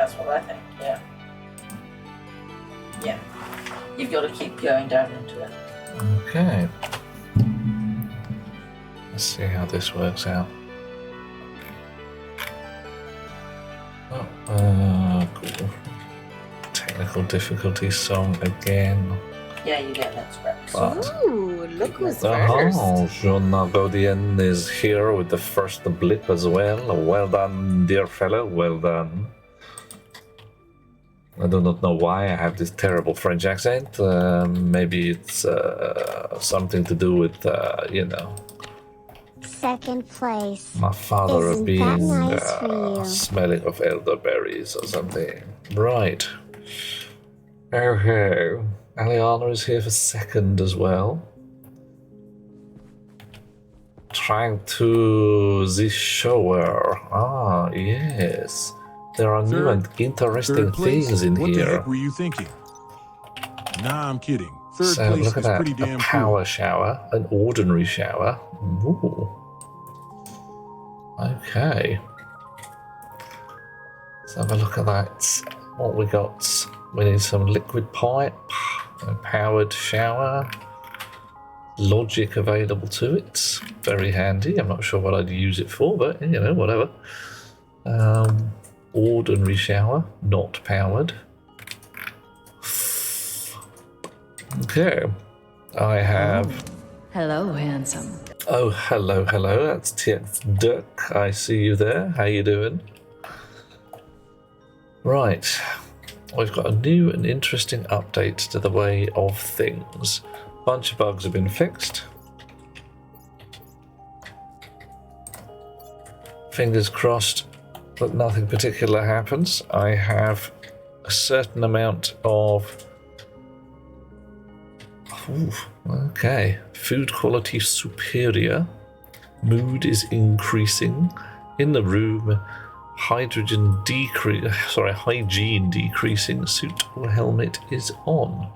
That's what I think, yeah. Yeah. You've got to keep going down into it. Okay. Let's see how this works out. Oh, cool. Technical difficulty song again. Yeah, you get that scratch. But Ooh, look who's oh, first. Jean Nagodian is here with the first blip as well. Well done, dear fellow. Well done. I do not know why I have this terrible French accent. Maybe it's something to do with, you know, Second place. my father Isn't being that nice for you? smelling of elderberries or something. Right. Okay. Aliana is here for second as well. Trying to the shower. Ah, yes. There are new and interesting things in what here. the heck were you thinking? Nah, I'm kidding. Third So place look at is that. pretty A damn power cool. shower, an ordinary shower. Ooh. Okay. Let's have a look at that. What we got? We need some liquid pipe, a powered shower, logic available to it. Very handy. I'm not sure what I'd use it for, but you know, whatever. Ordinary shower, not powered. Okay. I have... Hello, handsome. Oh, hello, hello. That's TX Duck. I see you there. How you doing? Right. We've got a new and interesting update to the way of things. A bunch of bugs have been fixed. Fingers crossed that nothing particular happens. I have a certain amount of... Ooh, okay. Food quality superior. Mood is increasing. In the room, hygiene decreasing. Suit or helmet is on.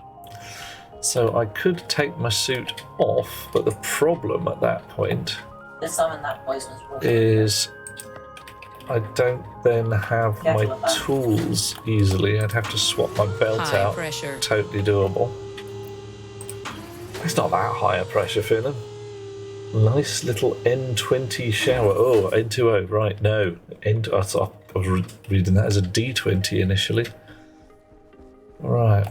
So I could take my suit off, but the problem at that point There's some in that poisonous water. is I don't then have my tools easily. I'd have to swap my belt High out. pressure. Totally doable. It's not that high a pressure feeling. Nice little N20 shower. Oh, N20, right, no. I was reading that as a D20 initially. Right.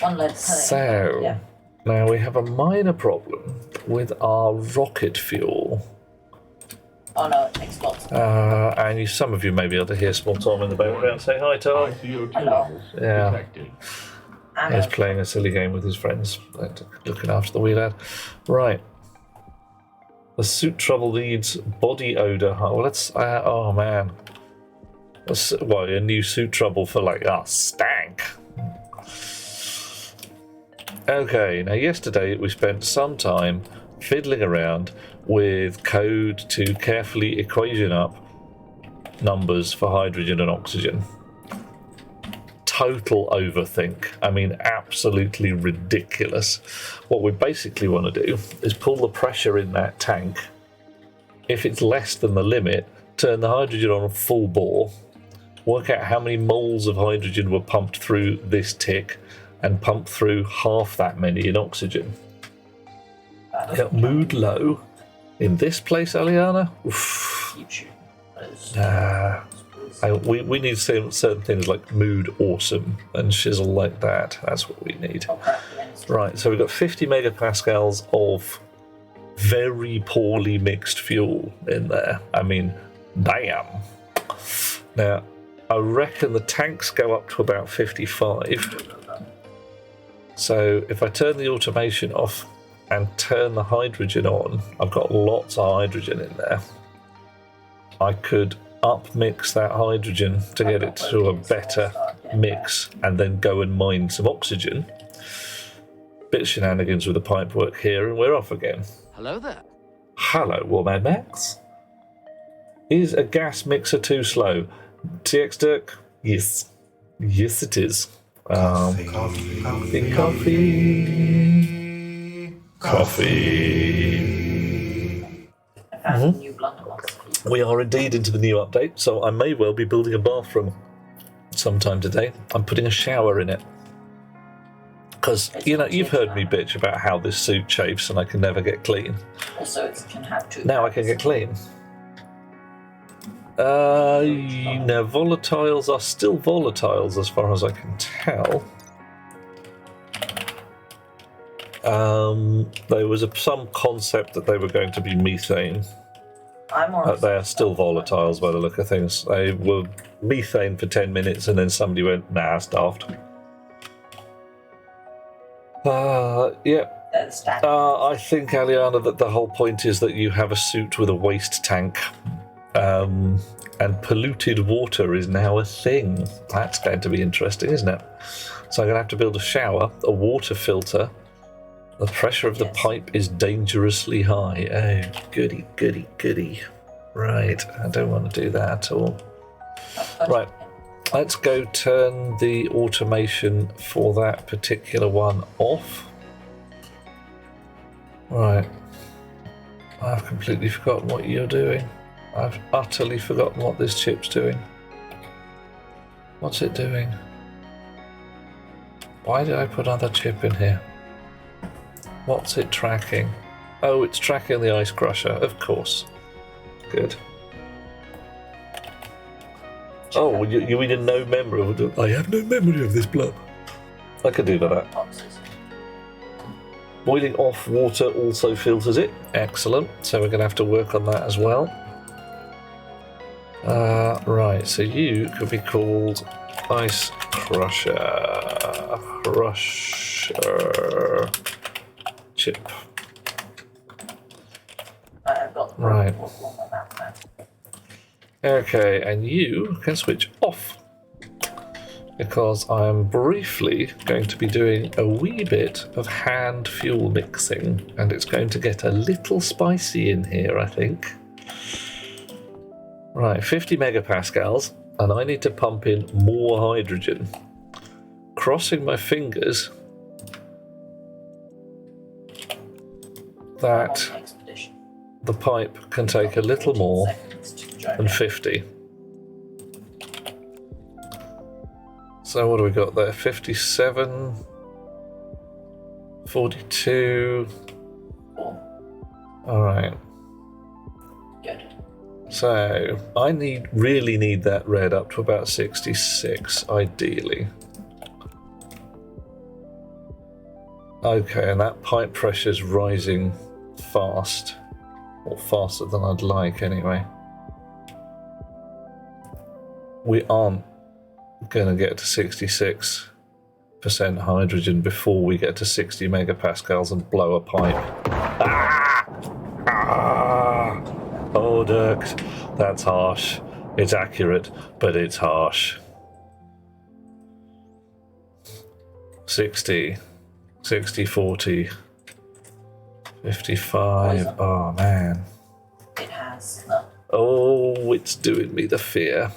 One lead. So, Yeah. now we have a minor problem with our rocket fuel. Oh no, it explodes. And some of you may be able to hear small Tom in the background. Say hi, Tom. CO2 Hello. levels Yeah. detected. He's playing a silly game with his friends, looking after the wee lad. Right. The suit trouble leads body odor. Well, let's. Oh man. Well, a new suit trouble for like stank. Okay. Now, yesterday we spent some time fiddling around with code to carefully equation up numbers for hydrogen and oxygen. Total overthink. I mean, absolutely ridiculous. What we basically want to do is pull the pressure in that tank. If it's less than the limit, turn the hydrogen on full bore, work out how many moles of hydrogen were pumped through this tick, and pump through half that many in oxygen. Mood low. In this place, Aliana? Oof. We need certain things like mood awesome and shizzle like that. That's what we need. Right, so we've got 50 megapascals of very poorly mixed fuel in there. I mean, damn. Now, I reckon the tanks go up to about 55. So if I turn the automation off and turn the hydrogen on, I've got lots of hydrogen in there. I could up-mix that hydrogen to get it to a better mix and then go and mine some oxygen. Bit of shenanigans with the pipe work here and we're off again. Hello there. Hello, Warman Max. Is a gas mixer too slow? TX Dirk? Yes. Yes, it is. Coffee. I found some new blunderbuss. We are indeed into the new update, so I may well be building a bathroom sometime today. I'm putting a shower in it. Because, you know, you've heard me bitch about how this suit chafes and I can never get clean. Also, it can have 2 Now I can get clean. No, volatiles are still volatiles as far as I can tell. There was some concept that they were going to be methane. They are still volatiles by the look of things. They were methane for 10 minutes and then somebody went, nah, it's daft. Yeah. I think, Aliana, that the whole point is that you have a suit with a waste tank. And polluted water is now a thing. That's going to be interesting, isn't it? So I'm going to have to build a shower, a water filter. The pressure of the pipe is dangerously high. Oh, goody, goody, goody. Right, I don't want to do that at all. Right, let's go turn the automation for that particular one off. Right. I've completely forgotten what you're doing. I've utterly forgotten what this chip's doing. What's it doing? Why did I put another chip in here? What's it tracking? Oh, it's tracking the ice crusher, of course. Good. Oh, you need no memory of it. I have no memory of this blob. I could do that. Boiling off water also filters it. Excellent. So we're going to have to work on that as well. Right, so you could be called Ice Crusher. Crusher chip. I've got right. Okay, and you can switch off because I'm briefly going to be doing a wee bit of hand fuel mixing, and it's going to get a little spicy in here, I think. Right, 50 megapascals, and I need to pump in more hydrogen. Crossing my fingers that the pipe can take a little more than 50. So what do we got there? 57, 42. All right. Good. So I really need that red up to about 66, ideally. Okay, and that pipe pressure's rising fast, or faster than I'd like anyway. We aren't going to get to 66% hydrogen before we get to 60 megapascals and blow a pipe. Ah! Ah! Oh, Dirk, that's harsh. It's accurate, but it's harsh. 60, 40, 55. Oh, man. It has. Oh, it's doing me the fear.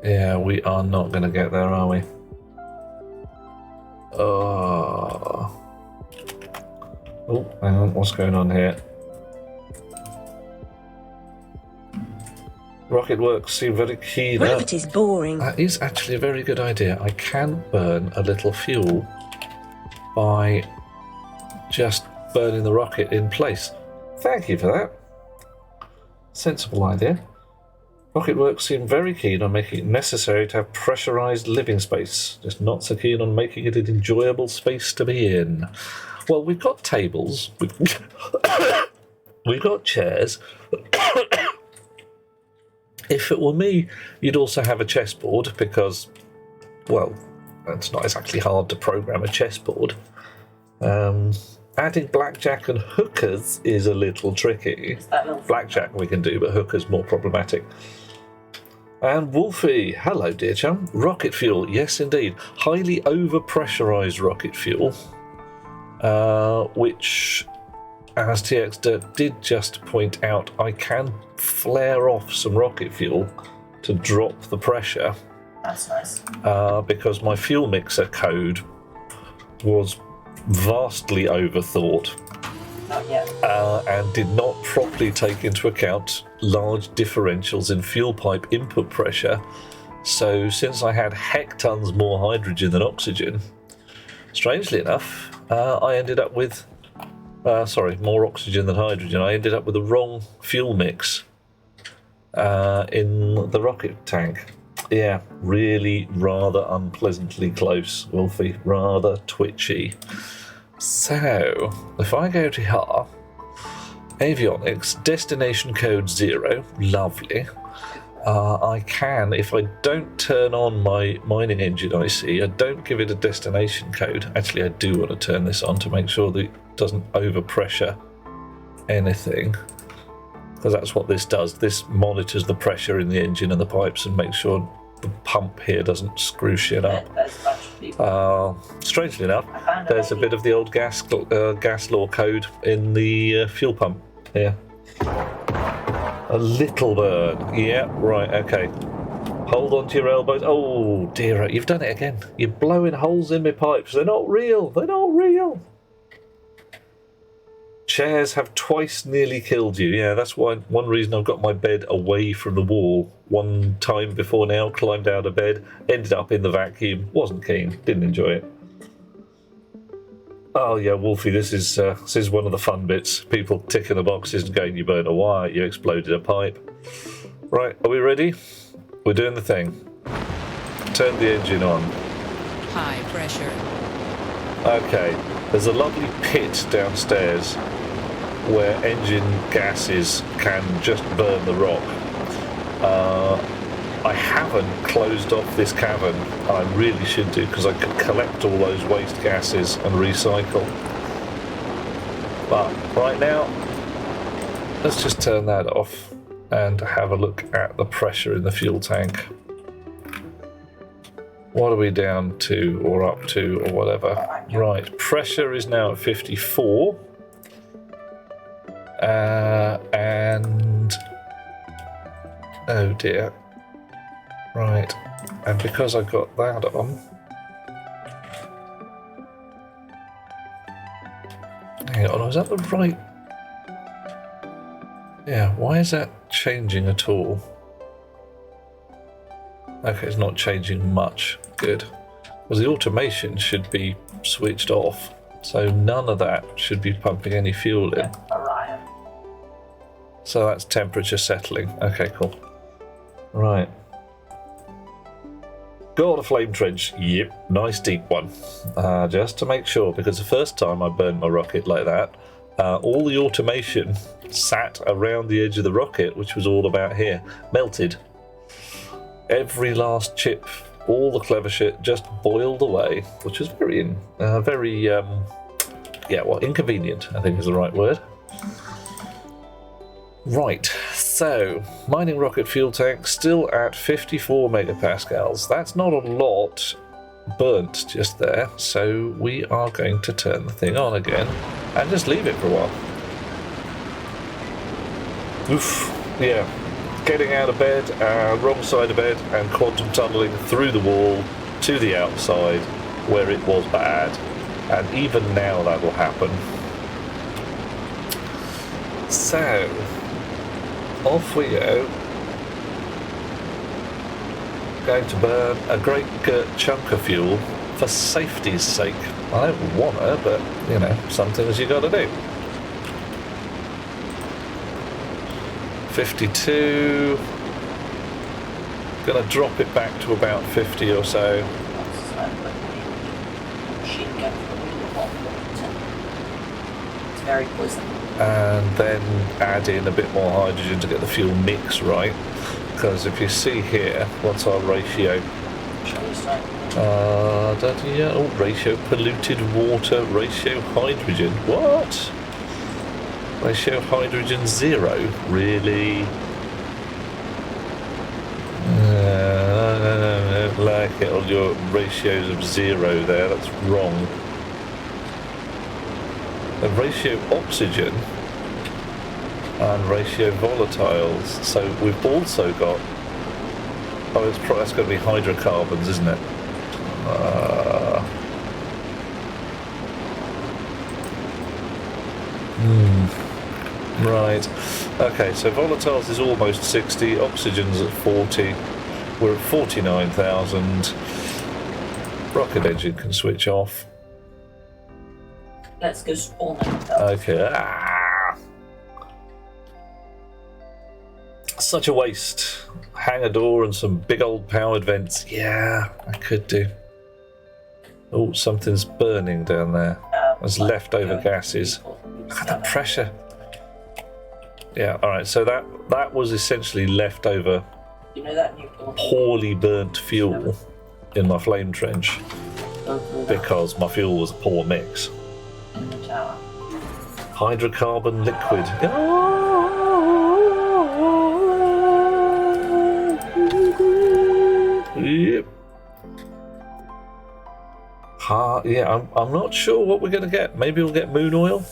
Yeah, we are not going to get there, are we? Oh, hang on, what's going on here? Rocket Works seem very keen. Gravity's boring. That is actually a very good idea. I can burn a little fuel by just burning the rocket in place. Thank you for that. Sensible idea. Rocket Works seem very keen on making it necessary to have pressurized living space, just not so keen on making it an enjoyable space to be in. Well, we've got tables, we've got chairs. If it were me, you'd also have a chessboard because, well, it's not exactly hard to program a chessboard. Adding blackjack and hookers is a little tricky. Blackjack we can do, but hookers more problematic. And Wolfie, hello dear chum. Rocket fuel, yes indeed. Highly overpressurized rocket fuel, which, as TX Dirt did just point out, I can flare off some rocket fuel to drop the pressure. That's nice. Because my fuel mixer code was vastly overthought. Not yet. And did not properly take into account large differentials in fuel pipe input pressure. So since I had hectons more hydrogen than oxygen, strangely enough, I ended up with, more oxygen than hydrogen. I ended up with the wrong fuel mix in the rocket tank. Yeah, really rather unpleasantly close, Wolfie, rather twitchy. So, if I go to here, avionics, destination code 0, lovely. I can, if I don't turn on my mining engine IC, I don't give it a destination code. Actually, I do want to turn this on to make sure that it doesn't overpressure anything, because that's what this does. This monitors the pressure in the engine and the pipes and makes sure the pump here doesn't screw shit up. There's a bunch of people. Strangely enough, I found there's a bit of the old gas law code in the fuel pump here. A little burn. Yeah, right, okay. Hold on to your elbows. Oh dear, you've done it again. You're blowing holes in my pipes. They're not real. They're not real. Chairs have twice nearly killed you. Yeah, that's why one reason I've got my bed away from the wall. One time before now, climbed out of bed, ended up in the vacuum. Wasn't keen. Didn't enjoy it. Oh yeah, Wolfie, this is one of the fun bits. People ticking the boxes and going, you burned a wire, you exploded a pipe. Right, are we ready? We're doing the thing. Turn the engine on. High pressure. Okay, there's a lovely pit downstairs where engine gases can just burn the rock. I haven't closed off this cavern. I really should do, because I could collect all those waste gases and recycle. But right now, let's just turn that off and have a look at the pressure in the fuel tank. What are we down to, or up to, or whatever? Right, pressure is now at 54. And... oh dear. Right, and because I've got that on... hang on, is that the right... yeah, why is that changing at all? Okay, it's not changing much. Good. Because the automation should be switched off, so none of that should be pumping any fuel in. Orion. So that's temperature settling. Okay, cool. Right. Got a flame trench. Yep, nice deep one. Just to make sure, because the first time I burned my rocket like that, all the automation sat around the edge of the rocket, which was all about here, melted. Every last chip, all the clever shit just boiled away, which was very inconvenient, I think is the right word. Right, so mining rocket fuel tank still at 54 megapascals. That's not a lot burnt just there, so we are going to turn the thing on again and just leave it for a while. Oof, yeah. Getting out of bed, wrong side of bed, and quantum tunneling through the wall to the outside where it was bad. And even now that will happen. So, off we go. Going to burn a great chunk of fuel for safety's sake. I don't want to, but, you know, some things you got to do. 52. Gonna drop it back to about 50 or so. It's very poison. And then add in a bit more hydrogen to get the fuel mix right. Because if you see here, what's our ratio? Ratio polluted water, ratio hydrogen. What? Ratio hydrogen 0? Really? I don't like it, all your ratios of 0 there, that's wrong. The ratio oxygen and ratio volatiles, so we've also got, that's going to be hydrocarbons, isn't it? Right. Okay, so volatiles is almost 60, oxygen's at 40. We're at 49,000. Rocket engine can switch off. Let's go spawn them. Okay. Ah! Such a waste. Hangar door and some big old powered vents. Yeah, I could do. Oh, something's burning down there. There's leftover gases. Look at the pressure. Yeah, alright, so that was essentially leftover You know that nuclear poorly burnt fuel in my flame trench because my fuel was a poor mix. in the tower. Hydrocarbon liquid. Yep. Yeah, I'm not sure what we're going to get. Maybe we'll get moon oil.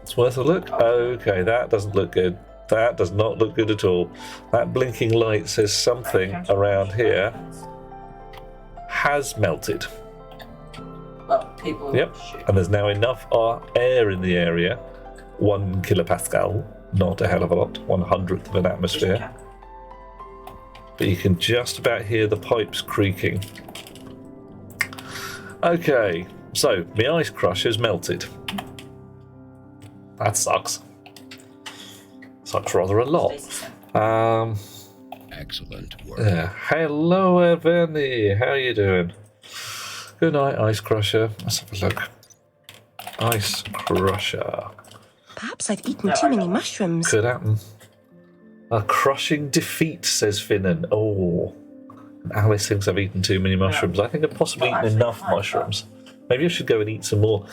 It's worth a look. Okay, that doesn't look good. That does not look good at all. That blinking light says something around here has melted. Well, people Yep, shoot. and there's now enough air in the area. 1 kilopascal, not a hell of a lot, 1/100th of an atmosphere. But you can just about hear the pipes creaking. Okay, so my ice crusher's melted. That sucks. Sucks rather a lot. Excellent work. Yeah. Hello, Evany. How are you doing? Good night, Ice Crusher. Let's have a look. Ice Crusher. Perhaps I've eaten too many mushrooms. Could happen. A crushing defeat, says Finnan. Oh. Alice thinks I've eaten too many mushrooms. I think I've possibly eaten enough mushrooms. Maybe I should go and eat some more.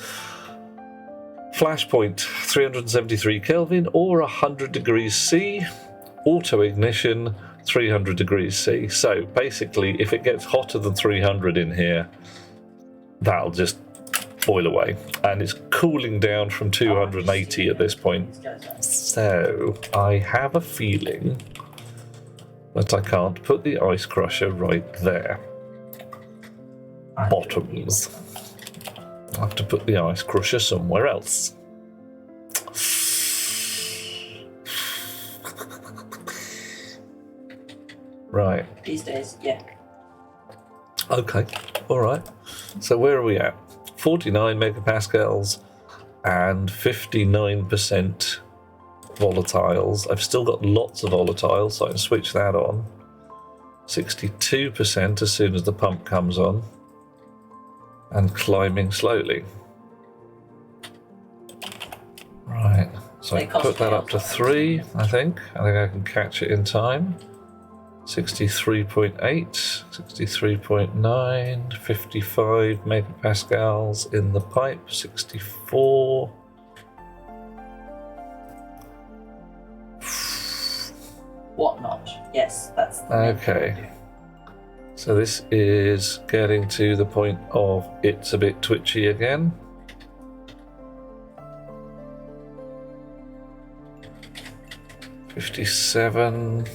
Flashpoint, 373 Kelvin or 100 degrees C. Auto ignition, 300 degrees C. So basically, if it gets hotter than 300 in here, that'll just boil away. And it's cooling down from 280 at this point. So I have a feeling that I can't put the ice crusher right there. Bottoms. I'll have to put the ice crusher somewhere else. Right. These days, yeah. Okay. All right. So where are we at? 49 megapascals and 59% volatiles. I've still got lots of volatiles, so I can switch that on. 62% as soon as the pump comes on. And climbing slowly. Right, so I put that up to 3, I think. I think I can catch it in time. 63.8, 63.9, 55 megapascals in the pipe, 64. Whatnot. Yes, that's the Okay. So this is getting to the point of it's a bit twitchy again. $57.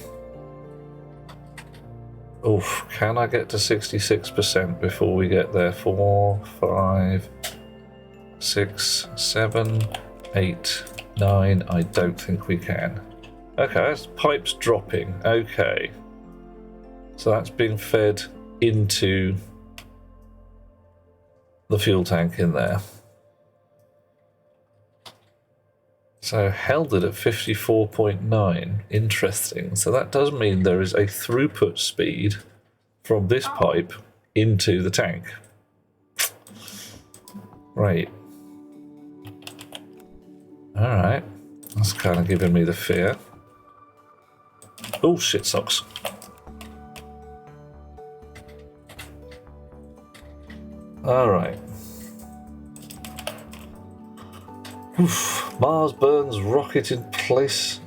Oof, can I get to 66% before we get there? 4, 5, 6, 7, 8, 9. I don't think we can. Okay, that's pipes dropping. Okay. So that's being fed into the fuel tank in there. So held it at 54.9. Interesting. So that does mean there is a throughput speed from this pipe into the tank. Right. Alright. That's kind of giving me the fear. Oh, shit socks. Alright. Mars burns rocket in place.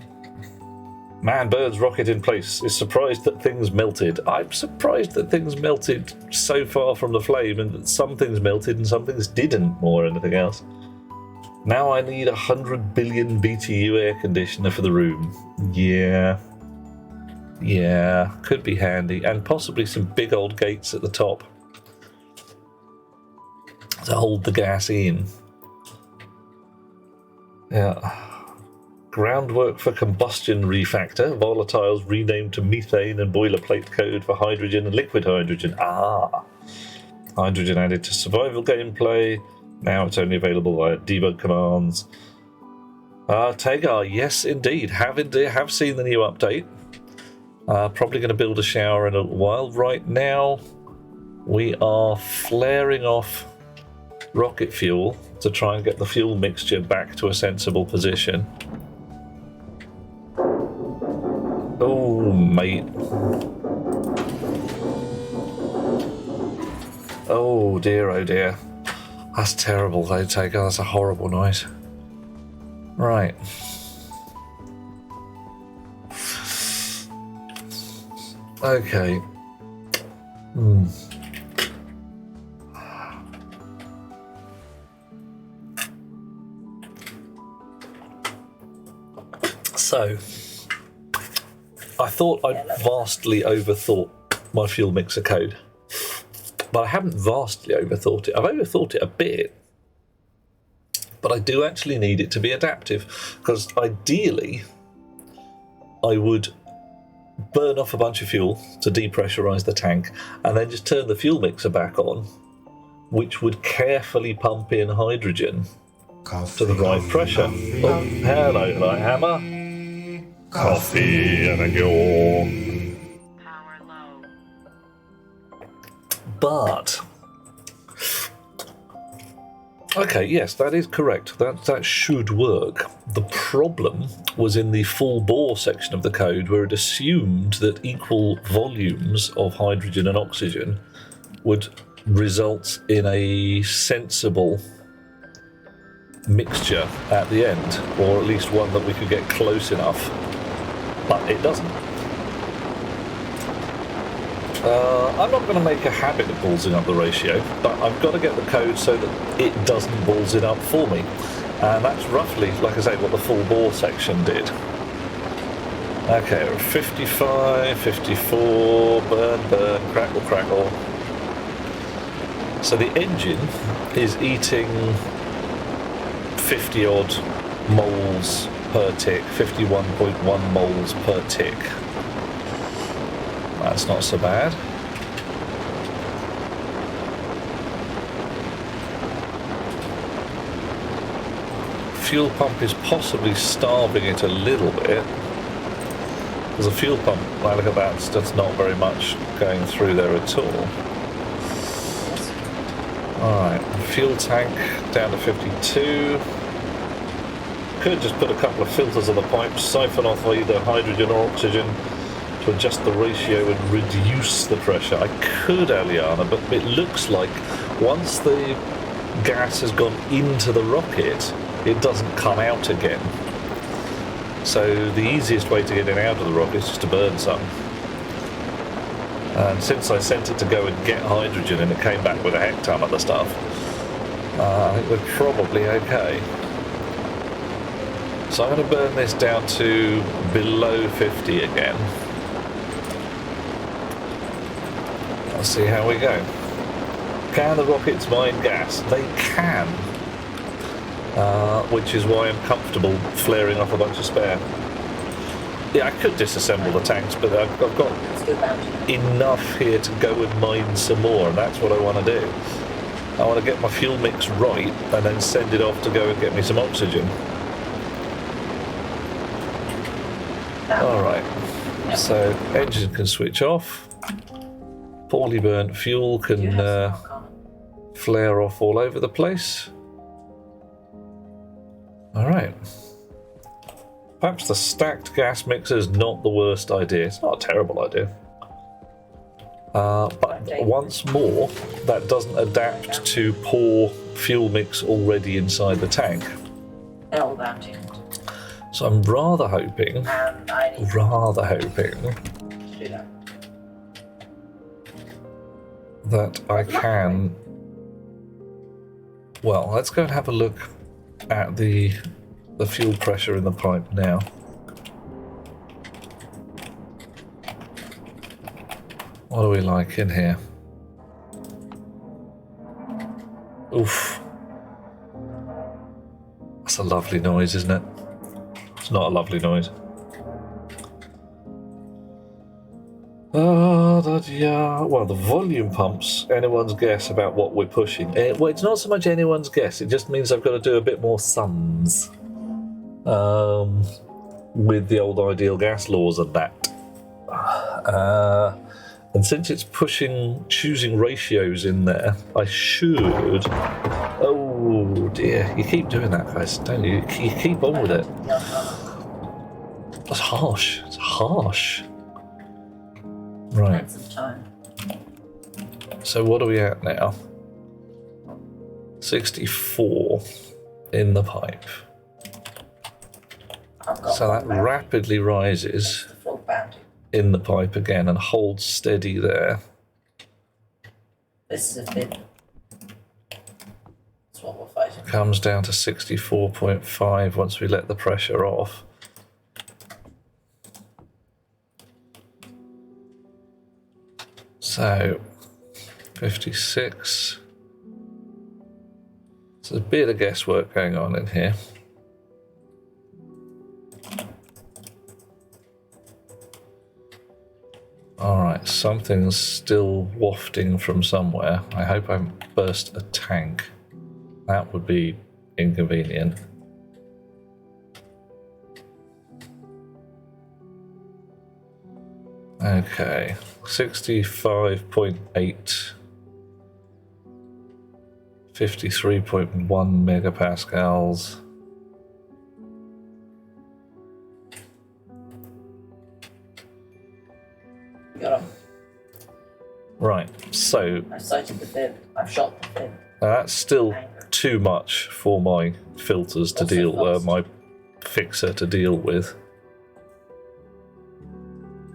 Man burns rocket in place. Is surprised that things melted. I'm surprised that things melted so far from the flame and that some things melted and some things didn't more than anything else. Now I need 100 billion BTU air conditioner for the room. Yeah. Yeah, could be handy. And possibly some big old gates at the top to hold the gas in. Yeah. Groundwork for combustion refactor. Volatiles renamed to methane and boilerplate code for hydrogen and liquid hydrogen. Ah. Hydrogen added to survival gameplay. Now it's only available via debug commands. Tegar, yes indeed. Have seen the new update. Probably going to build a shower in a little while. Right now, we are flaring off rocket fuel to try and get the fuel mixture back to a sensible position. Oh, mate. Oh dear, oh dear. That's terrible, though, Tegar. That's a horrible noise. Right. Okay. So, I thought I'd vastly overthought my fuel mixer code. But I haven't vastly overthought it. I've overthought it a bit. But I do actually need it to be adaptive. Because ideally, I would burn off a bunch of fuel to depressurise the tank and then just turn the fuel mixer back on, which would carefully pump in hydrogen to the right pressure. Oh, hello, Lighthammer. Coffee and a yaw. Power low. But okay, yes, that is correct. That should work. The problem was in the full bore section of the code, where it assumed that equal volumes of hydrogen and oxygen would result in a sensible mixture at the end, or at least one that we could get close enough. But it doesn't. I'm not going to make a habit of ballsing up the ratio, but I've got to get the code so that it doesn't balls it up for me. And that's roughly, like I say, what the full bore section did. Okay, 55, 54, burn, crackle, crackle. So the engine is eating 50 odd moles per tick, 51.1 moles per tick. That's not so bad. Fuel pump is possibly starving it a little bit. There's a fuel pump, now look at that, that's not very much going through there at all. Alright, fuel tank down to 52. Could just put a couple of filters on the pipes, siphon off either hydrogen or oxygen to adjust the ratio and reduce the pressure. I could, Aliana, but it looks like once the gas has gone into the rocket, it doesn't come out again. So the easiest way to get it out of the rocket is just to burn some. And since I sent it to go and get hydrogen and it came back with a hecton of the stuff, I think we're probably okay. So I'm going to burn this down to below 50 again. Let's see how we go. Can the rockets mine gas? They can. Which is why I'm comfortable flaring off a bunch of spare. Yeah, I could disassemble the tanks, but I've got enough here to go and mine some more, and that's what I want to do. I want to get my fuel mix right, and then send it off to go and get me some oxygen. Alright, so engine can switch off. Poorly burnt fuel can flare off all over the place. Alright. Perhaps the stacked gas mixer is not the worst idea. It's not a terrible idea. But once more, that doesn't adapt to pour fuel mix already inside the tank. So I'm rather hoping that I can... Well, let's go and have a look at the fuel pressure in the pipe now. What do we like in here? Oof. That's a lovely noise, isn't it? It's not a lovely noise. Yeah. Well, the volume pumps, anyone's guess about what we're pushing. Well, it's not so much anyone's guess, it just means I've got to do a bit more sums with the old ideal gas laws and that. And since it's choosing ratios in there, I should... Oh dear, you keep doing that, guys, don't you? You keep on with it. That's harsh. It's harsh. Right. Some time. So what are we at now? 64 in the pipe. So that rapidly rises Full bounty. in the pipe again and holds steady there. This is a bit. That's what we're fighting. Comes down to 64.5 once we let the pressure off. So 56. There's a bit of guesswork going on in here. Alright, something's still wafting from somewhere. I hope I haven't burst a tank. That would be inconvenient. Okay, 65.8. 53.1 megapascals. Got him. Right, so I sighted the fin. I've shot the fin. that's still too much for my filters to Also deal fast. my fixer to deal with.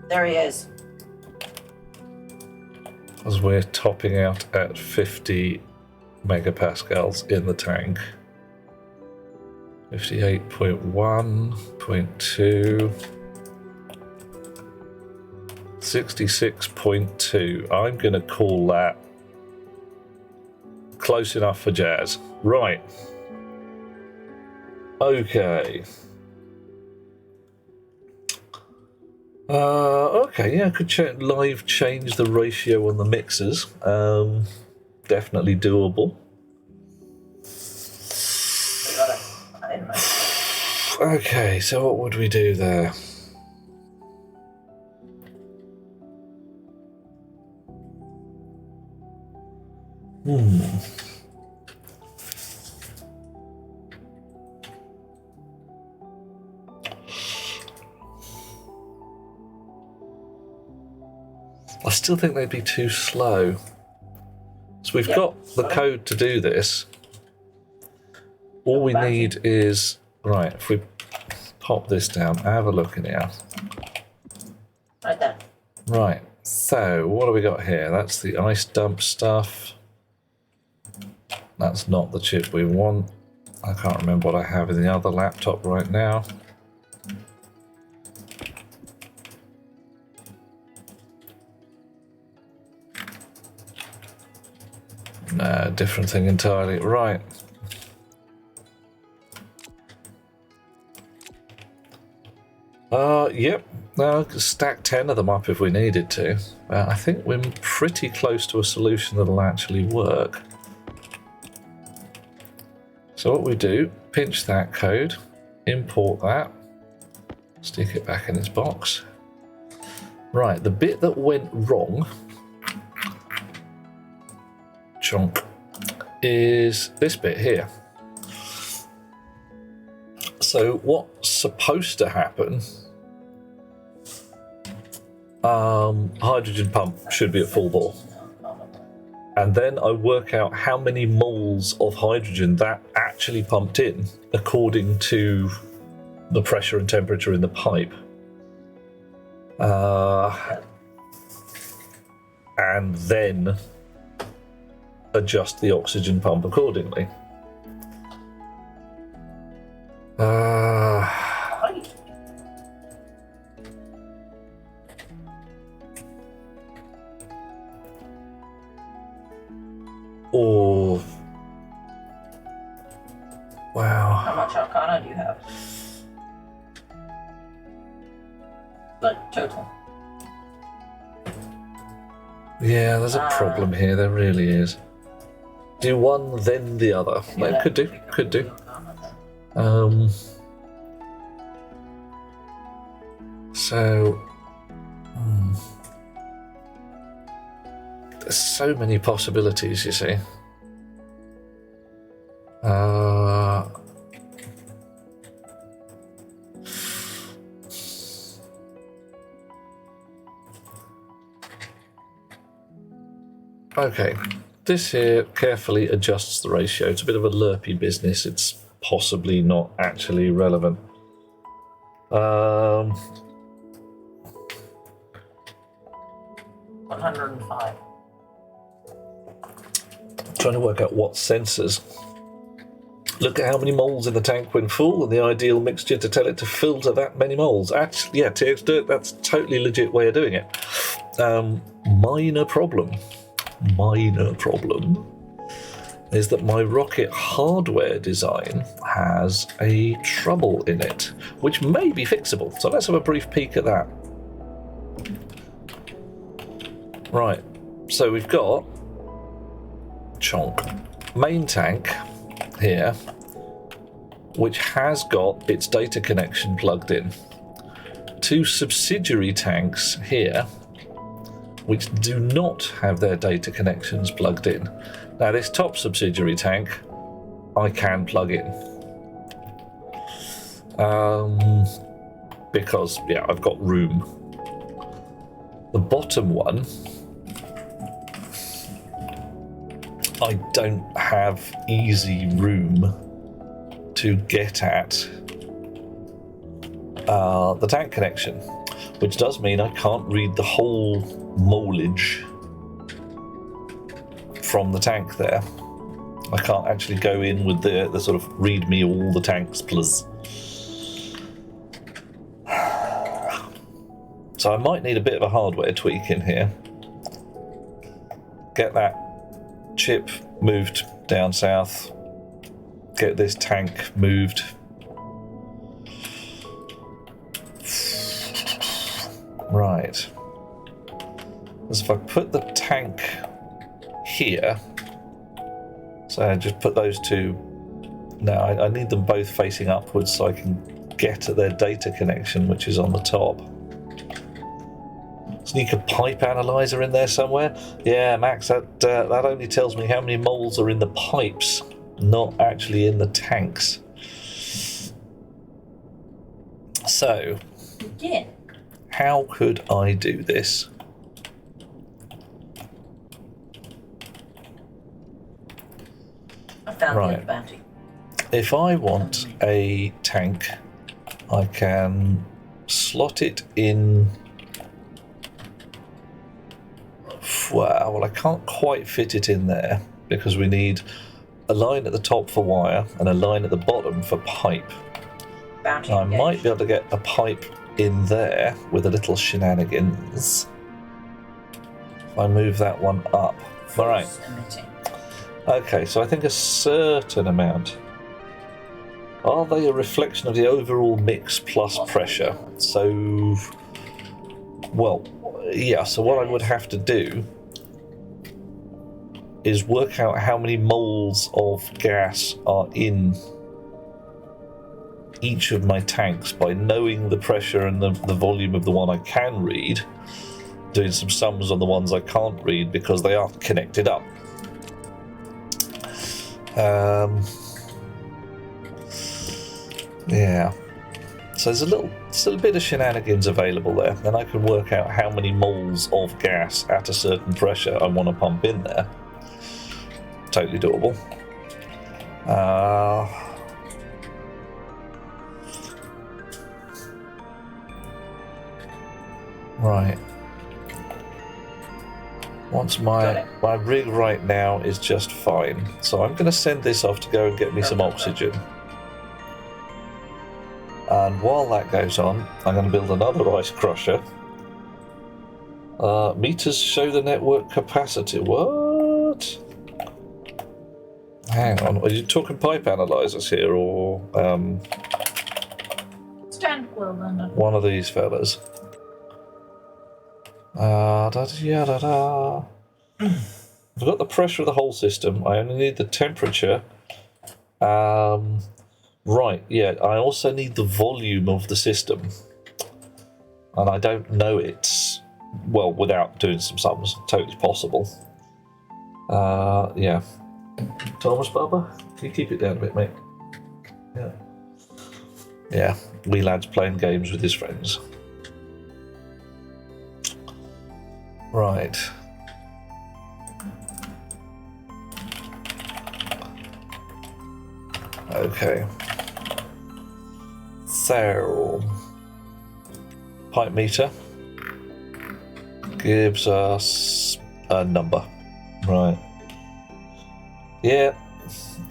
There he is. As we're topping out at 50 megapascals in the tank. 58.1.2. 66.2. I'm going to call that close enough for jazz. Right. Okay. Okay, yeah, I could live change the ratio on the mixers. Definitely doable. I got it. I didn't know. Okay, so what would we do there? I still think they'd be too slow. So we've got the code to do this. All we need is... Right, if we pop this down, have a look in here. Right there. Right, so what do we got here? That's the ice dump stuff. That's not the chip we want. I can't remember what I have in the other laptop right now. No, different thing entirely. Right. Yep. No, stack 10 of them up if we needed to. I think we're pretty close to a solution that'll actually work. So what we do, pinch that code, import that, stick it back in its box. Right, the bit that went wrong, chunk, is this bit here. So what's supposed to happen, hydrogen pump should be at full bore. And then I work out how many moles of hydrogen that actually pumped in according to the pressure and temperature in the pipe. And then adjust the oxygen pump accordingly. Oh, wow. How much Arcana do you have? But total. Yeah, there's a problem here. There really is. Do one, then the other. No, could do. Could do. So... There's so many possibilities, you see. Okay, this here carefully adjusts the ratio. It's a bit of a lerpy business. It's possibly not actually relevant. 105. Trying to work out what sensors. Look at how many moles in the tank when full, and the ideal mixture to tell it to filter that many moles. Actually, yeah, TX do it. That's a totally legit way of doing it. Minor problem is that my rocket hardware design has a trouble in it, which may be fixable. So let's have a brief peek at that. Right, so we've got main tank here, which has got its data connection plugged in. Two subsidiary tanks here, which do not have their data connections plugged in. Now this top subsidiary tank, I can plug in. Because, yeah, I've got room. The bottom one, I don't have easy room to get at the tank connection, which does mean I can't read the whole molage from the tank there. I can't actually go in with the sort of read me all the tanks plus. So I might need a bit of a hardware tweak in here. Get that chip moved down south. Get this tank moved. Right. Because if I put the tank here, so I just put those two. No, I need them both facing upwards so I can get at their data connection, which is on the top. Sneak a pipe analyzer in there somewhere. Yeah, Max, that only tells me how many moles are in the pipes, not actually in the tanks. So, Yeah. how could I do this? I found Right. the other bounty. If I want a tank, I can slot it in. Well, I can't quite fit it in there because we need a line at the top for wire and a line at the bottom for pipe. Bounty Now, I engaged. might be able to get a pipe in there with a little shenanigans. If I move that one up. All right. Force emitting. Okay, so I think a certain amount. Are they a reflection of the overall mix plus pressure? So, well, yeah, so what I would have to do is work out how many moles of gas are in each of my tanks by knowing the pressure and the volume of the one I can read, doing some sums on the ones I can't read because they are connected up. Yeah. So there's still a bit of shenanigans available there. Then I can work out how many moles of gas at a certain pressure I want to pump in there. Totally doable. Right. Once my rig right now is just fine. So I'm going to send this off to go and get me some oxygen. And while that goes on, I'm going to build another ice crusher. Meters show the network capacity. What? Hang on. Are you talking pipe analyzers here, or Stand well, London. one of these fellas? Da-da-da-da-da. I've got the pressure of the whole system. I only need the temperature. Right, yeah, I also need the volume of the system. And I don't know it, well, without doing some sums. Totally possible. Yeah. Thomas Bubba, can you keep it down a bit, mate? Yeah. Yeah, wee lad's playing games with his friends. Right. Okay. So, pipe meter gives us a number. Right. Yeah.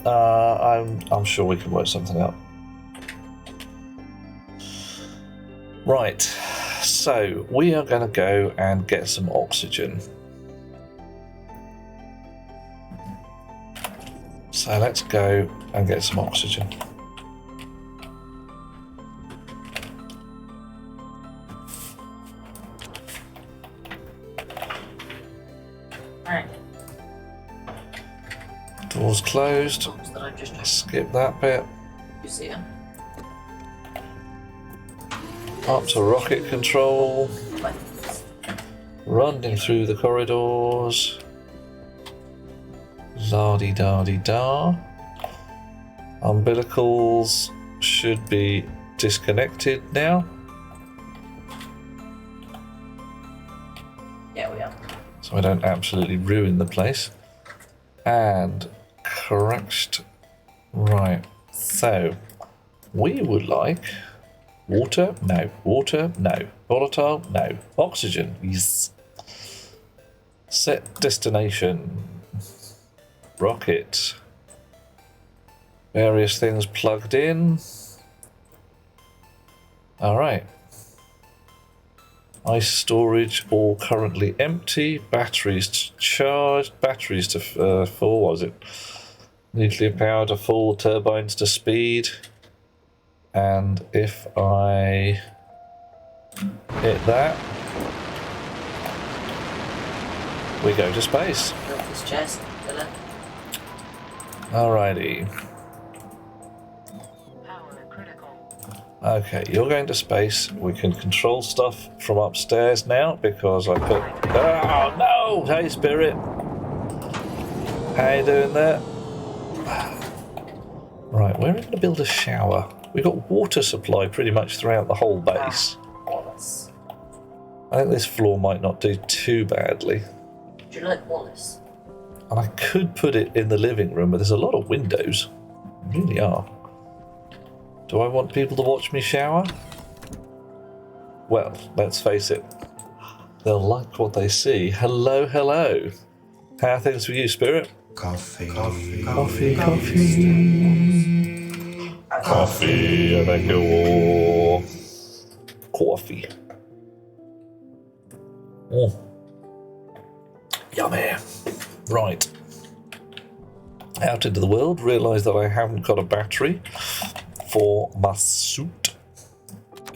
I'm sure we can work something out. Right. So we are going to go and get some oxygen. So let's go and get some oxygen. Alright. Doors closed. So that I've just Skip that bit. you see it. Up to rocket control. Running through the corridors. La-di-da-di-da. Umbilicals should be disconnected now. Yeah, we are. So I don't absolutely ruin the place. And correct. Right. So we would like water, no. Water, no. Volatile, no. Oxygen, yes. Set destination. Rocket. Various things plugged in. Alright. Ice storage all currently empty. Batteries charged. Batteries to full, what was it? Nuclear power to full. Turbines to speed. And if I hit that, we go to space. Built his chest, Dylan. Alrighty. Okay, you're going to space. We can control stuff from upstairs now because I put... Oh no! Hey Spirit! How you doing there? Right, where are we going to build a shower? We've got water supply pretty much throughout the whole base. Wallace. I think this floor might not do too badly. Do you like Wallace? And I could put it in the living room, but there's a lot of windows. There really are. Do I want people to watch me shower? Well, let's face it. They'll like what they see. Hello, hello. How are things for you, Spirit? Coffee. Coffee, thank you. Coffee. Oh. Yummy. Right. Out into the world, realise that I haven't got a battery for my suit.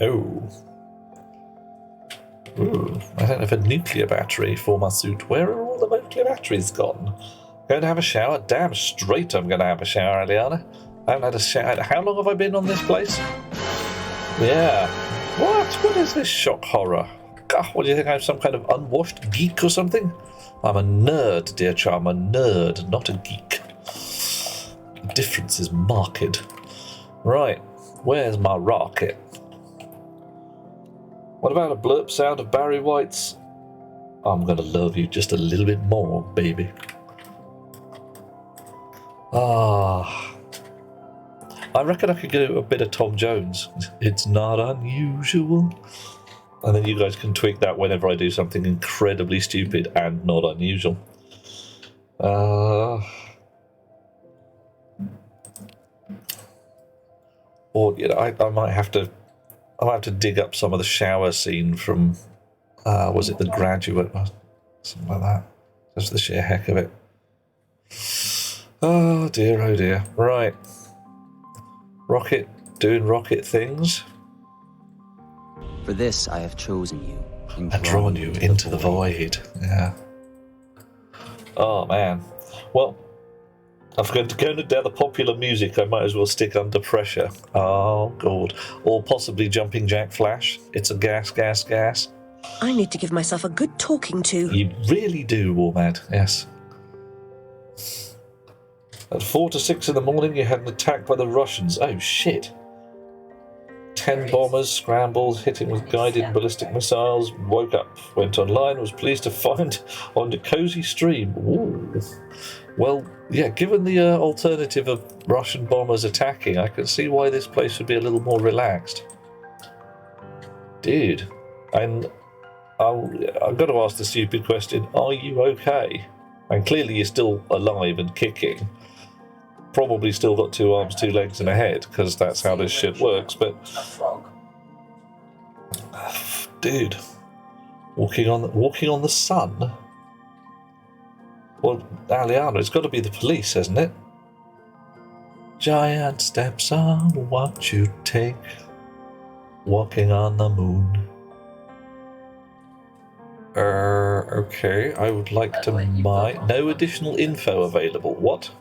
Oh. Ooh, I don't have a nuclear battery for my suit. Where are all the nuclear batteries gone? Going to have a shower? Damn straight I'm going to have a shower, Eliana. I haven't had a shower. How long have I been on this place? Yeah. What? What is this shock horror? God, what do you think? I'm some kind of unwashed geek or something? I'm a nerd, dear charm. A nerd, not a geek. The difference is marked. Right. Where's my rocket? What about a blurp sound of Barry White's I'm gonna love you just a little bit more, baby. Ah, I reckon I could do a bit of Tom Jones. It's not unusual. And then you guys can tweak that whenever I do something incredibly stupid and not unusual. Or, you know, I might have to dig up some of the shower scene from, was it The Graduate? Something like that. Just the sheer heck of it. Oh dear, oh dear. Right. Rocket doing rocket things. For this I have chosen you. and drawn you into the void. Yeah. Oh, man. Well, I'm going to down the popular music. I might as well stick Under Pressure. Oh, God. Or possibly Jumping Jack Flash. It's a gas, gas, gas. I need to give myself a good talking to. You really do, Warmad. Yes. At 4 to 6 in the morning, you had an attack by the Russians. Oh, shit. 10 bombers scrambled, hitting with guided ballistic missiles. Woke up, went online, was pleased to find on the cozy stream. Ooh. Well, yeah, given the alternative of Russian bombers attacking, I can see why this place would be a little more relaxed. Dude, and I've got to ask the stupid question, are you okay? And clearly you're still alive and kicking. Probably still got 2 arms, 2 legs and a head, because that's how this shit works, but... Dude, walking on the sun? Well, Aliana, it's got to be the police, hasn't it? Giant steps are what you take, walking on the moon. Okay, I would like to mine. No additional info available. What?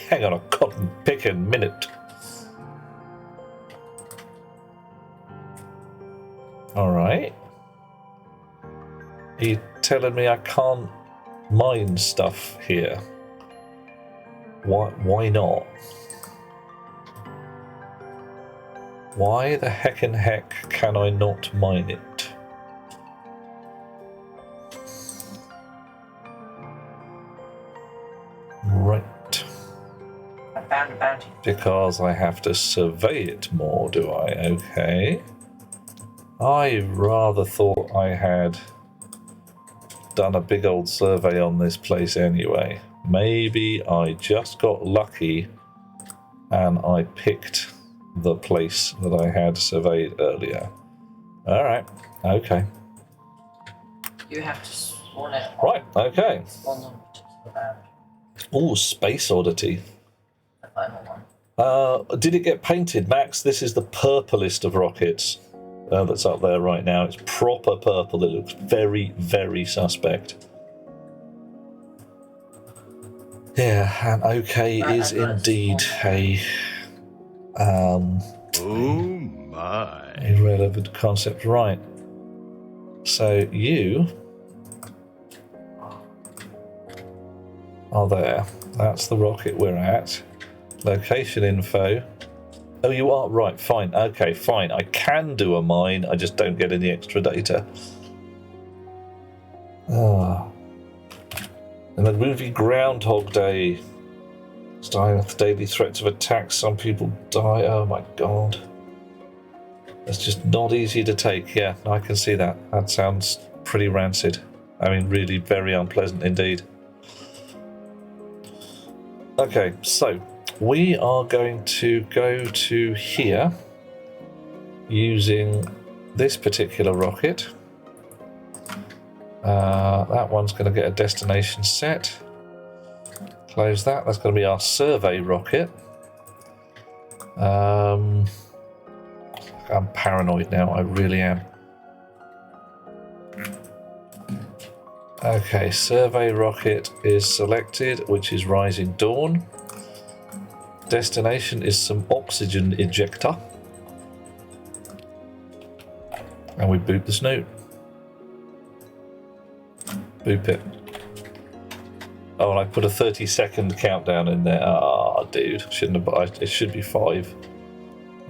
Hang on a cotton picking minute. Alright. Are you telling me I can't mine stuff here? Why not? Why the heckin' heck can I not mine it? Right. I found a bounty. Because I have to survey it more, do I? Okay. I rather thought I had done a big old survey on this place anyway. Maybe I just got lucky and I picked the place that I had surveyed earlier. Alright, okay. You have to spawn it. Right, okay. Spawn on a particular boundary. Ooh, Space Oddity. The final one. Did it get painted, Max? This is the purplest of rockets that's up there right now. It's proper purple. It looks very, very suspect. Yeah, and okay is indeed a Oh my. irrelevant concept. Right. So you are there. That's the rocket we're at. Location info. Oh, you are? Right, fine. Okay, fine. I can do a mine, I just don't get any extra data. Ah. In the movie Groundhog Day, starting with daily threats of attacks, some people die. Oh my god. That's just not easy to take. Yeah, I can see that. That sounds pretty rancid. I mean, really very unpleasant indeed. Okay, so we are going to go to here using this particular rocket. That one's going to get a destination set. Close that. That's going to be our survey rocket. I'm paranoid now. I really am. Okay, survey rocket is selected, which is Rising Dawn. Destination is some oxygen ejector. And we boot the snoot. Boop it. Oh, and I put a 30-second countdown in there. Ah, dude. Shouldn't have. It should be 5.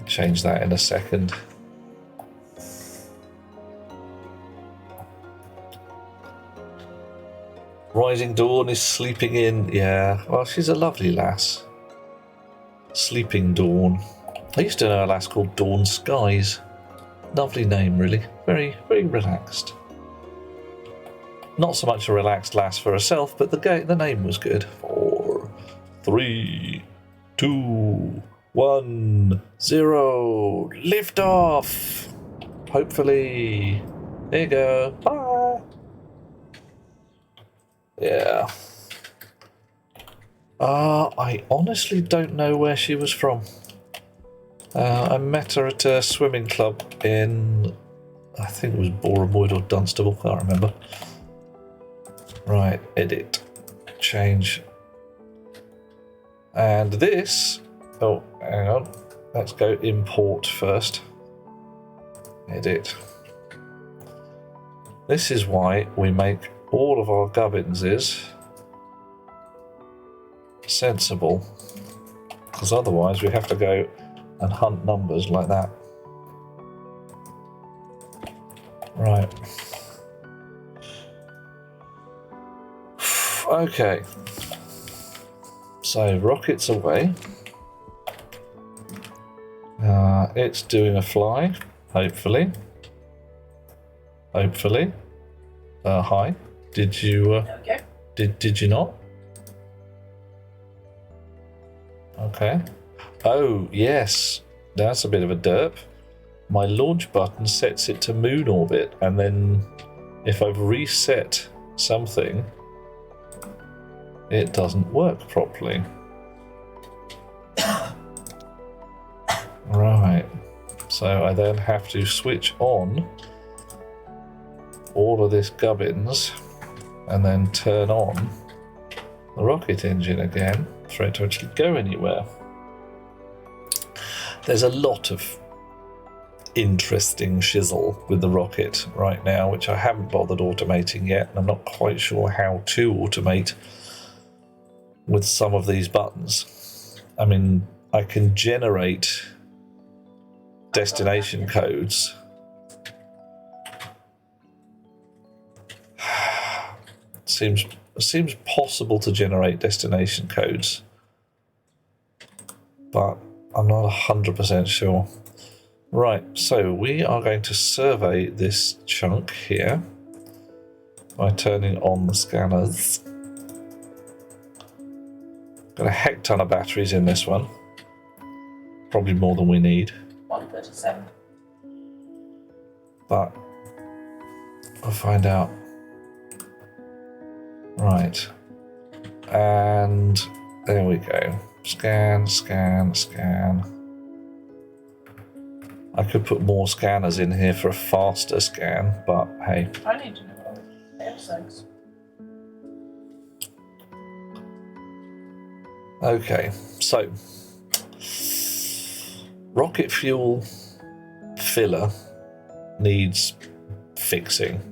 Change that in a second. Rising Dawn is sleeping in. Yeah, well, she's a lovely lass. Sleeping Dawn. I used to know a lass called Dawn Skies. Lovely name, really. Very, very relaxed. Not so much a relaxed lass for herself, but the name was good. 4, 3, 2, 1, 0. Lift off! Hopefully. There you go. Bye! Yeah. I honestly don't know where she was from. I met her at a swimming club in, I think it was Borehamwood or Dunstable, can't remember. Right, edit, change. And this, oh, hang on, let's go import first. Edit. This is why we make all of our gubbinses sensible, because otherwise we have to go and hunt numbers like that. Right. Okay. So rockets away. It's doing a fly, hopefully. Hopefully. Hi. Did you? There we go. Did you not? Okay. Oh yes, that's a bit of a derp. My launch button sets it to moon orbit, and then if I've reset something, it doesn't work properly. Right. So I then have to switch on all of this gubbins and then turn on the rocket engine again for it to actually go anywhere. There's a lot of interesting shizzle with the rocket right now, which I haven't bothered automating yet, and I'm not quite sure how to automate with some of these buttons. I mean, I can generate destination codes. Seems possible to generate destination codes, but I'm not 100% sure. Right, so we are going to survey this chunk here by turning on the scanners. Got a heck ton of batteries in this one, probably more than we need, 137. but we'll find out. Right, and there we go. Scan, scan, scan. I could put more scanners in here for a faster scan, but hey. I need to know what M6. Okay, so rocket fuel filler needs fixing.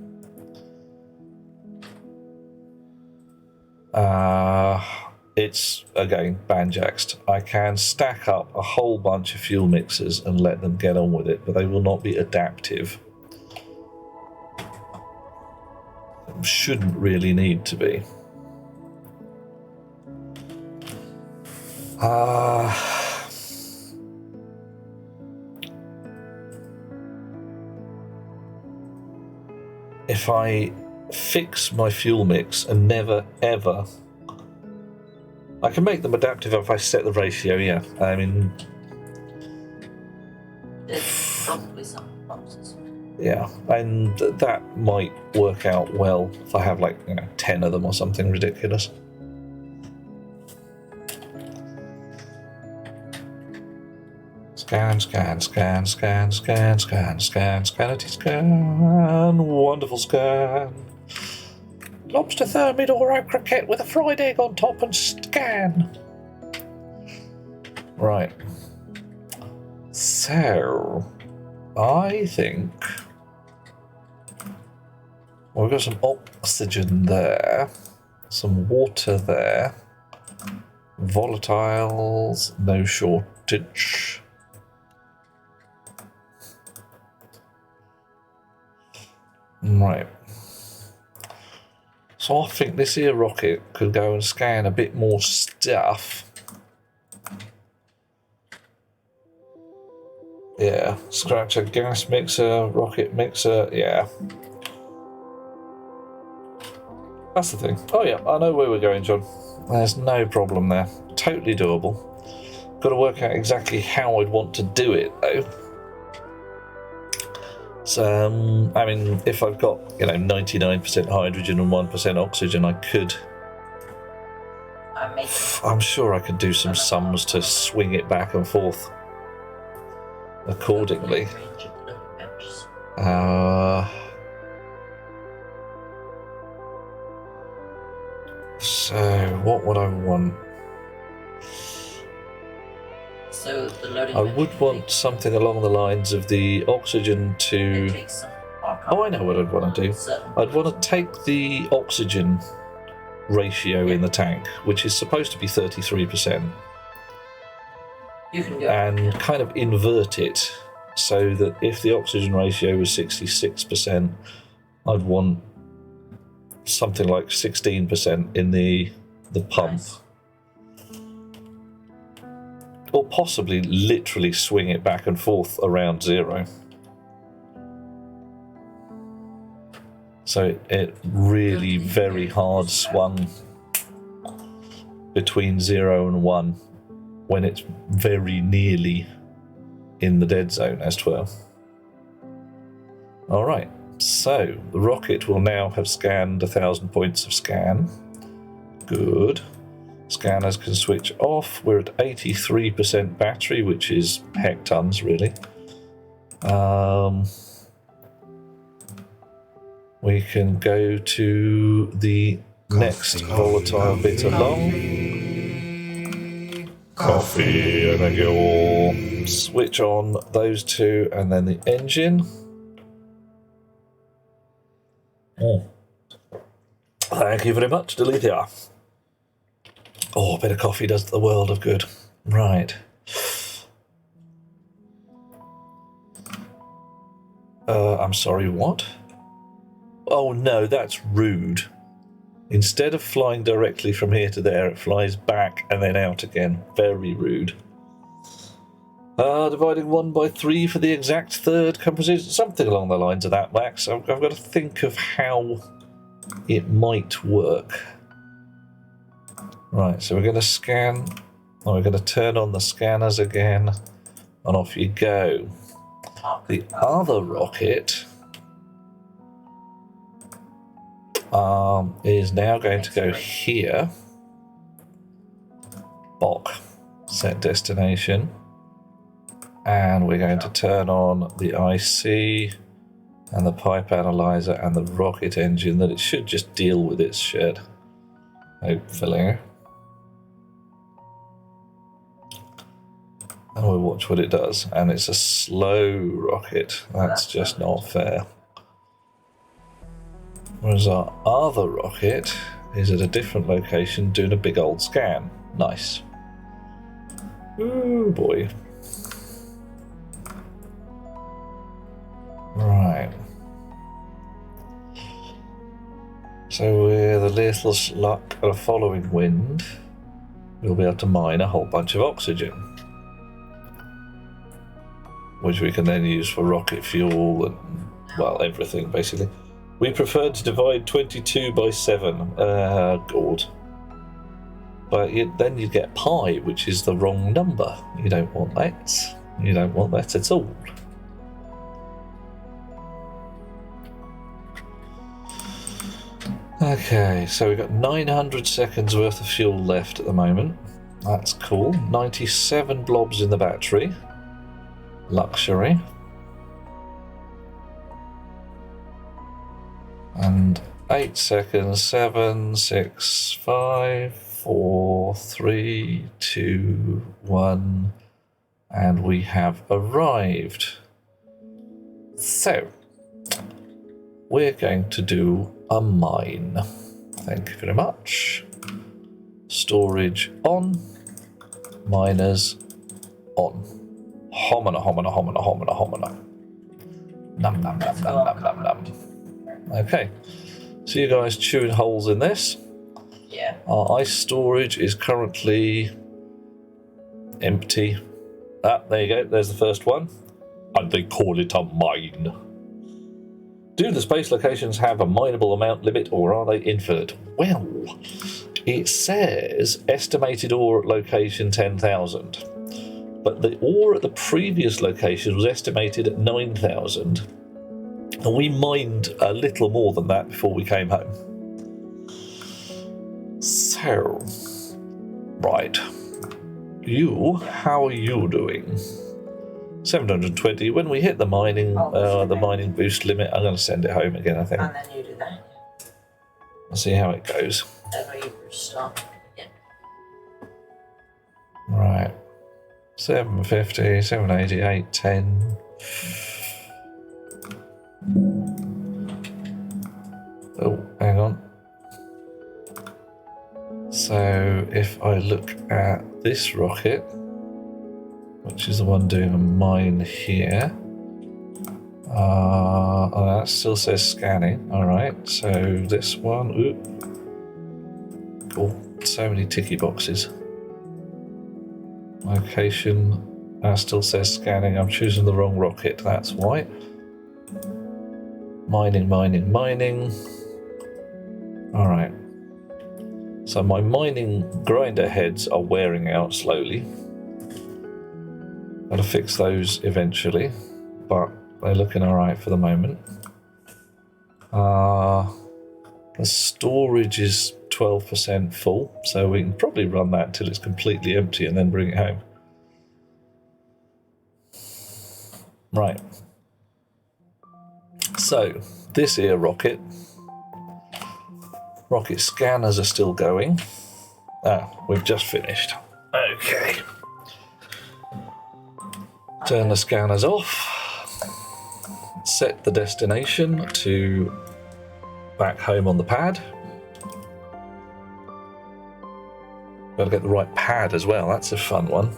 It's, again, banjaxed. I can stack up a whole bunch of fuel mixers and let them get on with it, but they will not be adaptive. Shouldn't really need to be. If I fix my fuel mix and never ever, I can make them adaptive if I set the ratio, yeah. I mean, There's probably some boxes. yeah, and that might work out well if I have, like, 10 of them or something ridiculous. Scan, scan, scan, scan, scan, scan, scan, scanity scan, wonderful scan. Lobster thermidor croquette with a fried egg on top and scan. Right. So, I think we've got some oxygen there, some water there, volatiles, no shortage. Right. So I think this here rocket could go and scan a bit more stuff. Yeah, scratcher, gas mixer, rocket mixer, yeah. That's the thing. Oh yeah, I know where we're going, John. There's no problem there. Totally doable. Got to work out exactly how I'd want to do it, though. So, I mean, if I've got, 99% hydrogen and 1% oxygen, I could... I'm sure I could do some sums to swing it back and forth. accordingly. Range of the benches. So what would I want? So the loading I bench would want something along the lines of the oxygen it to... takes some archive. Oh, I know what I'd want to do. I'd want to take the oxygen ratio in the tank, which is supposed to be 33%, You can go. and kind of invert it so that if the oxygen ratio was 66%, I'd want something like 16% in the pump. Nice. Or possibly literally swing it back and forth around 0. So it really very hard swung between 0 and 1 when it's very nearly in the dead zone, as 12. Alright, so the rocket will now have scanned 1,000 points of scan. Good. Scanners can switch off. We're at 83% battery, which is hectons, really. We can go to the next volatile bit along. Coffee, and then you'll switch on those two, and then the engine. Thank you very much, Deletia. Oh, a bit of coffee does the world of good. Right. I'm sorry, what? Oh no, that's rude. Instead of flying directly from here to there, it flies back and then out again. Very rude. Dividing 1 by 3 for the exact third composition. Something along the lines of that, Max. I've got to think of how it might work. Right, so we're going to scan. Oh, we're going to turn on the scanners again. And off you go. The other rocket is now going to go here. Bok. Set destination. And we're going to turn on the IC and the pipe analyzer and the rocket engine, that it should just deal with its shit. Hopefully. And we'll watch what it does. And it's a slow rocket. That's just not fair. Whereas our other rocket is at a different location doing a big old scan. Nice. Oh boy. Right. So with a little luck and a following wind, we'll be able to mine a whole bunch of oxygen, which we can then use for rocket fuel and, well, everything basically. We prefer to divide 22 by 7. God. But then you get pi, which is the wrong number. You don't want that. You don't want that at all. Okay, so we've got 900 seconds worth of fuel left at the moment. That's cool. 97 blobs in the battery. Luxury. And 8 seconds. 7, 6, 5, 4, 3, 2, 1. And we have arrived. So, we're going to do a mine. Thank you very much. Storage on. Miners on. Homina, homina, homina, homina, homina. Num, num, num, num, num, num, num. Okay. So you guys chewing holes in this. Yeah. Our ice storage is currently empty. Ah, there you go. There's the first one. And they call it a mine. Do the space locations have a mineable amount limit, or are they infinite? Well, it says estimated ore at location 10,000. But the ore at the previous location was estimated at 9,000. And we mined a little more than that before we came home. So, right. You, how are you doing? 720. When we hit the mining boost limit, I'm going to send it home again, I think. And then you do that. I'll see how it goes. Then we start again. Right. 750, 780, 810. Oh, hang on. So if I look at this rocket, which is the one doing a mine here, oh, that still says scanning. All right, so this one, oh, so many ticky boxes. Location, that still says scanning. I'm choosing the wrong rocket, that's why. Mining, mining, mining. All right. So my mining grinder heads are wearing out slowly. Gotta fix those eventually, but they're looking all right for the moment. The storage is 12% full, so we can probably run that until it's completely empty and then bring it home. Right. So this here rocket scanners are still going. We've just finished. Okay. Turn the scanners off. Set the destination to back home on the pad. Got to get the right pad as well. That's a fun one.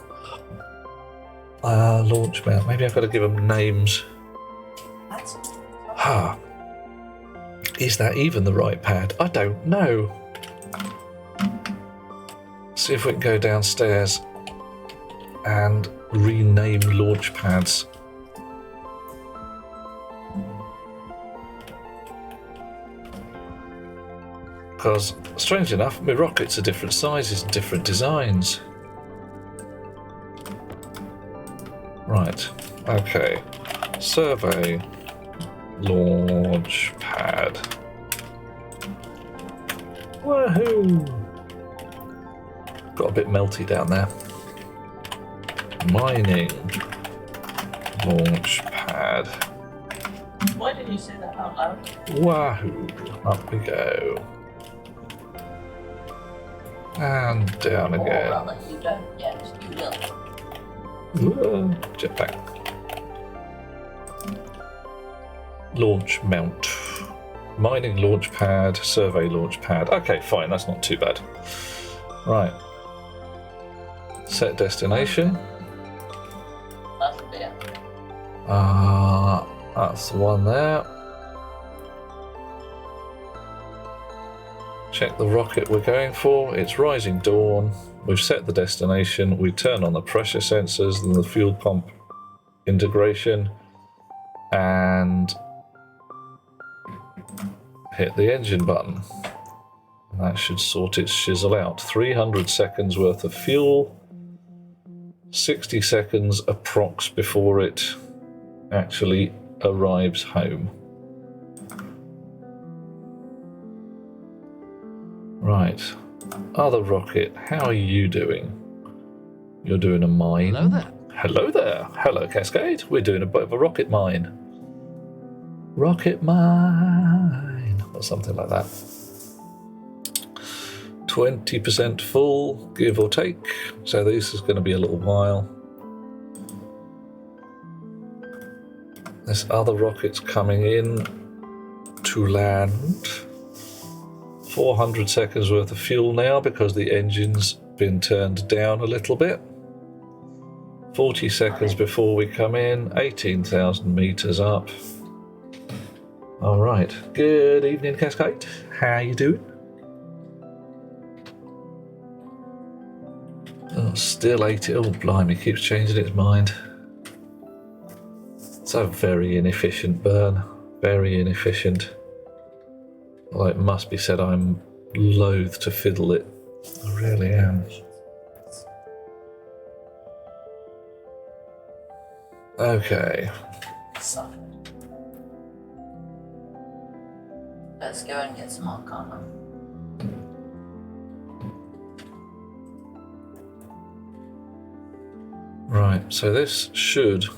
Launch mount. Maybe I've got to give them names. Is that even the right pad? I don't know. See if we can go downstairs and rename launch pads. Because, strange enough, my rockets are different sizes and different designs. Right, okay. Survey launch pad. Woohoo! Got a bit melty down there. Mining launch pad. Why did you say that out loud? Wahoo! Up we go. And down Or again. rather, you don't. Yes, you will. Jetpack. Launch mount. Mining launch pad, survey launch pad. Okay, fine, that's not too bad. Right. Set destination. That's a bit. That's the one there. Check the rocket we're going for. It's Rising Dawn. We've set the destination. We turn on the pressure sensors and the fuel pump integration and hit the engine button. That should sort its shizzle out. 300 seconds worth of fuel. 60 seconds approx before it actually arrives home. Right. Other rocket, how are you doing? You're doing a mine. Hello there. Hello there. Hello, Cascade. We're doing a bit of a rocket mine. Rocket mine. Or something like that. 20% full, give or take. So this is going to be a little while. This other rocket's coming in to land. 400 seconds worth of fuel now because the engine's been turned down a little bit. 40 seconds before we come in, 18,000 meters up. All right, good evening, Cascade. How you doing? Oh, still 80. Oh, blimey, keeps changing its mind. It's a very inefficient burn. Very inefficient. Well, it must be said, I'm loath to fiddle it. I really am. Okay. So, let's go and get some Arcana. Right, so this should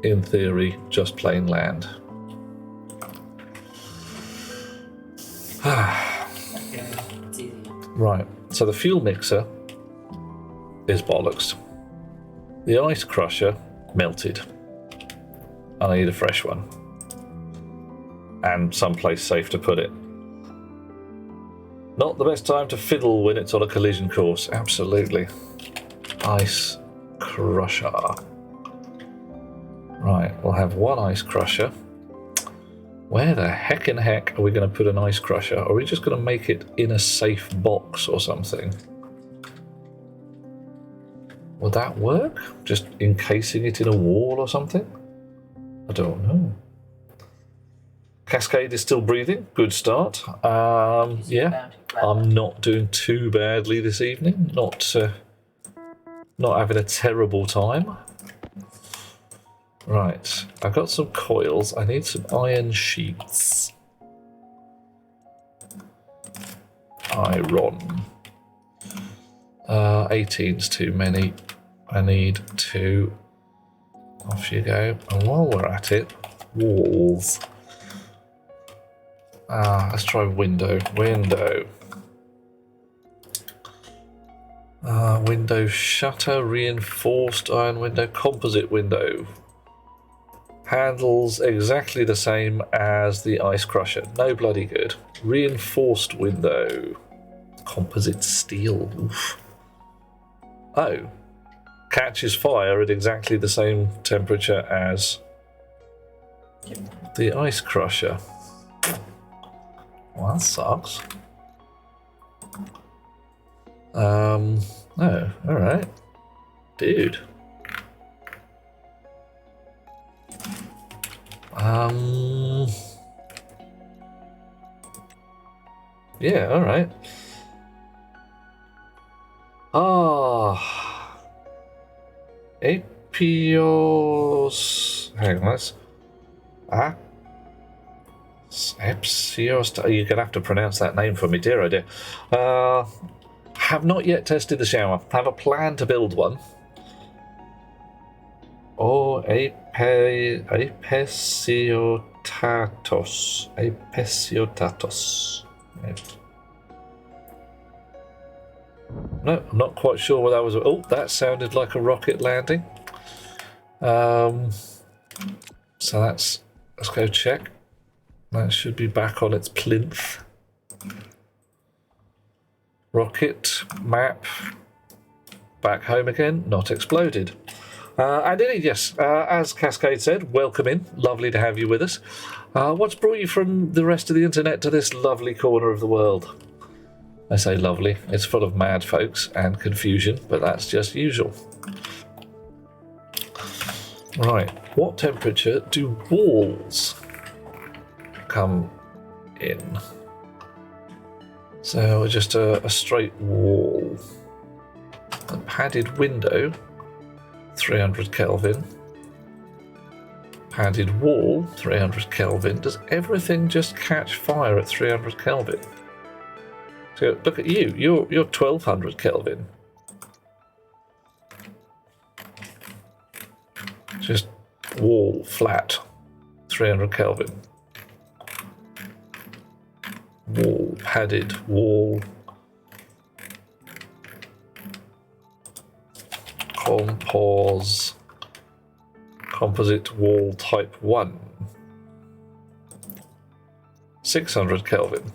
in theory, just plain land. Okay, it's easy. Right, so the fuel mixer is bollocks. The ice crusher melted. I need a fresh one. And someplace safe to put it. Not the best time to fiddle when it's on a collision course, absolutely. Ice crusher. Right, we'll have one ice crusher. Where the heck are we going to put an ice crusher? Are we just going to make it in a safe box or something? Would that work? Just encasing it in a wall or something? I don't know. Cascade is still breathing. Good start. Yeah, I'm not doing too badly this evening. Not having a terrible time. Right, I've got some coils. I need some iron sheets. Iron. 18's too many. I need 2. Off you go. And while we're at it, walls. Let's try window. Window shutter, reinforced iron window, composite window. Handles exactly the same as the ice crusher. No bloody good. Reinforced window. Composite steel. Oof. Oh. Catches fire at exactly the same temperature as the ice crusher. Well, that sucks. Oh, alright. Dude. Yeah, alright. Apios. Hang on, let's. Epsios. You're going to have to pronounce that name for me, dear, oh dear. Have not yet tested the shower. Have a plan to build one. Oh, Apesiotatos. Apesiotatos. No, I'm not quite sure what that was. Oh, that sounded like a rocket landing. So let's go check. That should be back on its plinth. Rocket map. Back home again. Not exploded. And indeed, yes, as Cascade said, welcome in. Lovely to have you with us. What's brought you from the rest of the internet to this lovely corner of the world? I say lovely. It's full of mad folks and confusion, but that's just usual. Right, what temperature do walls come in? So just a straight wall. A padded window, 300 Kelvin. Padded wall, 300 Kelvin. Does everything just catch fire at 300 Kelvin? So look at you, you're 1200 Kelvin. Just wall, flat, 300 Kelvin. Wall, padded, wall. Compos. Composite wall type 1. 600 Kelvin.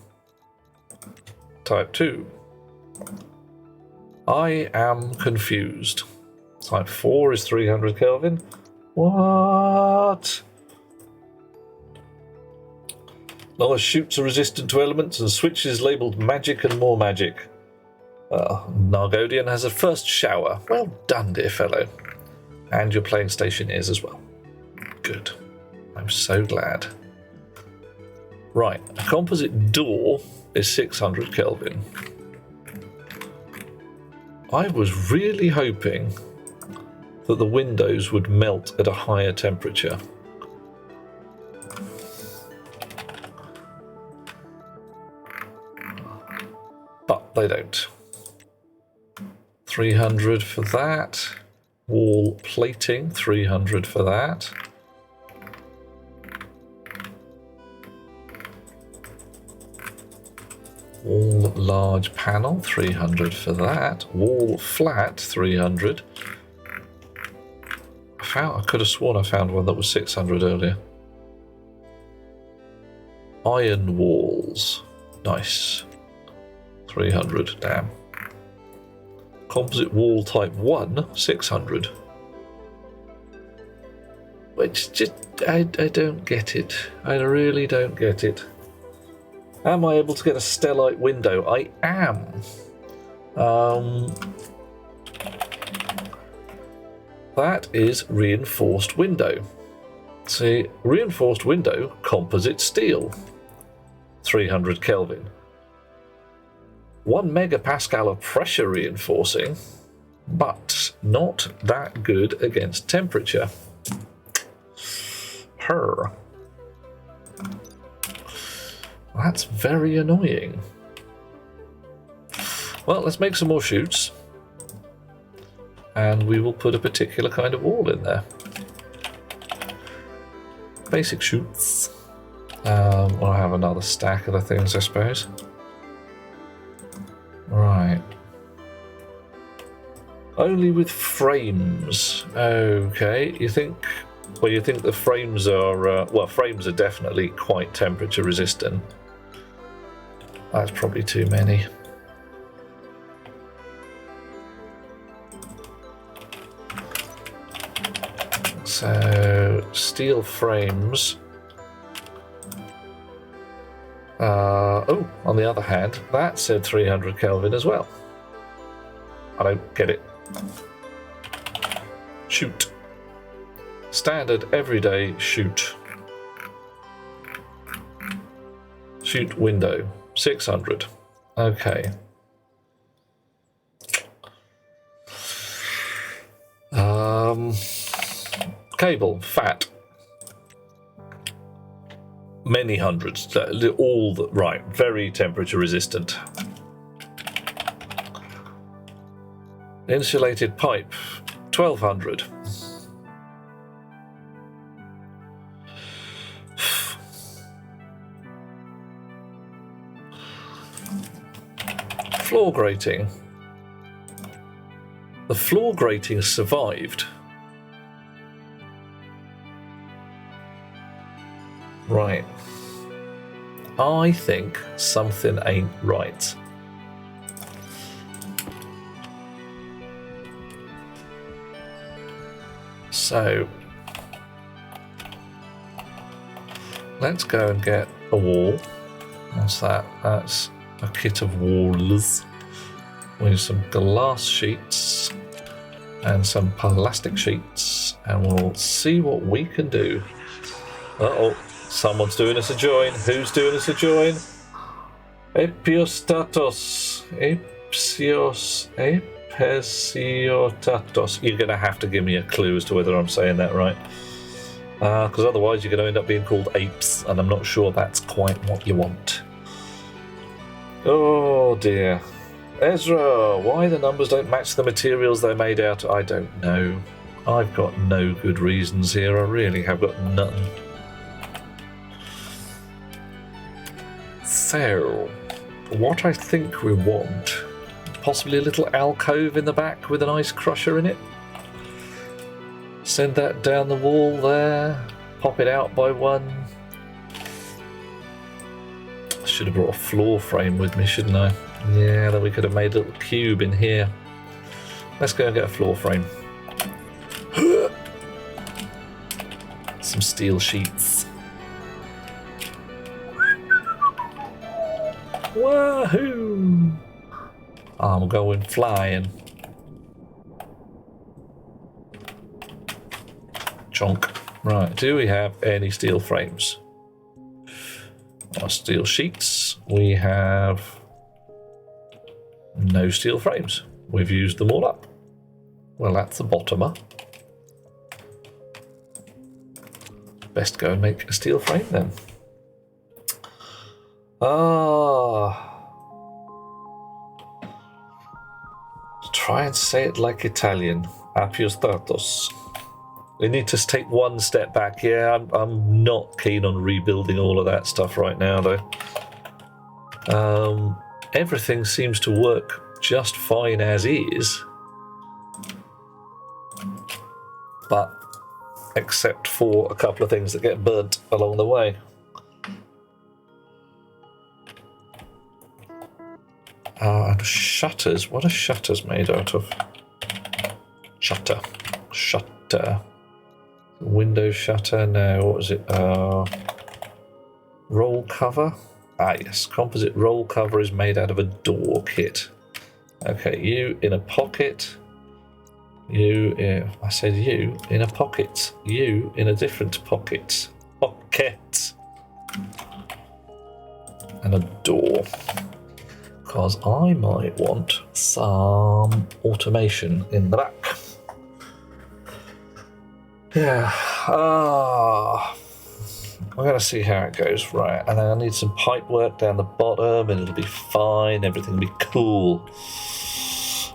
Type 2. I am confused. Type 4 is 300 Kelvin. What? Lower chutes are resistant to elements and switches labelled magic and more magic. Nargodian has a first shower. Well done, dear fellow. And you're playing Stationeers as well. Good. I'm so glad. Right, a composite door is 600 Kelvin. I was really hoping that the windows would melt at a higher temperature. But they don't. 300 for that. Wall plating, 300 for that. Wall large panel, 300 for that. Wall flat, 300. I could have sworn I found one that was 600 earlier. Iron walls. Nice. 300, damn. Composite wall type 1, 600. Which just, I don't get it. I really don't get it. Am I able to get a stellite window? I am. That is reinforced window. See, reinforced window, composite steel. 300 Kelvin. 1 megapascal of pressure reinforcing, but not that good against temperature. That's very annoying. Well, let's make some more chutes. And we will put a particular kind of wall in there. Basic chutes. We'll have another stack of the things, I suppose. Right. Only with frames. Okay, you think... Well, you think the frames are... well, frames are definitely quite temperature resistant. That's probably too many. So, steel frames. Oh, on the other hand, that said 300 Kelvin as well. I don't get it. Shoot. Standard everyday shoot. Shoot window. 600. Okay. Cable, fat. Many hundreds. All the, right. Very temperature resistant. Insulated pipe, 1200. Floor grating. The floor grating survived. Right. I think something ain't right. So, let's go and get a wall. What's that? That's a kit of walls with some glass sheets and some plastic sheets, and we'll see what we can do. Uh-oh, someone's doing us a join. Who's doing us a join? Epiostatos. Episiotatos. You're going to have to give me a clue as to whether I'm saying that right. Because otherwise you're going to end up being called apes, and I'm not sure that's quite what you want. Oh dear. Ezra, why the numbers don't match the materials they're made out of, I don't know. I've got no good reasons here, I really have got none. So, what I think we want, possibly a little alcove in the back with an ice crusher in it. Send that down the wall there, pop it out by one. I should have brought a floor frame with me, shouldn't I? Yeah, then we could have made a little cube in here. Let's go and get a floor frame. Some steel sheets. Wahoo! I'm going flying. Chonk. Right, do we have any steel frames? Our steel sheets. We have no steel frames. We've used them all up. Well, that's a bottomer. Best go and make a steel frame then. Try and say it like Italian. Apiostatos. We need to take one step back. Yeah, I'm not keen on rebuilding all of that stuff right now, though. everything seems to work just fine as is. But except for a couple of things that get burnt along the way. And shutters. What are shutters made out of? Shutter. Window shutter. No, what was it? Roll cover. Ah, yes. Composite roll cover is made out of a door kit. Okay, you in a pocket. I said you in a pocket. You in a different pocket. Pocket. And a door. Because I might want some automation in the back. Yeah. I'm going to see how it goes. Right. And then I need some pipe work down the bottom and it'll be fine. Everything will be cool.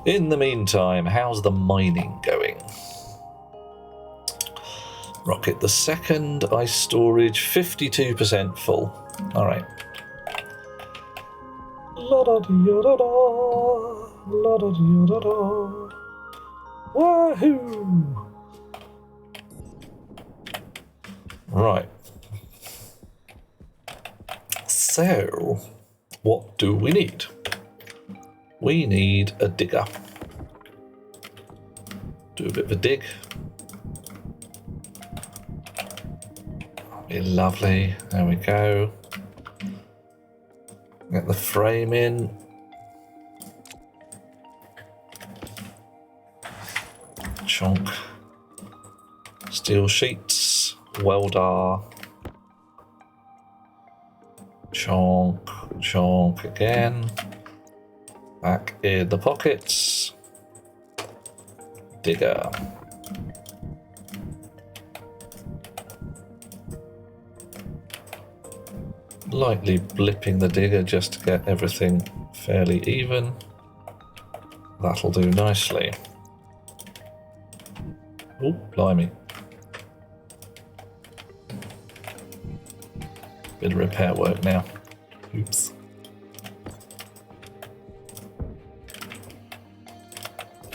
In the meantime, how's the mining going? Rocket the second, ice storage, 52% full. Alright. La-da-dee-da-da, la-da-dee-da-da. Wahoo! Right. So, what do we need? We need a digger. Do a bit of a dig. Be lovely. There we go. Get the frame in. Chonk. Steel sheets. Welder. Chonk. Chonk again. Back in the pockets. Digger. Lightly blipping the digger just to get everything fairly even. That'll do nicely. Oh, blimey. Bit of repair work now. Oops.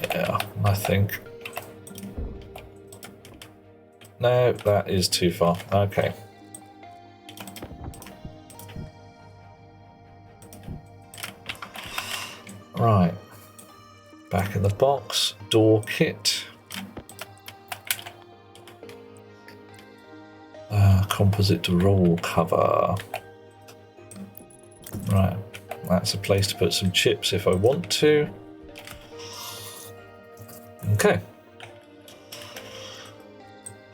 Yeah, I think. No, that is too far. Okay. Right. Back in the box. Door kit. Composite roll cover. Right. That's a place to put some chips if I want to. Okay.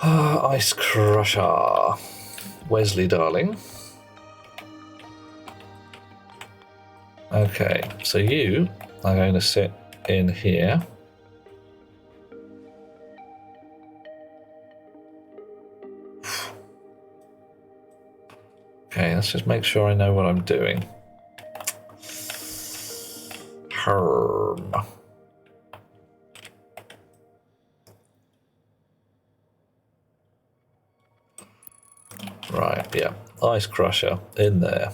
Ice crusher. Wesley, darling. Okay, so you are going to sit in here. Okay, let's just make sure I know what I'm doing. Herm. Right, yeah. Ice crusher in there.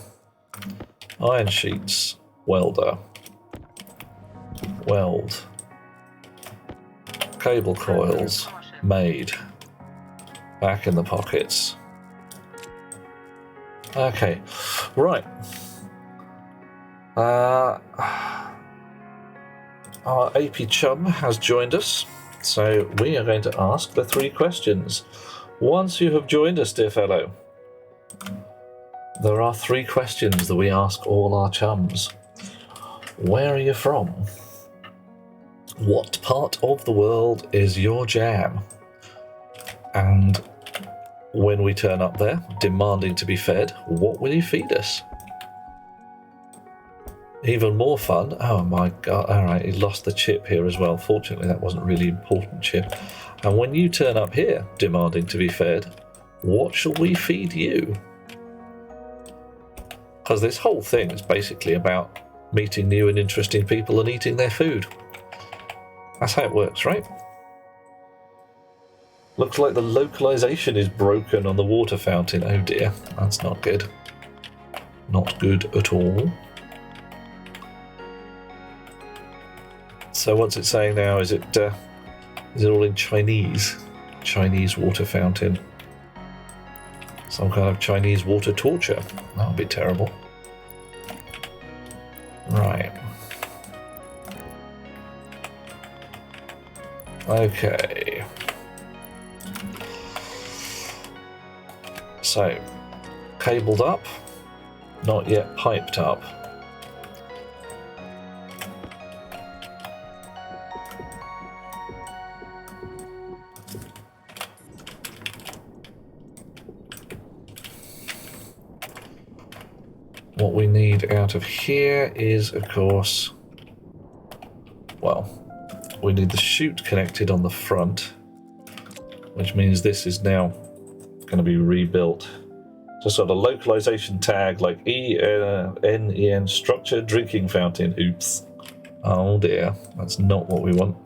Iron sheets. Welder. Weld. Cable coils. Made. Back in the pockets. Okay. Right. Our AP chum has joined us, so we are going to ask the 3 questions. Once you have joined us, dear fellow, there are 3 questions that we ask all our chums. Where are you from? What part of the world is your jam? And when we turn up there, demanding to be fed, what will you feed us? Even more fun. Oh my god. Alright, he lost the chip here as well. Fortunately, that wasn't really important chip. And when you turn up here, demanding to be fed, what shall we feed you? Because this whole thing is basically about meeting new and interesting people and eating their food. That's how it works, right? Looks like the localization is broken on the water fountain. Oh dear, that's not good. Not good at all. So what's it saying now? Is it all in Chinese? Chinese water fountain. Some kind of Chinese water torture. That would be terrible. Right. Okay. So, cabled up, not yet piped up. What we need out of here is, of course, well, we need the chute connected on the front, which means this is now going to be rebuilt. Just got a localization tag like ENEN structure drinking fountain. Oops. Oh dear, that's not what we want.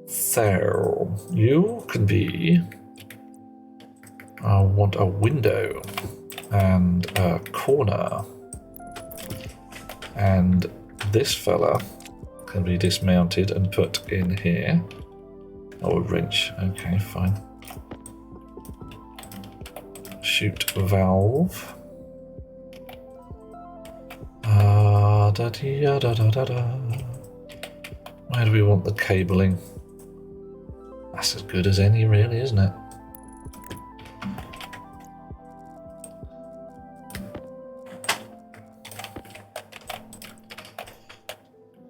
So, you can be... I want a window and a corner, and this fella can be dismounted and put in here. Oh, a wrench. Okay, fine. Chute valve. Where do we want the cabling? That's as good as any, really, isn't it?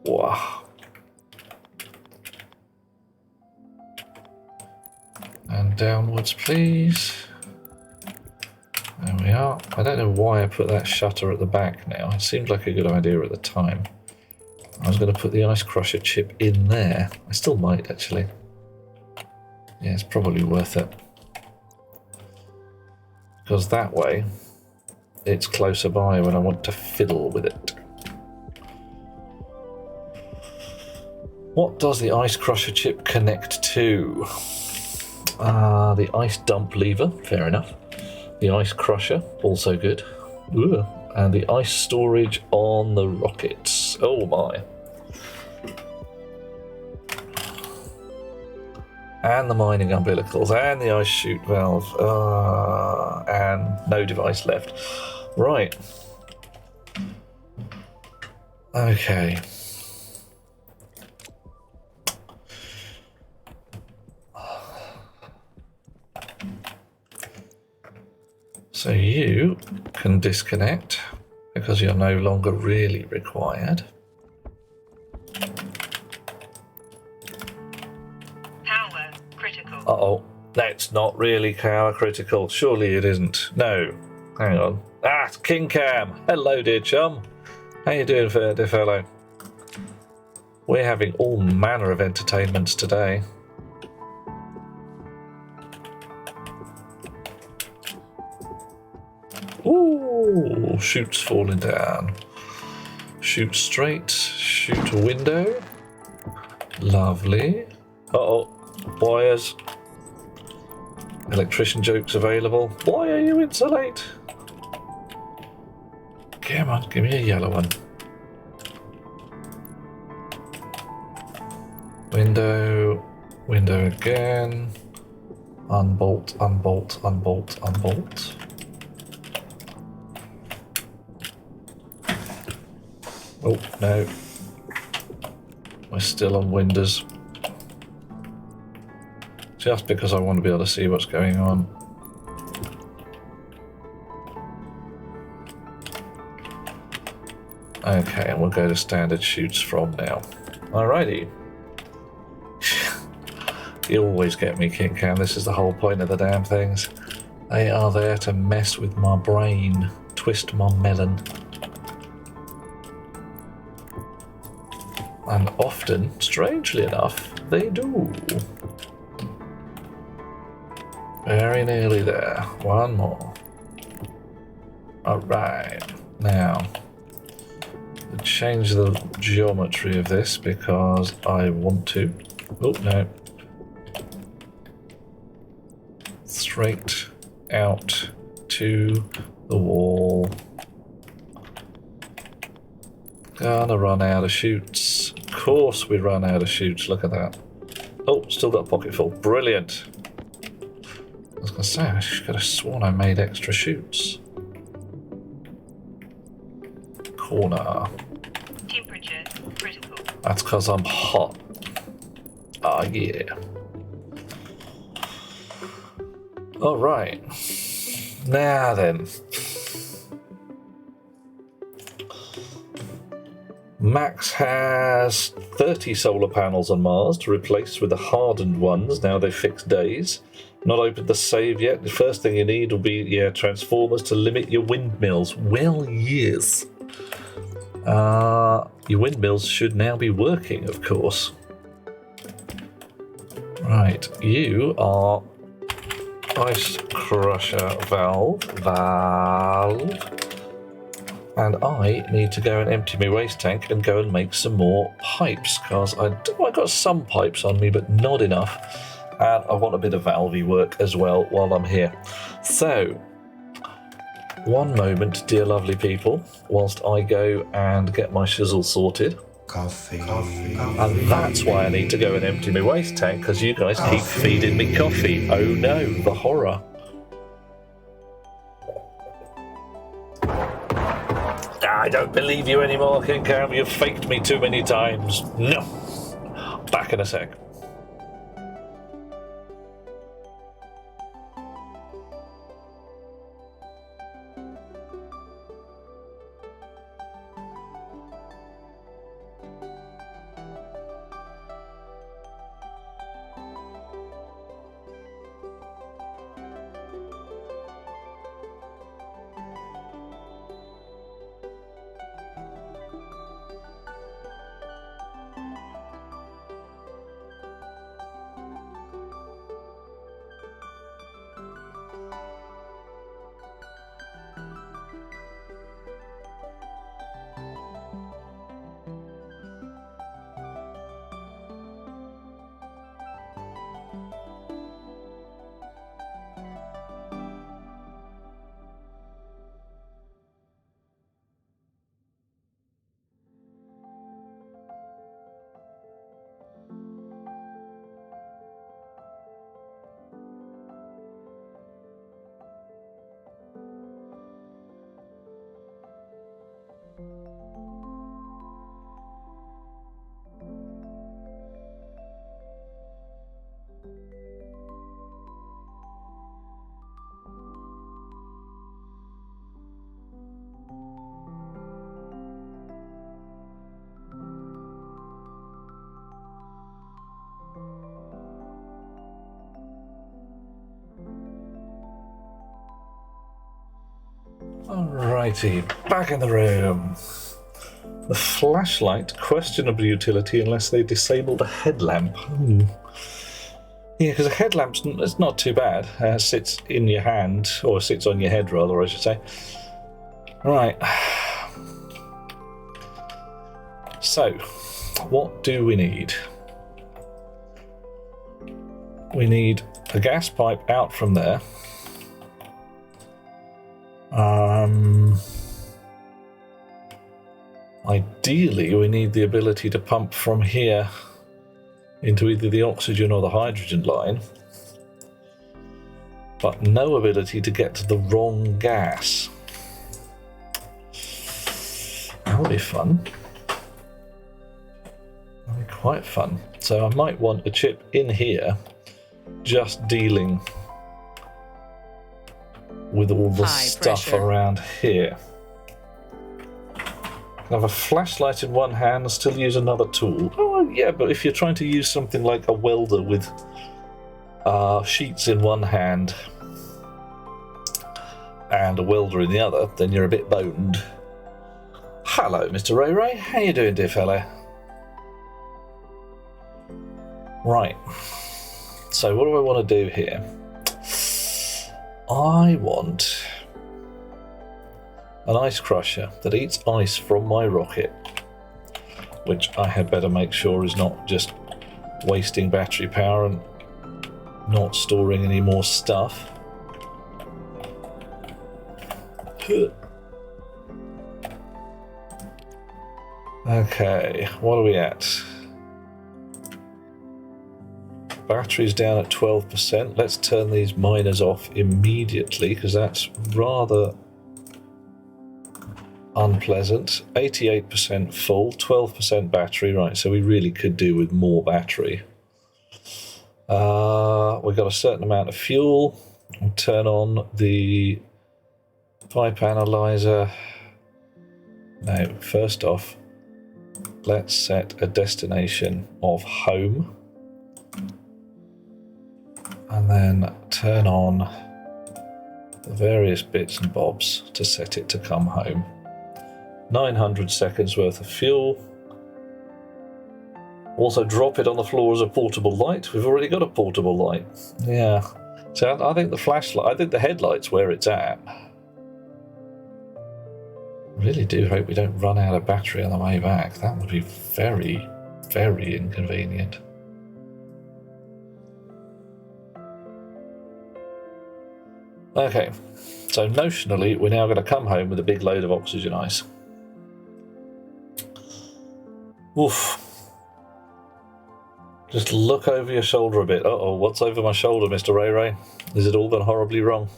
Wow. And downwards, please. There we are. I don't know why I put that shutter at the back now. It seemed like a good idea at the time. I was going to put the ice crusher chip in there. I still might, actually. Yeah, it's probably worth it. Because that way, it's closer by when I want to fiddle with it. What does the ice crusher chip connect to? The ice dump lever, fair enough. The ice crusher, also good. Ooh. And the ice storage on the rockets. Oh my. And the mining umbilicals, and the ice chute valve, and no device left. Right. Okay. So you can disconnect because you're no longer really required. Power critical. Uh-oh, that's not really power critical. Surely it isn't. No, hang on. Ah, it's King Cam. Hello, dear chum. How you doing, dear fellow? We're having all manner of entertainments today. Ooh, chute's falling down. Chute straight, chute window. Lovely. Uh-oh, wires. Electrician jokes available. Why are you insulate? Come on, give me a yellow one. Window, window again. Unbolt, unbolt, unbolt, unbolt. Oh, no. We're still on windows. Just because I want to be able to see what's going on. Okay, and we'll go to standard chutes from now. Alrighty. You always get me, King Cam. This is the whole point of the damn things. They are there to mess with my brain, twist my melon. And often, strangely enough, they do. Very nearly there. One more. Alright. Now, change the geometry of this because I want to. Oh, no. Straight out to the wall. Gonna run out of shoots. Of course we run out of shoots, look at that. Oh, still got a pocket full. Brilliant. I was gonna say, I could have sworn I made extra shoots. Corner. Temperature critical. That's because I'm hot. Ah, yeah. Alright. Now then. Max has 30 solar panels on Mars to replace with the hardened ones. Now they've fixed days. Not opened the save yet. The first thing you need will be, yeah, transformers to limit your windmills. Well, yes. Your windmills should now be working, of course. Right, you are ice crusher valve. And I need to go and empty my waste tank and go and make some more pipes, because I got some pipes on me, but not enough. And I want a bit of valvey work as well while I'm here. So, one moment, dear lovely people, whilst I go and get my shizzle sorted. Coffee. And that's why I need to go and empty my waste tank, because you guys keep feeding me coffee. Oh no, the horror. I don't believe you anymore, King Cam. You've faked me too many times. No. Back in a sec. Alrighty, back in the room. The flashlight, questionable utility unless they disable the headlamp. Yeah, because a headlamp's it's not too bad. Sits in your hand, or sits on your head rather, I should say. Right. So, what do we need? We need a gas pipe out from there. Ideally, we need the ability to pump from here into either the oxygen or the hydrogen line, but no ability to get to the wrong gas. That'll be fun. That'll be quite fun. So I might want a chip in here just dealing with all the stuff pressure around here. I have a flashlight in one hand and still use another tool. Oh yeah, but if you're trying to use something like a welder with sheets in one hand and a welder in the other, then you're a bit boned. Hello, Mr. Ray Ray. How you doing, dear fella? Right. So what do I want to do here? I want an ice crusher that eats ice from my rocket, which I had better make sure is not just wasting battery power and not storing any more stuff. Okay, what are we at? Battery's down at 12%. Let's turn these miners off immediately because that's rather unpleasant. 88% full, 12% battery. Right, so we really could do with more battery. We've got a certain amount of fuel. We'll turn on the pipe analyzer. Now, first off, let's set a destination of home. And then turn on the various bits and bobs to set it to come home. 900 seconds worth of fuel. Also drop it on the floor as a portable light. We've already got a portable light. Yeah. So I think the flashlight, I think the headlight's where it's at. Really do hope we don't run out of battery on the way back. That would be very, very inconvenient. Okay, so notionally we're now going to come home with a big load of oxygen ice. Oof. Just look over your shoulder a bit. Uh-oh, what's over my shoulder, Mr. Ray Ray? Is it all gone horribly wrong?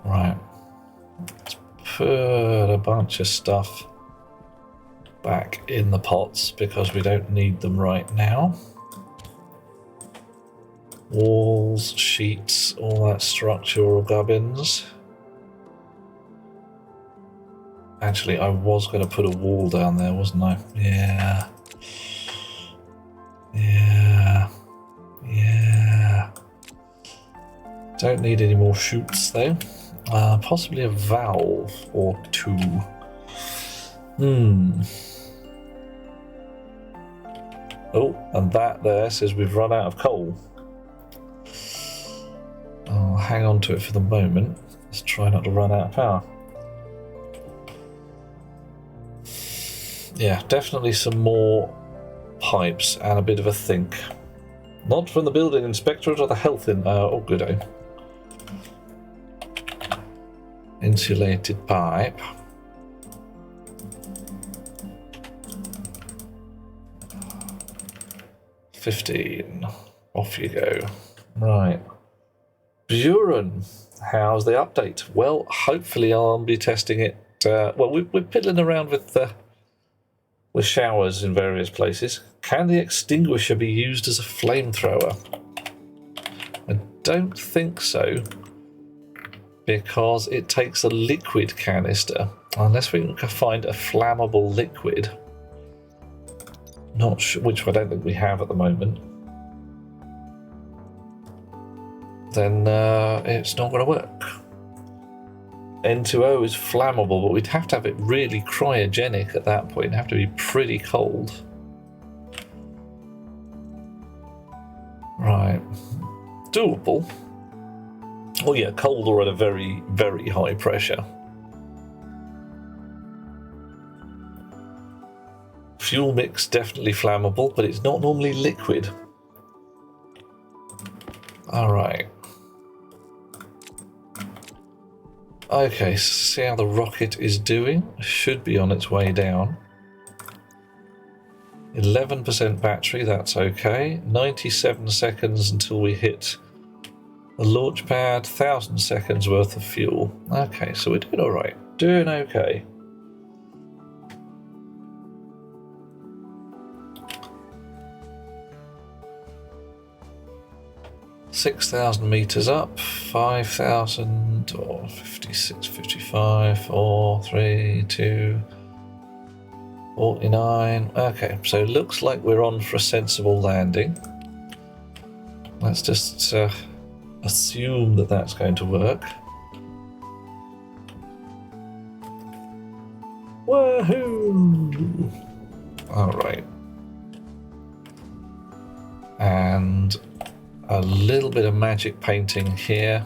Right. Let's put a bunch of stuff back in the pots because we don't need them right now. Walls, sheets, all that structural gubbins. Actually, I was going to put a wall down there, wasn't I? Yeah. Yeah. Yeah. Don't need any more chutes, though. Possibly a valve or two. Oh, and that there says we've run out of coal. I'll hang on to it for the moment. Let's try not to run out of power. Yeah, definitely some more pipes and a bit of a think. Not from the building inspectorate or the health oh, good. Insulated pipe. $15. Off you go. Right. Buren, how's the update? Well, hopefully I'll be testing it. Well, we're piddling around with showers in various places. Can the extinguisher be used as a flamethrower? I don't think so, because it takes a liquid canister. Unless we can find a flammable liquid. Not sure, which I don't think we have at the moment. Then it's not going to work. N2O is flammable, but we'd have to have it really cryogenic at that point. It'd have to be pretty cold. Right. Doable. Oh yeah, cold or at a very, very high pressure. Fuel mix definitely flammable, but it's not normally liquid. Alright. Okay, see how the rocket is doing. Should be on its way down. 11% battery, that's okay. 97 seconds until we hit the launch pad. 1,000 seconds worth of fuel. Okay, so we're doing alright. Doing okay. $6,000 meters up, 5,000 or 56, 55, 4, 3, 2, 49. Okay, so it looks like we're on for a sensible landing. Let's just assume that that's going to work. Woohoo! All right. And a little bit of magic painting here.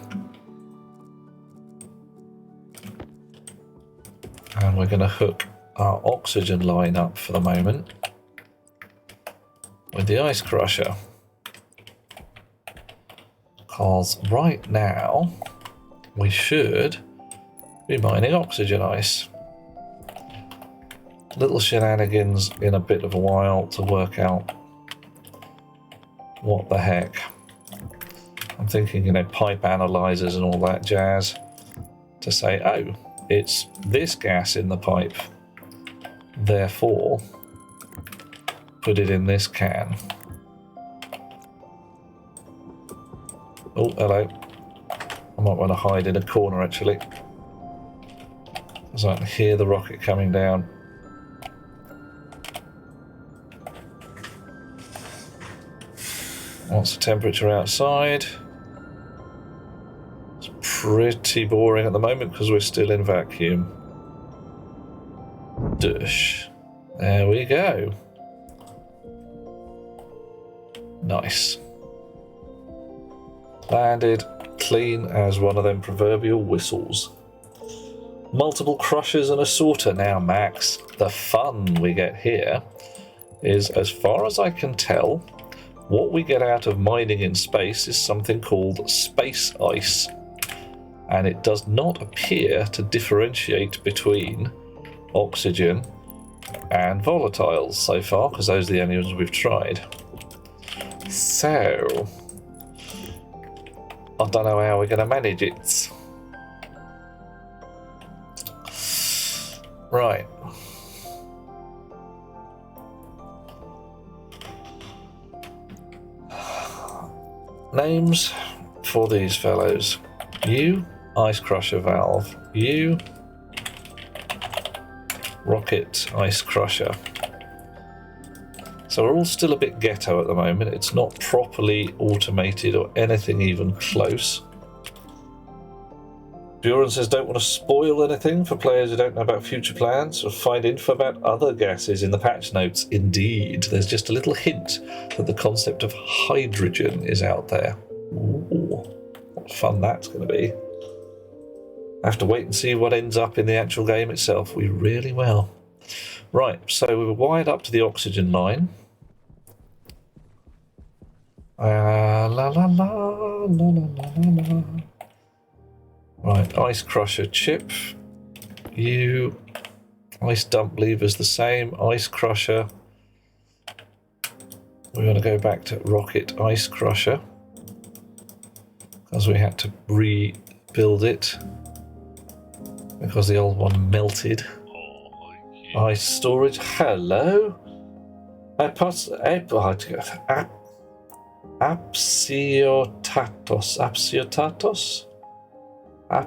And we're going to hook our oxygen line up for the moment with the ice crusher. Because right now we should be mining oxygen ice. little shenanigans in a bit of a while to work out what the heck. I'm thinking, you know, pipe analyzers and all that jazz to say, oh, it's this gas in the pipe, therefore put it in this can. Oh, hello. I might want to hide in a corner actually, because I can hear the rocket coming down. What's the temperature outside? It's pretty boring at the moment because we're still in vacuum. Dush. There we go. Nice. Landed clean as one of them proverbial whistles. Multiple crushers and a sorter now, Max. The fun we get here is, as far as I can tell, what we get out of mining in space is something called space ice. And it does not appear to differentiate between oxygen and volatiles so far, because those are the only ones we've tried. So, I don't know how we're going to manage it. Right. Names for these fellows. You, ice crusher valve. You, rocket ice crusher. So we're all still a bit ghetto at the moment. It's not properly automated or anything even close. Buren says, don't want to spoil anything for players who don't know about future plans or find info about other gases in the patch notes. Indeed, there's just a little hint that the concept of hydrogen is out there. Ooh, what fun that's going to be. I have to wait and see what ends up in the actual game itself. We really will. Right, so we were wired up to the oxygen line. La la la la la la la. Right, ice crusher chip. You. Ice dump lever's the same. Ice crusher. We're going to go back to rocket ice crusher, because we had to rebuild it because the old one melted. Ice storage. Hello. Apsiotatos. Apsiotatos. I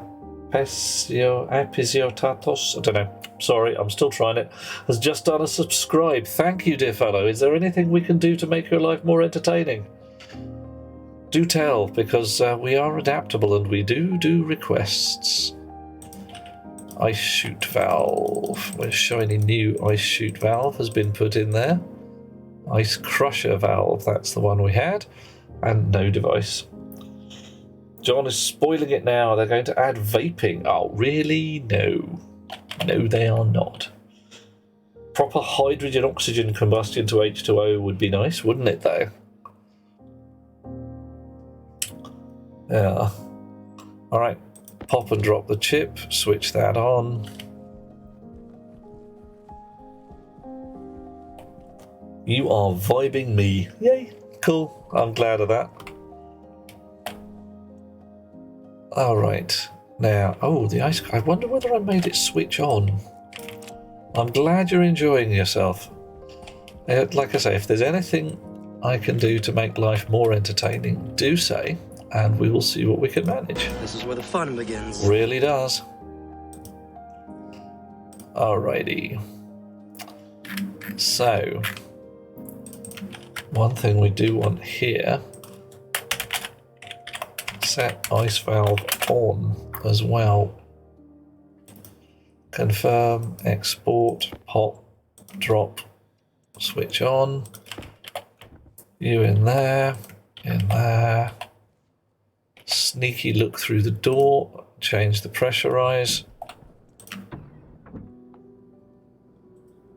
don't know. Sorry, I'm still trying it. Has just done a subscribe. Thank you, dear fellow. Is there anything we can do to make your life more entertaining? Do tell, because we are adaptable and we do requests. Ice chute valve. A shiny new ice chute valve has been put in there. Ice crusher valve, that's the one we had. And no device. John is spoiling it now. They're going to add vaping. Oh, really? No. No, they are not. Proper hydrogen-oxygen combustion to H2O would be nice, wouldn't it, though? Yeah. Alright. Pop and drop the chip. Switch that on. You are vibing me. Yay. Cool. I'm glad of that. Alright. Now, oh, the ice... I wonder whether I made it switch on. I'm glad you're enjoying yourself. Like I say, if there's anything I can do to make life more entertaining, do say, and we will see what we can manage. This is where the fun begins. Really does. Alrighty. So, one thing we do want here, set ice valve on as well. Confirm, export, pop, drop, switch on. You in there, in there. Sneaky look through the door, change the pressurize.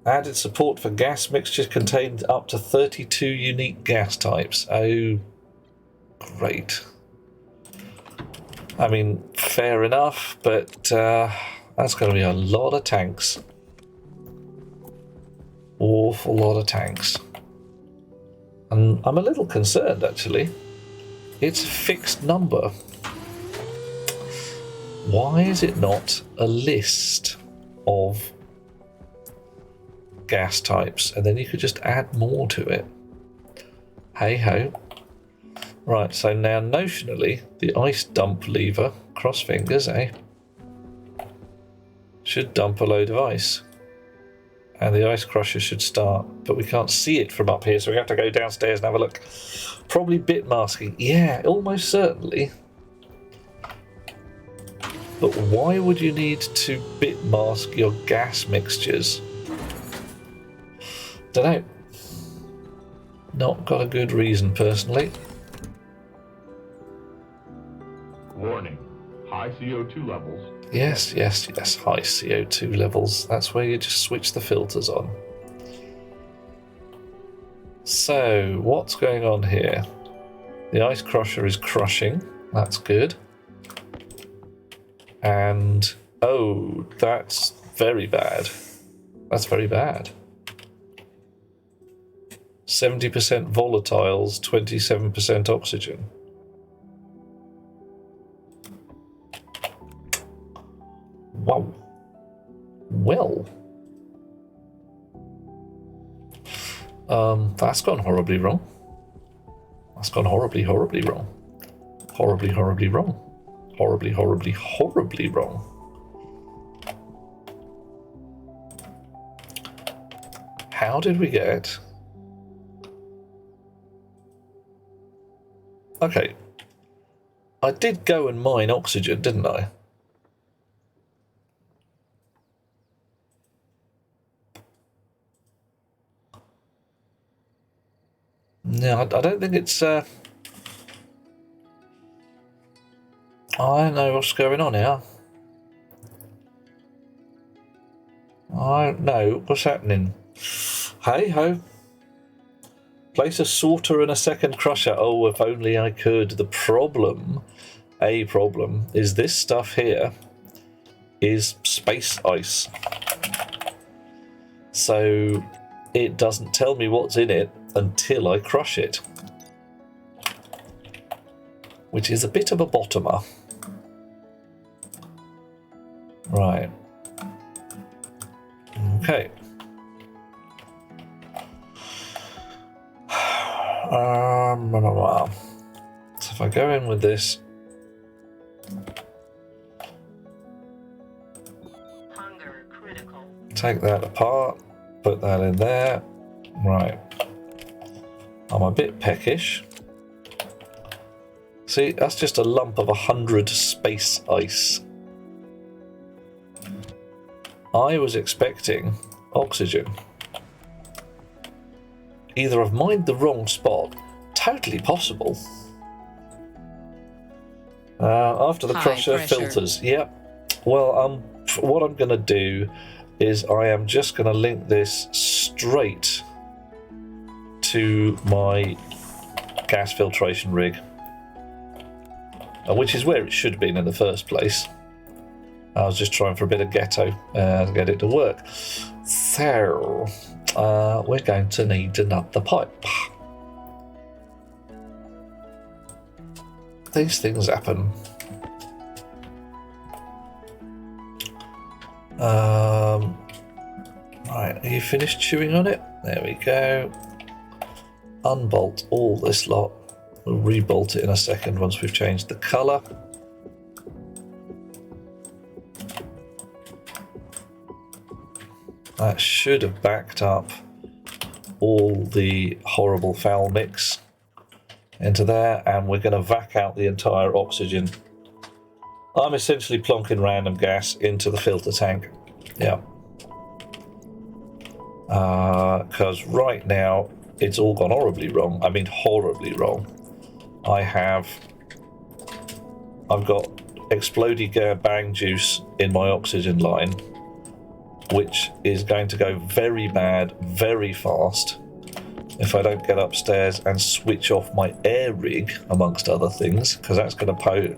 Added support for gas mixtures contained up to 32 unique gas types. Oh, great. I mean, fair enough, but that's going to be a lot of tanks. Awful lot of tanks. And I'm a little concerned, actually. It's a fixed number. Why is it not a list of gas types? And then you could just add more to it. Hey ho. Right, so now notionally, the ice dump lever, cross fingers, should dump a load of ice. And the ice crusher should start, but we can't see it from up here, so we have to go downstairs and have a look. Probably bit masking. Yeah, almost certainly. But why would you need to bit mask your gas mixtures? Dunno. Not got a good reason, personally. Warning. High CO2 levels. Yes, yes, yes. High CO2 levels. That's where you just switch the filters on. So, what's going on here? The ice crusher is crushing. That's good. And, oh, that's very bad. That's very bad. 70% volatiles, 27% oxygen. Wow. Well. That's gone horribly wrong. That's gone horribly, horribly wrong. Horribly, horribly wrong. Horribly, horribly, horribly wrong. How did we get... Okay. I did go and mine oxygen, didn't I? No, I don't think it's... I don't know what's going on here. I don't know what's happening. Hey ho. Place a sorter and a second crusher. Oh, if only I could. The problem, is this stuff here is space ice. So it doesn't tell me what's in it until I crush it. Which is a bit of a bottomer. Right. Okay. So if I go in with this, Hunger critical. take that apart, put that in there. Right. I'm a bit peckish. See, that's just a lump of 100 space ice. I was expecting oxygen. Either I've mined the wrong spot, totally possible. After the High crusher, pressure. filters. Yep. Well, what I'm going to do is I am just going to link this straight to my gas filtration rig, which is where it should have been in the first place. I was just trying for a bit of ghetto to get it to work. So, we're going to need another pipe. These things happen. Right, are you finished chewing on it? There we go. Unbolt all this lot. We'll rebolt it in a second once we've changed the colour. That should have backed up all the horrible foul mix into there, and we're going to vac out the entire oxygen. I'm essentially plonking random gas into the filter tank. Yeah. Because right now it's all gone horribly wrong. I mean horribly wrong. I've got explodey bang juice in my oxygen line, which is going to go very bad very fast if I don't get upstairs and switch off my air rig, amongst other things, because that's going to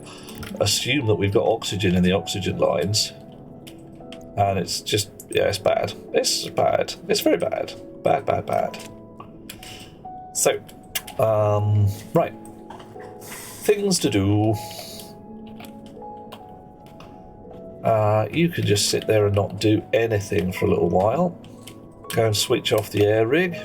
assume that we've got oxygen in the oxygen lines. And it's just, yeah, it's bad. It's bad. It's very bad. Bad, bad, bad. So, right. Things to do. You could just sit there and not do anything for a little while. Go and switch off the air rig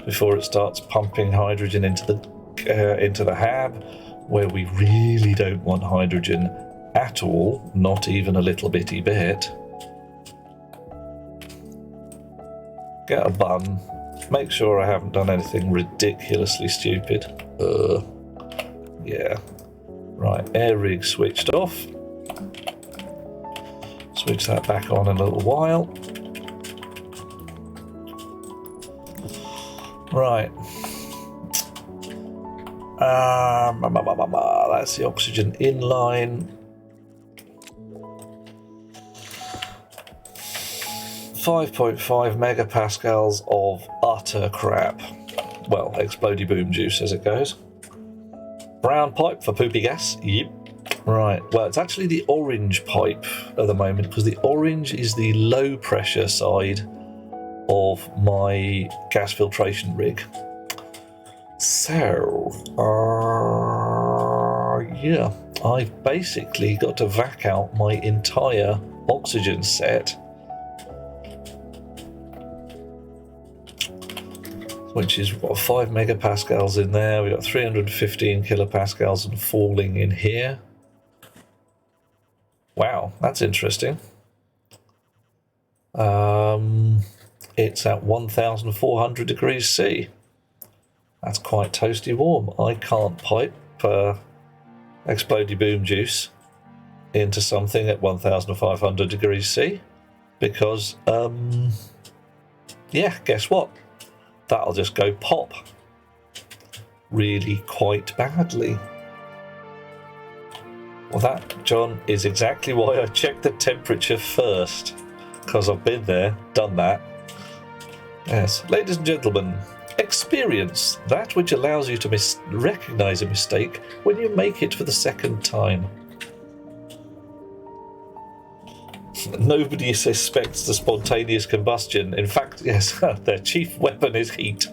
before it starts pumping hydrogen into the hab, where we really don't want hydrogen at all, not even a little bitty bit. Get a bun. Make sure I haven't done anything ridiculously stupid. Yeah. Right, air rig switched off. Switch that back on in a little while. Right. That's the oxygen inline. 5.5 megapascals of utter crap. Well, explodey boom juice as it goes. Brown pipe for poopy gas. Yep. Right, well, it's actually the orange pipe at the moment, because the orange is the low pressure side of my gas filtration rig. So, yeah, I've basically got to vac out my entire oxygen set, which is what, 5 megapascals in there. We've got 315 kilopascals and falling in here. Wow, that's interesting. It's at 1,400 degrees C. That's quite toasty warm. I can't pipe explodey boom juice into something at 1,500 degrees C because, yeah, guess what? That'll just go pop really quite badly. Well, that, John, is exactly why I checked the temperature first, because I've been there, done that. Yes, ladies and gentlemen, experience that which allows you to recognise a mistake when you make it for the second time. Nobody suspects the spontaneous combustion. In fact, yes, their chief weapon is heat.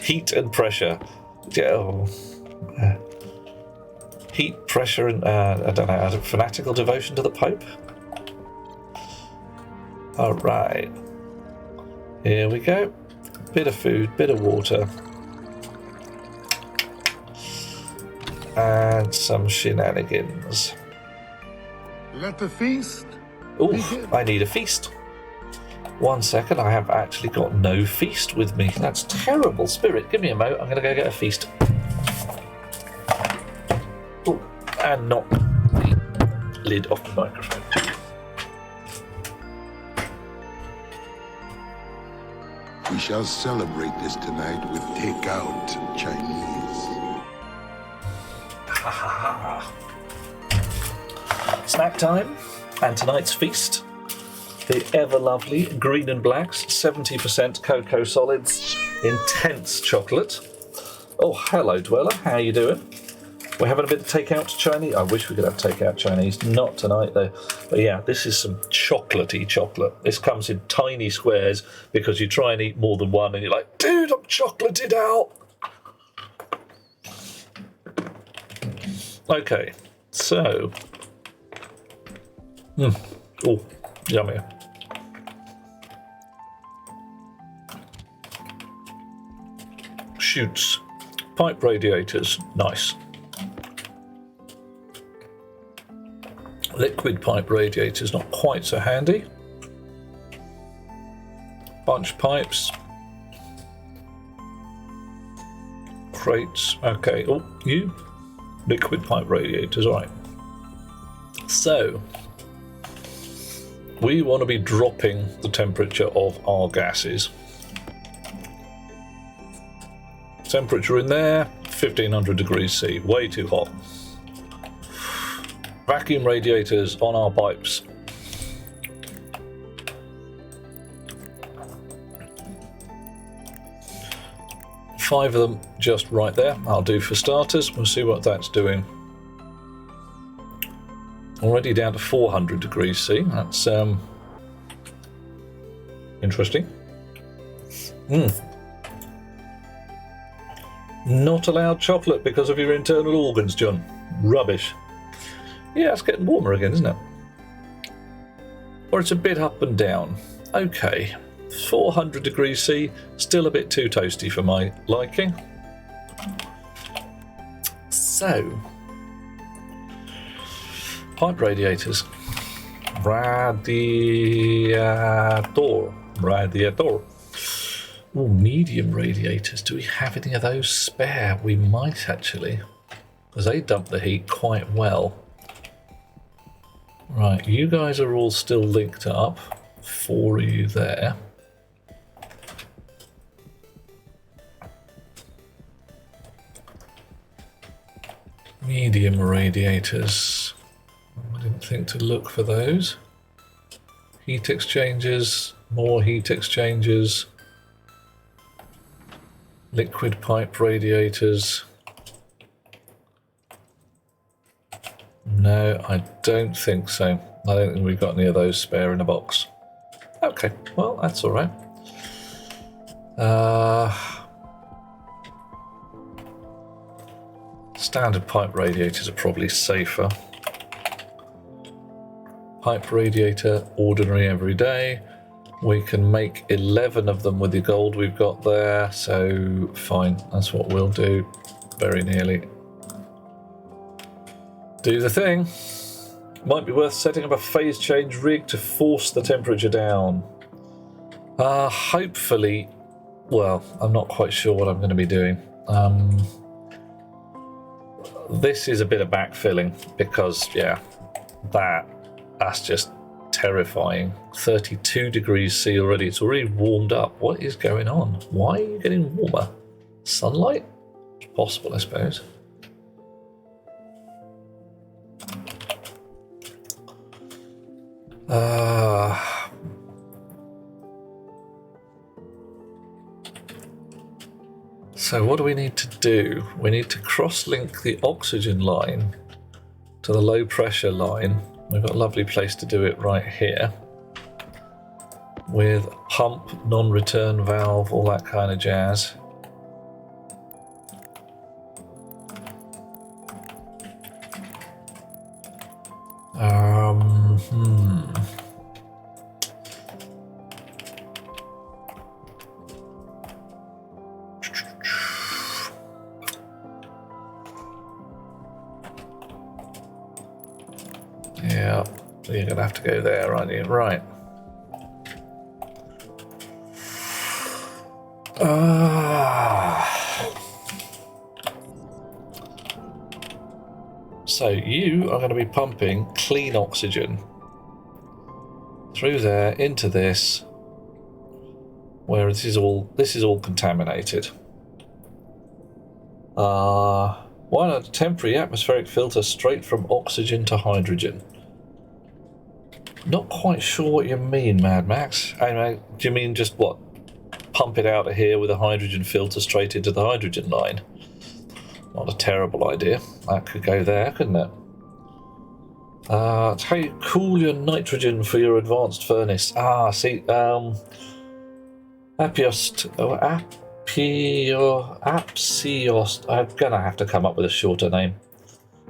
Heat and pressure. Heat, pressure, and I don't know, fanatical devotion to the Pope. Alright. Here we go. Bit of food, bit of water. And some shenanigans. Let the feast. Ooh, I need a feast. 1 second, I have actually got no feast with me. That's terrible. Spirit, give me a mo. I'm going to go get a feast. Ooh, and knock the lid off the microphone. We shall celebrate this tonight with takeout Chinese. Snack time, and tonight's feast. The ever lovely green and blacks, 70% cocoa solids, intense chocolate. Oh, hello, Dweller. How you doing? We're having a bit of takeout Chinese. I wish we could have takeout Chinese. Not tonight, though. But yeah, this is some chocolatey chocolate. This comes in tiny squares because you try and eat more than one and you're like, dude, I'm chocolated out. Okay, so. Oh, yummy. Shoots. Pipe radiators. Nice. Liquid pipe radiators, not quite so handy. Bunch pipes. Crates. Okay. Oh, you. Liquid pipe radiators. All right. So, we want to be dropping the temperature of our gases. Temperature in there, 1500 degrees C. Way too hot. Vacuum radiators on our pipes. Five of them just right there. I'll do for starters. We'll see what that's doing. Already down to 400 degrees C. That's interesting. Not allowed chocolate because of your internal organs, John. Rubbish. Yeah, it's getting warmer again, isn't it? Or it's a bit up and down. Okay. 400 degrees C, still a bit too toasty for my liking. So, pipe radiators. Radiator. Oh, medium radiators. Do we have any of those spare? We might actually, because they dump the heat quite well. Right, you guys are all still linked up. 4 of you there. Medium radiators. I didn't think to look for those. Heat exchangers, more heat exchangers. Liquid pipe radiators. No, I don't think so. I don't think we've got any of those spare in a box. Okay, well, that's all right. Standard pipe radiators are probably safer. Pipe radiator, ordinary every day. We can make 11 of them with the gold we've got there, so fine, that's what we'll do. Very nearly. Do the thing. Might be worth setting up a phase change rig to force the temperature down. Hopefully, well, I'm not quite sure what I'm going to be doing. This is a bit of backfilling because, yeah, that's just terrifying. 32 degrees C already. It's already warmed up. What is going on? Why are you getting warmer? Sunlight? Possible, I suppose. So what do we need to do? We need to cross-link the oxygen line to the low pressure line. We've got a lovely place to do it right here. With pump, non-return valve, all that kind of jazz. Yeah, you're gonna have to go there, aren't you? Right. So you are going to be pumping clean oxygen through there into this, where this is all contaminated. Why not a temporary atmospheric filter straight from oxygen to hydrogen? Not quite sure what you mean, Mad Max. Do you mean just what? Pump it out of here with a hydrogen filter straight into the hydrogen line? Not a terrible idea. That could go there, couldn't it? It's how you cool your nitrogen for your advanced furnace. See, Apsiost. I'm gonna have to come up with a shorter name.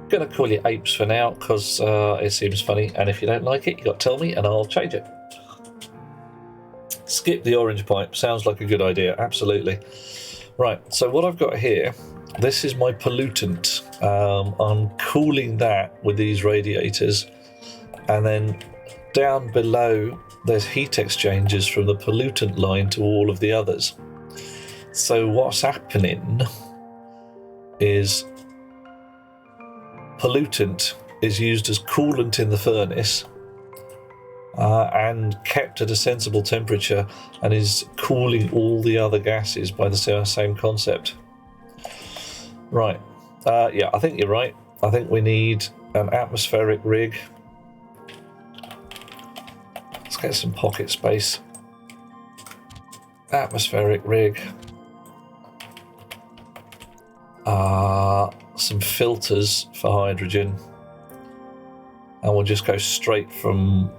I'm gonna call you Apes for now, because it seems funny, and if you don't like it, you got to tell me and I'll change it. Skip the orange pipe. Sounds like a good idea. Absolutely. Right, so what I've got here, this is my pollutant. I'm cooling that with these radiators, and then down below there's heat exchangers from the pollutant line to all of the others. So what's happening is pollutant is used as coolant in the furnace, and kept at a sensible temperature, and is cooling all the other gases by the same concept. Right, yeah, I think you're right. I think we need an atmospheric rig. Let's get some pocket space. Atmospheric rig. Some filters for hydrogen. And we'll just go straight from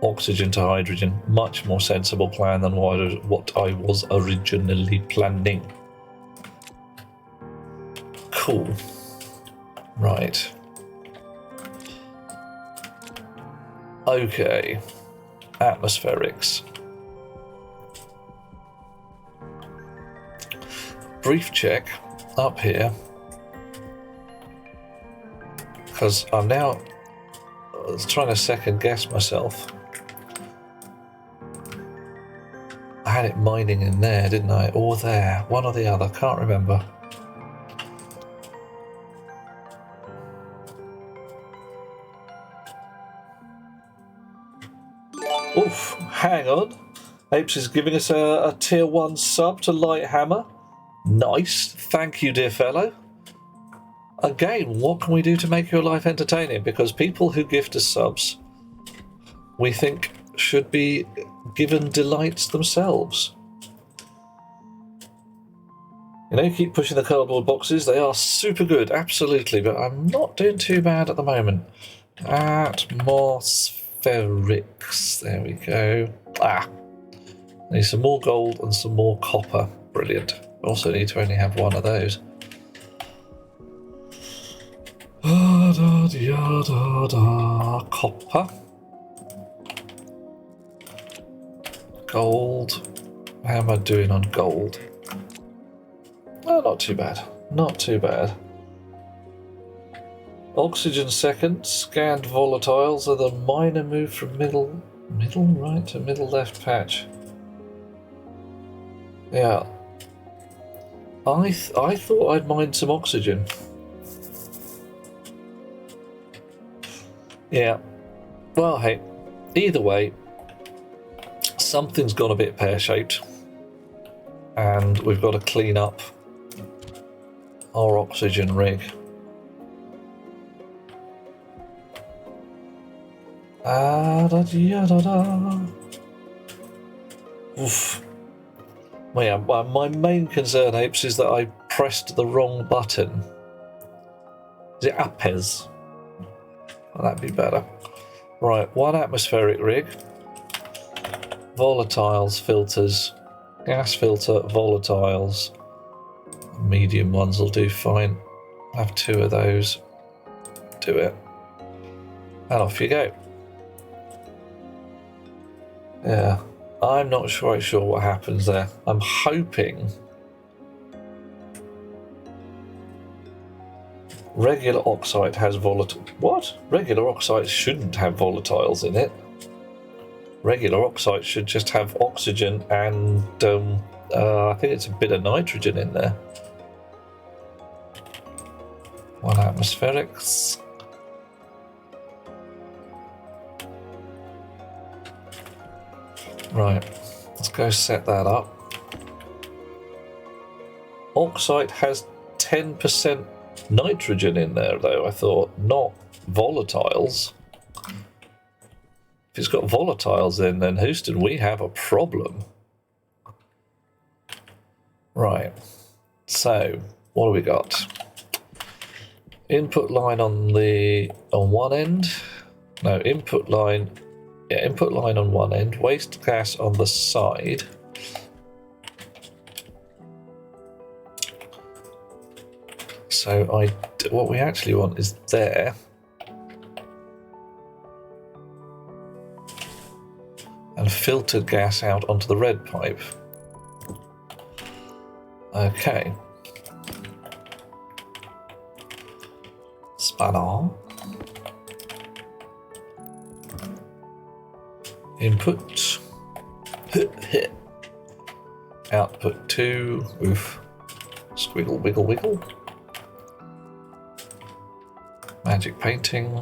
oxygen to hydrogen. Much more sensible plan than what I was originally planning. Cool. Right. Okay. Atmospherics. Brief check up here. Because I'm now trying to second guess myself. I had it mining in there, didn't I? Or there. One or the other. Can't remember. Oof. Hang on. Apes is giving us a tier 1 sub to Lighthammer. Nice. Thank you, dear fellow. Again, what can we do to make your life entertaining? Because people who gift us subs, we think, should be given delights themselves. You know, keep pushing the cardboard boxes. They are super good, absolutely, but I'm not doing too bad at the moment. Atmospherics. There we go. Need some more gold and some more copper. Brilliant. Also need to only have one of those. Copper. Gold. How am I doing on gold? Oh, not too bad. Not too bad. Oxygen second. Scanned volatiles are the minor move from middle right to middle left patch. Yeah. I thought I'd mine some oxygen. Yeah. Well, hey, either way, something's gone a bit pear-shaped, and we've got to clean up our oxygen rig. Oof. Well, yeah, my main concern, Apes, is that I pressed the wrong button. Is it Apes? Well, that'd be better. Right, one atmospheric rig. Volatiles, filters. Gas filter, volatiles. Medium ones will do fine. Have 2 of those. Do it. And off you go. Yeah. I'm not quite sure what happens there. I'm hoping regular oxide has volatile. What? Regular oxide shouldn't have volatiles in it. Regular oxide should just have oxygen and I think it's a bit of nitrogen in there. One atmospherics. Right, let's go set that up. Oxide has 10% nitrogen in there, though, I thought, not volatiles. If it's got volatiles in, then Houston, we have a problem. Right, so what do we got? Input line on one end. No, input line. Yeah, input line on one end, waste gas on the side. So what we actually want is there. And filtered gas out onto the red pipe. Okay. Spanner. Input. Output 2. Oof. Squiggle, wiggle, wiggle. Magic painting.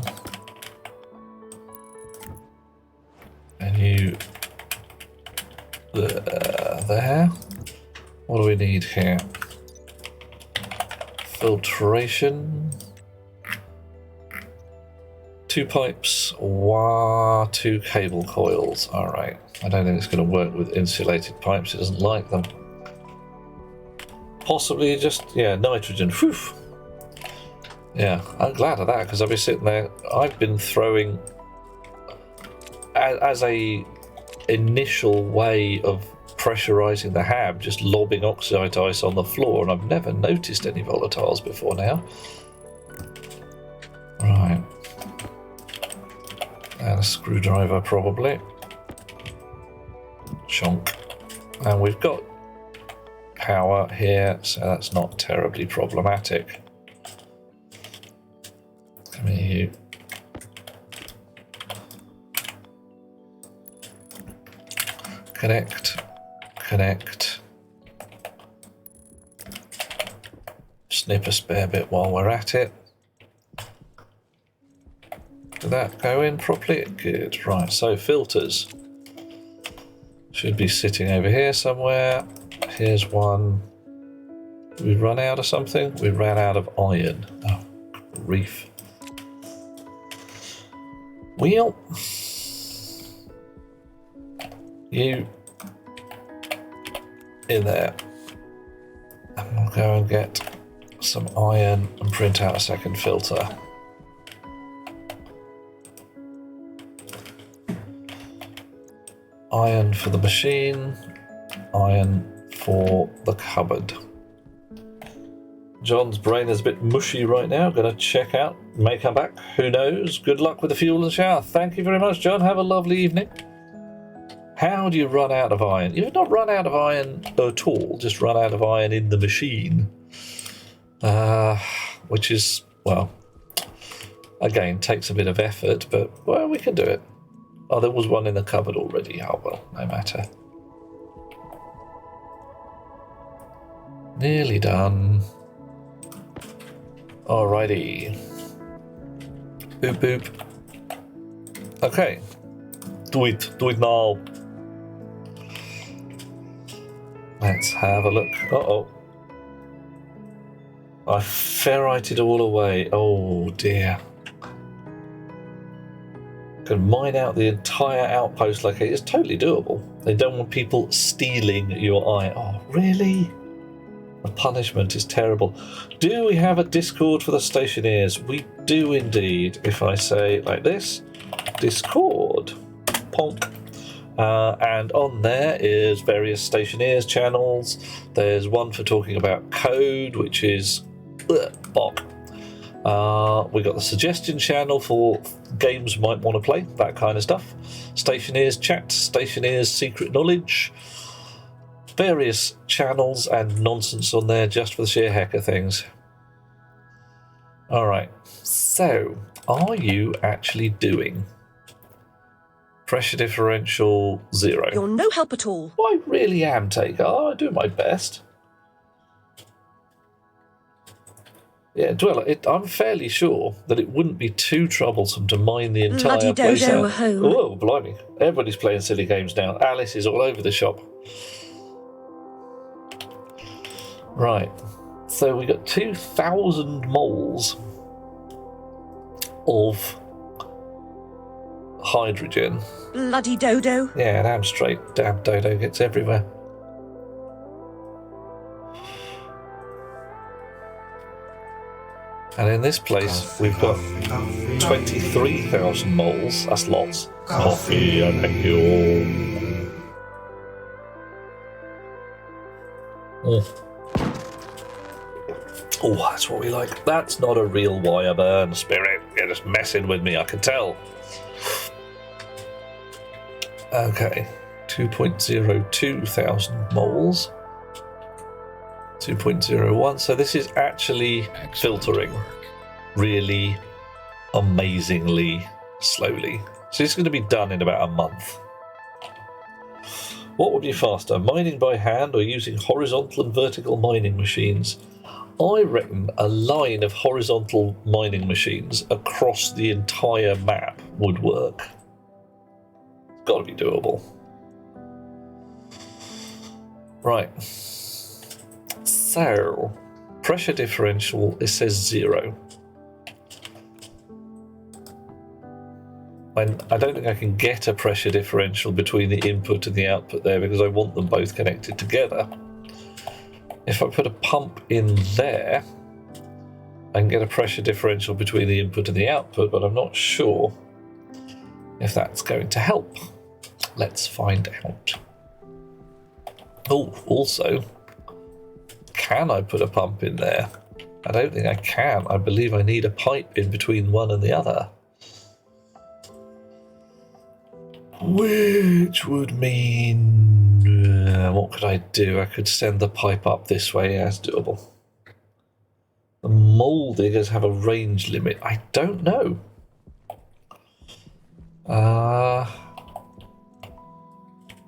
And you there. What do we need here? Filtration. 2 pipes, 2 cable coils. Alright. I don't think it's going to work with insulated pipes. It doesn't like them. Possibly just, yeah, nitrogen. Whew. Yeah, I'm glad of that because I'll be sitting there. I've been throwing as a initial way of pressurizing the hab, just lobbing oxide ice on the floor, and I've never noticed any volatiles before now. Right. And a screwdriver probably. Chonk. And we've got power here, so that's not terribly problematic. Come here, you. Connect. Connect. Snip a spare bit while we're at it. Did that go in properly? Good. Right, so filters. Should be sitting over here somewhere. Here's one. We run out of something? We ran out of iron. Oh, grief. Well, you in there. And we'll go and get some iron and print out a second filter. Iron for the machine, iron for the cupboard. John's brain is a bit mushy right now. Going to check out, may come back, who knows. Good luck with the fuel and shower. Thank you very much, John. Have a lovely evening. How do you run out of iron? You've not run out of iron at all, just run out of iron in the machine. Which is, well, again, takes a bit of effort, but, well, we can do it. Oh, there was one in the cupboard already. Oh, well, no matter. Nearly done. Alrighty. Boop, boop. Okay. Do it. Do it now. Let's have a look. Uh-oh. I ferrited all away. Oh, dear. Can mine out the entire outpost location. It's totally doable. They don't want people stealing your iron. Oh, really? The punishment is terrible. Do we have a Discord for the Stationeers? We do indeed. If I say like this, Discord. Ponk. And on there is various Stationeers channels. There's one for talking about code, which is bok. We got the suggestion channel for games you might want to play, that kind of stuff. Stationeers chat, Stationeers secret knowledge, various channels and nonsense on there just for the sheer heck of things. Alright, so are you actually doing pressure differential 0? You're no help at all. I really am, Taker. I do my best. Yeah, Dweller, I'm fairly sure that it wouldn't be too troublesome to mine the entire Bloody place Dodo out. home. Oh, blimey. Everybody's playing silly games now. Alice is all over the shop. Right. So we got 2,000 moles of hydrogen. Bloody Dodo. Yeah, damn straight. Damn Dodo gets everywhere. And in this place, we've got 23,000 moles. That's lots. Coffee, thank you. Oh, that's what we like. That's not a real wire burn, Spirit. You're just messing with me, I can tell. Okay, 2.02 thousand moles. 2.01. So this is actually filtering really amazingly slowly. So it's going to be done in about a month. What would be faster, mining by hand or using horizontal and vertical mining machines? I reckon a line of horizontal mining machines across the entire map would work. It's got to be doable. Right. So, pressure differential, it says 0. I don't think I can get a pressure differential between the input and the output there because I want them both connected together. If I put a pump in there, I can get a pressure differential between the input and the output, but I'm not sure if that's going to help. Let's find out. Oh, also, can I put a pump in there? I don't think I can. I believe I need a pipe in between one and the other. Which would mean... what could I do? I could send the pipe up this way. Yeah, that's doable. The mole diggers have a range limit. I don't know.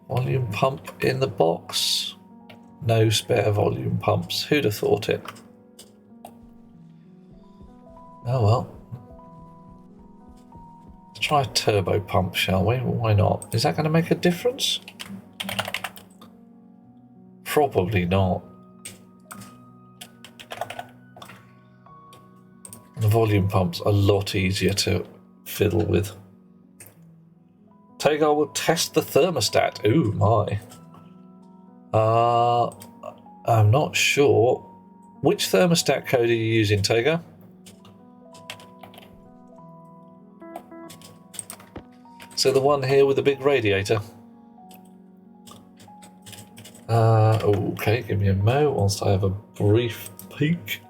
Volume pump in the box. No spare volume pumps. Who'd have thought it? Oh well. Let's try a turbo pump, shall we? Why not? Is that going to make a difference? Probably not. The volume pump's a lot easier to fiddle with. Tagar will test the thermostat. Ooh, my. I'm not sure. Which thermostat code are you using, Tagar? So the one here with the big radiator. Okay, give me a mo whilst I have a brief peek.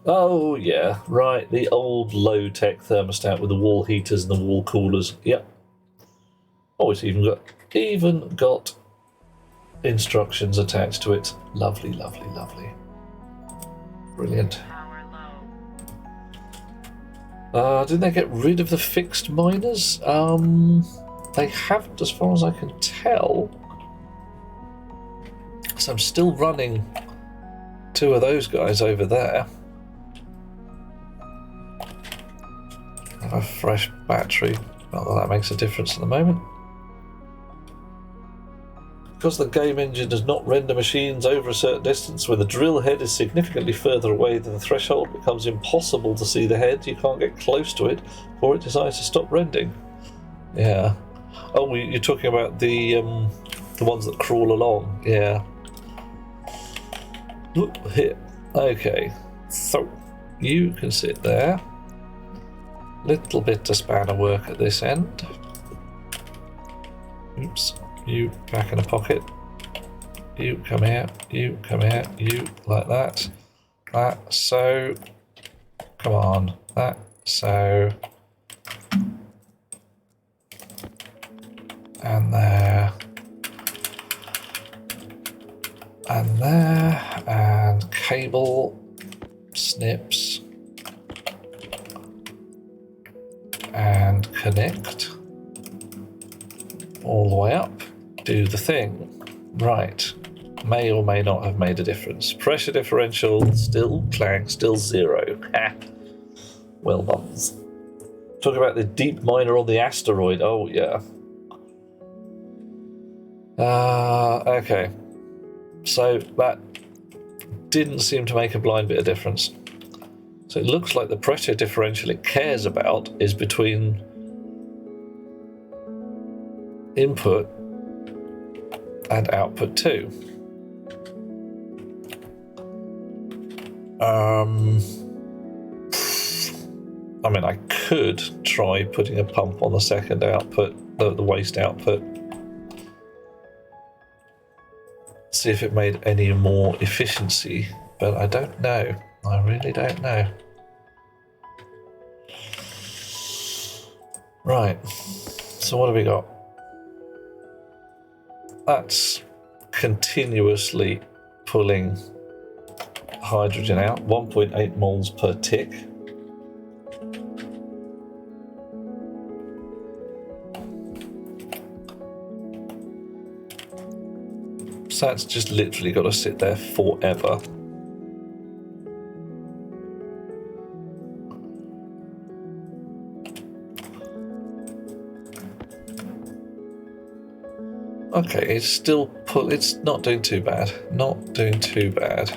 Oh yeah, right, the old low-tech thermostat with the wall heaters and the wall coolers. Yep. Oh, it's even got instructions attached to it. Lovely, lovely, lovely. Brilliant. Power low. Didn't they get rid of the fixed miners? They haven't, as far as I can tell. So I'm still running two of those guys over there. Have a fresh battery. Not that that makes a difference at the moment. Because the game engine does not render machines over a certain distance, when the drill head is significantly further away than the threshold, it becomes impossible to see the head. You can't get close to it, or it decides to stop rendering. Yeah. Oh, you're talking about the ones that crawl along. Yeah. Oop, here. Okay. So you can sit there. Little bit of spanner work at this end. Oops. You back in the pocket. You come here. You come here. You like that. That so. Come on. That so. And there. And there. And cable. Snips. And connect all the way up. Do the thing. Right. May or may not have made a difference. Pressure differential still clang, still 0. Ha. Well done. Talking about the deep miner on the asteroid. Oh yeah. Okay. So that didn't seem to make a blind bit of difference. So it looks like the pressure differential it cares about is between input and output 2. I mean, I could try putting a pump on the second output, the waste output. See if it made any more efficiency, but I don't know. I really don't know. Right, so what have we got? That's continuously pulling hydrogen out, 1.8 moles per tick. So that's just literally got to sit there forever. Okay, it's still it's not doing too bad. Not doing too bad.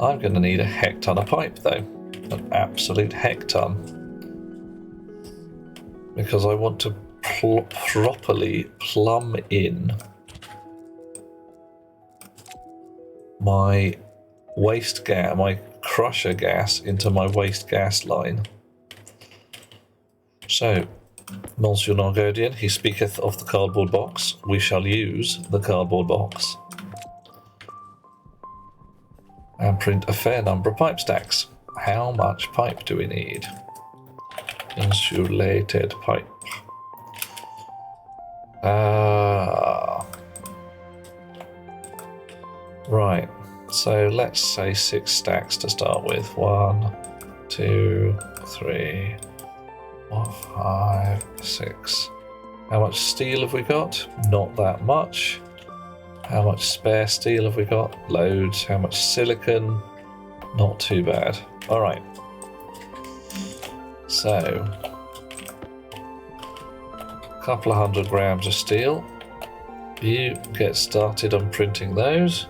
I'm going to need a heck ton of pipe though. An absolute heck ton. Because I want to properly plumb in my waste gas, my crusher gas into my waste gas line. So, Monsieur Nargodian, he speaketh of the cardboard box. We shall use the cardboard box. And print a fair number of pipe stacks. How much pipe do we need? Insulated pipe. Right, so let's say 6 stacks to start with. 1, 2, 3, 4, 5, 6. How much steel have we got? Not that much. How much spare steel have we got? Loads. How much silicon? Not too bad. Alright. So, a couple of 100 grams of steel. You get started on printing those.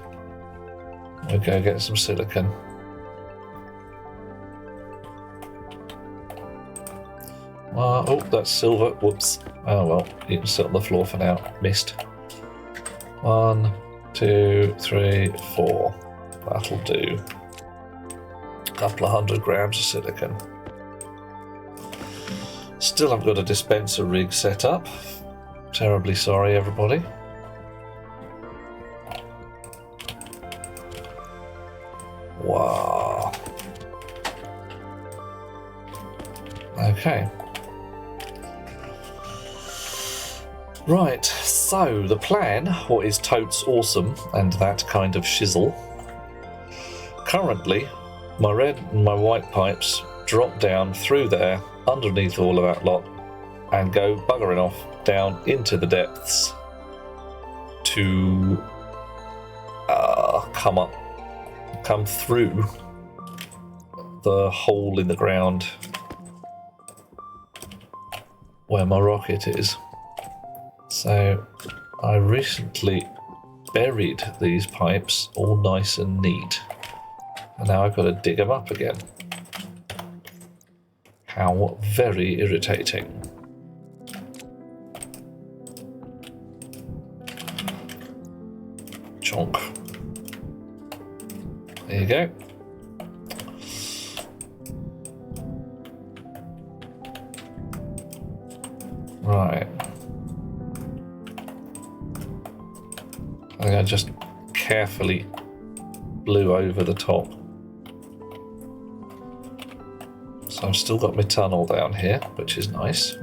We'll go get some silicon. Oh, that's silver. Whoops. Oh well, you can sit on the floor for now. Missed. 1, 2, 3, 4. That'll do. Couple of 100 grams of silicon. Still haven't got a dispenser rig set up. Terribly sorry, everybody. Wow. Okay. Right, so the plan, what is totes awesome and that kind of shizzle. Currently, my red and my white pipes drop down through there, underneath all of that lot, and go buggering off down into the depths to come through the hole in the ground where my rocket is. So I recently buried these pipes all nice and neat, and now I've got to dig them up again. How very irritating. Chonk. There you go. Right. I think I just carefully blew over the top. So I've still got my tunnel down here, which is nice.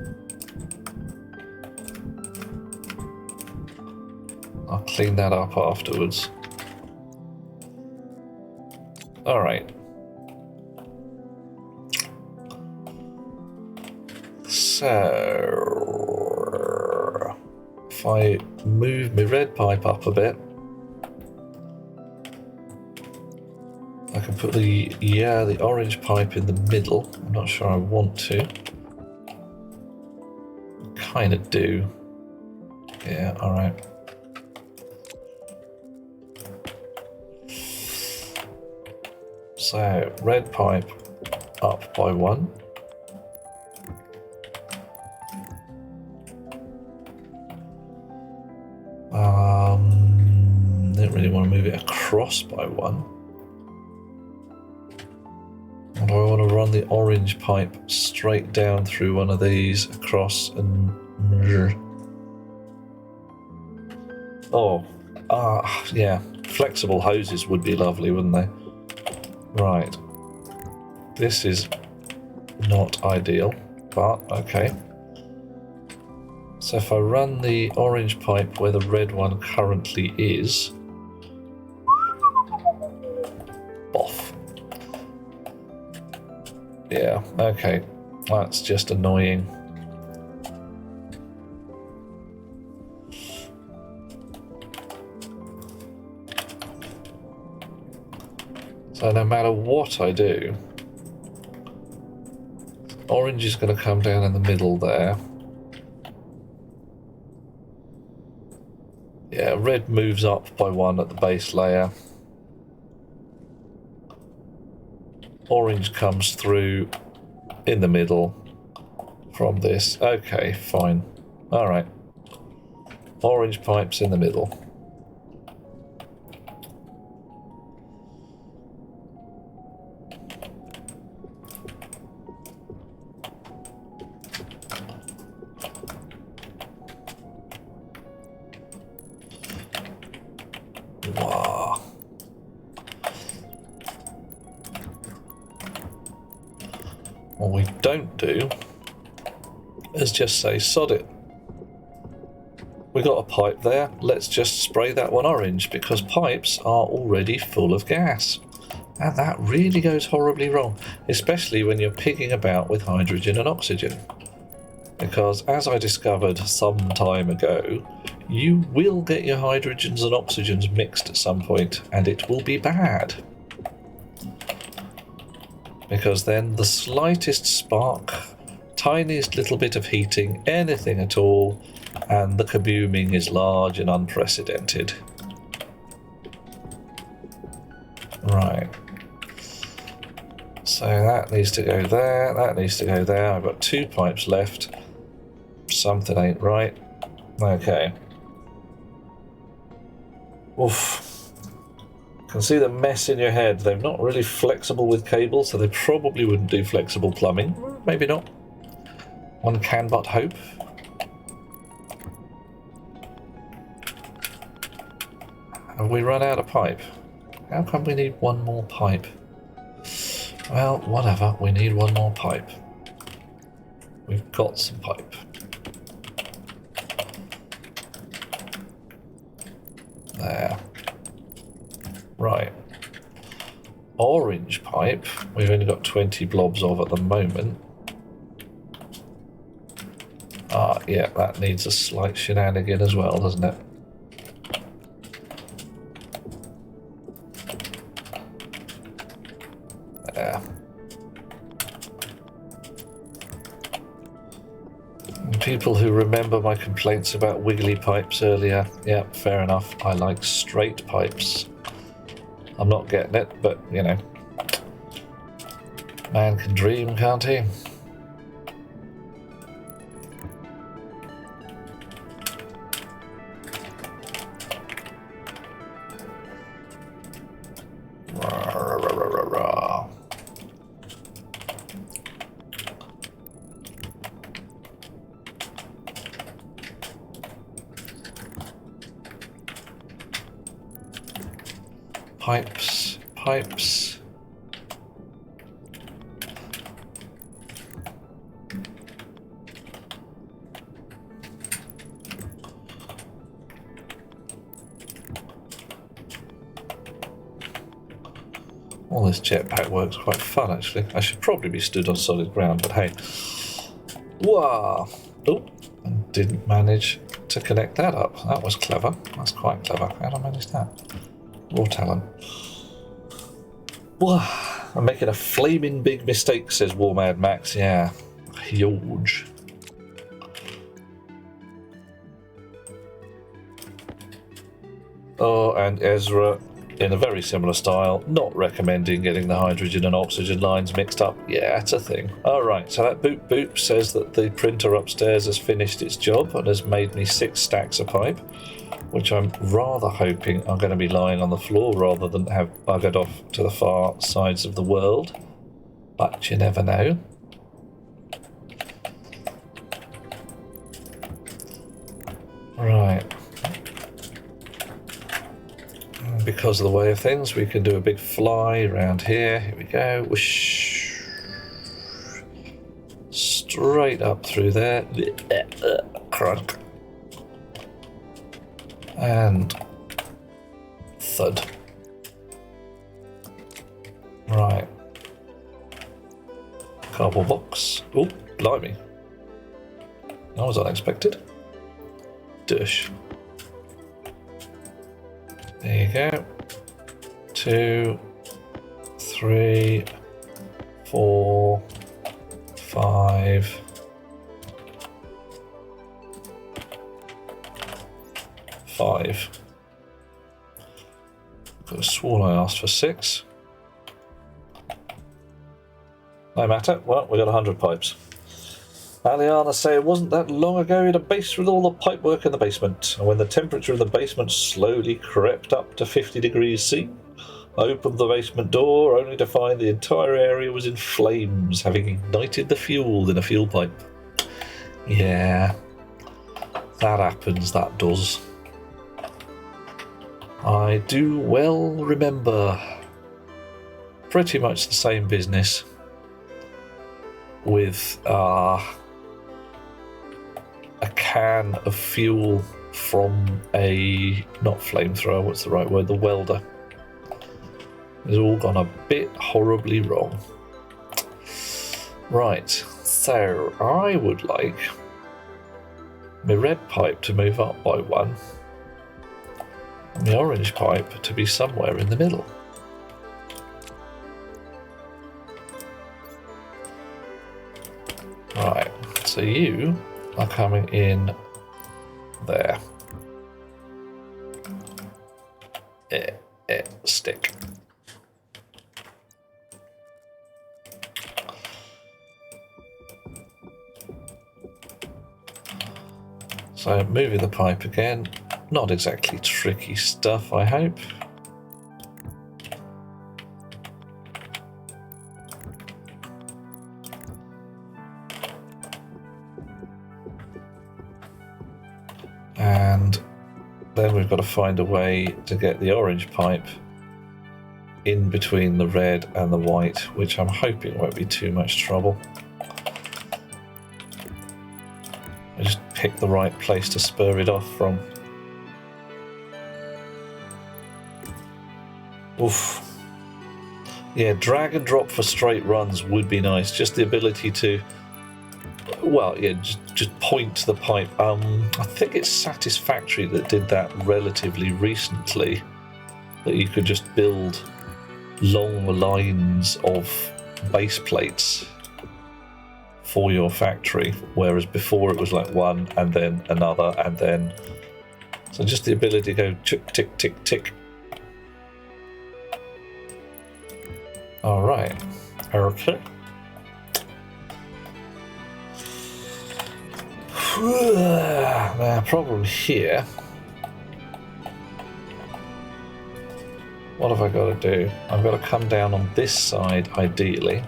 I'll clean that up afterwards. Alright. So if I move my red pipe up a bit, I can put the orange pipe in the middle. I'm not sure I want to. Kind of do. Yeah, alright. So, red pipe up by 1. Don't really want to move it across by 1. Or do I want to run the orange pipe straight down through one of these across and... yeah. Flexible hoses would be lovely, wouldn't they? Right. This is not ideal, but okay. So if I run the orange pipe where the red one currently is... Boff. Yeah, okay. That's just annoying. So no matter what I do, orange is going to come down in the middle there. Yeah, red moves up by 1 at the base layer. Orange comes through in the middle from this. Okay, fine. Alright. Orange pipes in the middle. what we don't do is just say, sod it. We got a pipe there, let's just spray that one orange, because pipes are already full of gas. And that really goes horribly wrong, especially when you're pigging about with hydrogen and oxygen. Because as I discovered some time ago, you will get your hydrogens and oxygens mixed at some point, and it will be bad. Because then the slightest spark, tiniest little bit of heating, anything at all, and the kabooming is large and unprecedented. Right. So that needs to go there, that needs to go there. I've got 2 pipes left. Something ain't right. Okay. Oof. Can see the mess in your head. They're not really flexible with cables, so they probably wouldn't do flexible plumbing. Maybe not. One can but hope. Have we run out of pipe? How come we need one more pipe? Well, whatever. We need one more pipe. We've got some pipe. There. Right. Orange pipe, we've only got 20 blobs of at the moment. Ah, yeah, that needs a slight shenanigan as well, doesn't it? There. People who remember my complaints about wiggly pipes earlier, yeah, fair enough. I like straight pipes. I'm not getting it, but, you know, man can dream, can't he? Pipes, pipes. All this jetpack work's quite fun, actually. I should probably be stood on solid ground, but hey. Whoa! Oh, and didn't manage to connect that up. That was clever. That's quite clever. How did I manage that? Raw talent. Whoa, I'm making a flaming big mistake, says War Mad Max. Yeah, huge. Oh, and Ezra, in a very similar style, not recommending getting the hydrogen and oxygen lines mixed up. Yeah, it's a thing. Alright, so that boop boop says that the printer upstairs has finished its job and has made me 6 stacks of pipe, which I'm rather hoping are going to be lying on the floor rather than have buggered off to the far sides of the world. But you never know. Right. Because of the way of things, we can do a big fly around here. Here we go. Whoosh. Straight up through there. Crunk. And thud. Right. Cardboard box. Oh, blimey. That was unexpected. Dish. There you go. 2, 3, 4, 5. 5. Could have sworn I asked for 6. No matter. Well, we got 100 pipes. Aliana say it wasn't that long ago in a base with all the pipework in the basement, and when the temperature of the basement slowly crept up to 50 degrees C, I opened the basement door only to find the entire area was in flames, having ignited the fuel in a fuel pipe. Yeah, that happens, that does. I do well remember pretty much the same business. with a can of fuel from a, not flamethrower, what's the right word, the welder. It's all gone a bit horribly wrong. Right, so I would like my red pipe to move up by 1, and the orange pipe to be somewhere in the middle. Right, so you are coming in there. Stick. So moving the pipe again, not exactly tricky stuff, I hope. And then we've got to find a way to get the orange pipe in between the red and the white, which I'm hoping won't be too much trouble. I just pick the right place to spur it off from. Oof. Yeah, drag and drop for straight runs would be nice. Just the ability to, well, yeah, just point to the pipe. I think it's Satisfactory that did that relatively recently, that you could just build long lines of base plates for your factory, whereas before it was like one and then another and then, so just the ability to go tick tick tick tick. All right, okay. Now, problem here. What have I got to do? I've got to come down on this side, ideally.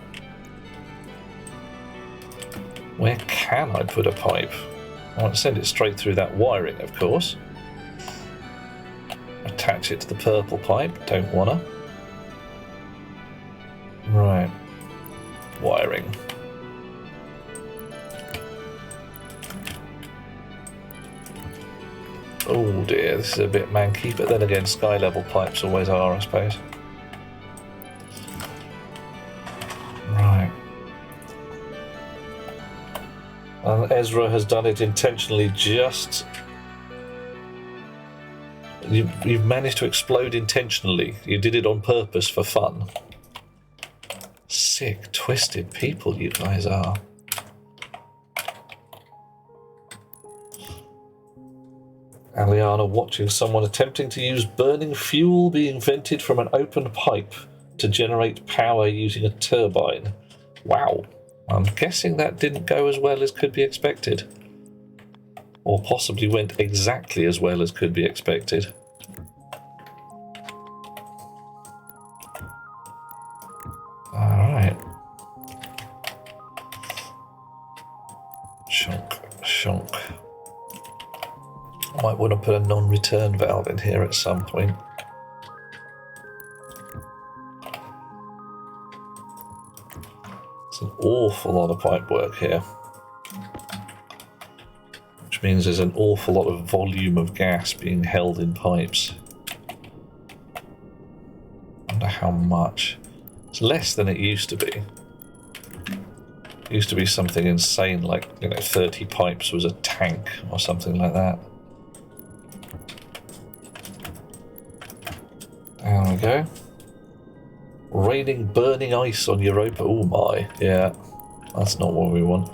Where can I put a pipe? I want to send it straight through that wiring, of course. Attach it to the purple pipe. Don't wanna. Right. Wiring. Oh dear, this is a bit manky, but then again, sky level pipes always are, I suppose. Right. And Ezra has done it intentionally, just... You've managed to explode intentionally. You did it on purpose for fun. Sick, twisted people you guys are. Aliana watching someone attempting to use burning fuel being vented from an open pipe to generate power using a turbine. Wow. I'm guessing that didn't go as well as could be expected. Or possibly went exactly as well as could be expected. Alright. Shonk. I might want to put a non-return valve in here at some point. It's an awful lot of pipe work here. Which means there's an awful lot of volume of gas being held in pipes. I wonder how much. It's less than it used to be. It used to be something insane, like, 30 pipes was a tank or something like that. There we go. Raining burning ice on Europa. Oh my, yeah. That's not what we want.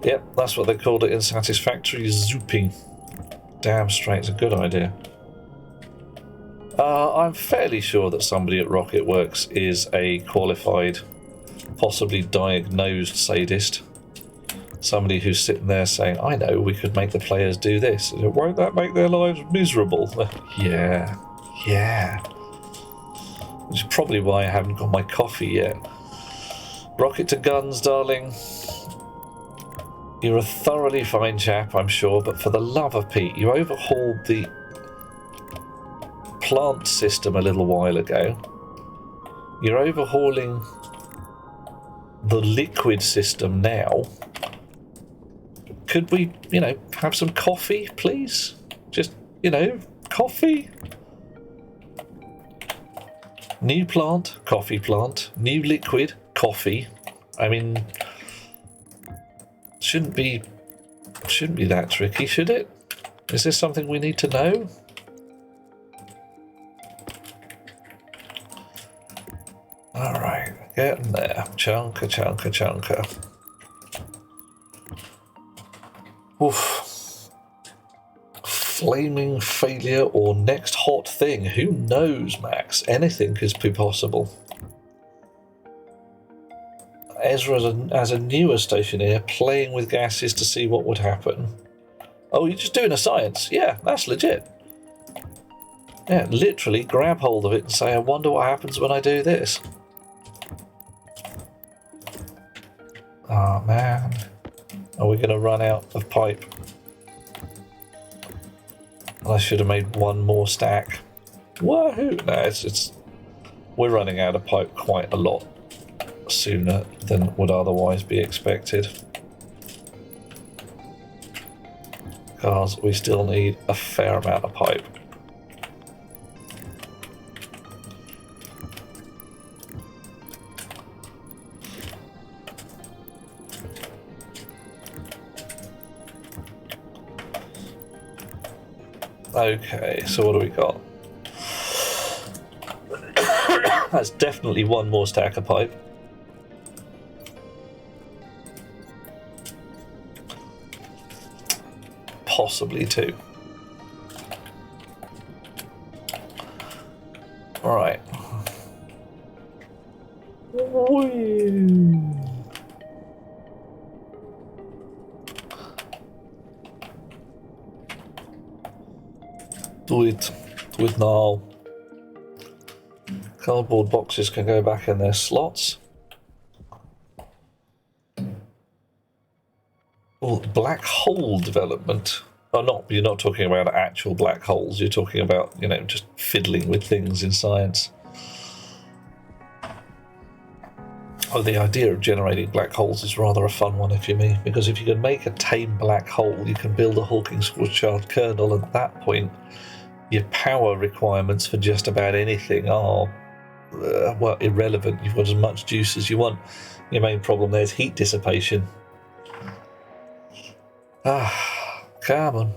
Yep, that's what they called it in Satisfactory, zooping. Damn straight, it's a good idea. I'm fairly sure that somebody at Rocket Works is a qualified, possibly diagnosed sadist. Somebody who's sitting there saying, I know, we could make the players do this. Won't that make their lives miserable? Yeah. Which is probably why I haven't got my coffee yet. Rocket to guns, darling. You're a thoroughly fine chap, I'm sure, but for the love of Pete, you overhauled the plant system a little while ago. You're overhauling the liquid system now. Could we, have some coffee, please? Just, coffee. New plant, coffee plant. New liquid, coffee. I mean, shouldn't be that tricky, should it? Is this something we need to know? Alright, getting there. Chunka. Oof. Flaming failure or next hot thing. Who knows, Max? Anything could be possible. Ezra, as a newer stationeer, playing with gases to see what would happen. Oh, you're just doing a science? Yeah, that's legit. Yeah, literally grab hold of it and say, I wonder what happens when I do this. Oh, man. Are we going to run out of pipe? I should have made one more stack. Woohoo! No, we're running out of pipe quite a lot sooner than would otherwise be expected. Because we still need a fair amount of pipe. Okay, so what do we got? That's definitely one more stack of pipe. Possibly two. Alright. Do it now. Cardboard boxes can go back in their slots. Oh, black hole development. Oh, you're not talking about actual black holes. You're talking about, just fiddling with things in science. Oh, the idea of generating black holes is rather a fun one, if you mean, because if you can make a tame black hole, you can build a Hawking-Schwarzschild kernel, and at that point, your power requirements for just about anything are, irrelevant. You've got as much juice as you want. Your main problem there is heat dissipation. Come on.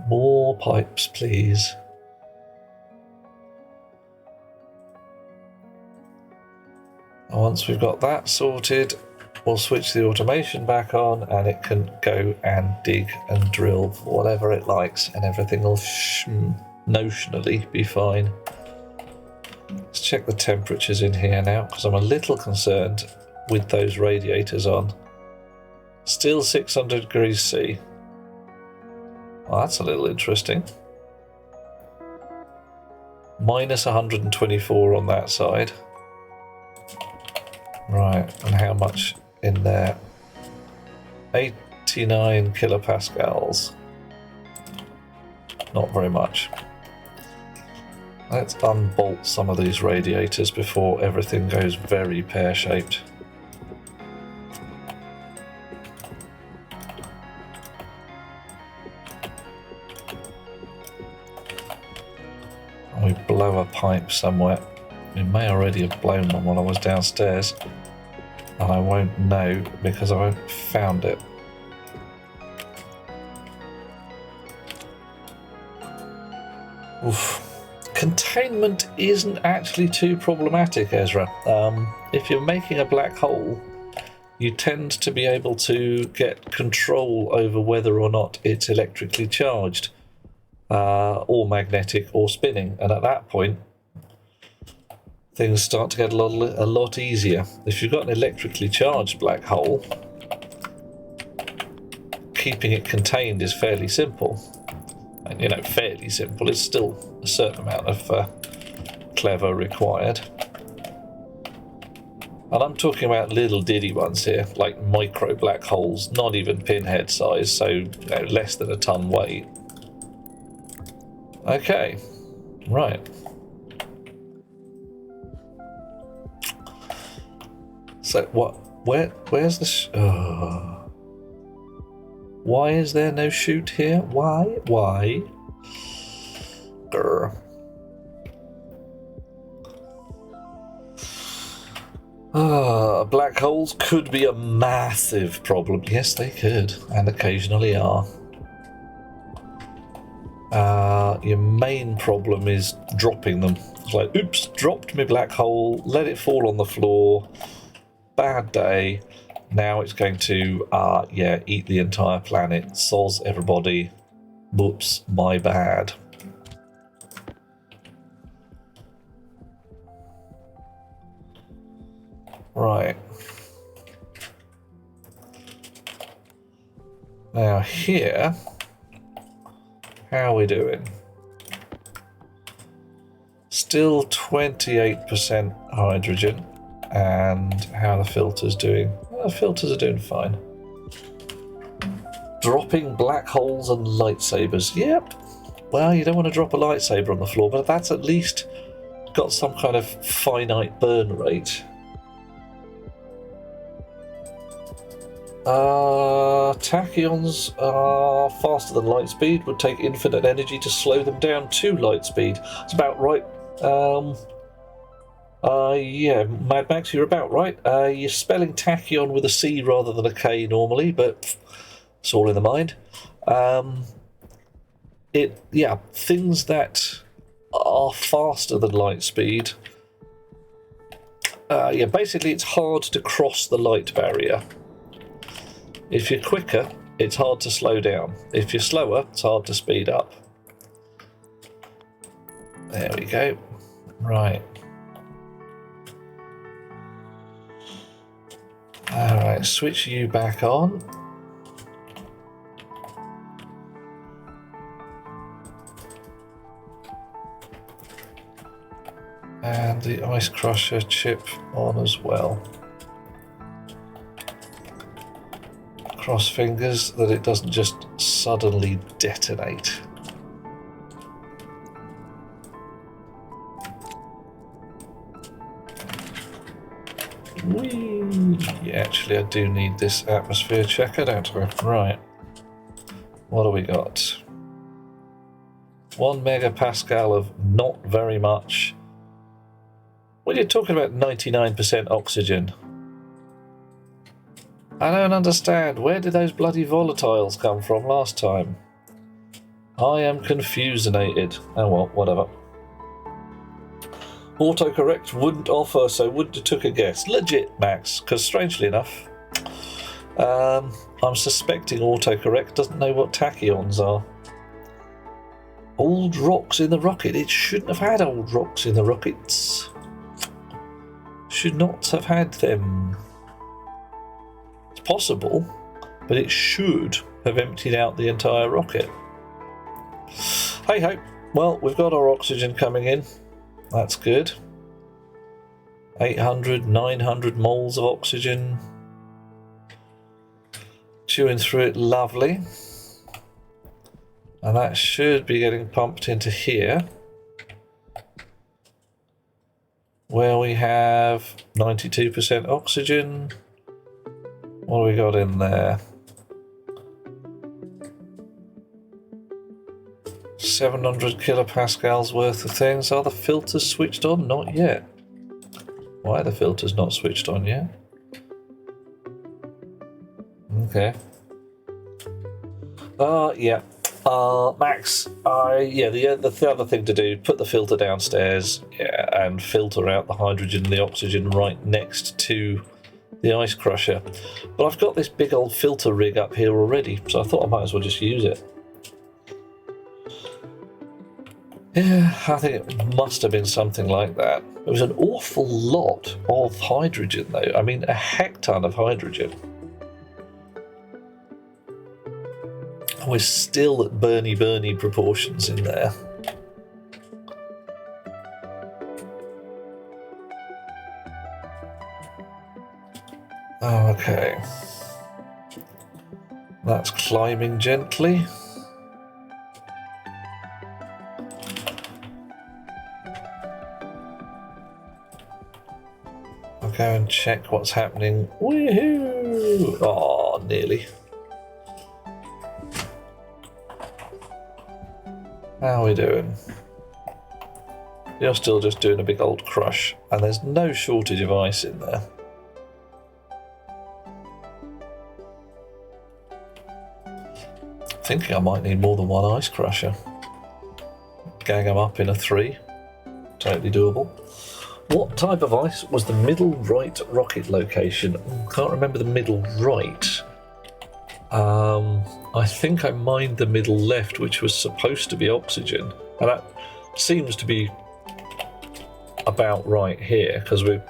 More pipes, please. And once we've got that sorted, we'll switch the automation back on and it can go and dig and drill whatever it likes, and everything will notionally be fine. Let's check the temperatures in here now, because I'm a little concerned with those radiators on. Still 600 degrees C. Well, that's a little interesting. Minus 124 on that side. Right, and how much in there? 89 kilopascals. Not very much. Let's unbolt some of these radiators before everything goes very pear-shaped. We blow a pipe somewhere. We may already have blown one while I was downstairs, and I won't know because I haven't found it. Oof. Containment isn't actually too problematic, Ezra. If you're making a black hole, you tend to be able to get control over whether or not it's electrically charged, or magnetic or spinning, and at that point things start to get a lot easier. If you've got an electrically charged black hole, keeping it contained is fairly simple. And fairly simple, it's still a certain amount of clever required. And I'm talking about little diddy ones here, like micro black holes, not even pinhead size, so less than a ton weight. Okay, right. So Where's the... Why is there no chute here? Why? Grr. Black holes could be a massive problem. Yes, they could, and occasionally are. Your main problem is dropping them. It's like, oops, dropped my black hole, let it fall on the floor. Bad day. Now it's going to, eat the entire planet. Soz everybody. Whoops, my bad. Right. Now here, how are we doing? Still 28% hydrogen. And how are the filters doing? Well, the filters are doing fine. Dropping black holes and lightsabers. Yep. Well, you don't want to drop a lightsaber on the floor, but that's at least got some kind of finite burn rate. Tachyons are faster than light speed, would take infinite energy to slow them down to light speed. It's about right. Yeah, Mad Max, you're about right. You're spelling tachyon with a C rather than a K normally, but it's all in the mind. Things that are faster than light speed. Basically it's hard to cross the light barrier. If you're quicker, it's hard to slow down. If you're slower, it's hard to speed up. There we go. Right. Alright, switch you back on. And the ice crusher chip on as well. Cross fingers that it doesn't just suddenly detonate. Whee! Actually, I do need this atmosphere checker, don't I? Right. What do we got? 1 megapascal of not very much. Well, you're talking about 99% oxygen. I don't understand. Where did those bloody volatiles come from last time? I am confusinated. Oh well, whatever. Autocorrect wouldn't offer, so wouldn't have took a guess. Legit, Max, because strangely enough, I'm suspecting autocorrect doesn't know what tachyons are. Old rocks in the rocket. It shouldn't have had old rocks in the rockets. Should not have had them. It's possible, but it should have emptied out the entire rocket. Hey ho. Well, we've got our oxygen coming in. That's good. 800, 900 moles of oxygen. Chewing through it, lovely. And that should be getting pumped into here, where we have 92% oxygen. What do we got in there? 700 kilopascals worth of things. Are the filters switched on? Not yet. Why are the filters not switched on yet? Okay. Yeah. Max, the other thing to do, put the filter downstairs, and filter out the hydrogen and the oxygen right next to the ice crusher. But I've got this big old filter rig up here already, so I thought I might as well just use it. Yeah, I think it must have been something like that. It was an awful lot of hydrogen, though. I mean, a heck ton of hydrogen. We're still at Bernie proportions in there. Okay. That's climbing gently. go and check what's happening. Woohoo! Oh, nearly. How are we doing? You're still just doing a big old crush, and there's no shortage of ice in there. Thinking I might need more than one ice crusher. Gang them up in a 3. Totally doable. What type of ice was the middle right rocket location? Can't remember the middle right. I think I mined the middle left, which was supposed to be oxygen. And that seems to be about right here, because we're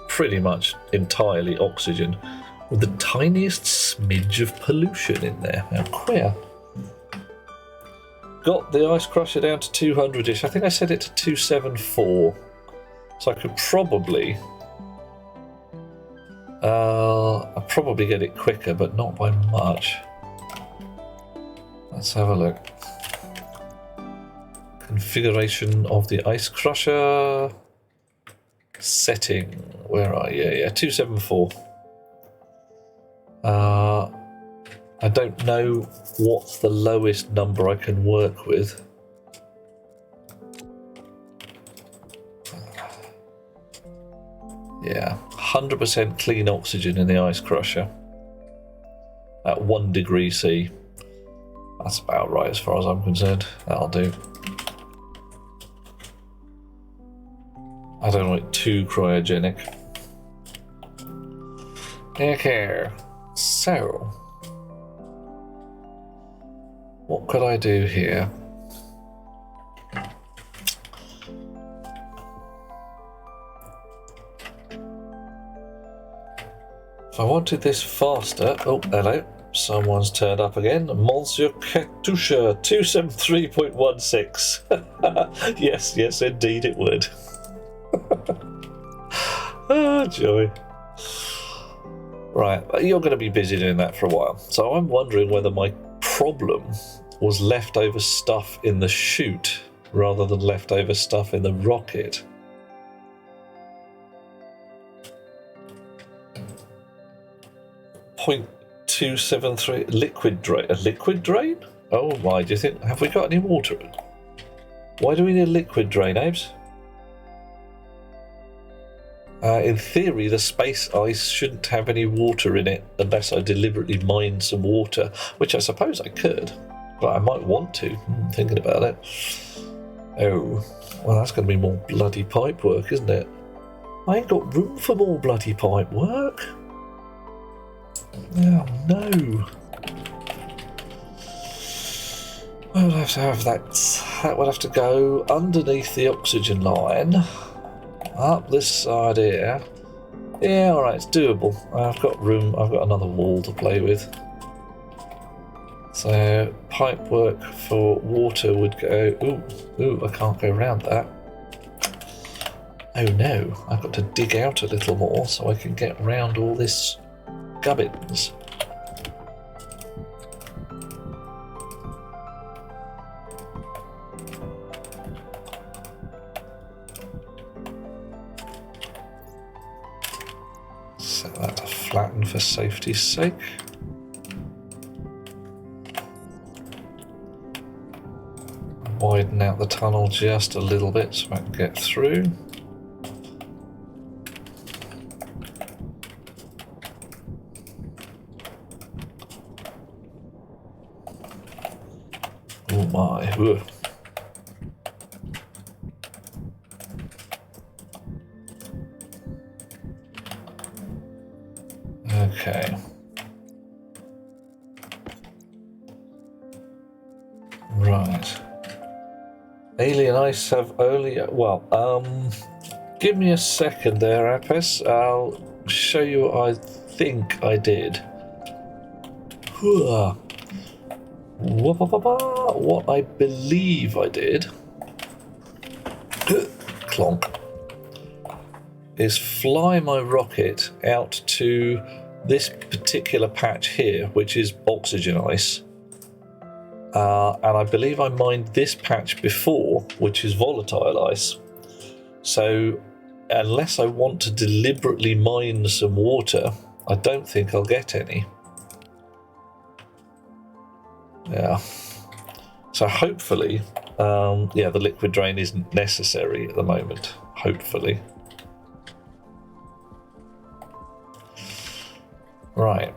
pretty much entirely oxygen, with the tiniest smidge of pollution in there. How queer. Got the ice crusher down to 200-ish. I think I set it to 274. So I could probably... I'll probably get it quicker, but not by much. Let's have a look. Configuration of the ice crusher. Setting. Where are you? Yeah, 274. I don't know what's the lowest number I can work with. Yeah, 100% clean oxygen in the ice crusher at 1 degree C. That's about right as far as I'm concerned. That'll do. I don't want it too cryogenic. Okay, so what could I do here? If I wanted this faster... Oh, hello. Someone's turned up again. Monsieur Katusha 273.16. Yes, indeed it would. Oh, joy. Right, you're going to be busy doing that for a while. So I'm wondering whether my problem was leftover stuff in the chute rather than leftover stuff in the rocket. .273 liquid drain. A liquid drain? Oh my, do you think... Have we got any water? Why do we need a liquid drain, Abes? In theory, the space ice shouldn't have any water in it unless I deliberately mine some water, which I suppose I could, but I might want to, thinking about it. Oh, well, that's going to be more bloody pipe work, isn't it? I ain't got room for more bloody pipe work. Oh, no. I'll have to have that. That would have to go underneath the oxygen line. Up this side here. Yeah, alright, it's doable. I've got room, I've got another wall to play with. So, pipe work for water would go... Ooh, I can't go around that. Oh no, I've got to dig out a little more so I can get around all this gubbins. Set that to flatten for safety's sake. Widen out the tunnel just a little bit so I can get through. Oh my, ugh. Okay. Right. Alien ice have only... Well, give me a second there, Apis. I'll show you what I think I did. What I believe I did... Clonk. Is fly my rocket out to this particular patch here, which is oxygen ice. And I believe I mined this patch before, which is volatile ice. So unless I want to deliberately mine some water, I don't think I'll get any. Yeah. So hopefully, yeah, the liquid drain isn't necessary at the moment. Hopefully. Right.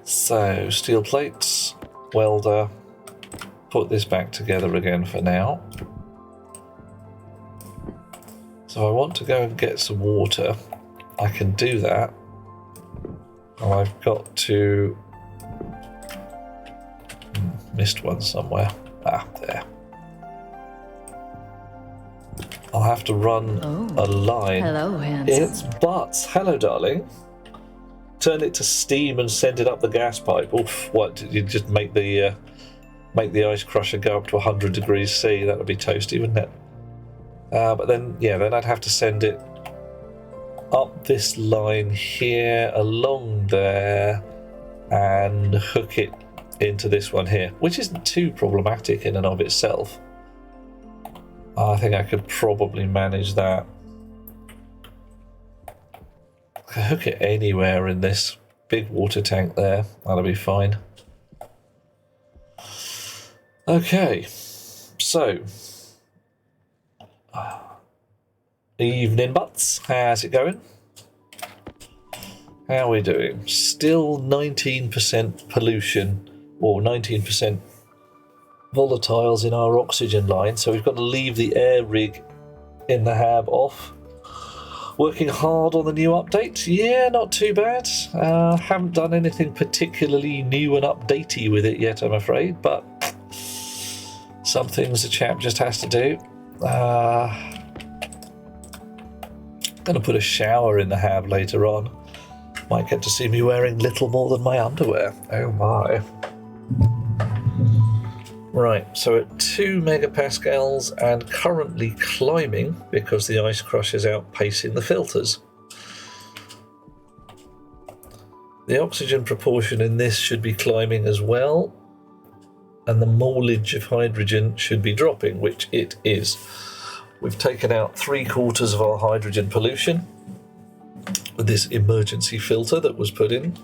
So, steel plates, welder, put this back together again for now. So I want to go and get some water. I can do that. Oh, I've got to... missed one somewhere. Ah, there. I'll have to run a line. Hello, handsome. It's butts. Hello, darling. Turn it to steam and send it up the gas pipe. Oof, what, did you just make the ice crusher go up to 100 degrees C? That would be toasty, wouldn't it? But then, yeah, then I'd have to send it up this line here, along there, and hook it into this one here, which isn't too problematic in and of itself. I think I could probably manage that. I can hook it anywhere in this big water tank there. That'll be fine. Okay, so evening butts, how's it going? How are we doing? Still 19% pollution, or 19% volatiles in our oxygen line, so we've got to leave the air rig in the hab off. Working hard on the new update? Yeah, not too bad. Haven't done anything particularly new and updatey with it yet, I'm afraid, but some things the chap just has to do. Gonna put a shower in the hab later on. Might get to see me wearing little more than my underwear. Oh my. Right, so at 2 megapascals and currently climbing because the ice crush is outpacing the filters. The oxygen proportion in this should be climbing as well, and the molage of hydrogen should be dropping, which it is. We've taken out 3/4 of our hydrogen pollution with this emergency filter that was put in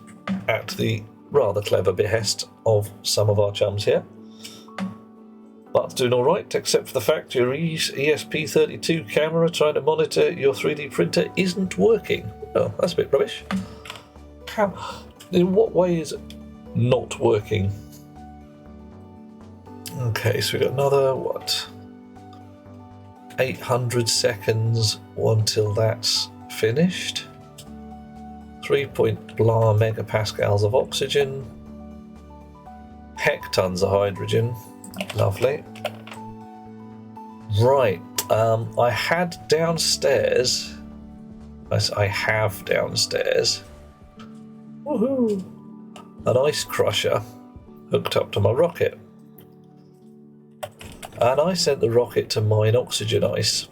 at the rather clever behest of some of our chums here. That's doing all right, except for the fact your ESP32 camera trying to monitor your 3D printer isn't working. Oh, that's a bit rubbish. How? In what way is it not working? Okay, so we've got another, 800 seconds until that's finished. 3.blah megapascals of oxygen. Hectons of hydrogen. Lovely. Right, I had downstairs, I have downstairs, woohoo, an ice crusher hooked up to my rocket. And I sent the rocket to mine oxygen ice.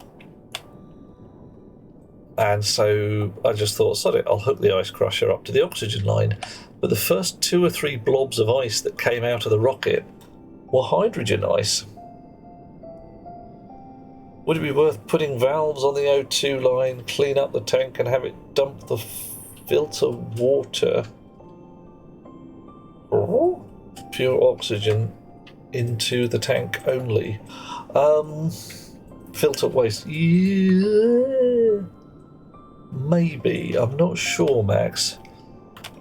And so I just thought, sod it, I'll hook the ice crusher up to the oxygen line. But the first 2 or 3 blobs of ice that came out of the rocket were hydrogen ice. Would it be worth putting valves on the O2 line, clean up the tank and have it dump the filter water, or pure oxygen into the tank only? Filter waste, yeah, maybe, I'm not sure, Max.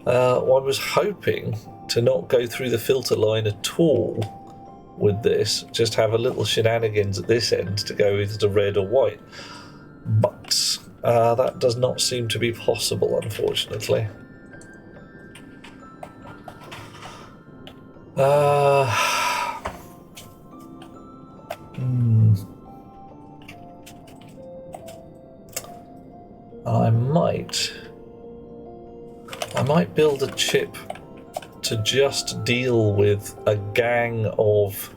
I was hoping to not go through the filter line at all with this, just have a little shenanigans at this end to go either to red or white, but that does not seem to be possible, unfortunately. I might build a chip to just deal with a gang of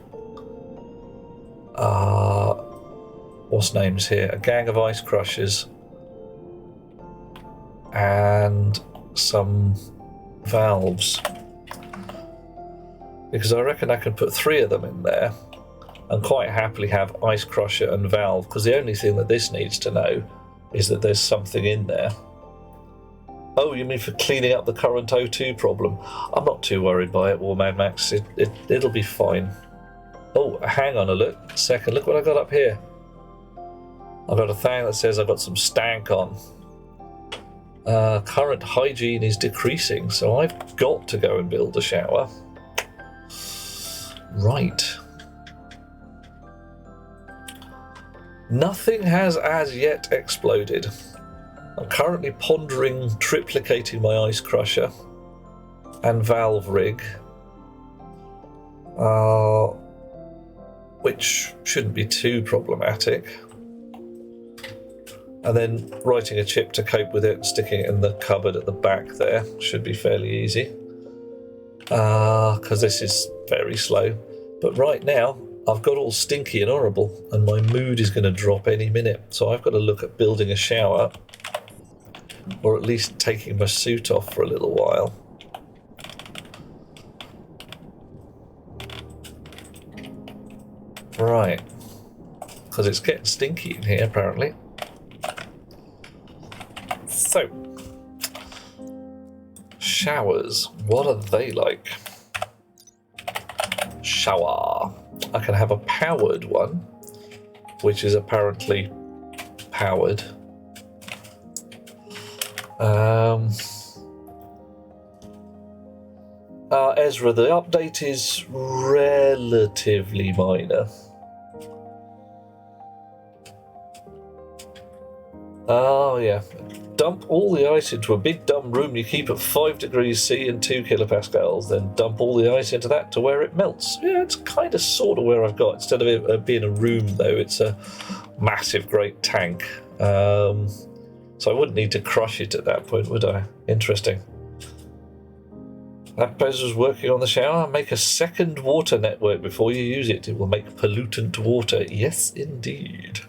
what's names here? A gang of ice crushers and some valves, because I reckon I can put 3 of them in there and quite happily have ice crusher and valve, because the only thing that this needs to know is that there's something in there. Oh, you mean for cleaning up the current O2 problem? I'm not too worried by it, Warman Max. It'll be fine. Oh, hang on a second. Look what I got up here. I've got a thing that says I've got some stank on. Current hygiene is decreasing, so I've got to go and build a shower. Right. Nothing has as yet exploded. I'm currently pondering triplicating my ice crusher and valve rig, which shouldn't be too problematic. And then writing a chip to cope with it and sticking it in the cupboard at the back there should be fairly easy. Because this is very slow. But right now, I've got all stinky and horrible, and my mood is going to drop any minute. So I've got to look at building a shower, or at least taking my suit off for a little while. Right. Because it's getting stinky in here, apparently. So, showers, what are they like? Shower. I can have a powered one, which is apparently powered. Ezra, the update is relatively minor. Oh yeah. Dump all the ice into a big dumb room you keep at 5 degrees C and 2 kilopascals, then dump all the ice into that to where it melts. Yeah, it's kind of sort of where I've got. Instead of it being a room, though, it's a massive great tank. So I wouldn't need to crush it at that point, would I? Interesting. That was working on the shower. Make a second water network before you use it. It will make pollutant water. Yes, indeed.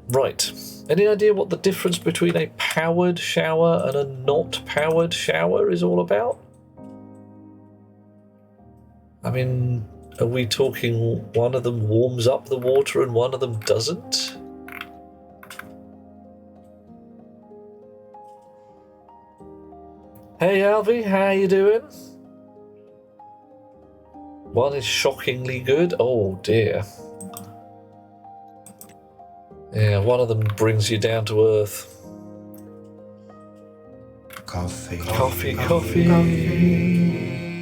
Right. Any idea what the difference between a powered shower and a not powered shower is all about? I mean, are we talking one of them warms up the water and one of them doesn't? Hey Alvy, how you doing? One is shockingly good. Oh dear. Yeah, one of them brings you down to earth. Coffee. Coffee, coffee. Coffee.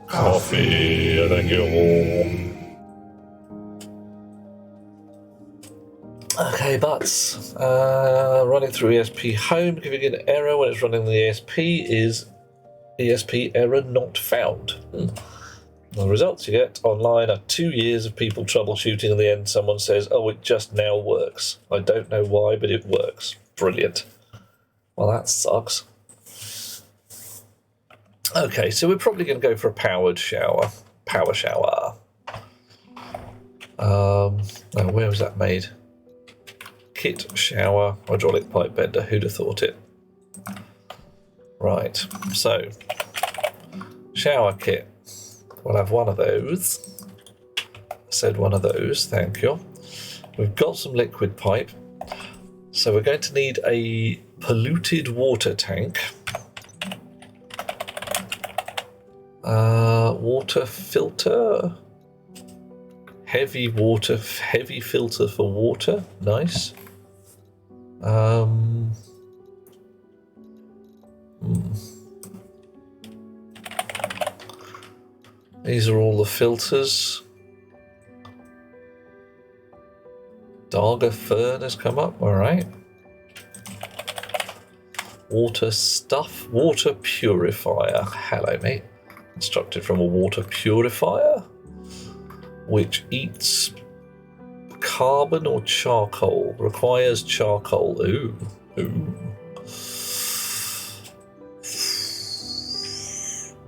Coffee, thank you. Okay, butts. Running through ESP home, giving an error when it's running the ESP is ESP error not found. The results you get online are 2 years of people troubleshooting. In the end, someone says, oh, it just now works. I don't know why, but it works. Brilliant. Well, that sucks. Okay, so we're probably going to go for a powered shower. Power shower. Now, where was that made? Kit, shower, hydraulic pipe bender. Who'd have thought it? Right, so shower kit. We'll have one of those. I said one of those, thank you. We've got some liquid pipe. So we're going to need a polluted water tank. Water filter. Heavy filter for water. Nice. These are all the filters. Darga Fern has come up, alright. Water stuff, water purifier. Hello, mate. Constructed from a water purifier, which eats carbon or charcoal. Requires charcoal. Ooh.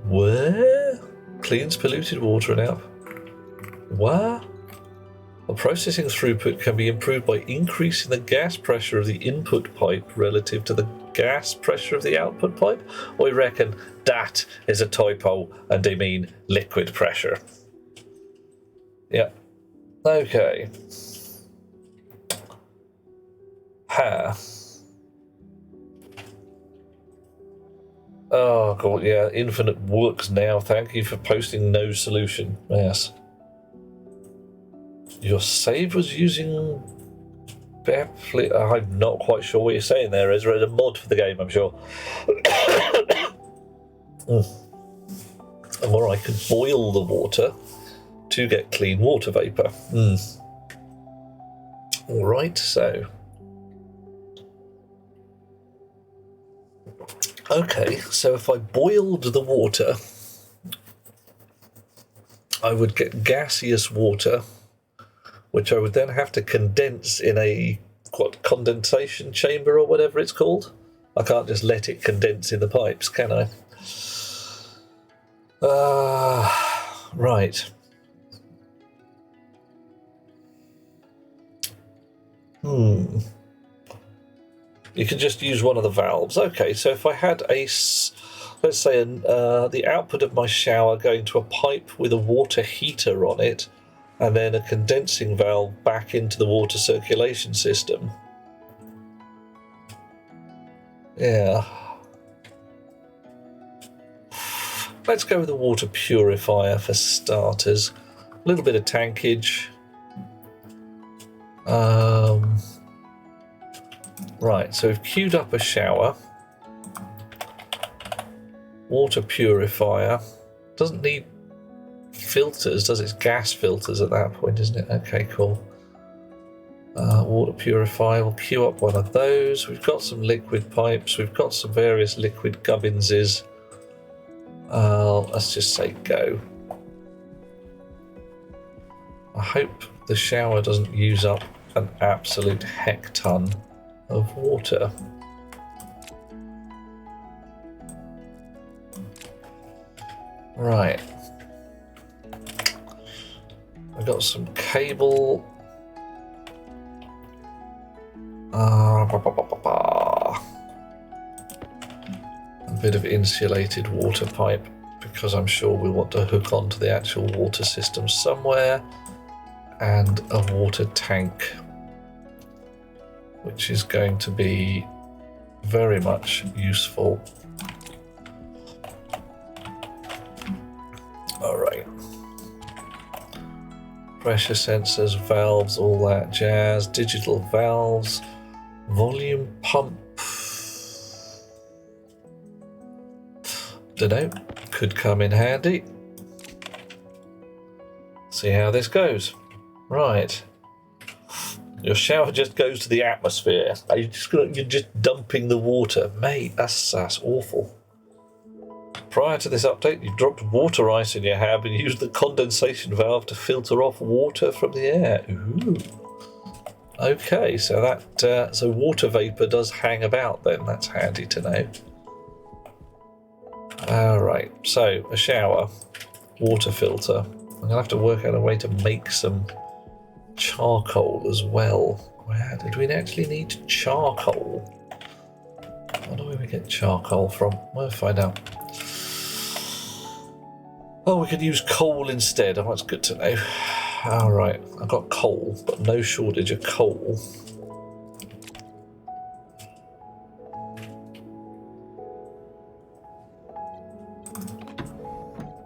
Where? Cleans polluted water and out. Where? The processing throughput can be improved by increasing the gas pressure of the input pipe relative to the gas pressure of the output pipe. I reckon that is a typo and they mean liquid pressure. Yeah. Okay. Ha. Oh god, yeah, infinite works now. Thank you for posting no solution. Yes. Your save was using Bepley. I'm not quite sure what you're saying there, Ezra. It's a mod for the game, I'm sure. Or I could boil the water to get clean water vapour. Alright, so. Okay, so if I boiled the water, I would get gaseous water, which I would then have to condense in a condensation chamber or whatever it's called. I can't just let it condense in the pipes, can I? Right. You can just use one of the valves. Okay, so if I had let's say the output of my shower going to a pipe with a water heater on it, and then a condensing valve back into the water circulation system. Yeah. Let's go with a water purifier for starters. A little bit of tankage. Right, so we've queued up a shower. Water purifier. Doesn't need filters, does it? It's gas filters at that point, isn't it? Okay, cool. Water purifier, we'll queue up one of those. We've got some liquid pipes. We've got some various liquid gubbinses. Let's just say go. I hope the shower doesn't use up an absolute heck ton of water. Right. I've got some cable. A bit of insulated water pipe, because I'm sure we want to hook onto the actual water system somewhere, and a water tank, which is going to be very much useful. Alright. Pressure sensors, valves, all that jazz, digital valves, volume pump. Dunno, could come in handy. See how this goes. Right. Your shower just goes to the atmosphere. You're just dumping the water. Mate, that's awful. Prior to this update, you dropped water ice in your hab and used the condensation valve to filter off water from the air. Ooh. Okay, so that so water vapour does hang about then. That's handy to know. Alright, so a shower, water filter. I'm going to have to work out a way to make some charcoal as well. Where did we actually need charcoal? I don't know where we get charcoal from. We'll find out. Oh, we could use coal instead. Oh, that's good to know. Alright, I've got coal, but no shortage of coal.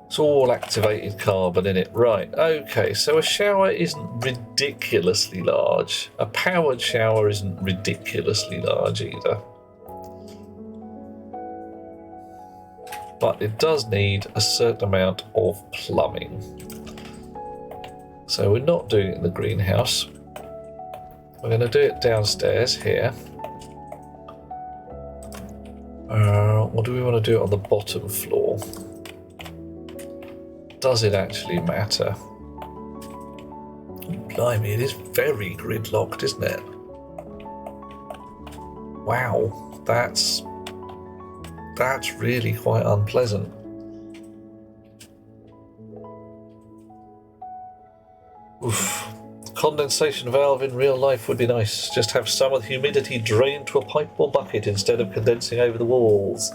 It's all activated carbon in it. Right, okay, so a shower isn't ridiculously large. A powered shower isn't ridiculously large either. But it does need a certain amount of plumbing. So we're not doing it in the greenhouse. We're going to do it downstairs here. Or do we want to do it on the bottom floor? Does it actually matter? Blimey, it is very gridlocked, isn't it? Wow, that's really quite unpleasant. Oof. condensation valve in real life would be nice. Just have some of the humidity drained to a pipe or bucket instead of condensing over the walls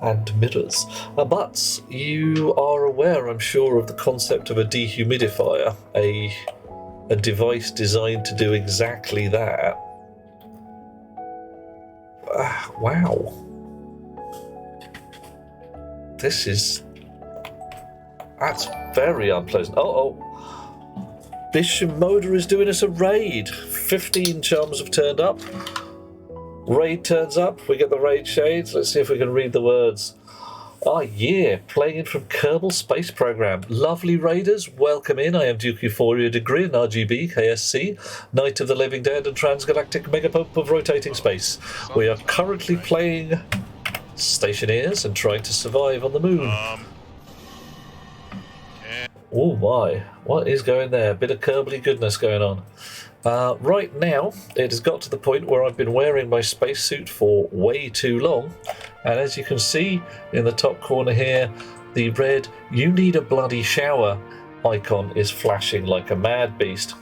and mirrors. But you are aware, I'm sure, of the concept of a dehumidifier, a device designed to do exactly that. Wow. That's very unpleasant. Oh. Bishimoda is doing us a raid. 15 chums have turned up. Raid turns up. We get the raid shades. Let's see if we can read the words. Ah, yeah. Playing in from Kerbal Space Program. Lovely raiders, welcome in. I am Duke Euphoria Degree in RGB, KSC, Knight of the Living Dead and Transgalactic Megapope of Rotating Space. We are currently playing Stationeers and trying to survive on the moon. Oh my, what is going there? A bit of Kerbally goodness going on. Right now, it has got to the point where I've been wearing my spacesuit for way too long, and as you can see in the top corner here, the red "You need a bloody shower" icon is flashing like a mad beast.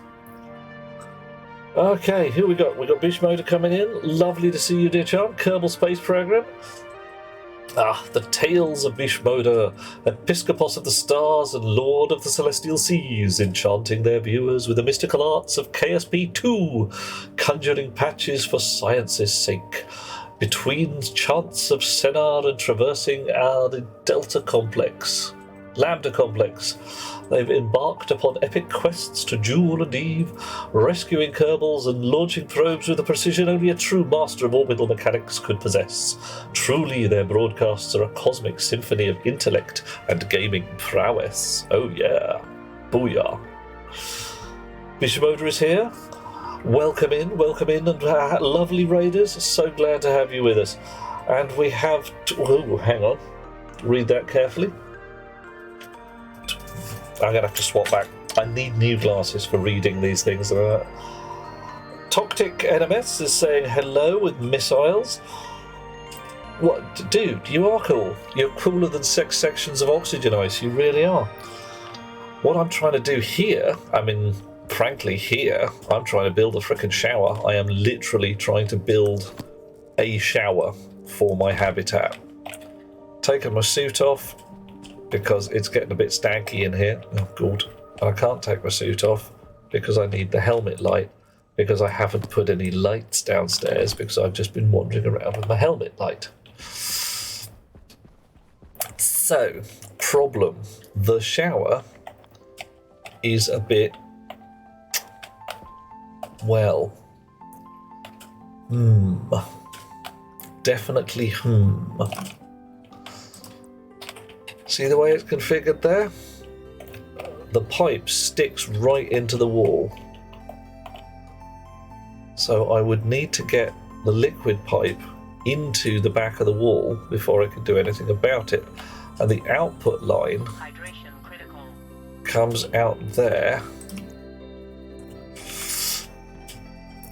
Okay, who we got? We got Bishimoda coming in. Lovely to see you, dear chum. Kerbal Space Program. Ah, the tales of Bishimoda, Episcopos of the Stars and Lord of the Celestial Seas, enchanting their viewers with the mystical arts of KSP2, conjuring patches for science's sake, between chants of Senar and traversing the Lambda Complex. They've embarked upon epic quests to Jewel and Eve, rescuing Kerbals and launching probes with a precision only a true master of orbital mechanics could possess. Truly, their broadcasts are a cosmic symphony of intellect and gaming prowess. Oh yeah. Booyah. Bishimoda is here. Welcome in, and lovely raiders. So glad to have you with us. And we have... Oh, hang on. Read that carefully. I'm going to have to swap back. I need new glasses for reading these things. Toctic NMS is saying hello with missiles. What, dude, you are cool. You're cooler than 6 sections of oxygen ice. You really are. What I'm trying to do here, frankly here, I'm trying to build a frickin' shower. I am literally trying to build a shower for my habitat. Taking my suit off, because it's getting a bit stanky in here. Oh, good. And I can't take my suit off because I need the helmet light, because I haven't put any lights downstairs because I've just been wandering around with my helmet light. So, problem. The shower is a bit... well... Definitely See the way it's configured there? The pipe sticks right into the wall. So I would need to get the liquid pipe into the back of the wall before I could do anything about it. And the output line Hydration critical. comes out there.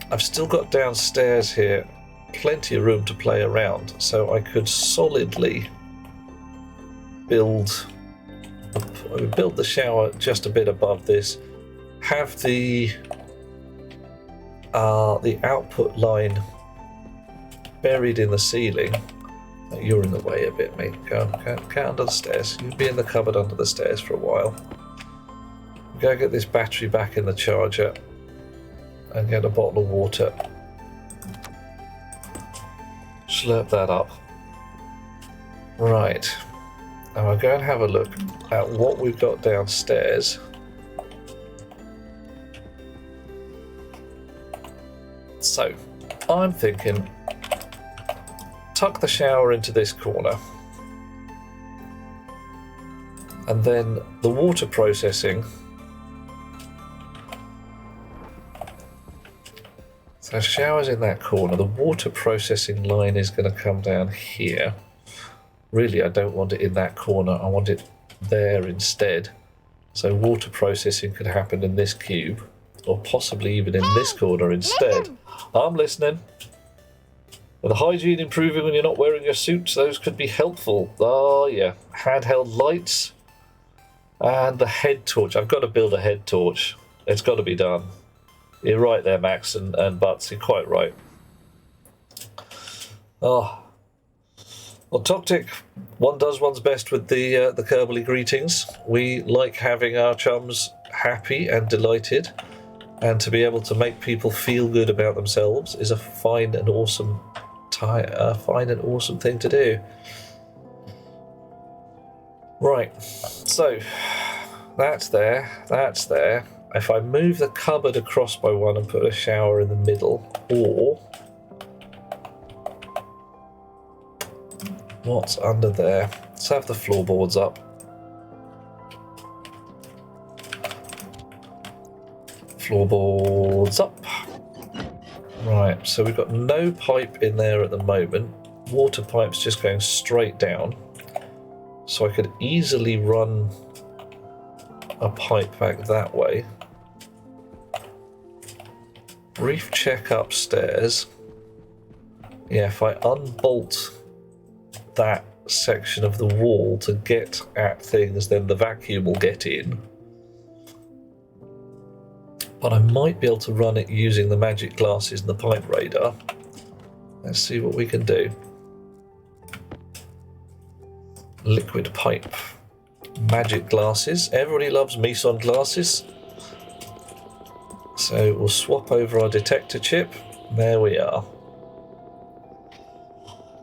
I've still got downstairs here plenty of room to play around, so I could solidly build the shower just a bit above this, have the output line buried in the ceiling. You're in the way a bit, mate. Go under the stairs. You'll be in the cupboard under the stairs for a while. Go get this battery back in the charger and get a bottle of water. Slurp that up. Right. Now I'll go and have a look at what we've got downstairs. So, I'm thinking, tuck the shower into this corner. And then the water processing. So shower's in that corner. The water processing line is going to come down here. Really, I don't want it in that corner. I want it there instead. So water processing could happen in this cube, or possibly even in this corner instead. I'm listening. With the hygiene improving when you're not wearing your suits, those could be helpful. Oh yeah, handheld lights and the head torch. I've got to build a head torch. It's got to be done. You're right there, Max and Butts. You're quite right. Oh. Well, Toctic, one does one's best with the Kerbally greetings. We like having our chums happy and delighted, and to be able to make people feel good about themselves is a fine and awesome thing to do. Right, so that's there. If I move the cupboard across by one and put a shower in the middle, or what's under there? Let's have the floorboards up. Floorboards up. Right, so we've got no pipe in there at the moment. Water pipe's just going straight down. So I could easily run a pipe back that way. Brief check upstairs. Yeah, if I unbolt that section of the wall to get at things, then the vacuum will get in. But I might be able to run it using the magic glasses and the pipe radar. Let's see what we can do. Liquid pipe. Magic glasses. Everybody loves Meson glasses. So we'll swap over our detector chip. There we are.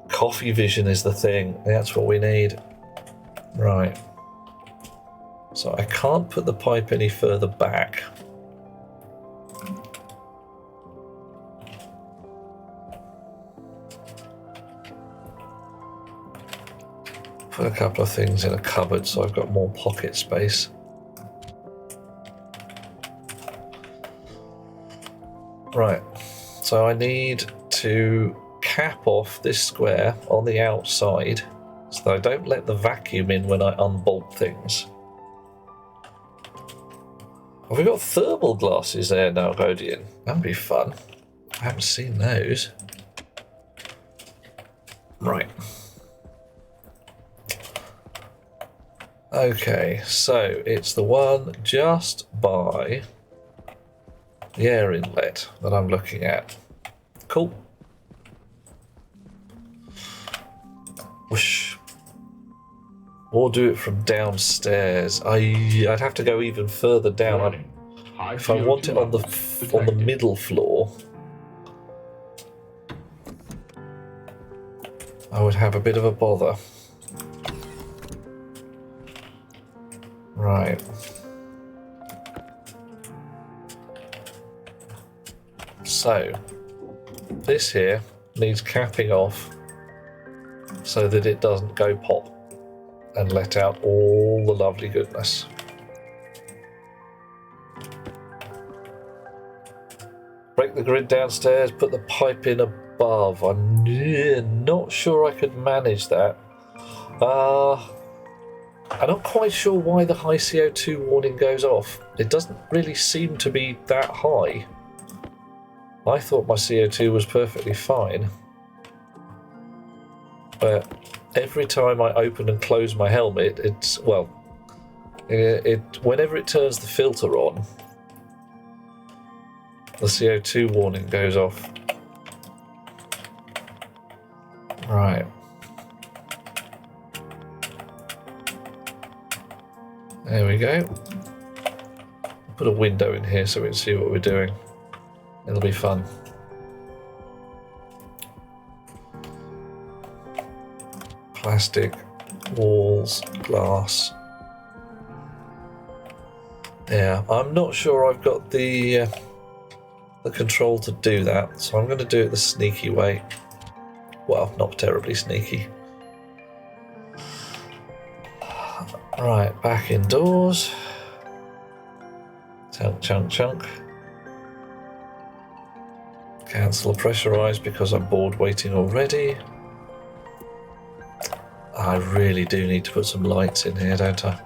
Coffee vision is the thing. That's what we need. Right. So I can't put the pipe any further back. Put a couple of things in a cupboard so I've got more pocket space. Right, so I need to cap off this square on the outside so that I don't let the vacuum in when I unbolt things. Have we got thermal glasses there now, Godian? That'd be fun. I haven't seen those. Right. Okay, so it's the one just by the air inlet that I'm looking at. Cool. Whoosh. Or do it from downstairs. I'd have to go even further down. Warning. High If I want CO2 it on the detected. middle floor, I would have a bit of a bother. Right. So, this here needs capping off so that it doesn't go pop and let out all the lovely goodness. Break the grid downstairs, put the pipe in above. I'm not sure I could manage that. I'm not quite sure why the high CO2 warning goes off. It doesn't really seem to be that high. I thought my CO2 was perfectly fine. But every time I open and close my helmet, whenever it turns the filter on, the CO2 warning goes off. Right. There we go. Put a window in here so we can see what we're doing. It'll be fun. Plastic, walls, glass. Yeah, I'm not sure I've got the control to do that, so I'm going to do it the sneaky way. Well, not terribly sneaky. Right, back indoors. Chunk, chunk, chunk. Cancel pressurise because I'm bored waiting already. I really do need to put some lights in here, don't I?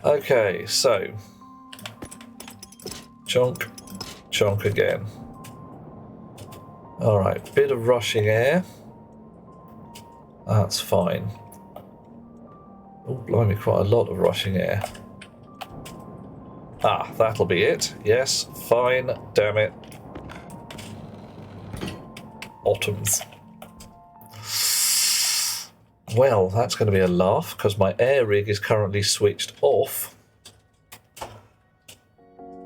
Okay, so chunk, chunk again. Alright, bit of rushing air. That's fine. Oh, blimey, quite a lot of rushing air. Ah, that'll be it. Yes, fine. Damn it. Bottoms. Well, that's going to be a laugh because my air rig is currently switched off.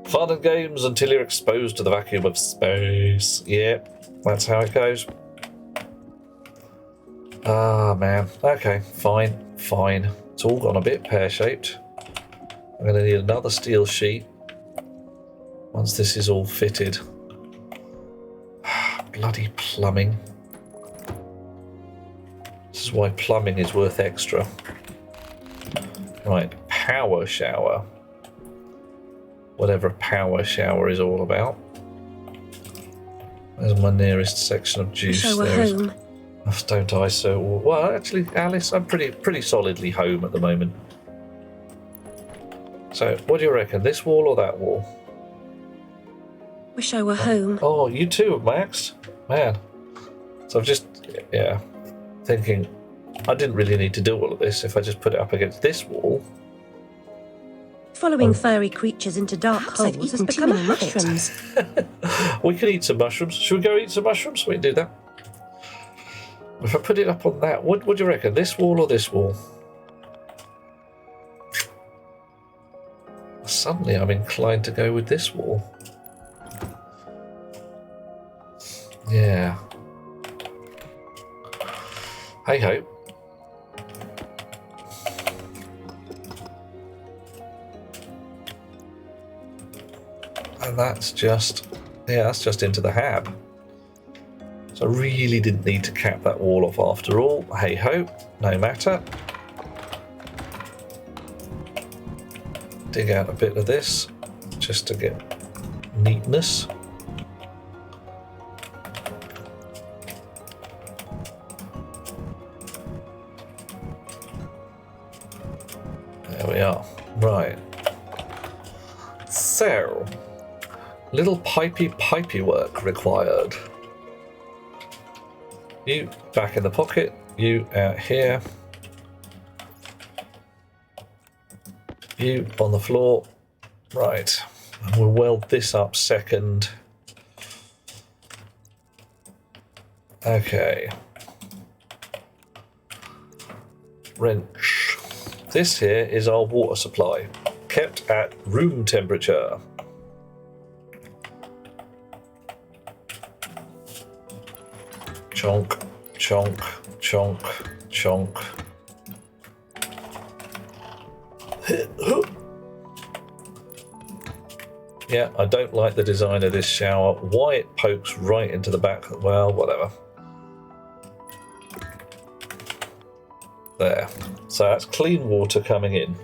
Fun and games until you're exposed to the vacuum of space. Yep, that's how it goes. Ah, man. Okay, fine, fine. It's all gone a bit pear-shaped. I'm going to need another steel sheet once this is all fitted. Bloody plumbing. This is why plumbing is worth extra. Right, power shower. Whatever a power shower is all about. There's my nearest section of juice. Shower There is- home. Oh, don't I so well? Actually, Alice, I'm pretty solidly home at the moment. So, what do you reckon? This wall or that wall? Wish I were home. Oh, you too, Max. Man. So I'm just, yeah, thinking I didn't really need to do all of this if I just put it up against this wall. Following furry creatures into dark I've holes has eaten become too a many habit. mushrooms. We could eat some mushrooms. Should we go eat some mushrooms? We can do that. If I put it up on that, what do you reckon? This wall or this wall? Suddenly I'm inclined to go with this wall. Yeah. Hey ho. And that's just, yeah, that's just into the hab. So I really didn't need to cap that wall off after all. Hey ho, no matter. Dig out a bit of this just to get neatness. There we are. Right. So, little pipey work required. You back in the pocket, you out here. You on the floor. Right. And we'll weld this up second. Okay. Wrench. This here is our water supply, kept at room temperature. Chonk, chonk, chonk, chonk. Yeah, I don't like the design of this shower. Why it pokes right into the back? Well, whatever. There. So that's clean water coming in.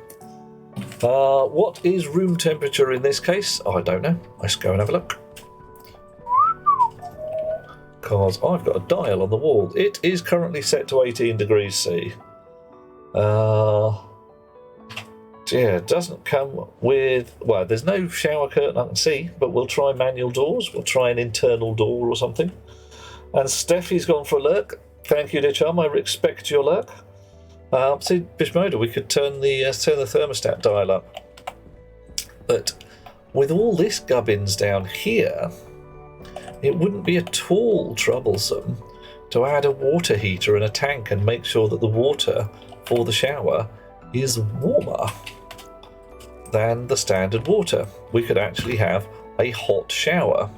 What is room temperature in this case? Oh, I don't know. Let's go and have a look. Because I've got a dial on the wall. It is currently set to 18 degrees C. Yeah, it doesn't come with... Well, there's no shower curtain I can see, but we'll try manual doors. We'll try an internal door or something. And Steffi's gone for a lurk. Thank you, dear chum. I respect your lurk. See, Bishmoda, we could turn the thermostat dial up. But with all this gubbins down here, it wouldn't be at all troublesome to add a water heater and a tank and make sure that the water for the shower is warmer than the standard water. We could actually have a hot shower.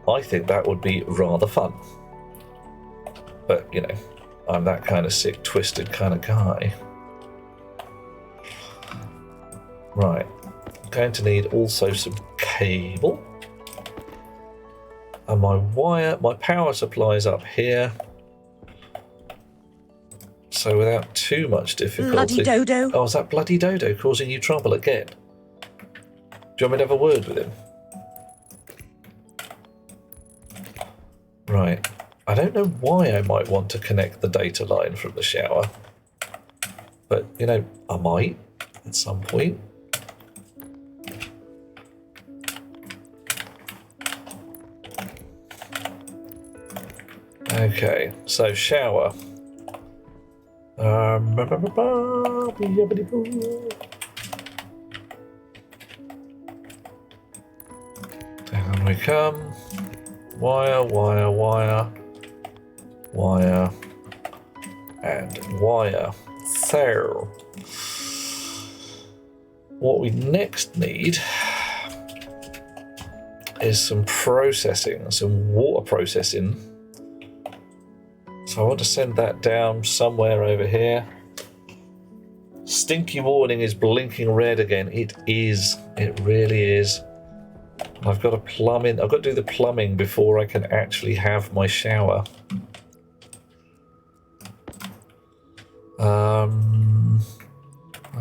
I think that would be rather fun. But, you know, I'm that kind of sick, twisted kind of guy. Right. Going to need also some cable. And my power supply is up here. So without too much difficulty... Bloody Dodo. Oh, is that Bloody Dodo causing you trouble again? Do you want me to have a word with him? Right. I don't know why I might want to connect the data line from the shower. But, you know, I might at some point. Okay, so shower. come. Wire, wire, wire, wire, and wire. So, what we next need is some processing, some water processing. So I want to send that down somewhere over here. Stinky warning is blinking red again. It is. It really is. I've got to plumb in. I've got to do the plumbing before I can actually have my shower. I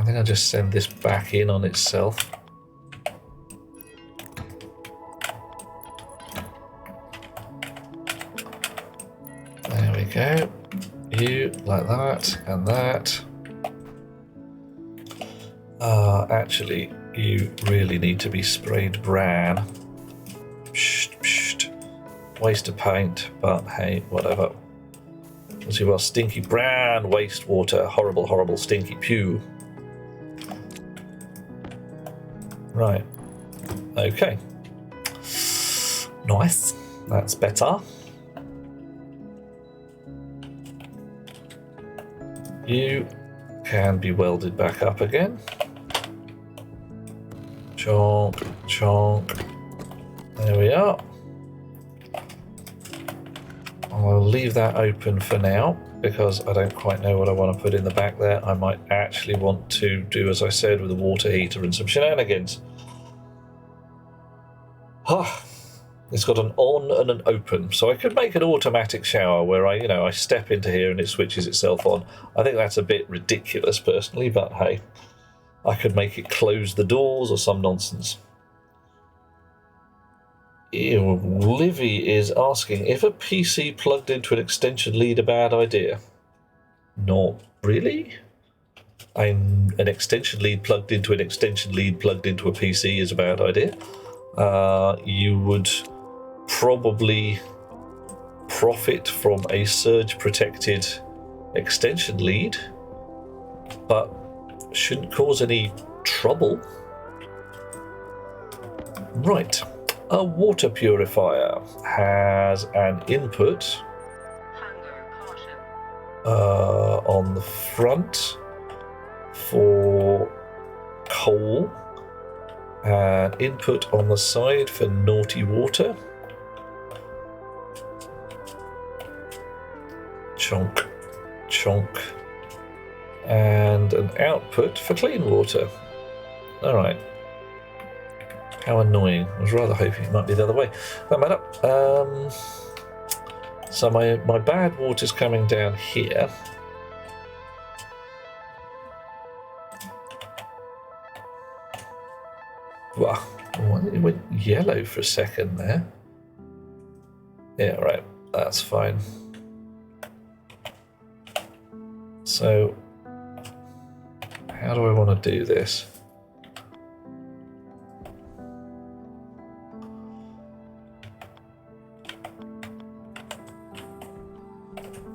think I'll just send this back in on itself. There we go. You like that and that. Actually, you really need to be sprayed brown. Psst, psst. Waste of paint, but hey, whatever. As you are, stinky brown wastewater. Horrible, horrible, stinky pew. Right. Okay. Nice. That's better. You can be welded back up again. Chonk, chonk. There we are. I'll leave that open for now because I don't quite know what I want to put in the back there. I might actually want to do, as I said, with a water heater and some shenanigans. It's got an on and an open, so I could make an automatic shower where I step into here and it switches itself on. I think that's a bit ridiculous personally, but hey, I could make it close the doors or some nonsense. Ew, Livy is asking if a PC plugged into an extension lead a bad idea. Not really. An extension lead plugged into an extension lead plugged into a PC is a bad idea. You would probably profit from a surge protected extension lead, but shouldn't cause any trouble. Right. A water purifier has an input on the front for coal, and input on the side for naughty water. Chonk, chonk. And an output for clean water. Alright. How annoying. I was rather hoping it might be the other way. No matter. So my bad water's coming down here. Wow. It went yellow for a second there. Yeah, right. That's fine. So, how do I want to do this?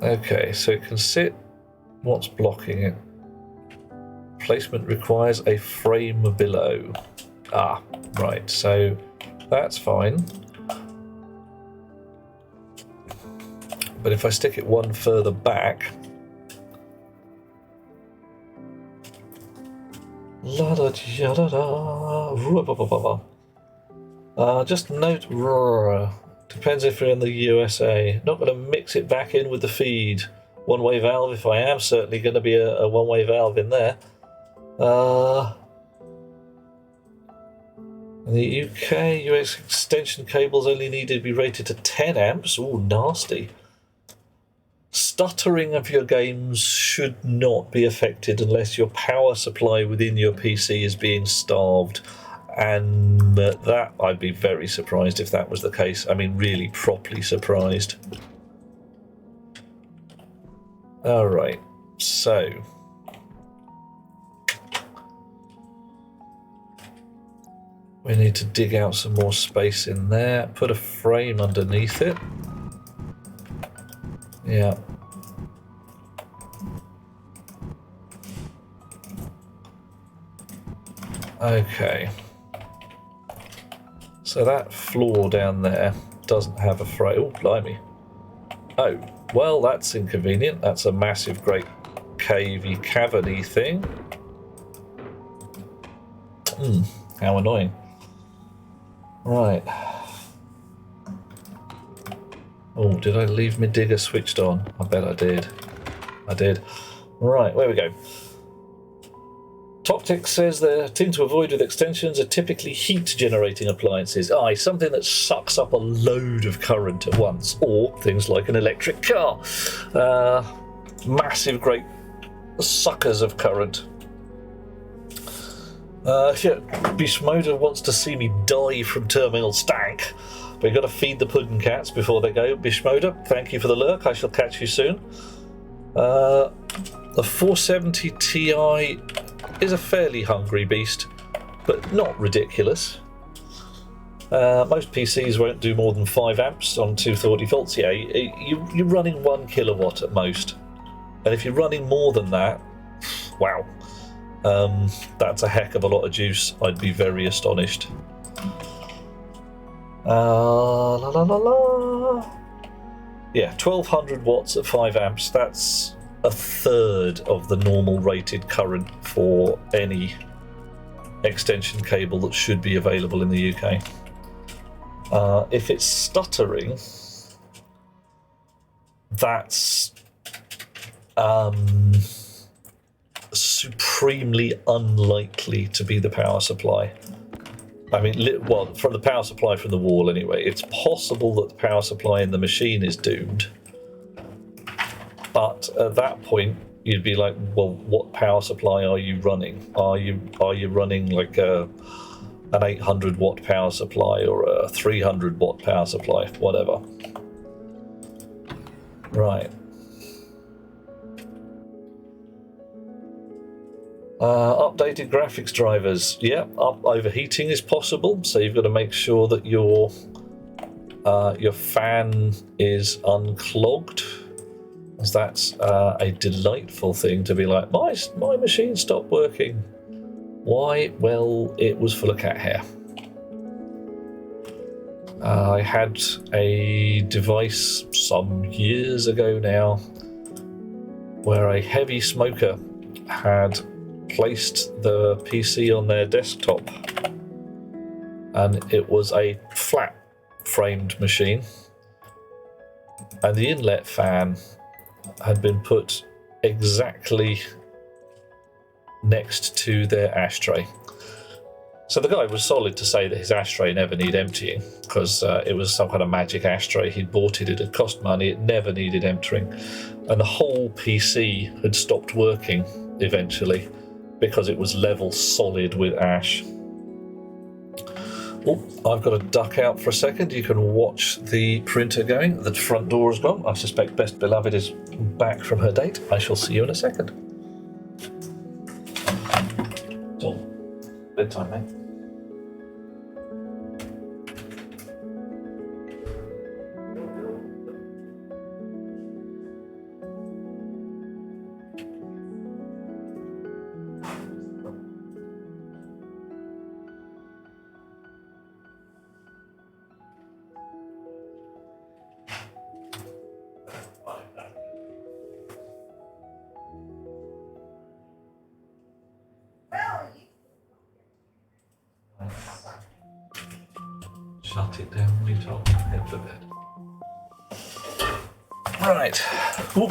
Okay, so it can sit. What's blocking it? Placement requires a frame below. Ah, right, so that's fine. But if I stick it one further back, la da da da da. Just note, depends if you're in the USA. Not going to mix it back in with the feed. One-way valve, if I am, certainly going to be a one-way valve in there. In the UK, US extension cables only needed to be rated to 10 amps. Ooh, nasty. Stuttering of your games should not be affected unless your power supply within your PC is being starved. And that, I'd be very surprised if that was the case. I mean, really properly surprised. Alright, so we need to dig out some more space in there, put a frame underneath it. Yeah. Okay. So that floor down there doesn't have a frame. Oh, blimey. Oh, well, that's inconvenient. That's a massive, great cavey, caverny thing. How annoying. Right. Oh, did I leave my digger switched on? I bet I did. I did. Right, where we go. Toptic says the thing to avoid with extensions are typically heat-generating appliances. Aye, something that sucks up a load of current at once, or things like an electric car. Massive, great suckers of current. Yeah, Bishmoda wants to see me die from terminal stank. We've got to feed the pudding cats before they go. Bishmoda, thank you for the lurk. I shall catch you soon. The 470 Ti is a fairly hungry beast, but not ridiculous. Most PCs won't do more than 5 amps on 240 volts. Yeah, you're running 1 kilowatt at most. And if you're running more than that, wow. That's a heck of a lot of juice. I'd be very astonished. La la la la. Yeah, 1200 watts at 5 amps. That's a third of the normal rated current for any extension cable that should be available in the UK. If it's stuttering, that's supremely unlikely to be the power supply. I mean, well, from the power supply from the wall anyway. It's possible that the power supply in the machine is doomed. But at that point, you'd be like, well, what power supply are you running? Are you running like an 800 watt power supply or a 300 watt power supply, whatever? Right. Updated graphics drivers. Yeah, overheating is possible, so you've got to make sure that your fan is unclogged. Because that's a delightful thing to be like, my machine stopped working. Why? Well, it was full of cat hair. I had a device some years ago now where a heavy smoker had placed the PC on their desktop, and it was a flat framed machine, and the inlet fan had been put exactly next to their ashtray. So the guy was solid to say that his ashtray never needed emptying, because it was some kind of magic ashtray. He'd bought it, it had cost money, it never needed emptying. And the whole PC had stopped working eventually because it was level solid with ash. Oh, I've got to duck out for a second. You can watch the printer going. The front door is gone. I suspect Best Beloved is back from her date. I shall see you in a second. So, bedtime, mate. Shut it down when you told me to head for bed. Right. Ooh.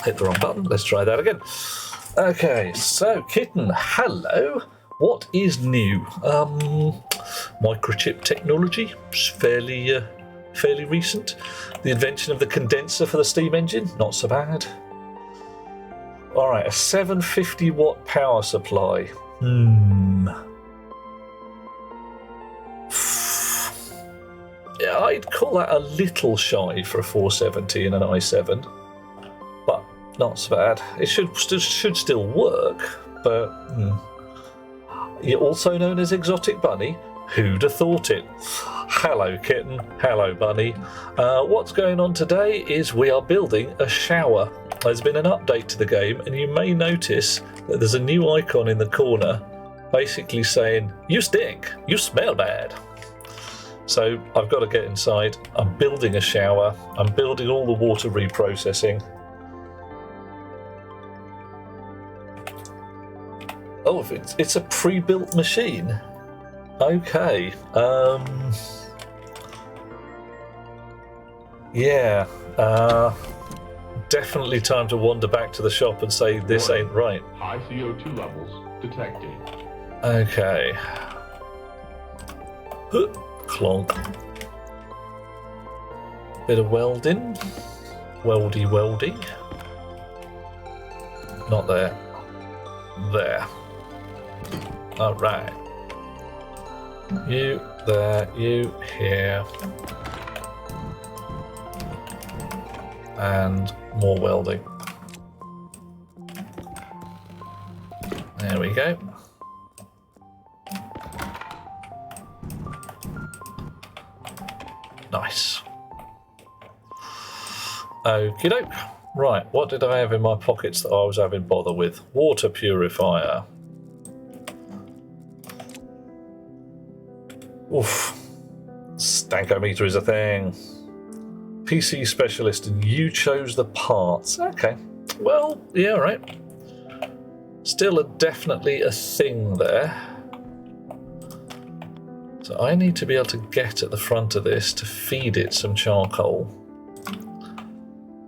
Hit the wrong button. Let's try that again. Okay, so Kitten, hello. What is new? Microchip technology, fairly recent. The invention of the condenser for the steam engine, not so bad. All right, a 750 watt power supply. Yeah, I'd call that a little shy for a 470 and an i7, but not so bad. It should still work, but you're also known as Exotic Bunny. Who'd have thought it? Hello, Kitten. Hello, Bunny. What's going on today is we are building a shower. There's been an update to the game, and you may notice that there's a new icon in the corner basically saying, "You stink, you smell bad." So I've got to get inside. I'm building a shower. I'm building all the water reprocessing. Oh, it's a pre-built machine. Okay. Yeah. Definitely time to wander back to the shop and say this ain't right. High CO2 levels detected. Okay. Huh. Clonk. Bit of welding. Weldy, weldy. Not there. There. Alright. You there, you here. And more welding. There we go. Nice. Okie doke. Right, what did I have in my pockets that I was having bother with? Water purifier. Oof. Stankometer is a thing. PC specialist, and you chose the parts. Okay. Well, yeah, right. Still definitely a thing there. So I need to be able to get at the front of this to feed it some charcoal.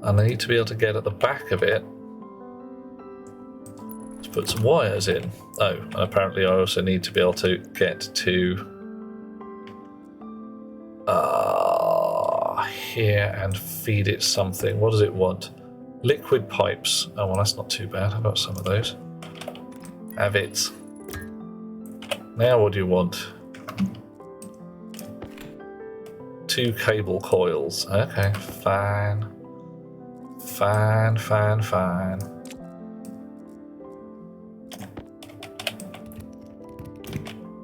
And I need to be able to get at the back of it to put some wires in. Oh, and apparently I also need to be able to get to here and feed it something. What does it want? Liquid pipes. Oh, well, that's not too bad. How about some of those? Have it. Now what do you want? 2 cable coils. Okay, fine. Fine.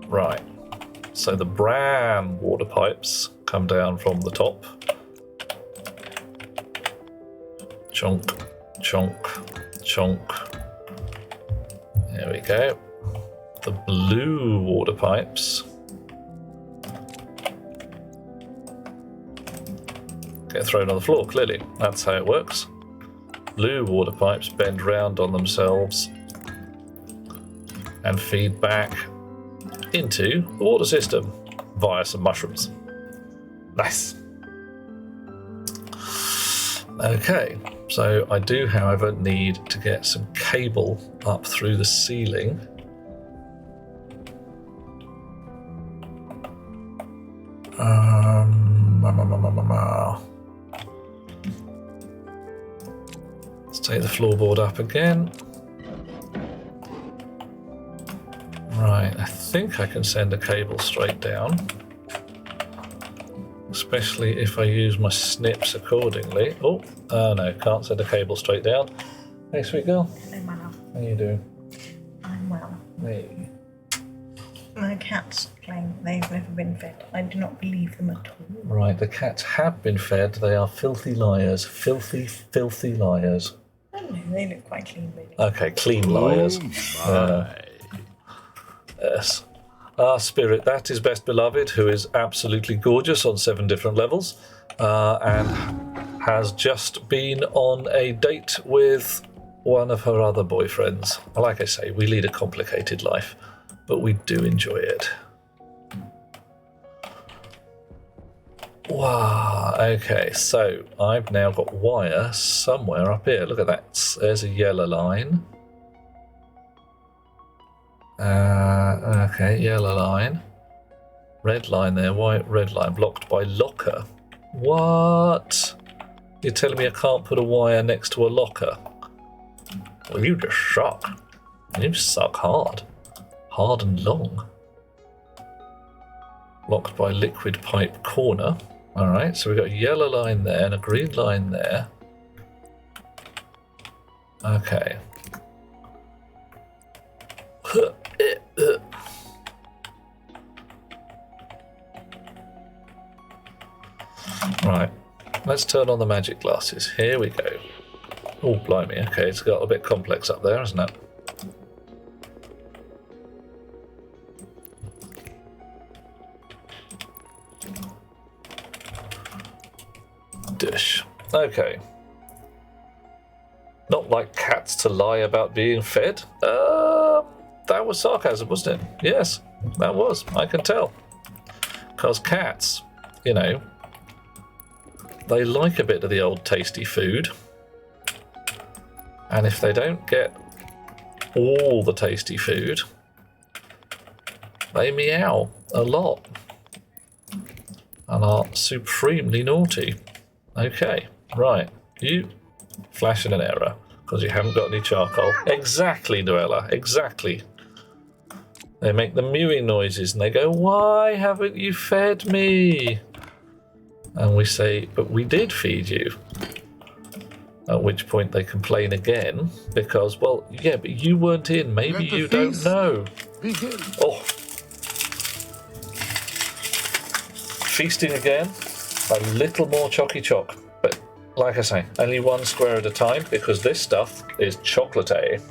Right. So the brown water pipes come down from the top. Chonk, chonk, chonk. There we go. The blue water pipes get thrown on the floor, clearly. That's how it works. Blue water pipes bend round on themselves and feed back into the water system via some mushrooms. Nice. Okay, so I do, however, need to get some cable up through the ceiling. Let's take the floorboard up again. Right, I think I can send a cable straight down. Especially if I use my snips accordingly. Oh, no, can't send a cable straight down. Hey, sweet girl. Hello, my love. How you doing? I'm well. Hey. My cats claim they've never been fed. I do not believe them at all. Right, the cats have been fed. They are filthy liars. Filthy, filthy liars. I don't know, they look quite clean, really. Okay, clean liars. Yes. Our spirit, that is best beloved, who is absolutely gorgeous on 7 different levels, and has just been on a date with one of her other boyfriends. Like I say, we lead a complicated life, but we do enjoy it. Wow, okay, so I've now got wire somewhere up here. Look at that, there's a yellow line. Okay, yellow line. Red line there, white, red line, blocked by locker. What? You're telling me I can't put a wire next to a locker? Well, you just suck. You suck hard. Hard and long. Blocked by liquid pipe corner. Alright, so we've got a yellow line there and a green line there. Okay. Right, let's turn on the magic glasses. Here we go. Oh, blimey, okay, it's got a bit complex up there, isn't it? dish. Okay. Not like cats to lie about being fed. That was sarcasm, wasn't it? Yes, that was. I can tell. Because cats, you know, they like a bit of the old tasty food. And if they don't get all the tasty food, they meow a lot and are supremely naughty. Okay, right. You flashing an error because you haven't got any charcoal. Exactly, Noella, exactly. They make the mewing noises and they go, why haven't you fed me? And we say, but we did feed you. At which point they complain again because, well, yeah, but you weren't in. Maybe you don't know. Begin. Oh. Feasting again. A little more chocky choc. But like I say, only one square at a time because this stuff is chocolatey.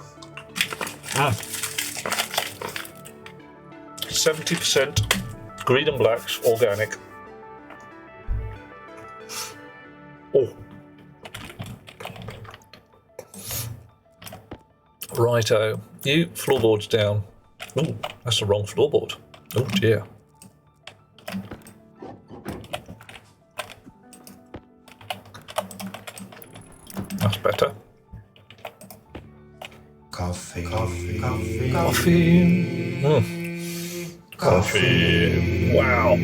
70% green and blacks, organic. Oh. Righto. You, floorboards down. Ooh, that's the wrong floorboard. Oh dear. That's better. Coffee. Coffee. Coffee. Wow.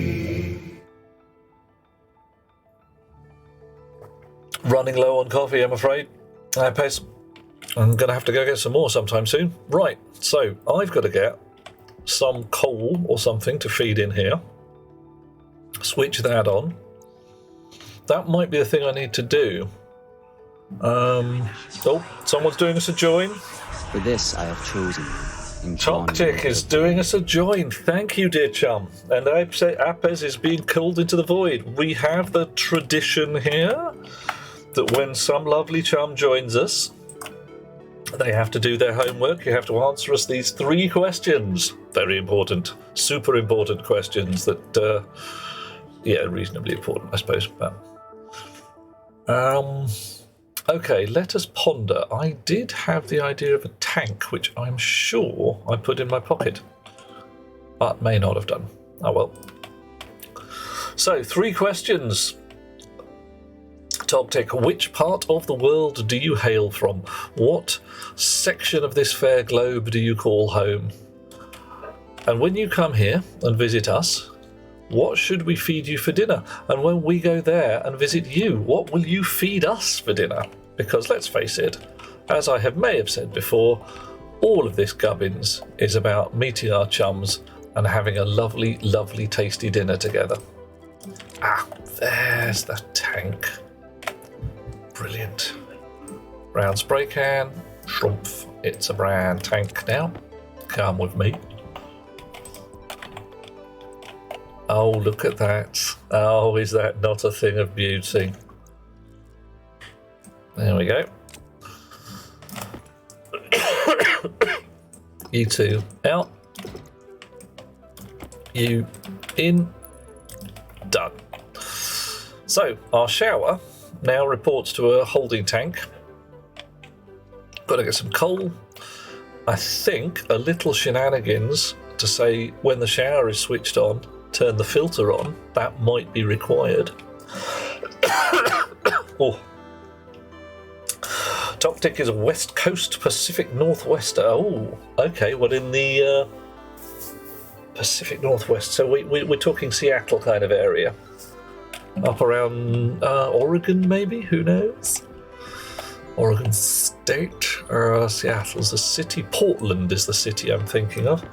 Running low on coffee, I'm afraid. Pez. I'm going to have to go get some more sometime soon. Right, so I've got to get some coal or something to feed in here. Switch that on. That might be the thing I need to do. Oh, someone's doing us a join. For this I have chosen. Toctic is doing us a join. Thank you, dear chum. And I say Apes is being called into the void. We have the tradition here that when some lovely chum joins us, they have to do their homework. You have to answer us these 3 questions. Very important, super important questions that, yeah, reasonably important, I suppose. But, okay, let us ponder. I did have the idea of a tank, which I'm sure I put in my pocket, but may not have done. Oh well. So, 3 questions. Togtic, which part of the world do you hail from? What section of this fair globe do you call home? And when you come here and visit us, what should we feed you for dinner? And when we go there and visit you, what will you feed us for dinner? Because let's face it, as I may have said before, all of this gubbins is about meeting our chums and having a lovely, lovely, tasty dinner together. Ah, there's the tank. Brilliant. Brown spray can, shrumph. It's a brown tank now. Come with me. Oh, look at that. Oh, is that not a thing of beauty? There we go. You two out. You in. Done. So, our shower now reports to a holding tank. Got to get some coal. I think a little shenanigans to say when the shower is switched on, turn the filter on. That might be required. Oh. Toctic is a West Coast Pacific Northwester. Oh, okay. Well, in the Pacific Northwest. So we're talking Seattle kind of area. Up around Oregon, maybe? Who knows? Oregon State. Seattle's the city. Portland is the city I'm thinking of.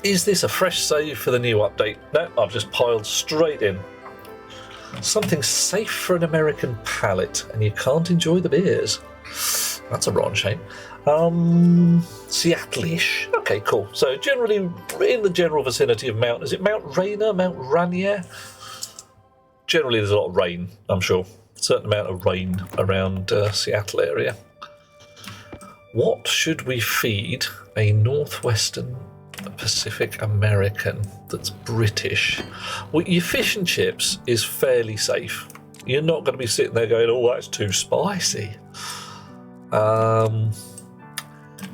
Is this a fresh save for the new update? No, I've just piled straight in. Something safe for an American palate, and you can't enjoy the beers. That's a rotten shame. Seattle-ish. Okay, cool. So generally in the general vicinity of Mount, is it Mount Rainier, Mount Rainier? Generally there's a lot of rain, I'm sure. A certain amount of rain around Seattle area. What should we feed a northwestern Pacific American that's British. Well, your fish and chips is fairly safe. You're not going to be sitting there going, oh, that's too spicy.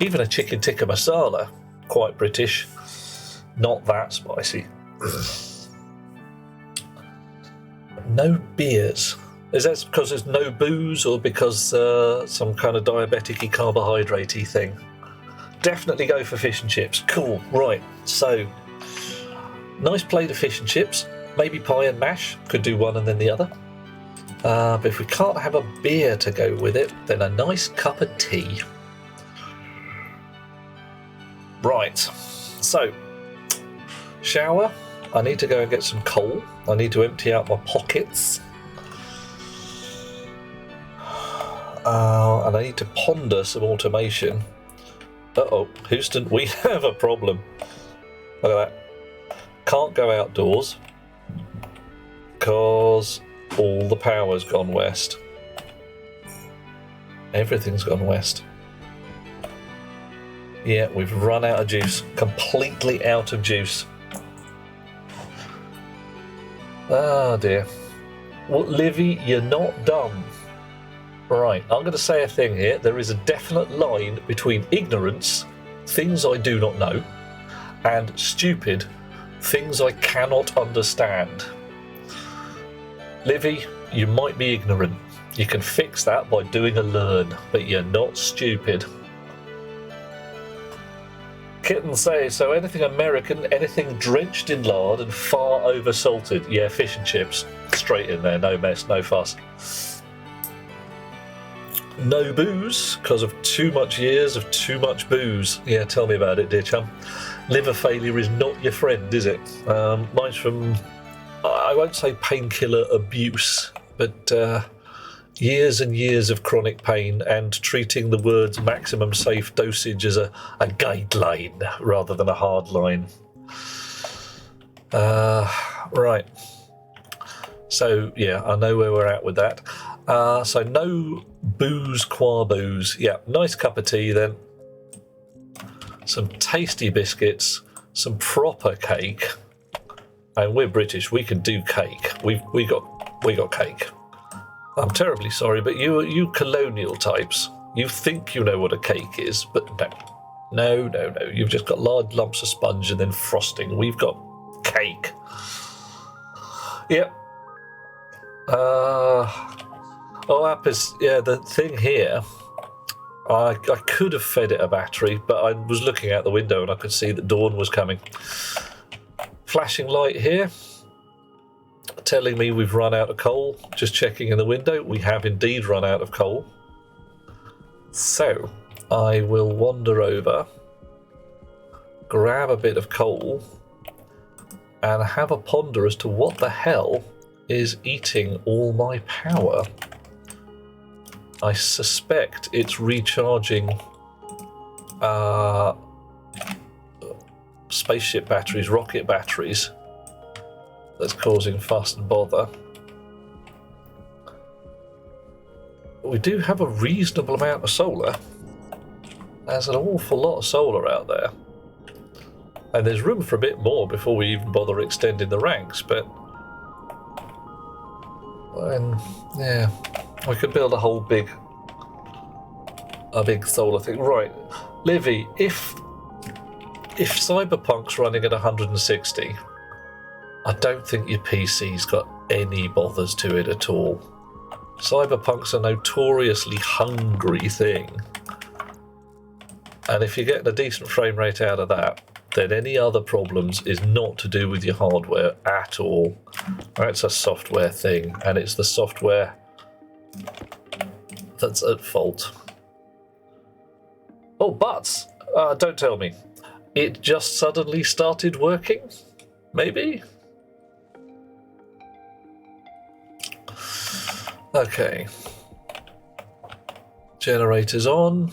Even a chicken tikka masala, quite British, not that spicy. No beers. Is that because there's no booze or because some kind of diabetic-y, carbohydrate-y thing? Definitely go for fish and chips. Cool, right. So, nice plate of fish and chips. Maybe pie and mash. Could do one and then the other. But if we can't have a beer to go with it, then a nice cup of tea. Right. So, shower. I need to go and get some coal. I need to empty out my pockets. And I need to ponder some automation. Uh-oh, Houston, we have a problem. Look at that. Can't go outdoors because all the power's gone west. Everything's gone west. Yeah, we've run out of juice. Completely out of juice. Oh dear. Well, Livy, you're not dumb. Right, I'm going to say a thing here. There is a definite line between ignorance, things I do not know, and stupid, things I cannot understand. Livy, you might be ignorant. You can fix that by doing a learn, but you're not stupid. Kitten says, so anything American, anything drenched in lard and far over salted. Yeah, fish and chips. Straight in there, no mess, no fuss. No booze, because of too much years of too much booze. Yeah, tell me about it, dear chum. Liver failure is not your friend, is it? Mine's from, I won't say painkiller abuse, but years and years of chronic pain and treating the words maximum safe dosage as a guideline rather than a hard line. Right. So, yeah, I know where we're at with that. So no booze, qua booze. Yeah, nice cup of tea then. Some tasty biscuits, some proper cake. And we're British, we can do cake. We got cake. I'm terribly sorry, but you colonial types, you think you know what a cake is, but no. You've just got large lumps of sponge and then frosting. We've got cake. Yep. Oh, Apis, yeah, the thing here, I could have fed it a battery, but I was looking out the window and I could see that dawn was coming. Flashing light here, telling me we've run out of coal. Just checking in the window, we have indeed run out of coal. So, I will wander over, grab a bit of coal, and have a ponder as to what the hell is eating all my power. I suspect it's recharging spaceship batteries, rocket batteries, that's causing fuss and bother. We do have a reasonable amount of solar. There's an awful lot of solar out there. And there's room for a bit more before we even bother extending the ranks, but yeah, we could build a whole big solar thing. Right, Livy, if Cyberpunk's running at 160, I don't think your PC's got any bothers to it at all. Cyberpunk's a notoriously hungry thing. And if you're getting a decent frame rate out of that, then any other problems is not to do with your hardware at all. It's a software thing, and it's the software that's at fault. Oh, but don't tell me. It just suddenly started working? Maybe? Okay. Generator's on.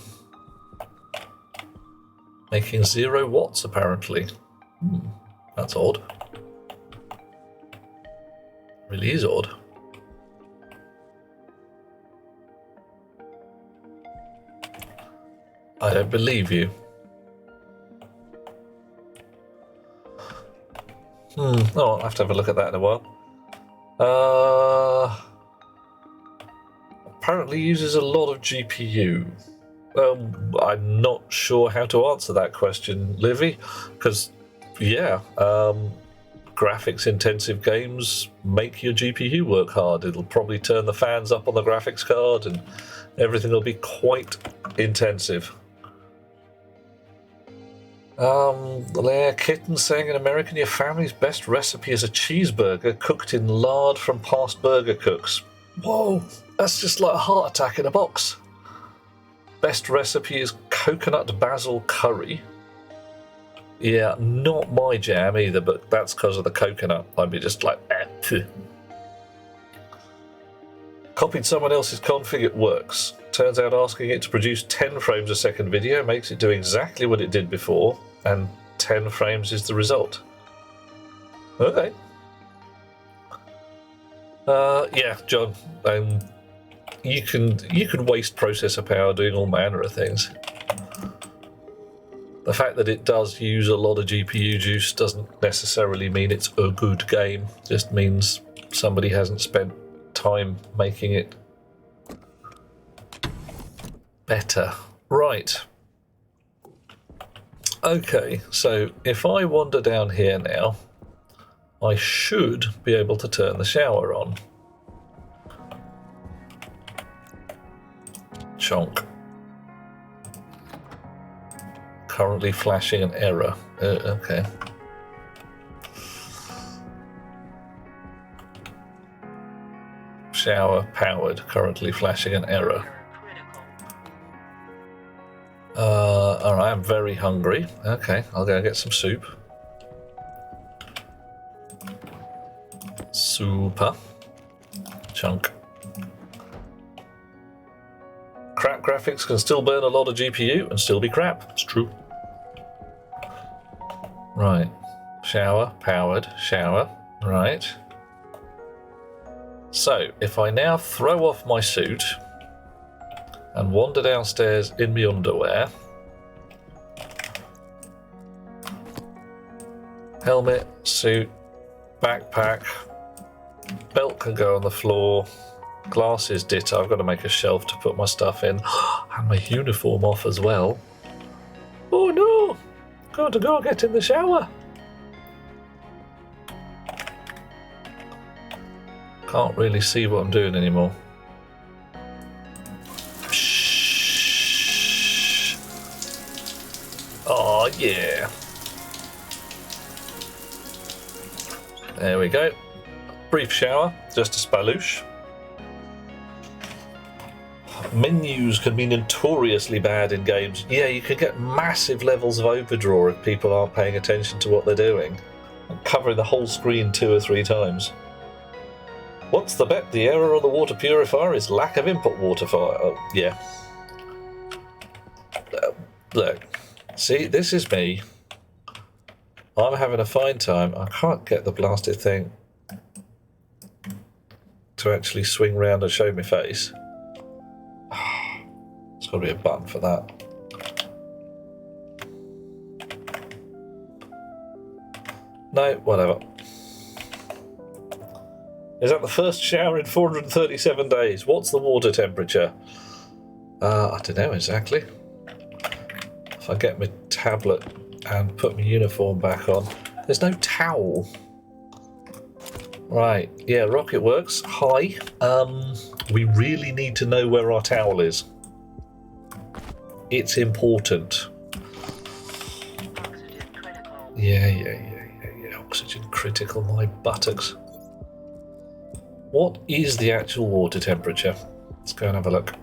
Making 0 watts, apparently. That's odd. Really is odd. I don't believe you. Oh, I'll have to have a look at that in a while. Apparently uses a lot of GPU. I'm not sure how to answer that question, Livy, because, yeah, graphics-intensive games make your GPU work hard. It'll probably turn the fans up on the graphics card and everything will be quite intensive. Leia Kitten saying in American, your family's best recipe is a cheeseburger cooked in lard from past burger cooks. Whoa, that's just like a heart attack in a box. Best recipe is coconut basil curry. Yeah, not my jam either, but that's because of the coconut. I'd be just like, eh. Copied someone else's config, it works. Turns out asking it to produce 10 frames a second video makes it do exactly what it did before, and 10 frames is the result. Okay. Yeah, John, you can waste processor power doing all manner of things. The fact that it does use a lot of GPU juice doesn't necessarily mean it's a good game. It just means somebody hasn't spent time making it better. Right. Okay, so if I wander down here now, I should be able to turn the shower on. Chonk. Currently flashing an error. Okay. Shower powered, currently flashing an error. Alright, I'm very hungry. Okay, I'll go get some soup. Super. Chunk. Crap graphics can still burn a lot of GPU and still be crap. It's true. Right. Shower, powered, shower. Right. So, if I now throw off my suit and wander downstairs in my underwear, helmet, suit, backpack, belt can go on the floor, glasses ditto. I've got to make a shelf to put my stuff in, and my uniform off as well. Oh no! Got to go get in the shower. Can't really see what I'm doing anymore. Shh. Oh yeah. There we go. Brief shower, just a spaloosh. Menus can be notoriously bad in games. Yeah, you can get massive levels of overdraw if people aren't paying attention to what they're doing. Covering the whole screen 2 or 3 times. What's the bet? The error on the water purifier is lack of input water fire. Oh, yeah. Look. See, this is me. I'm having a fine time. I can't get the blasted thing to actually swing round and show my face. There's got to be a button for that. No, whatever. Is that the first shower in 437 days? What's the water temperature? I don't know exactly. If I get my tablet and put my uniform back on. There's no towel. Right, yeah, Rocket works. Hi. We really need to know where our towel is. It's important. Oxygen critical. Yeah. Oxygen critical, my buttocks. What is the actual water temperature? Let's go and have a look.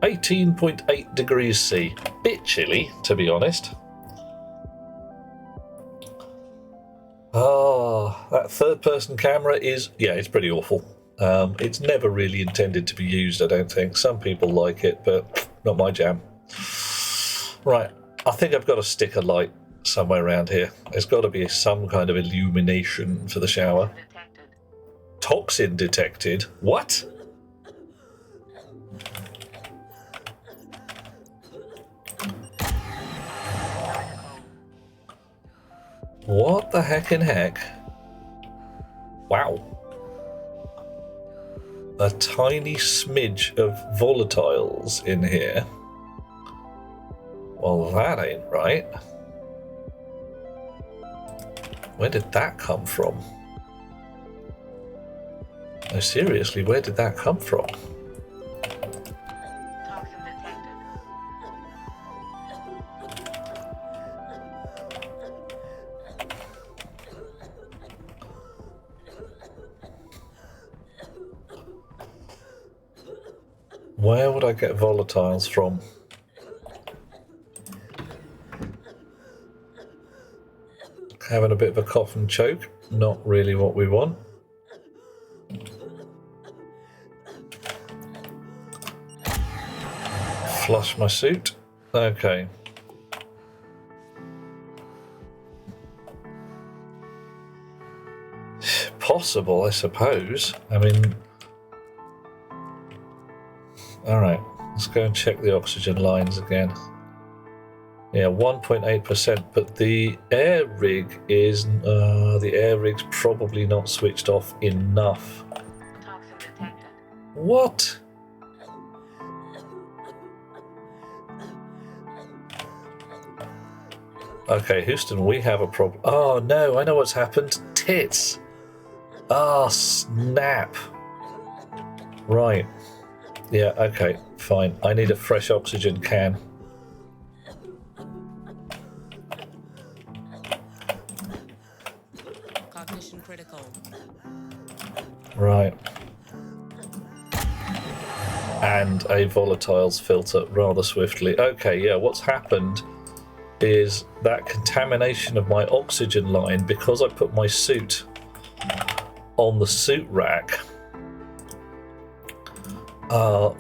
18.8 degrees C. Bit chilly, to be honest. That third-person camera is, yeah, it's pretty awful. It's never really intended to be used, I don't think. Some people like it, but not my jam. Right, I think I've got to stick a light somewhere around here. There's got to be some kind of illumination for the shower. Detected. Toxin detected? What? What the heck in heck? Wow. A tiny smidge of volatiles in here. Well, that ain't right. Where did that come from? No, seriously, where did that come from? Toxin detected. Where would I get volatiles from? Having a bit of a cough and choke. Not really what we want. Flush my suit. Okay. Possible, I suppose. I mean... Alright, let's go and check the oxygen lines again. Yeah, 1.8%, but the air rig is... the air rig's probably not switched off enough. Toxin detected. What? Okay, Houston, we have a problem. Oh no, I know what's happened. Tits! Ah, snap. Right. Yeah, okay, fine. I need a fresh oxygen can. Cognition critical. Right. And a volatiles filter rather swiftly. Okay, yeah, what's happened is that contamination of my oxygen line, because I put my suit on the suit rack,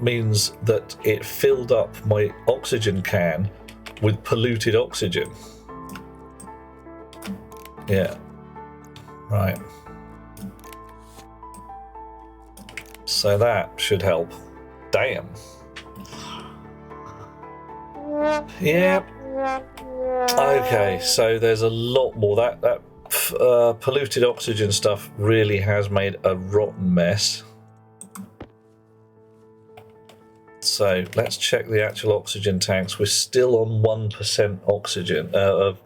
means that it filled up my oxygen can with polluted oxygen. Yeah. Right. So that should help. Damn. Yep. Okay, so there's a lot more. That polluted oxygen stuff really has made a rotten mess. So let's check the actual oxygen tanks. We're still on 1% oxygen of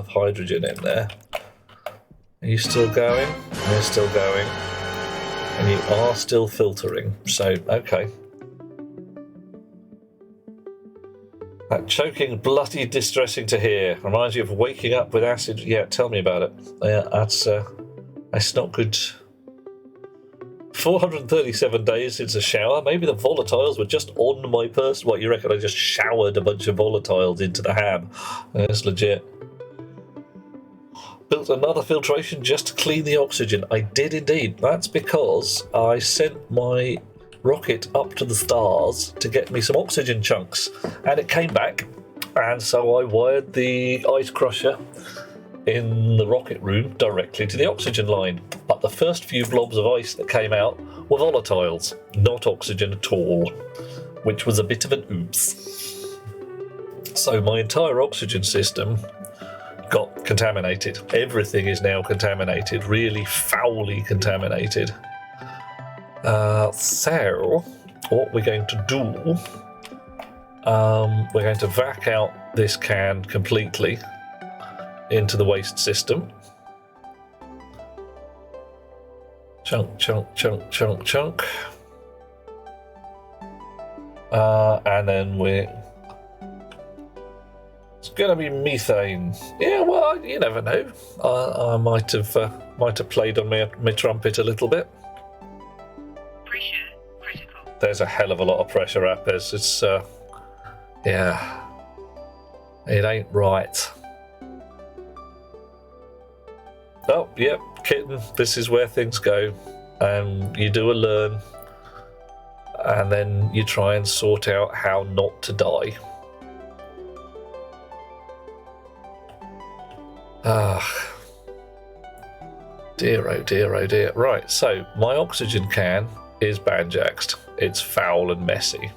hydrogen in there. Are you still going? You're still going. And you are still filtering. So, okay. That choking, bloody distressing to hear. Reminds you of waking up with acid. Yeah, tell me about it. Yeah, that's not good. 437 days since a shower. Maybe the volatiles were just on my person. What, you reckon I just showered a bunch of volatiles into the ham? That's legit. Built another filtration just to clean the oxygen. I did indeed. That's because I sent my rocket up to the stars to get me some oxygen chunks, and it came back, and so I wired the ice crusher in the rocket room directly to the oxygen line. But the first few blobs of ice that came out were volatiles, not oxygen at all, which was a bit of an oops. So my entire oxygen system got contaminated. Everything is now contaminated, really foully contaminated. So what we're going to do, we're going to vac out this can completely into the waste system. Chunk, chunk, chunk, chunk, chunk. And then it's gonna be methane. Yeah, well, you never know. I might have played on my trumpet a little bit. Pressure critical. There's a hell of a lot of pressure up there. It's yeah, it ain't right. Oh, yep, kitten, this is where things go. You do a learn, and then you try and sort out how not to die. Ah, dear, oh dear, oh dear. Right, so my oxygen can is banjaxed. It's foul and messy.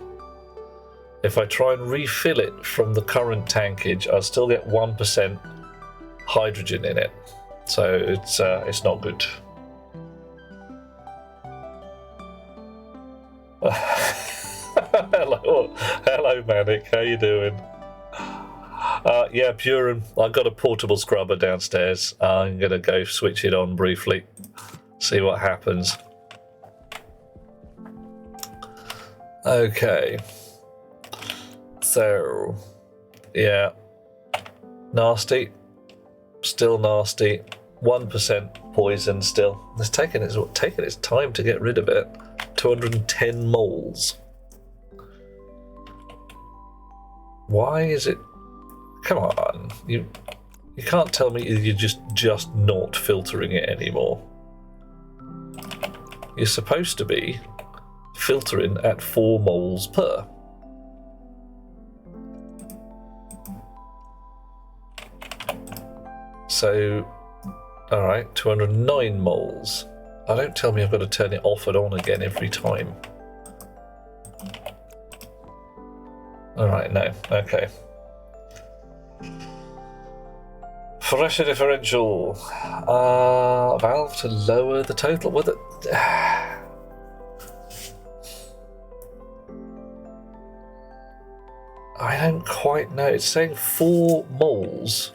If I try and refill it from the current tankage, I'll still get 1%. hydrogen in it, so it's not good. Hello, Manic. How you doing? Yeah, Purin. I've got a portable scrubber downstairs. I'm gonna go switch it on briefly, see what happens. Okay. So, yeah, nasty. Still nasty. 1% poison still. It's taken its time to get rid of it. 210 moles. Why is it? Come on, you can't tell me you're just not filtering it anymore. You're supposed to be filtering at 4 moles per. So, all right, 209 moles. Don't tell me I've got to turn it off and on again every time. All right, no, okay. Pressure differential. Valve to lower the total. What the? I don't quite know. It's saying 4 moles.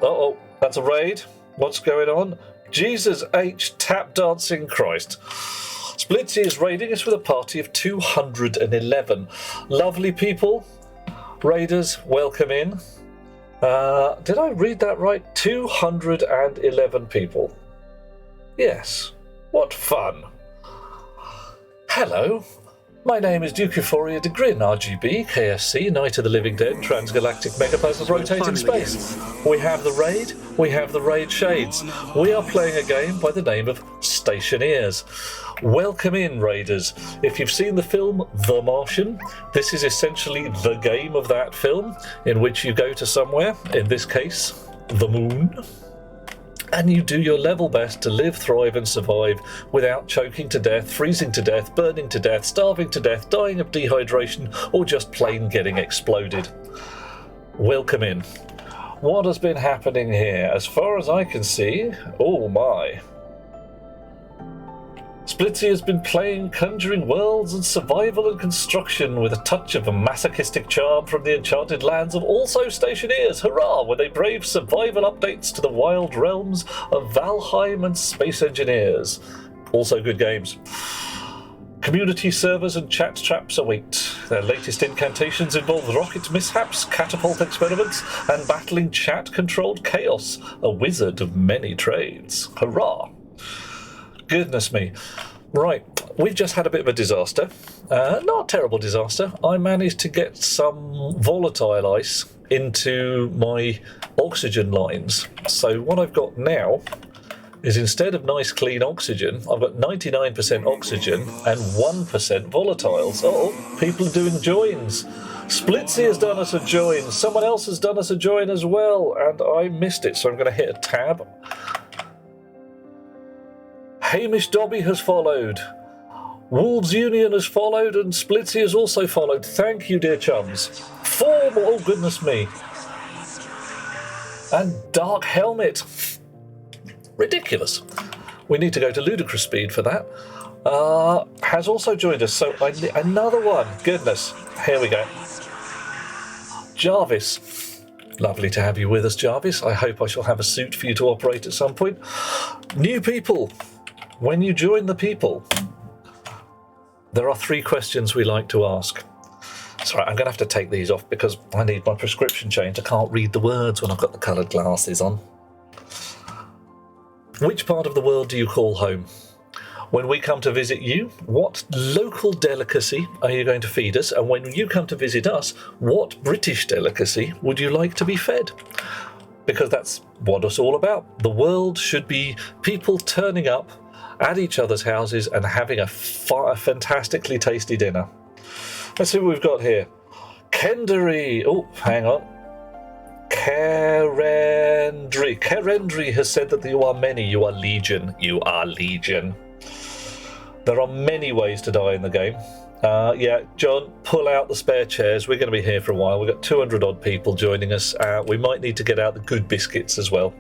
Uh-oh, that's a raid. What's going on? Jesus H. Tap Dancing Christ. Splitsy is raiding us with a party of 211. Lovely people. Raiders, welcome in. Did I read that right? 211 people. Yes. What fun. Hello. My name is Duke Euphoria de Grin, RGB, KSC, Night of the Living Dead, Transgalactic Megaplasm rotating space. We have the raid, we have the raid shades. We are playing a game by the name of Stationeers. Welcome in, Raiders. If you've seen the film The Martian, this is essentially the game of that film, in which you go to somewhere, in this case, the moon, and you do your level best to live, thrive and survive without choking to death, freezing to death, burning to death, starving to death, dying of dehydration, or just plain getting exploded. Welcome in. What has been happening here? As far as I can see, oh my. Splitsy has been playing Conjuring Worlds and Survival and Construction with a touch of a masochistic charm from the enchanted lands of also Stationeers. Hurrah! Where they brave survival updates to the wild realms of Valheim and Space Engineers. Also good games. Community servers and chat traps await. Their latest incantations involve rocket mishaps, catapult experiments, and battling chat-controlled chaos. A wizard of many trades. Hurrah! Goodness me. Right, we've just had a bit of a disaster. Not a terrible disaster. I managed to get some volatile ice into my oxygen lines. So what I've got now is, instead of nice clean oxygen, I've got 99% oxygen and 1% volatiles. Oh, people are doing joins. Splitsy has done us a join. Someone else has done us a join as well, and I missed it, so I'm going to hit a tab. Hamish Dobby has followed. Wolves Union has followed, and Splitsy has also followed. Thank you, dear chums. 4 more, oh goodness me. And Dark Helmet. Ridiculous. We need to go to ludicrous speed for that. Has also joined us, so another one. Goodness. Here we go. Jarvis. Lovely to have you with us, Jarvis. I hope I shall have a suit for you to operate at some point. New people. When you join the people, there are 3 questions we like to ask. Sorry, I'm going to have to take these off because I need my prescription change. I can't read the words when I've got the coloured glasses on. Which part of the world do you call home? When we come to visit you, what local delicacy are you going to feed us? And when you come to visit us, what British delicacy would you like to be fed? Because that's what it's all about. The world should be people turning up at each other's houses and having a fantastically tasty dinner. Let's see what we've got here. Kendary. Oh, hang on. Kerendry. Kerendry has said that you are many. You are legion. You are legion. There are many ways to die in the game. Yeah, John, pull out the spare chairs. We're going to be here for a while. We've got 200 odd people joining us. We might need to get out the good biscuits as well.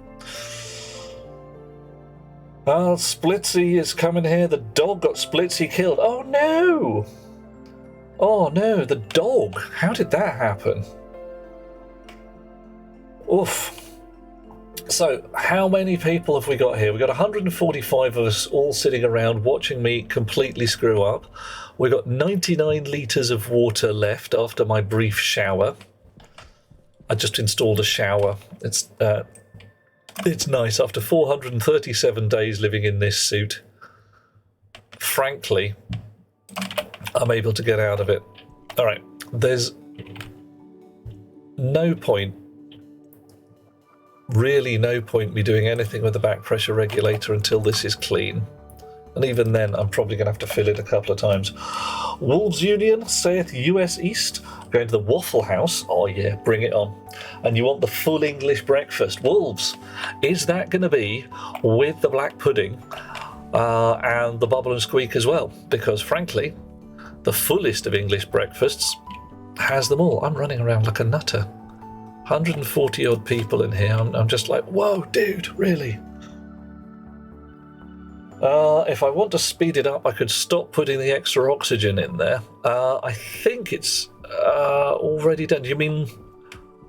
Splitsy is coming here. The dog got Splitsy killed. Oh no! Oh no, the dog. How did that happen? Oof. So, how many people have we got here? We've got 145 of us all sitting around watching me completely screw up. We've got 99 litres of water left after my brief shower. I just installed a shower. It's nice after 437 days living in this suit. Frankly, I'm able to get out of it. All right, there's no point, really no point me doing anything with the back pressure regulator until this is clean. And even then, I'm probably going to have to fill it a couple of times. Wolves Union saith US East. Going to the Waffle House. Oh yeah, bring it on. And you want the full English breakfast. Wolves, is that going to be with the black pudding and the bubble and squeak as well? Because frankly, the fullest of English breakfasts has them all. I'm running around like a nutter. 140 odd people in here. I'm just like, whoa, dude, really? If I want to speed it up, I could stop putting the extra oxygen in there. I think it's already done. Do you mean,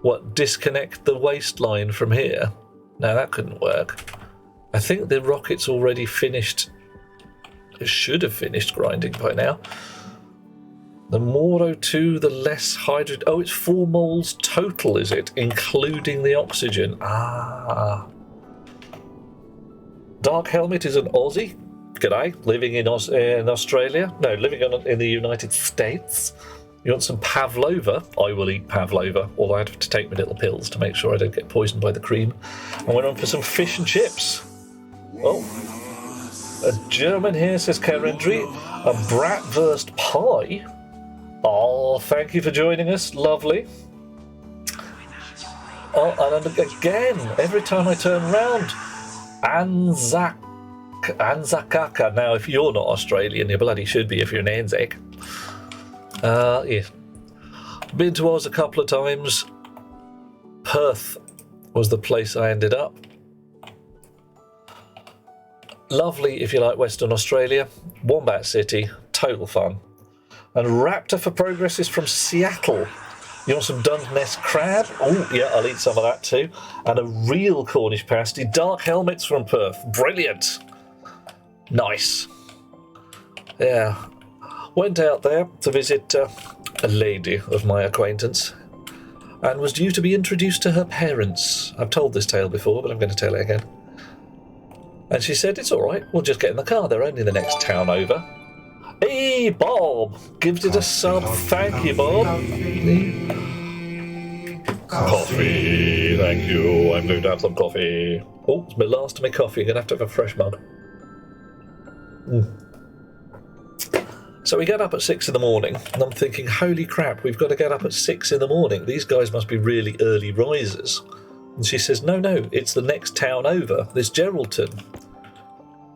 what, disconnect the waistline from here? No, that couldn't work. I think the rocket's already finished. It should have finished grinding by now. The more O2, the less hydrogen. Oh, it's 4 moles total, is it? Including the oxygen. Ah. Dark Helmet is an Aussie. G'day. Living in Australia. No, living in the United States. You want some pavlova? I will eat pavlova, although I have to take my little pills to make sure I don't get poisoned by the cream. I went on for some fish and chips. Oh. A German here, says Kerendry. A bratwurst pie. Oh, thank you for joining us. Lovely. Oh, and again, every time I turn round, Anzakaka. Now, if you're not Australian, you bloody should be if you're an Anzac. Yeah. Been to Oz a couple of times. Perth was the place I ended up. Lovely if you like Western Australia. Wombat City, total fun. And Raptor for Progress is from Seattle. You want some Dungeness crab? Oh, yeah, I'll eat some of that too. And a real Cornish pasty. Dark Helmets from Perth. Brilliant. Nice. Yeah. Went out there to visit a lady of my acquaintance and was due to be introduced to her parents. I've told this tale before, but I'm going to tell it again. And she said, it's all right, we'll just get in the car. They're only the next town over. Hey, Bob! Gives it a sub. Thank you, Bob. Coffee. Thank you. I'm going to have some coffee. Oh, it's my last of my coffee. I'm going to have a fresh mug. So we get up at 6 in the morning, and I'm thinking, holy crap, we've got to get up at 6 in the morning. These guys must be really early risers. And she says, no, it's the next town over. This Geraldton.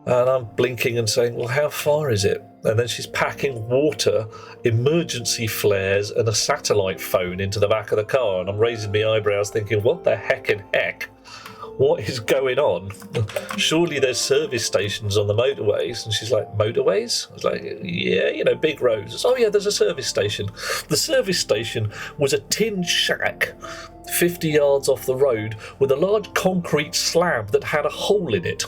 And I'm blinking and saying, well, how far is it? And then she's packing water, emergency flares, and a satellite phone into the back of the car. And I'm raising my eyebrows thinking, what the heck? What is going on? Surely there's service stations on the motorways. And she's like, motorways? I was like, yeah, big roads. Oh, yeah, there's a service station. The service station was a tin shack 50 yards off the road with a large concrete slab that had a hole in it.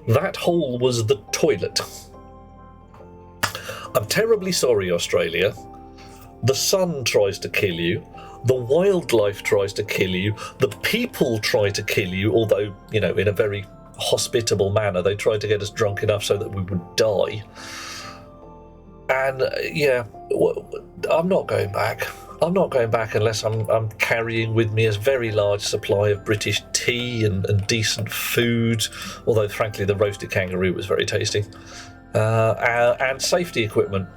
That hole was the toilet. I'm terribly sorry, Australia. The sun tries to kill you. The wildlife tries to kill you. The people try to kill you, although, in a very hospitable manner. They tried to get us drunk enough so that we would die. And, I'm not going back. I'm not going back unless I'm carrying with me a very large supply of British tea and decent food, although, frankly, the roasted kangaroo was very tasty. And safety equipment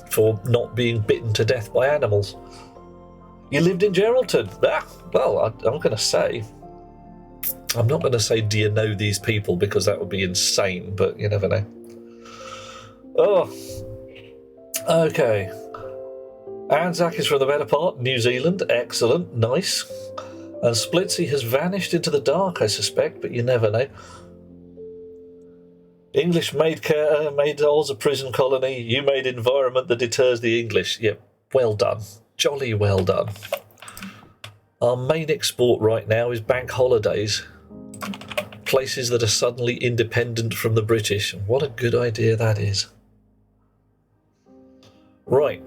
for not being bitten to death by animals. You lived in Geraldton. I'm going to say. I'm not going to say, do you know these people, because that would be insane, but you never know. Oh, okay. Anzac is from the better part, New Zealand. Excellent, nice. And Splitsy has vanished into the dark, I suspect, but you never know. English made Oz a prison colony. You made environment that deters the English. Yep, well done. Jolly well done. Our main export right now is bank holidays. Places that are suddenly independent from the British. What a good idea that is. Right,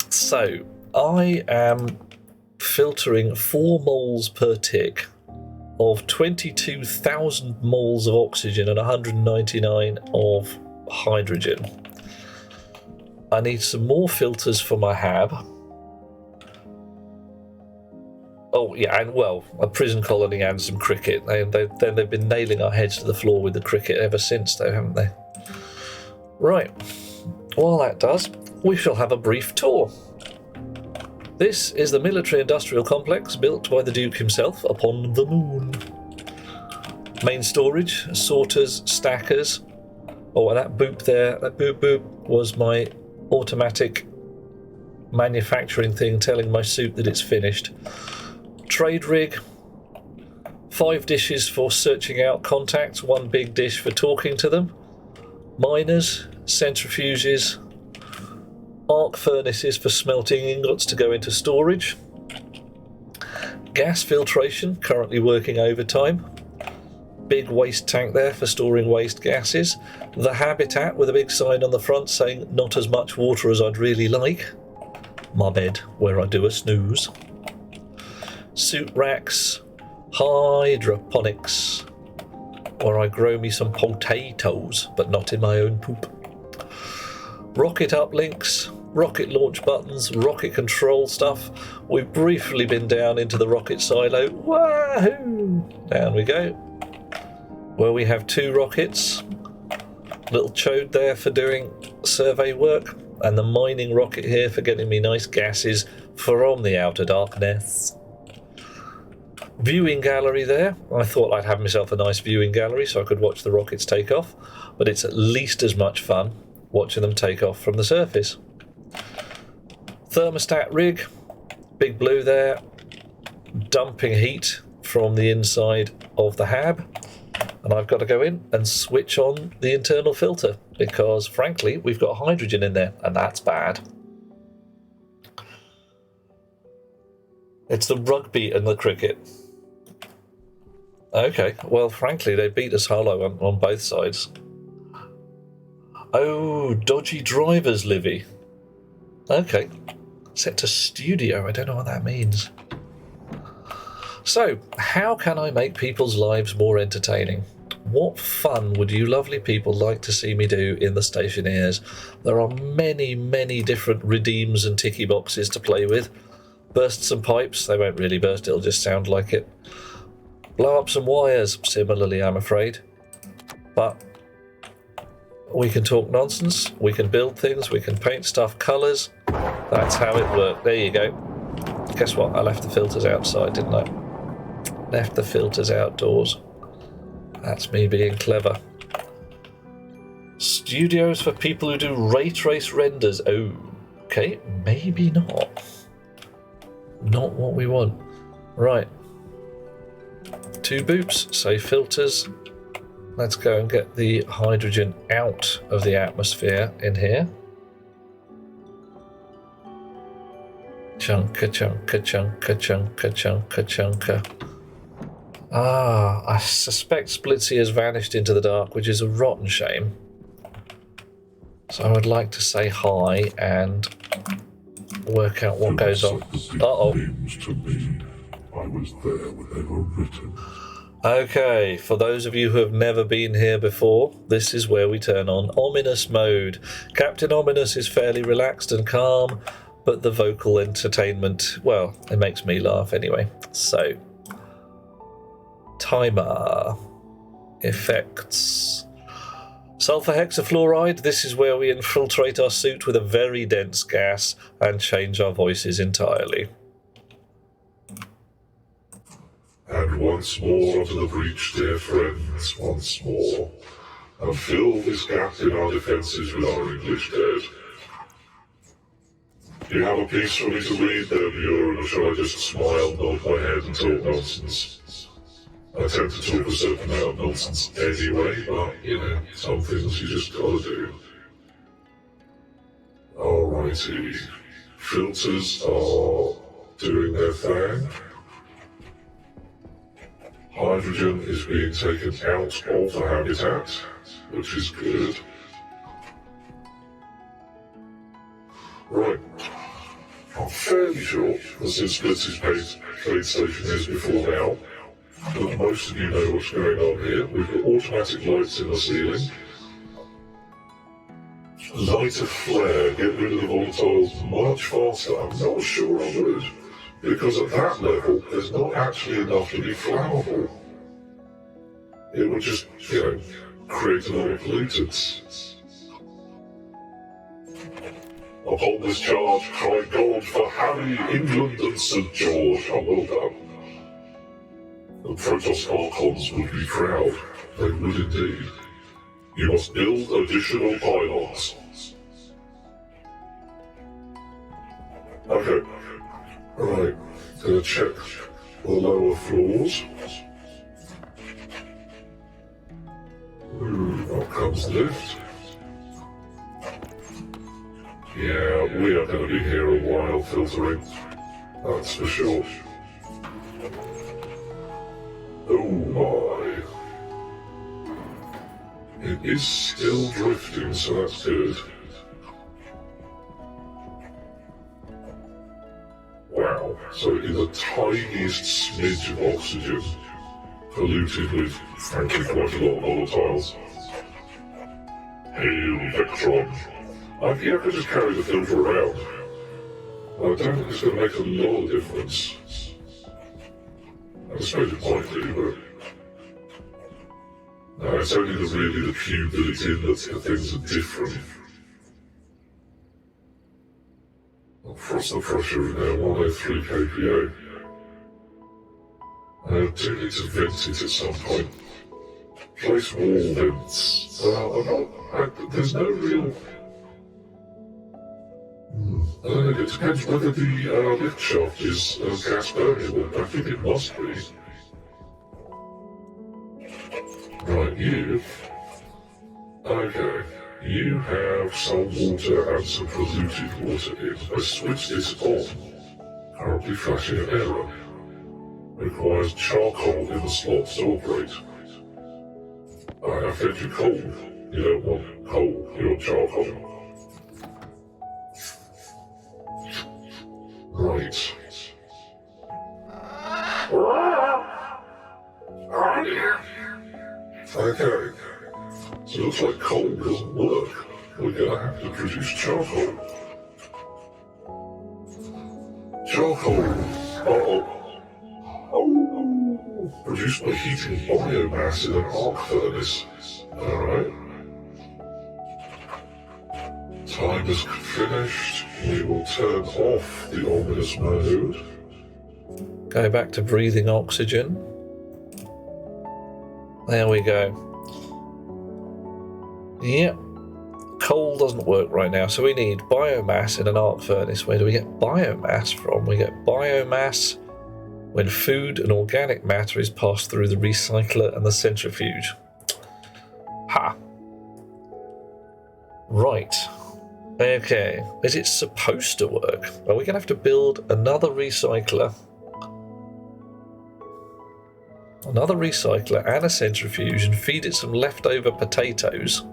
so I am filtering 4 moles per tick of 22,000 moles of oxygen and 199 of hydrogen. I need some more filters for my hab. Oh yeah, and well, a prison colony and some cricket. They've been nailing our heads to the floor with the cricket ever since, though, haven't they? Right, while that does, we shall have a brief tour. This is the military-industrial complex built by the Duke himself upon the moon. Main storage, sorters, stackers. Oh, and that boop there, that boop boop, was my automatic manufacturing thing telling my suit that it's finished. Trade rig, 5 dishes for searching out contacts, 1 big dish for talking to them. Miners, centrifuges, arc furnaces for smelting ingots to go into storage. Gas filtration, currently working overtime. Big waste tank there for storing waste gases. The habitat with a big sign on the front saying not as much water as I'd really like. My bed, where I do a snooze. Suit racks, hydroponics, where I grow me some potatoes, but not in my own poop. Rocket uplinks, rocket launch buttons, rocket control stuff. We've briefly been down into the rocket silo. Wahoo! Down we go. Where we have 2 rockets. Little chode there for doing survey work. And the mining rocket here for getting me nice gases from the outer darkness. Viewing gallery there. I thought I'd have myself a nice viewing gallery so I could watch the rockets take off. But it's at least as much fun watching them take off from the surface. Thermostat rig, big blue there, dumping heat from the inside of the hab, and I've got to go in and switch on the internal filter because frankly we've got hydrogen in there and that's bad. It's the rugby and the cricket. Okay, well frankly they beat us hollow on both sides. Oh, dodgy drivers, Livy. Okay. Set to studio. I don't know what that means. So, how can I make people's lives more entertaining? What fun would you lovely people like to see me do in the Stationeers? There are many, many different redeems and ticky boxes to play with. Burst some pipes. They won't really burst. It'll just sound like it. Blow up some wires. Similarly, I'm afraid. But we can talk nonsense, we can build things, we can paint stuff colours. That's how it worked. There you go. Guess what? I left the filters outside, didn't I? Left the filters outdoors. That's me being clever. Studios for people who do ray trace renders. Oh, okay, maybe not. Not what we want. Right. 2 boops, say filters. Let's go and get the hydrogen out of the atmosphere in here. Chunka, chunka, chunka, chunka, chunka, chunka. Ah, I suspect Splitsy has vanished into the dark, which is a rotten shame. So I would like to say hi and work out what goes on. Uh-oh. I was there whenever written. Okay, for those of you who have never been here before, this is where we turn on Ominous mode. Captain Ominous is fairly relaxed and calm, but the vocal entertainment, well, it makes me laugh anyway. So, timer, effects. Sulfur hexafluoride, this is where we infiltrate our suit with a very dense gas and change our voices entirely. And once more to the breach, dear friends, once more. And fill this gap in our defences with our English dead. Do you have a piece for me to read there, Buren, or shall I just smile, nod my head and talk nonsense? I tend to talk a certain amount of nonsense anyway, but, you know, some things you just gotta do. Alrighty. Filters are doing their thing. Hydrogen is being taken out of the habitat, which is good. Right. I'm fairly sure that since Blitz has played Stationeers before now, that most of you know what's going on here. We've got automatic lights in the ceiling. Light a flare, get rid of the volatiles much faster. I'm not sure I would, because at that level, there's not actually enough to be flammable. It would just, you know, create a lot of pollutants. Upon this charge, cry God for Harry, England and St. George. Oh, well done. The Protoss Archons would be proud. They would indeed. You must build additional pylons. Okay. Right. Gonna check the lower floors. Up comes the lift. Yeah, we are going to be here a while filtering. That's for sure. Oh my. It is still drifting, so that's good. Wow, so in the tiniest smidge of oxygen, polluted with, frankly, quite a lot of volatiles. Hail Vectron. I could just carry the filter around. I don't think it's going to make a lot of difference. I suppose it might do, but... No, it's only really the cube that it's in that the things are different. I'll frost the pressure in there, 103 kPa. I do need to vent it at some point. Place wall vents. There's no real... I don't know, it depends whether the lift shaft is gas burning. I think it must be. Right, you... Okay. You have some water and some polluted water in. I switched this on. Currently flashing an error. Requires charcoal in the slots to operate. I have fed you coal. You don't want coal, you want charcoal. Right. Okay. So it looks like coal doesn't work. We're gonna have to produce charcoal. Charcoal. Uh-oh. Oh. Produced by heating biomass in an arc furnace. Alright. Time is finished. We will turn off the ominous mode. Go back to breathing oxygen. There we go. Yep. Coal doesn't work right now, so we need biomass in an arc furnace. Where do we get biomass from? We get biomass when food and organic matter is passed through the recycler and the centrifuge. Ha! Right. Okay. Is it supposed to work? Are we going to have to build another recycler? Another recycler and a centrifuge and feed it some leftover potatoes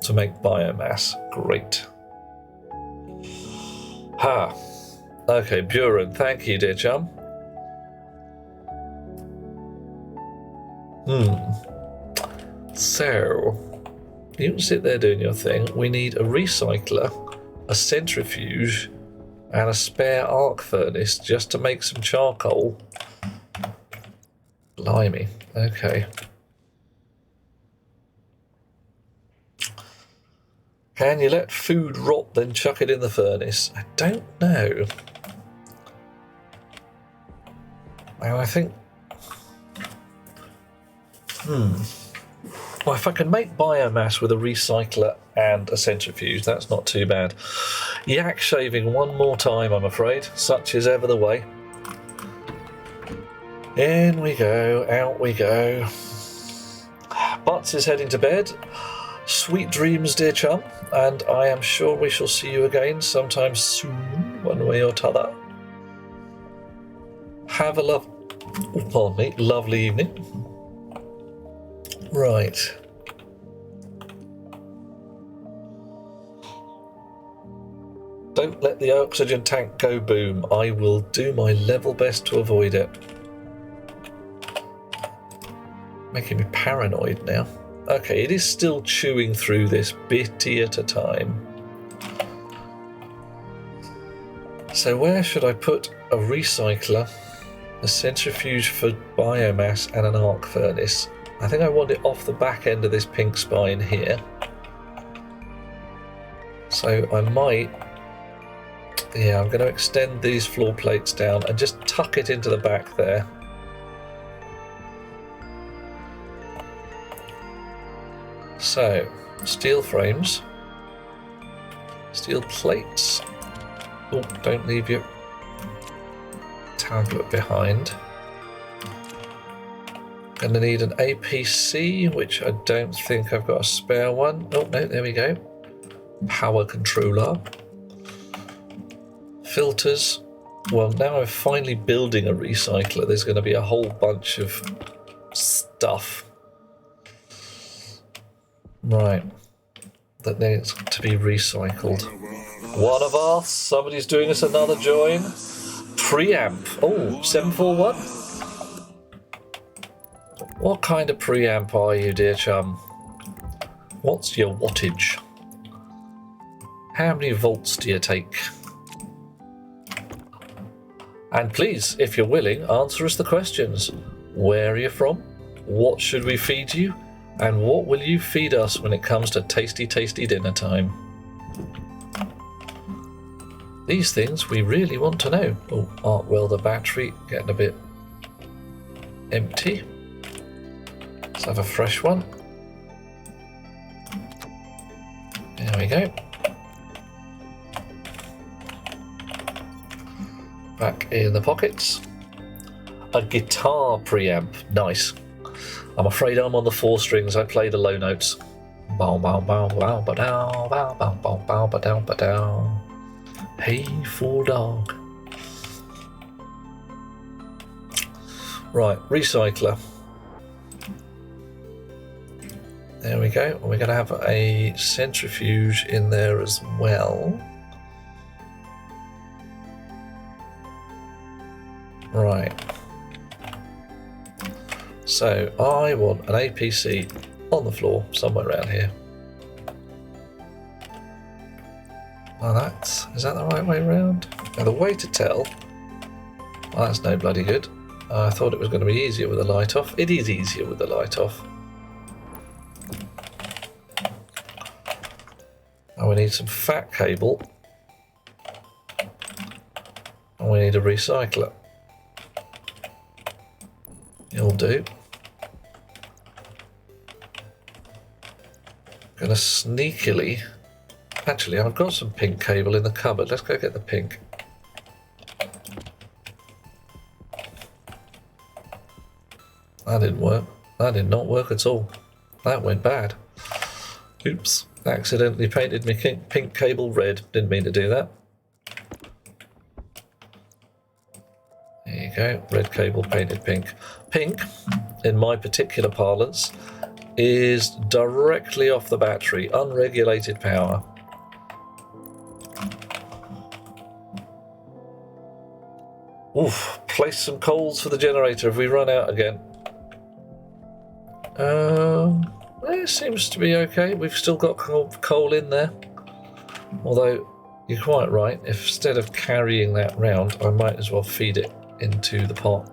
to make biomass. Great. Ha. Okay, Buren, thank you, dear chum. So, you can sit there doing your thing. We need a recycler, a centrifuge, and a spare arc furnace just to make some charcoal. Blimey. Okay. Can you let food rot then chuck it in the furnace? I don't know. Well, I think... Well, if I can make biomass with a recycler and a centrifuge. That's not too bad. Yak shaving one more time, I'm afraid. Such is ever the way. In we go, out we go. Butts is heading to bed. Sweet dreams, dear chum, and I am sure we shall see you again sometime soon, one way or t'other. Have a lovely evening. Right. Don't let the oxygen tank go boom. I will do my level best to avoid it. Making me paranoid now. Okay, it is still chewing through this bitty at a time. So where should I put a recycler, a centrifuge for biomass and an arc furnace? I think I want it off the back end of this pink spine here. So I might... Yeah, I'm going to extend these floor plates down and just tuck it into the back there. So, steel frames, steel plates. Oh, don't leave your tablet behind. Gonna need an APC, which I don't think I've got a spare one. Oh, no, there we go. Power controller. Filters. Well, now I'm finally building a recycler. There's going to be a whole bunch of stuff. Right. That needs to be recycled. One of us. Somebody's doing us another join. Preamp. Oh, 741? What kind of preamp are you, dear chum? What's your wattage? How many volts do you take? And please, if you're willing, answer us the questions. Where are you from? What should we feed you? And what will you feed us when it comes to tasty, tasty dinner time? These things we really want to know. Oh, arc welder battery getting a bit empty. Let's have a fresh one. There we go. Back in the pockets. A guitar preamp. Nice. I'm afraid I'm on the 4 strings. I play the low notes. Bow bow bow bow ba dow bow bow bow bow ba dow ba dow. Hey, 4 dog. Right, recycler. There we go. We're going to have a centrifuge in there as well. Right. So I want an APC on the floor somewhere around here. Well, is that the right way around? Now the way to tell, well, that's no bloody good. I thought it was going to be easier with the light off. It is easier with the light off. And we need some fat cable. And we need a recycler. You'll do. Gonna sneakily... Actually, I've got some pink cable in the cupboard. Let's go get the pink. That didn't work. That did not work at all. That went bad. Oops. Accidentally painted my pink cable red. Didn't mean to do that. There you go. Red cable painted pink. Pink, in my particular parlance, is directly off the battery. Unregulated power. Oof. Place some coals for the generator if we run out again. It seems to be okay. We've still got coal in there. Although, you're quite right. If instead of carrying that round, I might as well feed it into the pot.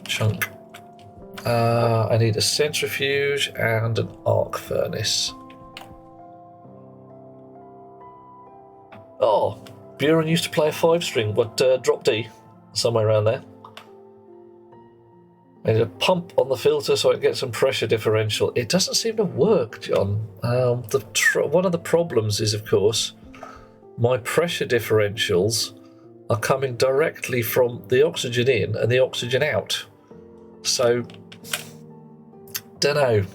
Chunk. I need a centrifuge and an arc furnace. Oh, Buren used to play a 5-string, but drop D, somewhere around there. I need a pump on the filter so I can get some pressure differential. It doesn't seem to work, John. One of the problems is, of course, my pressure differentials are coming directly from the oxygen in and the oxygen out. So, dunno.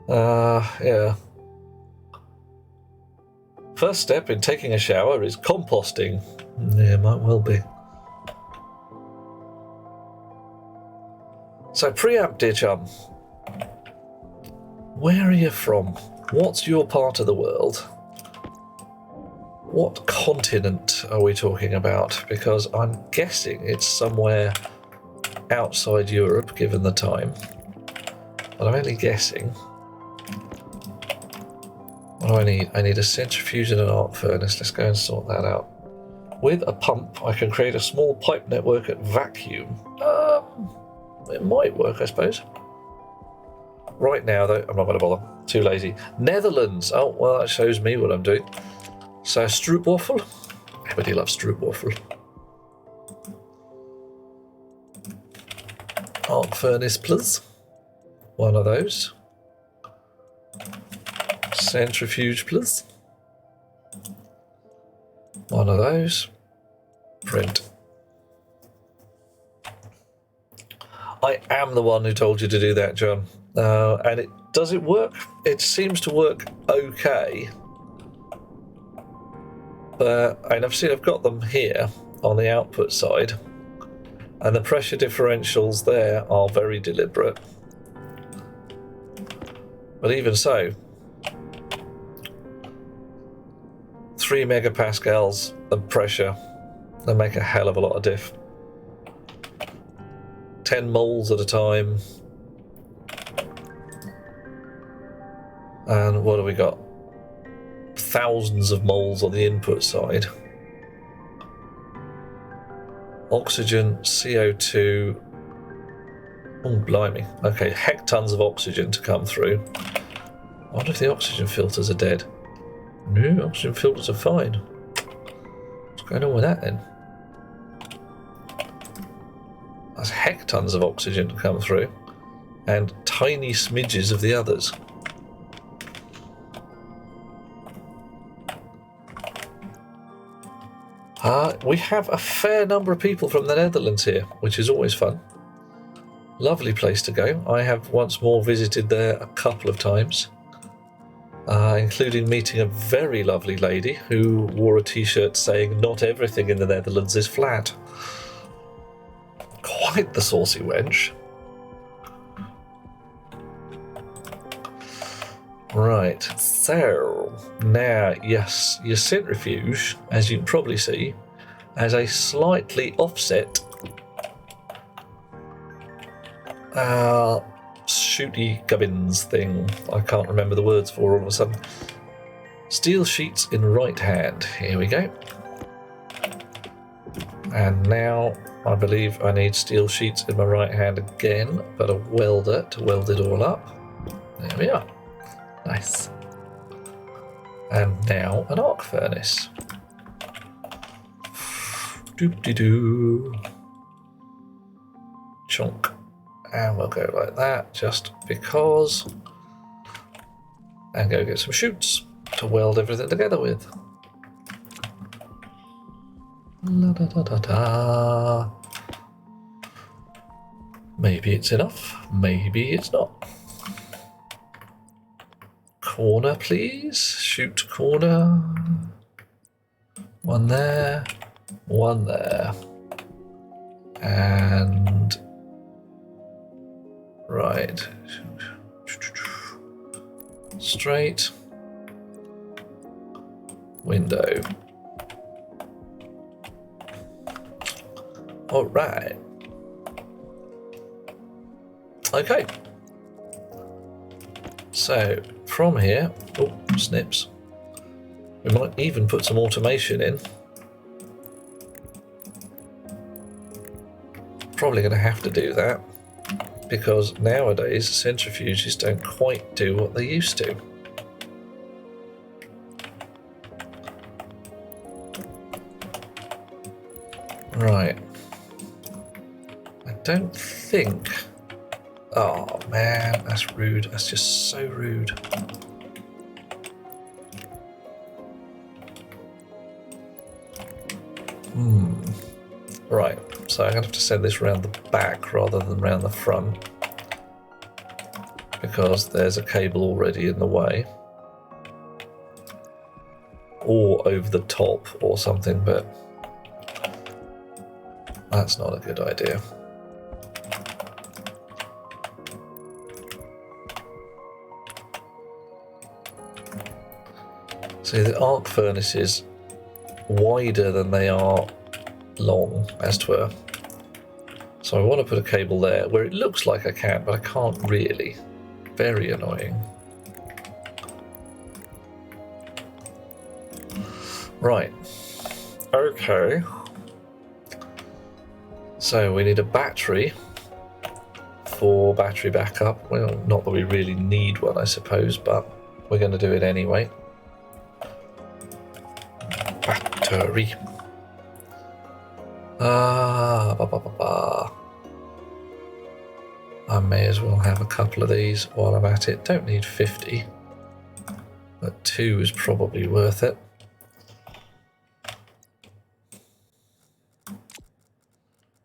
Yeah. First step in taking a shower is composting. Yeah, might well be. So, preamp, dear chum. Where are you from? What's your part of the world? What continent are we talking about? Because I'm guessing it's somewhere outside Europe, given the time. But I'm only guessing. What do I need? I need a centrifuge and an arc furnace. Let's go and sort that out. With a pump, I can create a small pipe network at vacuum. It might work, I suppose. Right now, though, I'm not going to bother. Too lazy. Netherlands. Oh, well, that shows me what I'm doing. So, stroopwafel. Everybody loves stroopwafel. Arc furnace, please. One of those. Centrifuge, please. One of those. Print. I am the one who told you to do that, John. And does it work? It seems to work okay. And I've got them here on the output side. And the pressure differentials there are very deliberate. But even so, 3 megapascals of pressure, they make a hell of a lot of diff. 10 moles at a time. And what have we got? Thousands of moles on the input side. Oxygen, CO2. Oh, blimey. Okay, hectons of oxygen to come through. I wonder if the oxygen filters are dead. No, oxygen filters are fine. What's going on with that then? That's hectons of oxygen to come through, and tiny smidges of the others. We have a fair number of people from the Netherlands here, which is always fun. Lovely place to go. I have once more visited there a couple of times, including meeting a very lovely lady who wore a t-shirt saying "Not everything in the Netherlands is flat." Quite the saucy wench. Right, so now, yes, your centrifuge, as you can probably see, has a slightly offset shooty gubbins thing. I can't remember the words for all of a sudden. Steel sheets in right hand. Here we go. And now I believe I need steel sheets in my right hand again, but a welder to weld it all up. There we are. Nice. And now an arc furnace. Doop-de-doo. Chunk. And we'll go like that, just because. And go get some chutes to weld everything together with. La da da da da. Maybe it's enough, maybe it's not. Corner, please. Shoot corner. One there. One there. And right. Straight. Window. All right. Okay. So from here, oh, snips. We might even put some automation in. Probably going to have to do that because nowadays centrifuges don't quite do what they used to. Right. I don't think... Oh man, that's rude. That's just so rude. Right, so I'm going to have to send this around the back rather than around the front, because there's a cable already in the way. Or over the top or something, but that's not a good idea. See, the arc furnace is wider than they are long, as 'twere. So I want to put a cable there where it looks like I can, but I can't really. Very annoying. Right. Okay. So we need a battery for battery backup. Well, not that we really need one, I suppose, but we're going to do it anyway. Battery. I may as well have a couple of these while I'm at it. Don't need 50, but 2 is probably worth it.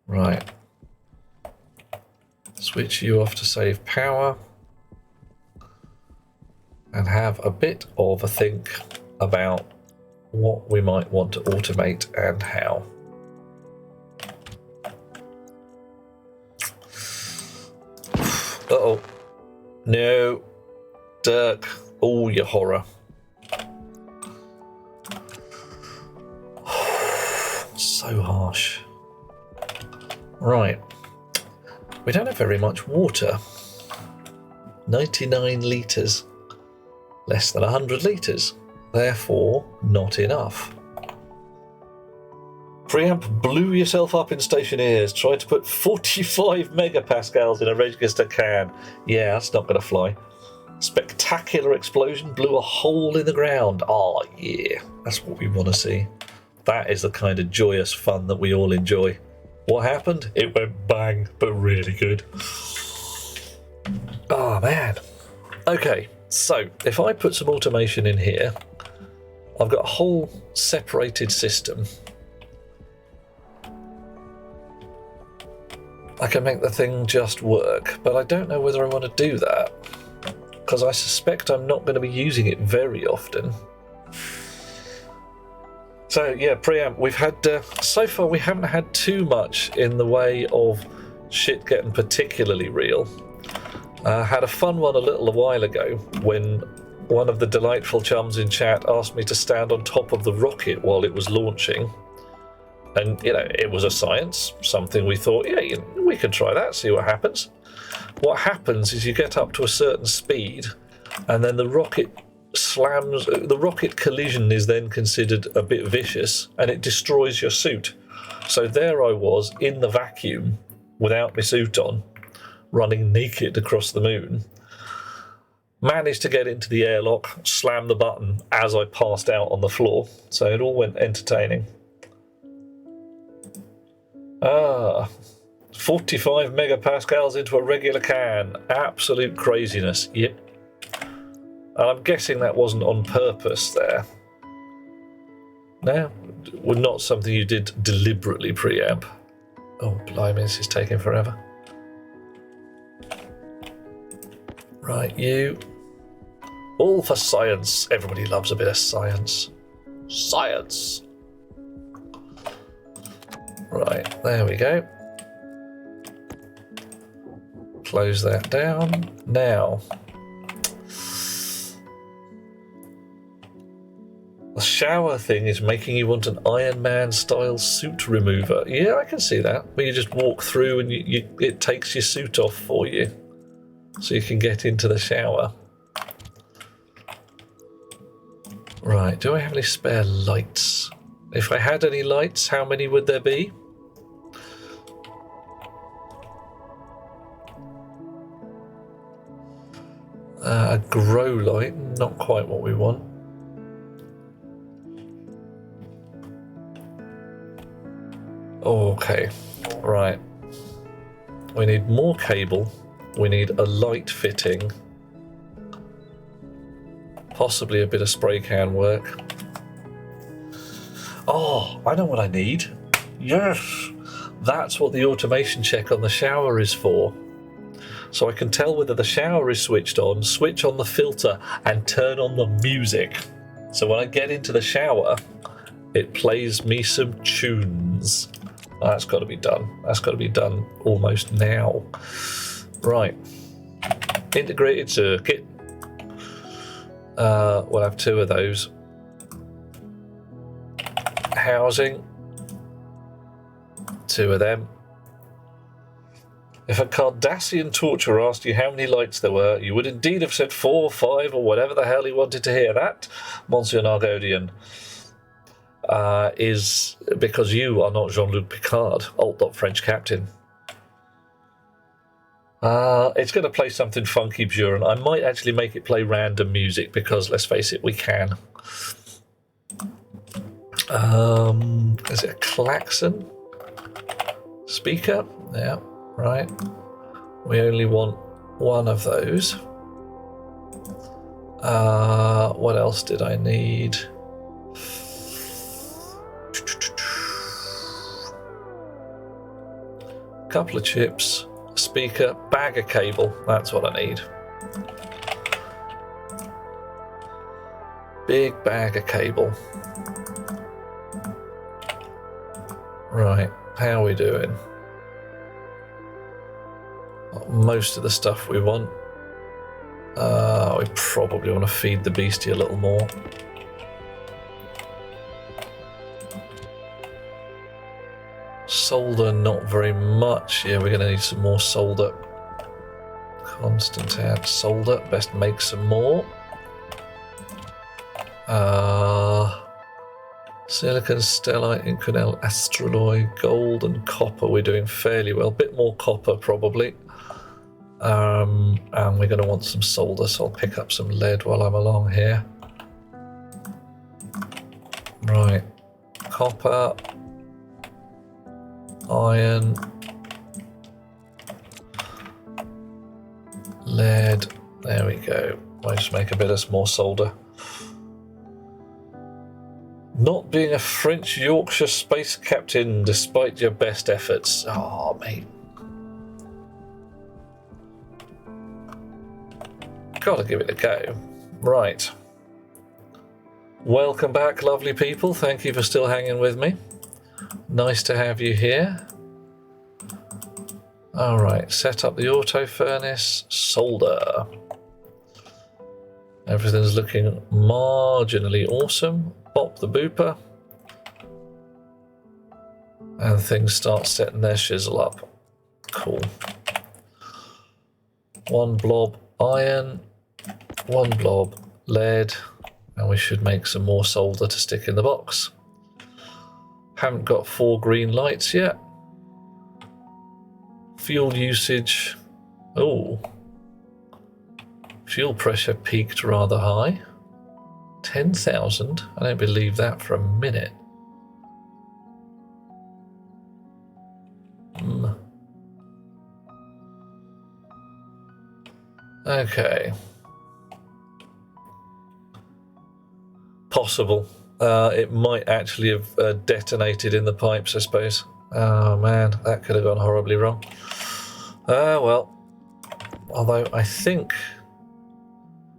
Right. Switch you off to save power and have a bit of a think about what we might want to automate and how. Uh-oh. No. Dirk. Oh, you horror. So harsh. Right. We don't have very much water. 99 litres. Less than 100 litres. Therefore, not enough. Preamp blew yourself up in Stationeers. Tried to put 45 megapascals in a register can. Yeah, that's not going to fly. Spectacular explosion blew a hole in the ground. Oh, yeah. That's what we want to see. That is the kind of joyous fun that we all enjoy. What happened? It went bang, but really good. Oh, man. Okay, so if I put some automation in here, I've got a whole separated system. I can make the thing just work, but I don't know whether I want to do that, because I suspect I'm not going to be using it very often. So yeah, preamp, we've had, so far we haven't had too much in the way of shit getting particularly real. Had a fun one a little while ago when one of the delightful chums in chat asked me to stand on top of the rocket while it was launching. And, you know, it was a science, something we thought, yeah, we can try that, see what happens. What happens is you get up to a certain speed, and then the rocket slams, the rocket collision is then considered a bit vicious, and it destroys your suit. So there I was, in the vacuum, without my suit on, running naked across the moon. Managed to get into the airlock, slam the button as I passed out on the floor, so it all went entertaining. 45 megapascals into a regular can. Absolute craziness. Yep. And I'm guessing that wasn't on purpose there. No? Well, not something you did deliberately, preamp. Oh, blimey, this is taking forever. Right, you. All for science. Everybody loves a bit of science. Science. Right, there we go. Close that down. Now, the shower thing is making you want an Iron Man style suit remover. Yeah, I can see that. Where you just walk through and it takes your suit off for you, so you can get into the shower. Right, do I have any spare lights? If I had any lights, how many would there be? A grow light, not quite what we want. Okay, right. We need more cable. We need a light fitting. Possibly a bit of spray can work. Oh, I know what I need. Yes! That's what the automation check on the shower is for. So I can tell whether the shower is switched on, switch on the filter, and turn on the music. So when I get into the shower, it plays me some tunes. That's got to be done. That's got to be done almost now. Right. Integrated circuit. We'll have 2 of those. Housing. 2 of them. If a Cardassian torturer asked you how many lights there were, you would indeed have said 4, 5, or whatever the hell he wanted to hear. That, Monsieur Nargodian, is because you are not Jean-Luc Picard, Alt.French Captain. It's going to play something funky, Buren. I might actually make it play random music because, let's face it, we can. Is it a klaxon? Speaker? Yeah, right. We only want 1 of those. What else did I need? Couple of chips, a speaker, bag of cable. That's what I need. Big bag of cable. Right, how are we doing? Most of the stuff we want. We probably want to feed the beastie a little more. Solder, not very much. Yeah, we're going to need some more solder. Constant add solder. Best make some more. Silicon, stellite, inconel, astraloy, gold and copper. We're doing fairly well. Bit more copper probably. And we're going to want some solder, so I'll pick up some lead while I'm along here. Right. Copper. Iron. Lead. There we go. I'll just make a bit of more solder. Not being a French Yorkshire space captain despite your best efforts. Oh, mate. Gotta give it a go. Right. Welcome back, lovely people. Thank you for still hanging with me. Nice to have you here. Alright, set up the auto furnace. Solder. Everything's looking marginally awesome. Bop the booper. And things start setting their shizzle up. Cool. 1 blob iron. 1 blob lead. And we should make some more solder to stick in the box. Haven't got 4 green lights yet. Fuel usage. Oh. Fuel pressure peaked rather high. 10,000? I don't believe that for a minute. Okay. Possible. It might actually have detonated in the pipes, I suppose. Oh man, that could have gone horribly wrong. Well. Although I think...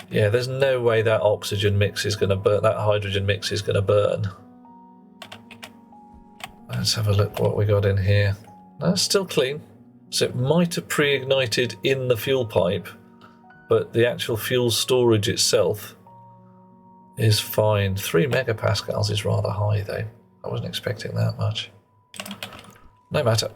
Yeah, there's no way that oxygen mix is going to burn, that hydrogen mix is going to burn. Let's have a look what we got in here. That's still clean. So it might have pre-ignited in the fuel pipe, but the actual fuel storage itself is fine. 3 megapascals is rather high though. I wasn't expecting that much. No matter.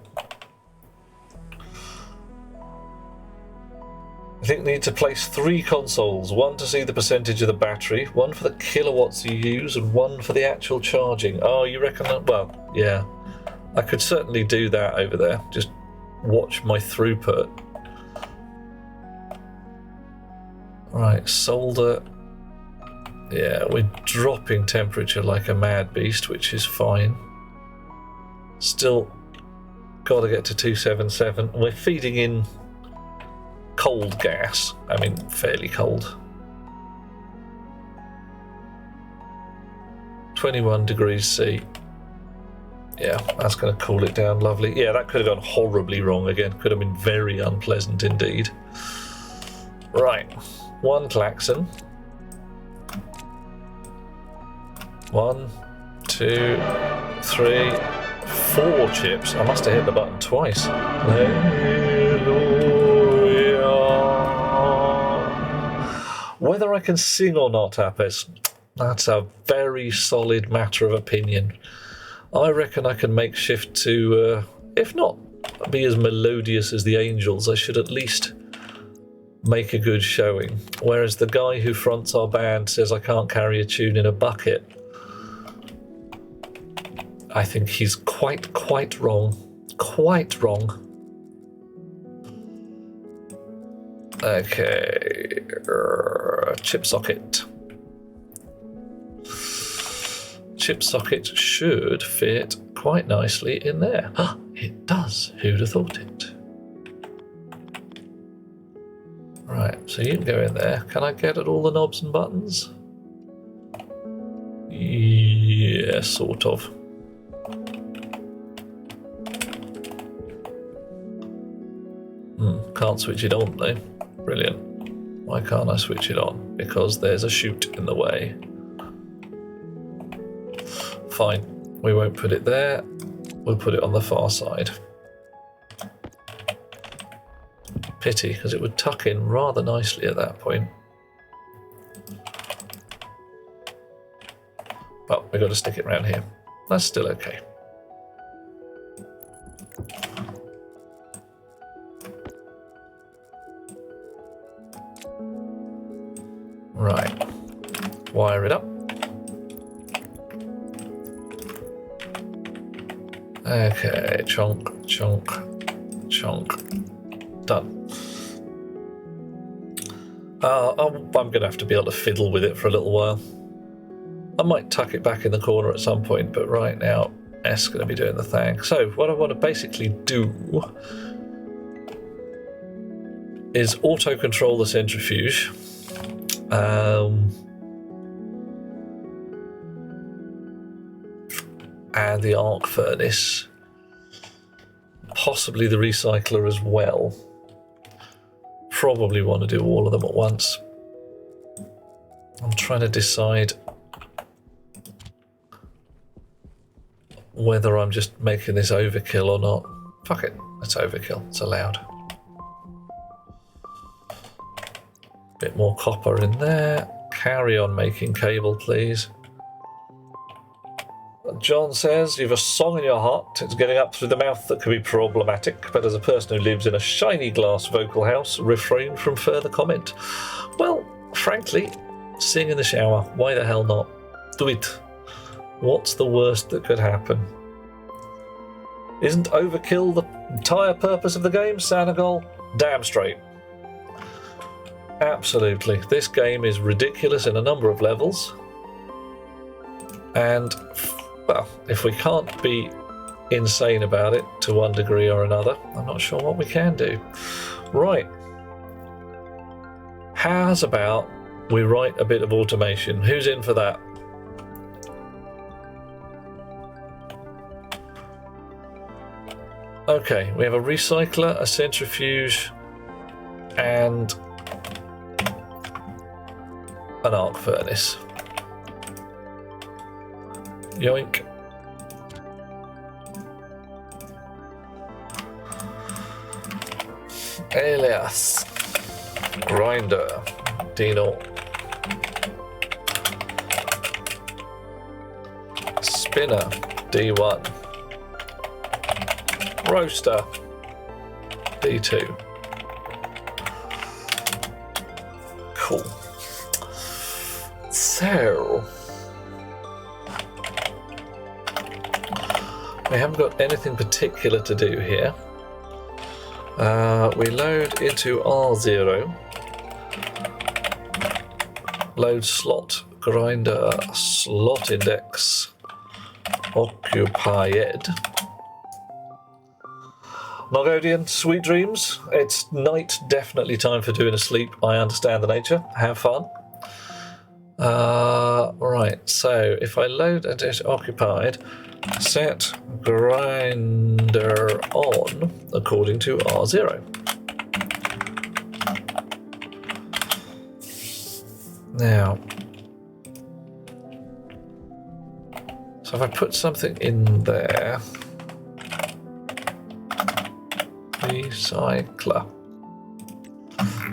I think we need to place 3 consoles, 1 to see the percentage of the battery, 1 for the kilowatts you use, and 1 for the actual charging. Oh, you reckon that? Well, yeah. I could certainly do that over there. Just watch my throughput. Right, solder. Yeah, we're dropping temperature like a mad beast, which is fine. Still Got to get to 277. We're feeding in cold gas. I mean, fairly cold. 21 degrees C. Yeah, that's going to cool it down lovely. Yeah, that could have gone horribly wrong again. Could have been very unpleasant indeed. Right, 1 klaxon. 1, 2, 3, 4 chips. I must have hit the button twice. Hallelujah. Whether I can sing or not, Apes, that's a very solid matter of opinion. I reckon I can make shift to, if not be as melodious as the angels, I should at least make a good showing. Whereas the guy who fronts our band says I can't carry a tune in a bucket. I think he's quite wrong. Quite wrong. Okay. Chip socket. Chip socket should fit quite nicely in there. Ah, it does. Who'd have thought it? Right, so you can go in there. Can I get at all the knobs and buttons? Yeah, sort of. Can't switch it on though. Brilliant. Why can't I switch it on? Because there's a chute in the way. Fine. We won't put it there. We'll put it on the far side. Pity, because it would tuck in rather nicely at that point. But we've got to stick it around here. That's still okay. Right, wire it up. Okay, chonk, chonk, chonk. Done. I'm going to have to be able to fiddle with it for a little while. I might tuck it back in the corner at some point, but right now, S is going to be doing the thing. So what I want to basically do is auto-control the centrifuge. And the arc furnace, possibly the recycler as well. Probably want to do all of them at once. I'm trying to decide whether I'm just making this overkill or not. Fuck it, it's overkill, it's allowed. Bit more copper in there. Carry on making cable, please. John says, you've a song in your heart. It's getting up through the mouth that can be problematic, but as a person who lives in a shiny glass vocal house, refrain from further comment. Well, frankly, sing in the shower. Why the hell not? Do it. What's the worst that could happen? Isn't overkill the entire purpose of the game, Sanagol? Damn straight. Absolutely. This game is ridiculous in a number of levels. And, well, if we can't be insane about it to one degree or another, I'm not sure what we can do. Right. How's about we write a bit of automation? Who's in for that? Okay, we have a recycler, a centrifuge, and an arc furnace. Yoink. Alias. Grinder. Dino. Spinner. D1. Roaster. D2. Cool. So we haven't got anything particular to do here. We load into R0. Load slot, grinder, slot index, occupied. Nogodian, sweet dreams. It's night, definitely time for doing a sleep. I understand the nature. Have fun. Right, so if I load and it's occupied, set grinder on according to R0. Now, so if I put something in there, recycler,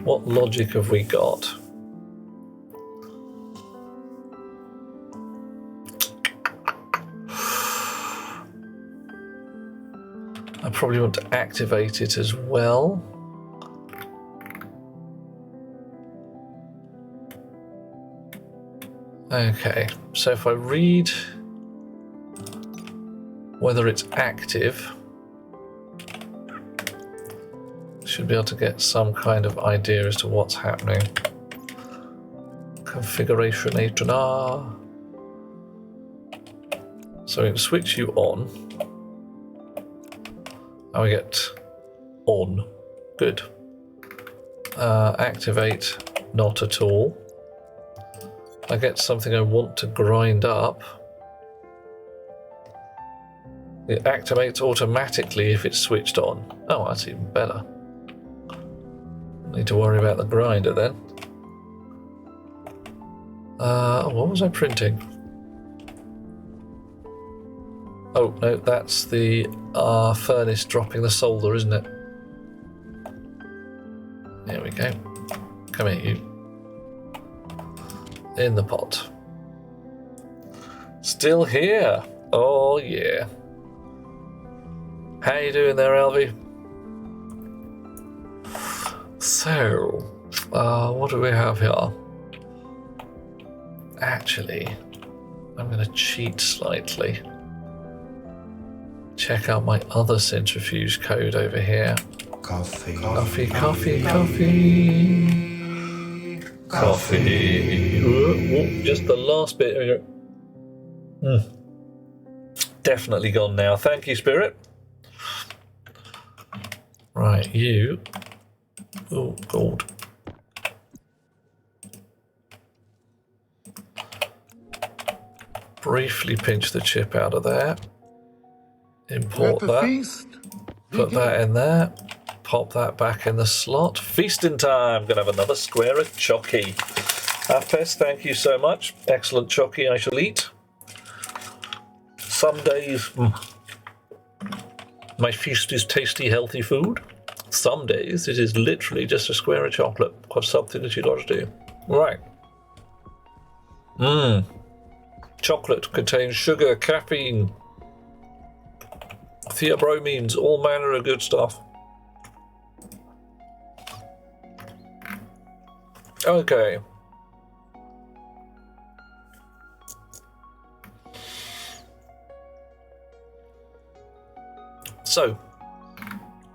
what logic have we got? I probably want to activate it as well. Okay, so if I read whether it's active, should be able to get some kind of idea as to what's happening. Configuration H&R. So we can switch you on. And we get on. Good. Activate, not at all. I get something I want to grind up. It activates automatically if it's switched on. Oh, that's even better. Need to worry about the grinder then. What was I printing? Oh, no, that's the furnace dropping the solder, isn't it? There we go. Come here, you. In the pot. Still here. Oh, yeah. How you doing there, Alvy? So, what do we have here? Actually, I'm going to cheat slightly. Check out my other centrifuge code over here. Coffee. Coffee, coffee, coffee. Coffee. Ooh, just the last bit. Definitely gone now. Thank you, Spirit. Right, you. Oh, gold. Briefly pinch the chip out of there. Import that. Put that in there. Pop that back in the slot. Feasting time. Gonna have another square of chocky. Apes, thank you so much. Excellent chocky I shall eat. Some days my feast is tasty, healthy food. Some days it is literally just a square of chocolate or something that you got to do. Right. Chocolate contains sugar, caffeine, theobromines, all manner of good stuff. Okay. So,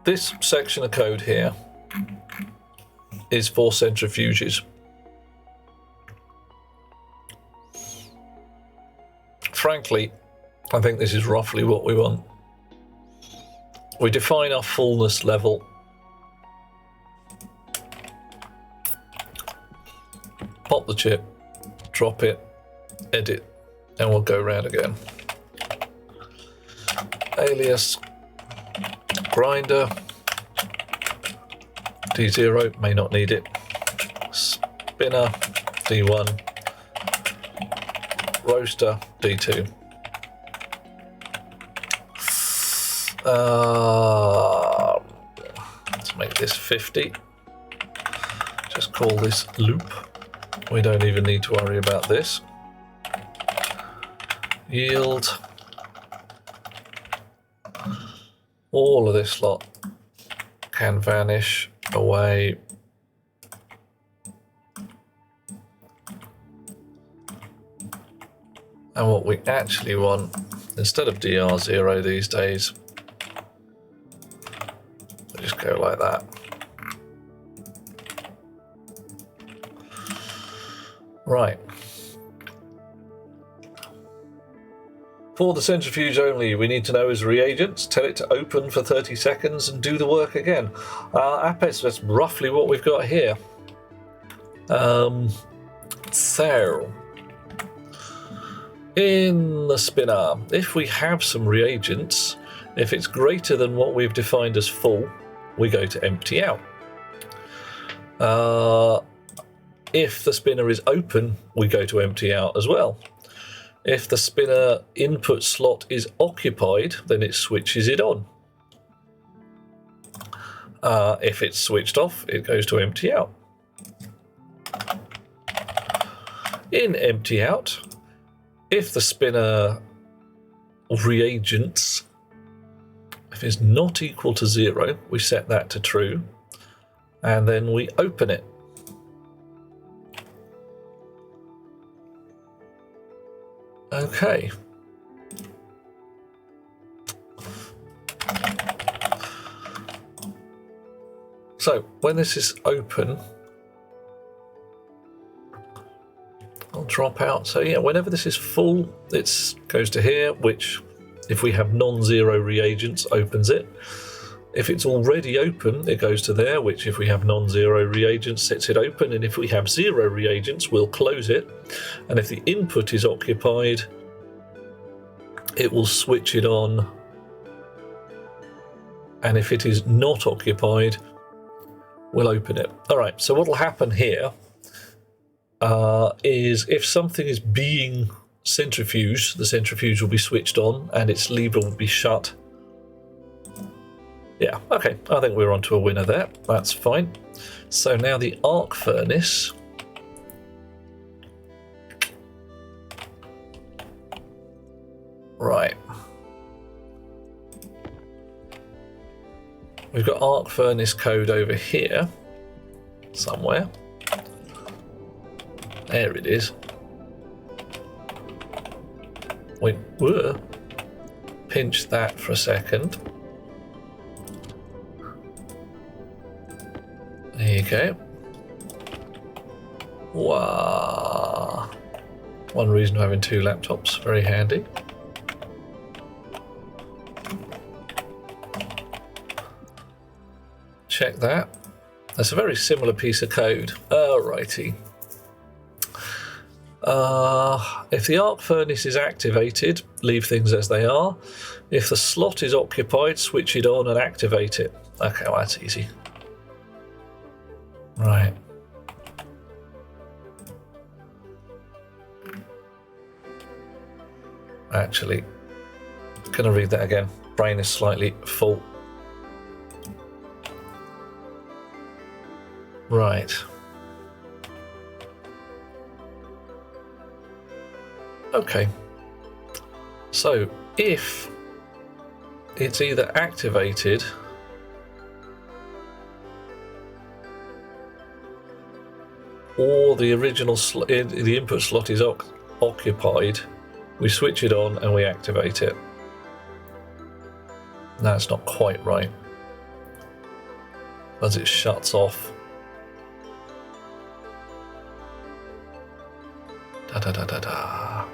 this section of code here is for centrifuges. Frankly, I think this is roughly what we want. We define our fullness level. Pop the chip, drop it, edit, and we'll go around again. Alias, grinder, D0, may not need it. Spinner, D1, roaster, D2. Let's make this 50. Just call this loop. We don't even need to worry about this. Yield. All of this lot can vanish away. And what we actually want, instead of DR0 these days, we just go like that. Right. For the centrifuge only, we need to know is reagents. Tell it to open for 30 seconds and do the work again. Apis, that's roughly what we've got here. So, in the spinner, if we have some reagents, if it's greater than what we've defined as full, we go to empty out. If the spinner is open, we go to empty out as well. If the spinner input slot is occupied, then it switches it on. If it's switched off, it goes to empty out. In empty out, if the spinner reagents, if it's not equal to 0, we set that to true, and then we open it. Okay. So when this is open, I'll drop out. So yeah, whenever this is full, it goes to here, which if we have non-zero reagents, opens it. If it's already open, it goes to there, which if we have non-zero reagents, sets it open. And if we have 0 reagents, we'll close it. And if the input is occupied, it will switch it on. And if it is not occupied, we'll open it. All right, so what will happen here is if something is being centrifuged, the centrifuge will be switched on and its lever will be shut. Yeah, okay, I think we're onto a winner there. That's fine. So now the arc furnace. Right. We've got arc furnace code over here somewhere. There it is. We pinch that for a second. There you go. Wow. One reason for having 2 laptops, very handy. Check that. That's a very similar piece of code. Alrighty. If the arc furnace is activated, leave things as they are. If the slot is occupied, switch it on and activate it. Okay, well, that's easy. Right. Actually, can I read that again? Brain is slightly full. Right. Okay. So if it's either activated or the original the input slot is occupied, we switch it on and we activate it. That's not quite right, as it shuts off. Da da da da da.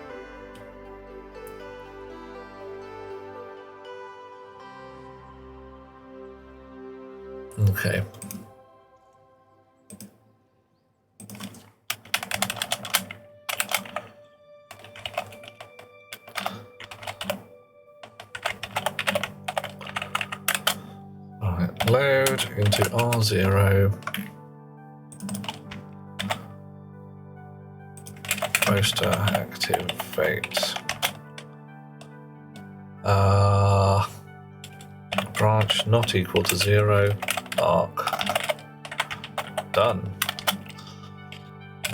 Okay. Alright, load into R0. Roaster activate. Branch not equal to 0. Arc. Done.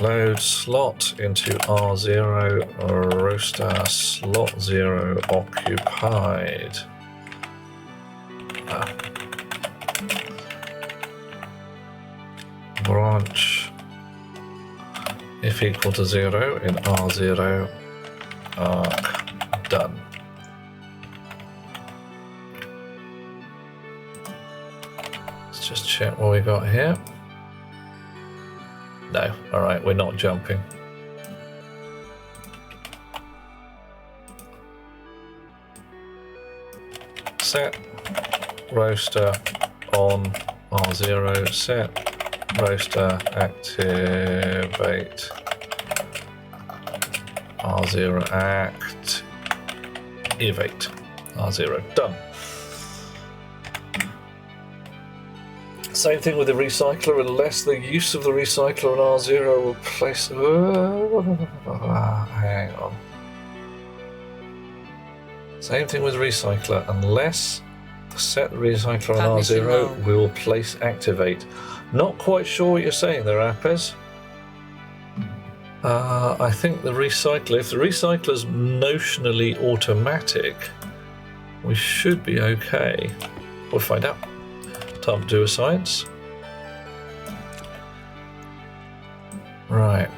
Load slot into R0. Roaster slot 0 occupied. Branch if equal to 0 in R0. Arc. Done. Let's just check what we got here. No, alright, we're not jumping. set roaster on R0, set roaster activate R0 activate R0. Done. Same thing with the recycler, unless the use of the recycler on R0 will place. Hang on. Same thing with recycler, unless the set recycler on R0 will place activate. Not quite sure what you're saying there, Apes. I think the recycler, if the recycler's notionally automatic, we should be okay. We'll find out. Time to do a science. Right.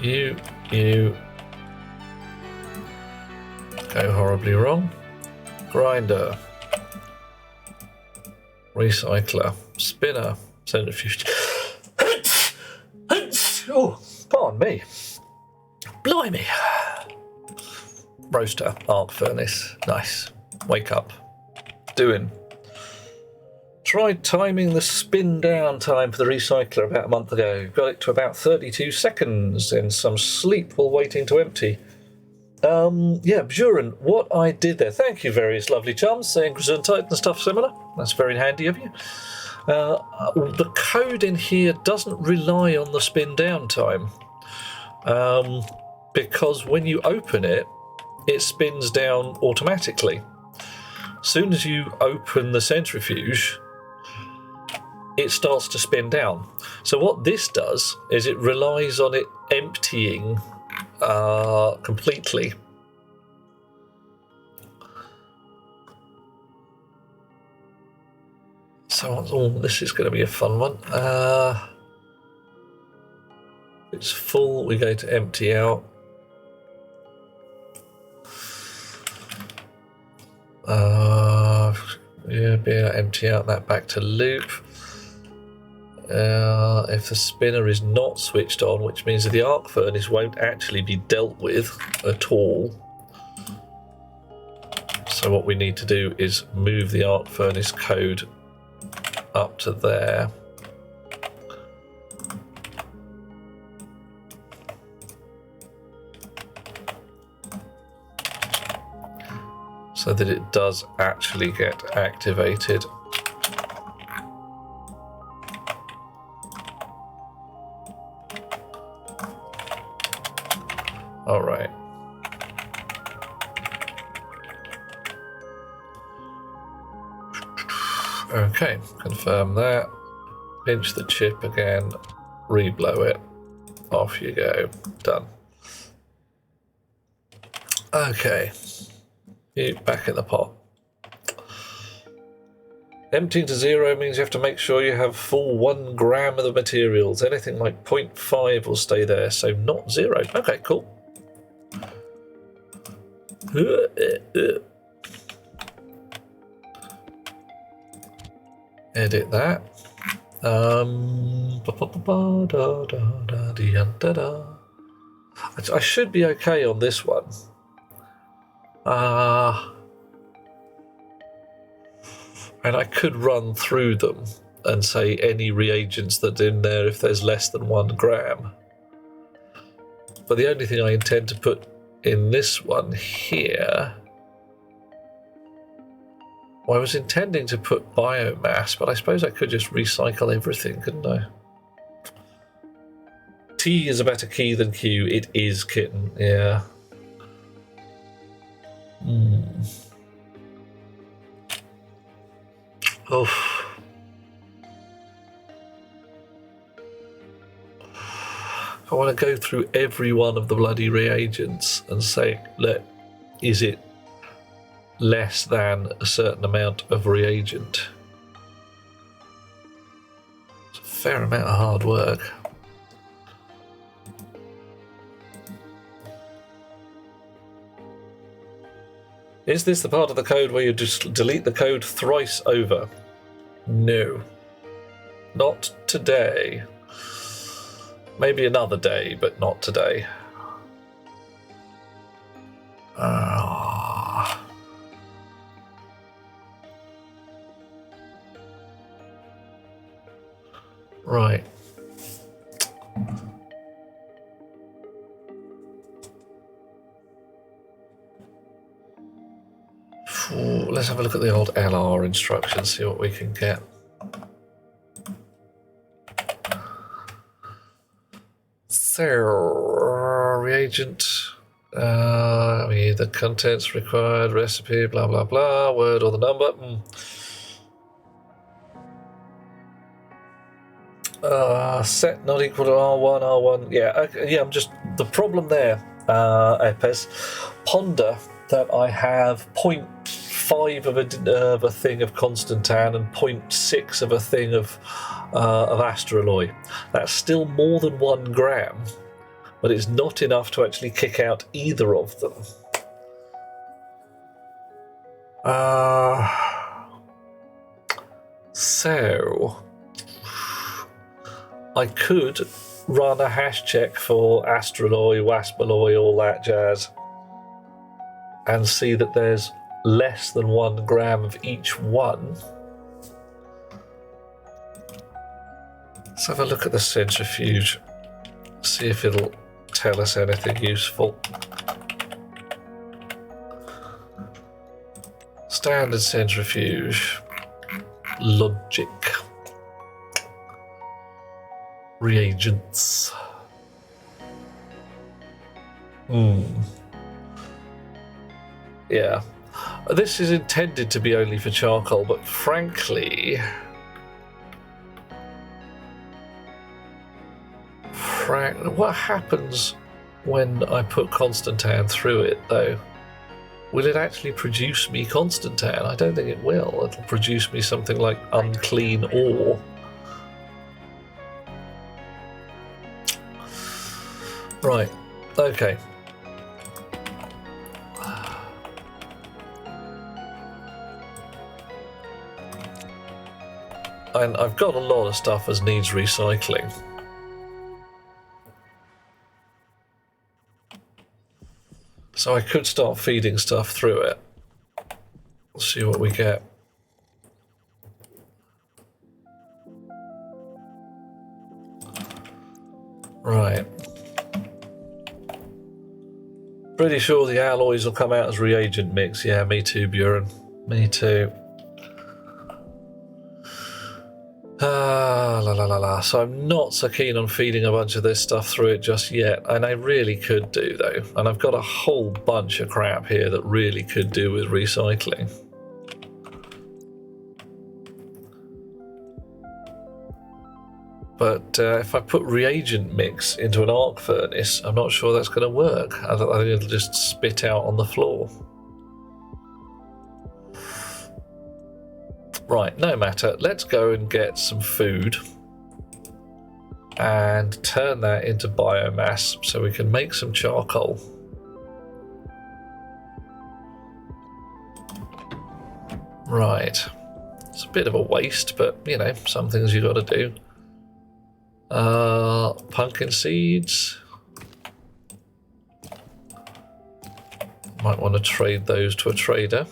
You go horribly wrong. Grinder. Recycler. Spinner. Centrifuge. Oh, pardon me. Blimey. Roaster, arc furnace. Nice. Wake up. Doing. Tried timing the spin down time for the recycler about a month ago. Got it to about 32 seconds in some sleep while waiting to empty. Yeah, Buren, what I did there. Thank you, various lovely chums, saying Gesundheit and stuff similar. That's very handy of you. The code in here doesn't rely on the spin down time. Because when you open it, it spins down automatically. As soon as you open the centrifuge, it starts to spin down. So what this does is it relies on it emptying completely. So this is going to be a fun one. It's full, we go to empty out. Yeah, be able to empty out that back to loop. If the spinner is not switched on, which means that the arc furnace won't actually be dealt with at all. So what we need to do is move the arc furnace code up to there. So that it does actually get activated. All right. Okay, confirm that. Pinch the chip again, reblow it. Off you go. Done. Okay. You back in the pot. Emptying to 0 means you have to make sure you have full 1 gram of the materials. Anything like 0.5 will stay there, so not 0. Okay, cool. Edit that. I should be okay on this one. And I could run through them and say any reagents that's in there if there's less than 1 gram. But the only thing I intend to put in this one here, well, I was intending to put biomass, but I suppose I could just recycle everything, couldn't I? T is a better key than Q. It is, kitten, yeah. Oh. I want to go through every one of the bloody reagents and say, look, is it less than a certain amount of reagent? It's a fair amount of hard work. Is this the part of the code where you just delete the code thrice over? No. Not today. Maybe another day, but not today. Right. Let's have a look at the old LR instructions, see what we can get. So, reagent, the contents required, recipe, blah blah blah, word or the number. Set not equal to R1, yeah, okay, yeah, I'm just, the problem there, Epes, ponder that I have 0.5 of a thing of Constantan and 0.6 of a thing of astraloy. That's still more than 1 gram, but it's not enough to actually kick out either of them. So I could run a hash check for astraloy, waspaloy, all that jazz, and see that there's less than 1 gram of each one. Let's have a look at the centrifuge, see if it'll tell us anything useful. Standard centrifuge, logic, reagents. Yeah, this is intended to be only for charcoal, but frankly, what happens when I put Constantan through it, though? Will it actually produce me Constantan? I don't think it will. It'll produce me something like unclean ore. Right, okay. And I've got a lot of stuff as needs recycling. So I could start feeding stuff through it. Let's see what we get. Right. Pretty sure the alloys will come out as reagent mix. Yeah, me too, Buren. Me too. So I'm not so keen on feeding a bunch of this stuff through it just yet, and I really could do, though. And I've got a whole bunch of crap here that really could do with recycling. But if I put reagent mix into an arc furnace, I'm not sure that's going to work. I think it'll just spit out on the floor. Right, no matter. Let's go and get some food and turn that into biomass so we can make some charcoal. Right. It's a bit of a waste, but, you know, some things you got to do. Pumpkin seeds. Might want to trade those to a trader.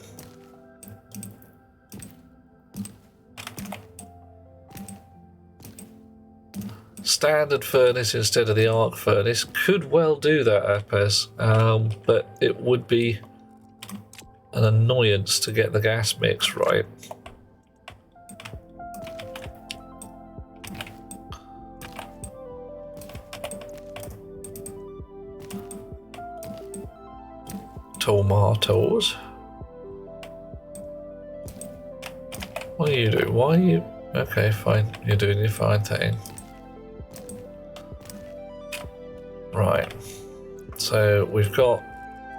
Standard furnace instead of the arc furnace could well do that, Apes, but it would be an annoyance to get the gas mix right. Tomatoes. What do you do? Why are you... Okay, fine. You're doing your fine thing. Right. So we've got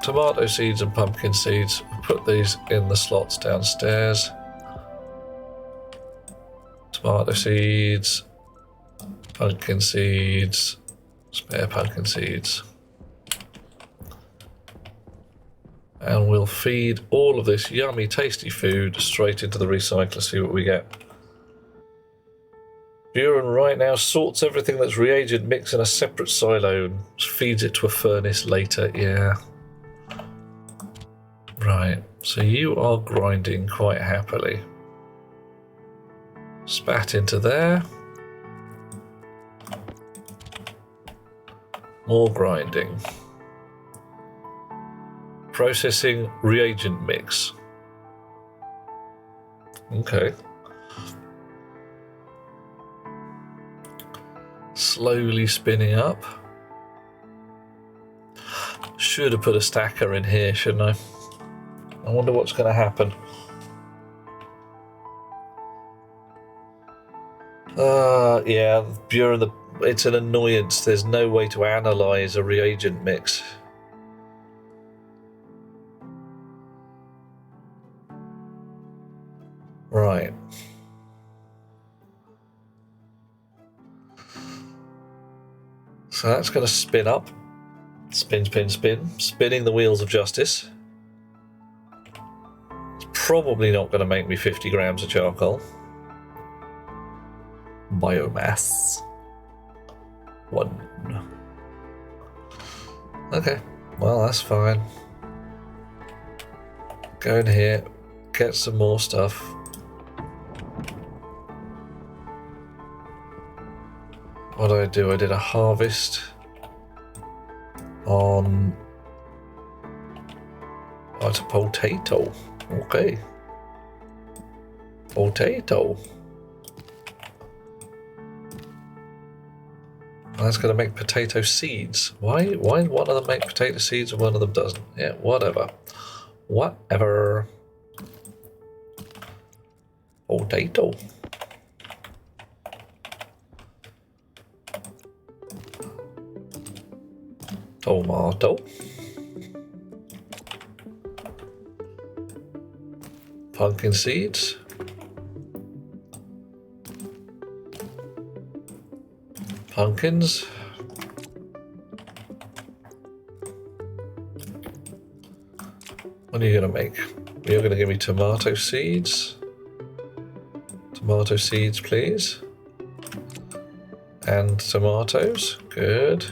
tomato seeds and pumpkin seeds. We'll put these in the slots downstairs. Tomato seeds. Pumpkin seeds. Spare pumpkin seeds. And we'll feed all of this yummy, tasty food straight into the recycler, see what we get. Buren right now sorts everything that's reagent mix in a separate silo and feeds it to a furnace later, yeah. Right, so you are grinding quite happily. Spat into there. More grinding. Processing reagent mix. Okay. Slowly spinning up. Should have put a stacker in here, shouldn't I? I wonder what's going to happen. Yeah, it's an annoyance. There's no way to analyze a reagent mix. Right. So that's going to spin up. Spin, spin, spin. Spinning the wheels of justice. It's probably not going to make me 50 grams of charcoal. Biomass. 1. Okay, well that's fine. Go in here, get some more stuff. What did I do? I did a harvest on... Oh, it's a potato. Okay. Potato. That's going to make potato seeds. Why one of them make potato seeds and one of them doesn't? Yeah, whatever. Whatever. Potato. Tomato. Pumpkin seeds. Pumpkins. What are you going to make? You're going to give me tomato seeds. Tomato seeds, please. And tomatoes. Good.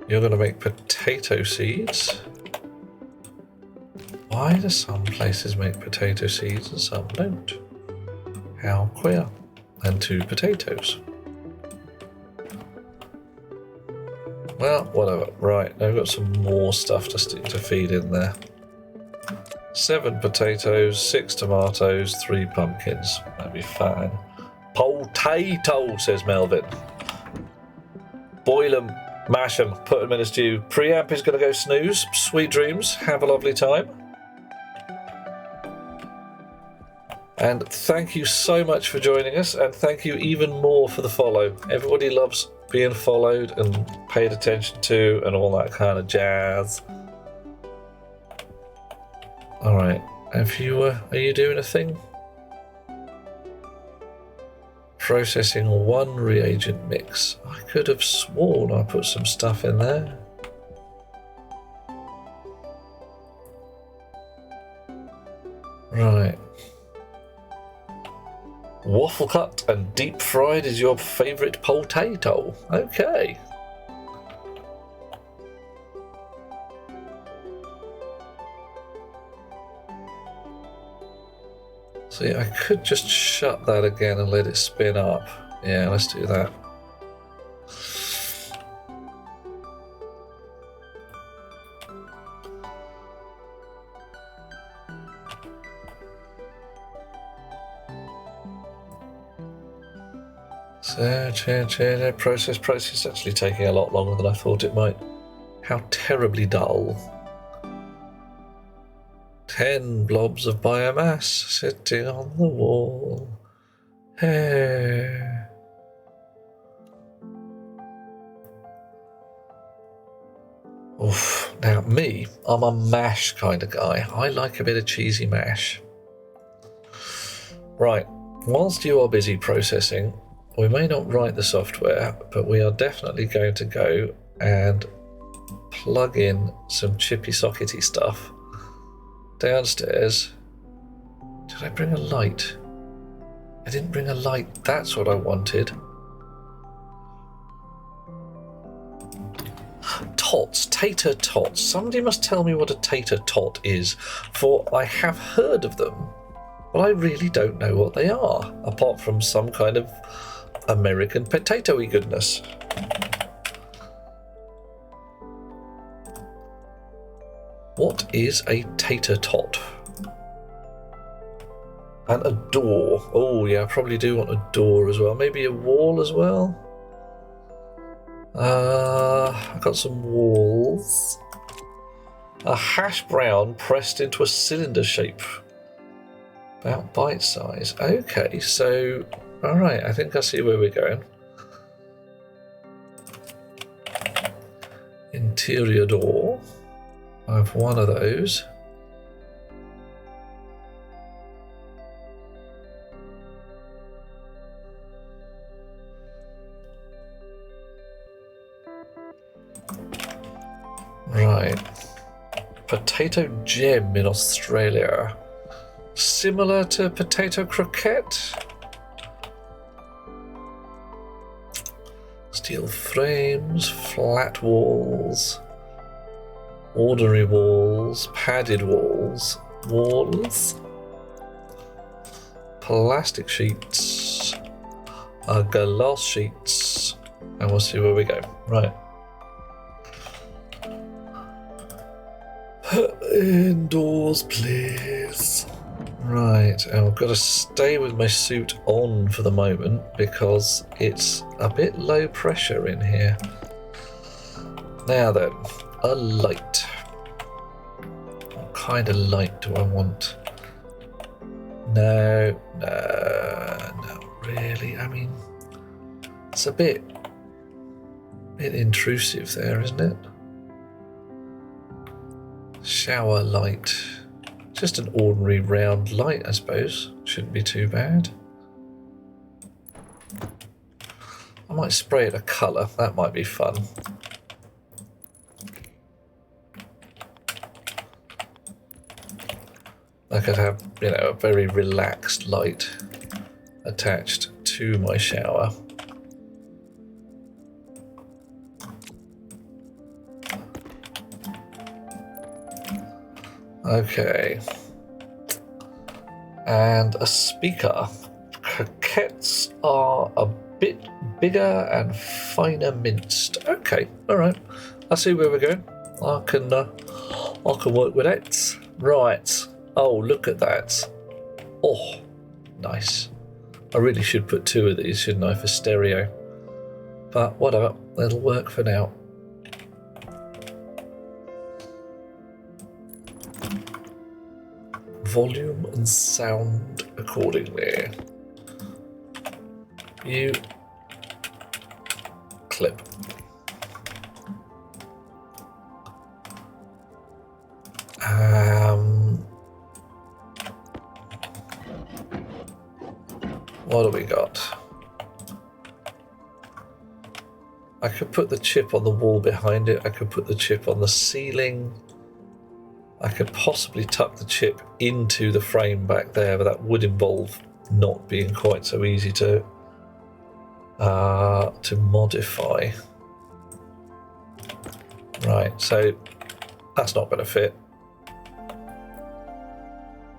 You're going to make potato seeds. Why do some places make potato seeds and some don't? How queer. And 2 potatoes. Well, whatever. Right, now we've got some more stuff to feed in there. 7 potatoes, 6 tomatoes, 3 pumpkins. That'd be fine. Potato, says Melvin. Boil them, mash them, put them in a stew. Preamp is going to go snooze. Sweet dreams. Have a lovely time. And thank you so much for joining us, and thank you even more for the follow. Everybody loves being followed and paid attention to and all that kind of jazz. Alright, are you doing a thing? Processing 1 reagent mix. I could have sworn I put some stuff in there. Right. Waffle cut and deep fried is your favourite potato. Okay. See, I could just shut that again and let it spin up. Yeah, let's do that. So, process is actually taking a lot longer than I thought it might. How terribly dull. 10 blobs of biomass sitting on the wall. Hey. Oof. Now, me, I'm a mash kind of guy. I like a bit of cheesy mash. Right, whilst you are busy processing, we may not write the software, but we are definitely going to go and plug in some chippy sockety stuff downstairs. Did I bring a light? I didn't bring a light. That's what I wanted. Tots, tater tots. Somebody must tell me what a tater tot is, for I have heard of them, but I really don't know what they are, apart from some kind of American potato-y goodness. What is a tater tot? And a door. Oh yeah, I probably do want a door as well. Maybe a wall as well. I've got some walls. A hash brown pressed into a cylinder shape. About bite size. Okay, so alright, I think I see where we're going. Interior door. I have one of those. Right. Potato gem in Australia. Similar to potato croquette. Steel frames, flat walls, ordinary walls, padded walls, plastic sheets, glass sheets, and we'll see where we go. Right. Indoors, please. Right, and I've got to stay with my suit on for the moment because it's a bit low pressure in here. Now then, a light. What kind of light do I want? No, not really. I mean, it's a bit intrusive there, isn't it? Shower light. Just an ordinary round light, I suppose. Shouldn't be too bad. I might spray it a colour. That might be fun. I could have, you know, a very relaxed light attached to my shower. Okay. And a speaker. Croquettes are a bit bigger and finer minced. Okay, alright. I see where we're going. I can work with that. Right. Oh, look at that. Oh, nice. I really should put two of these, shouldn't I, for stereo? But whatever, it'll work for now. Volume and sound accordingly. You clip. What do we got? I could put the chip on the wall behind it. I could put the chip on the ceiling. I could possibly tuck the chip into the frame back there, but that would involve not being quite so easy to modify. Right, so that's not going to fit.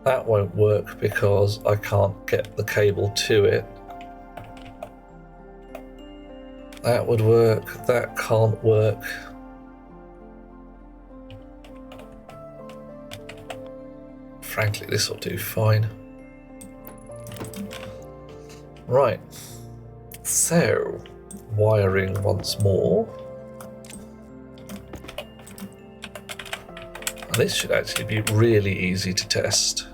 That won't work because I can't get the cable to it. That would work. That can't work. Frankly, this will do fine. Right. So, wiring once more. And this should actually be really easy to test.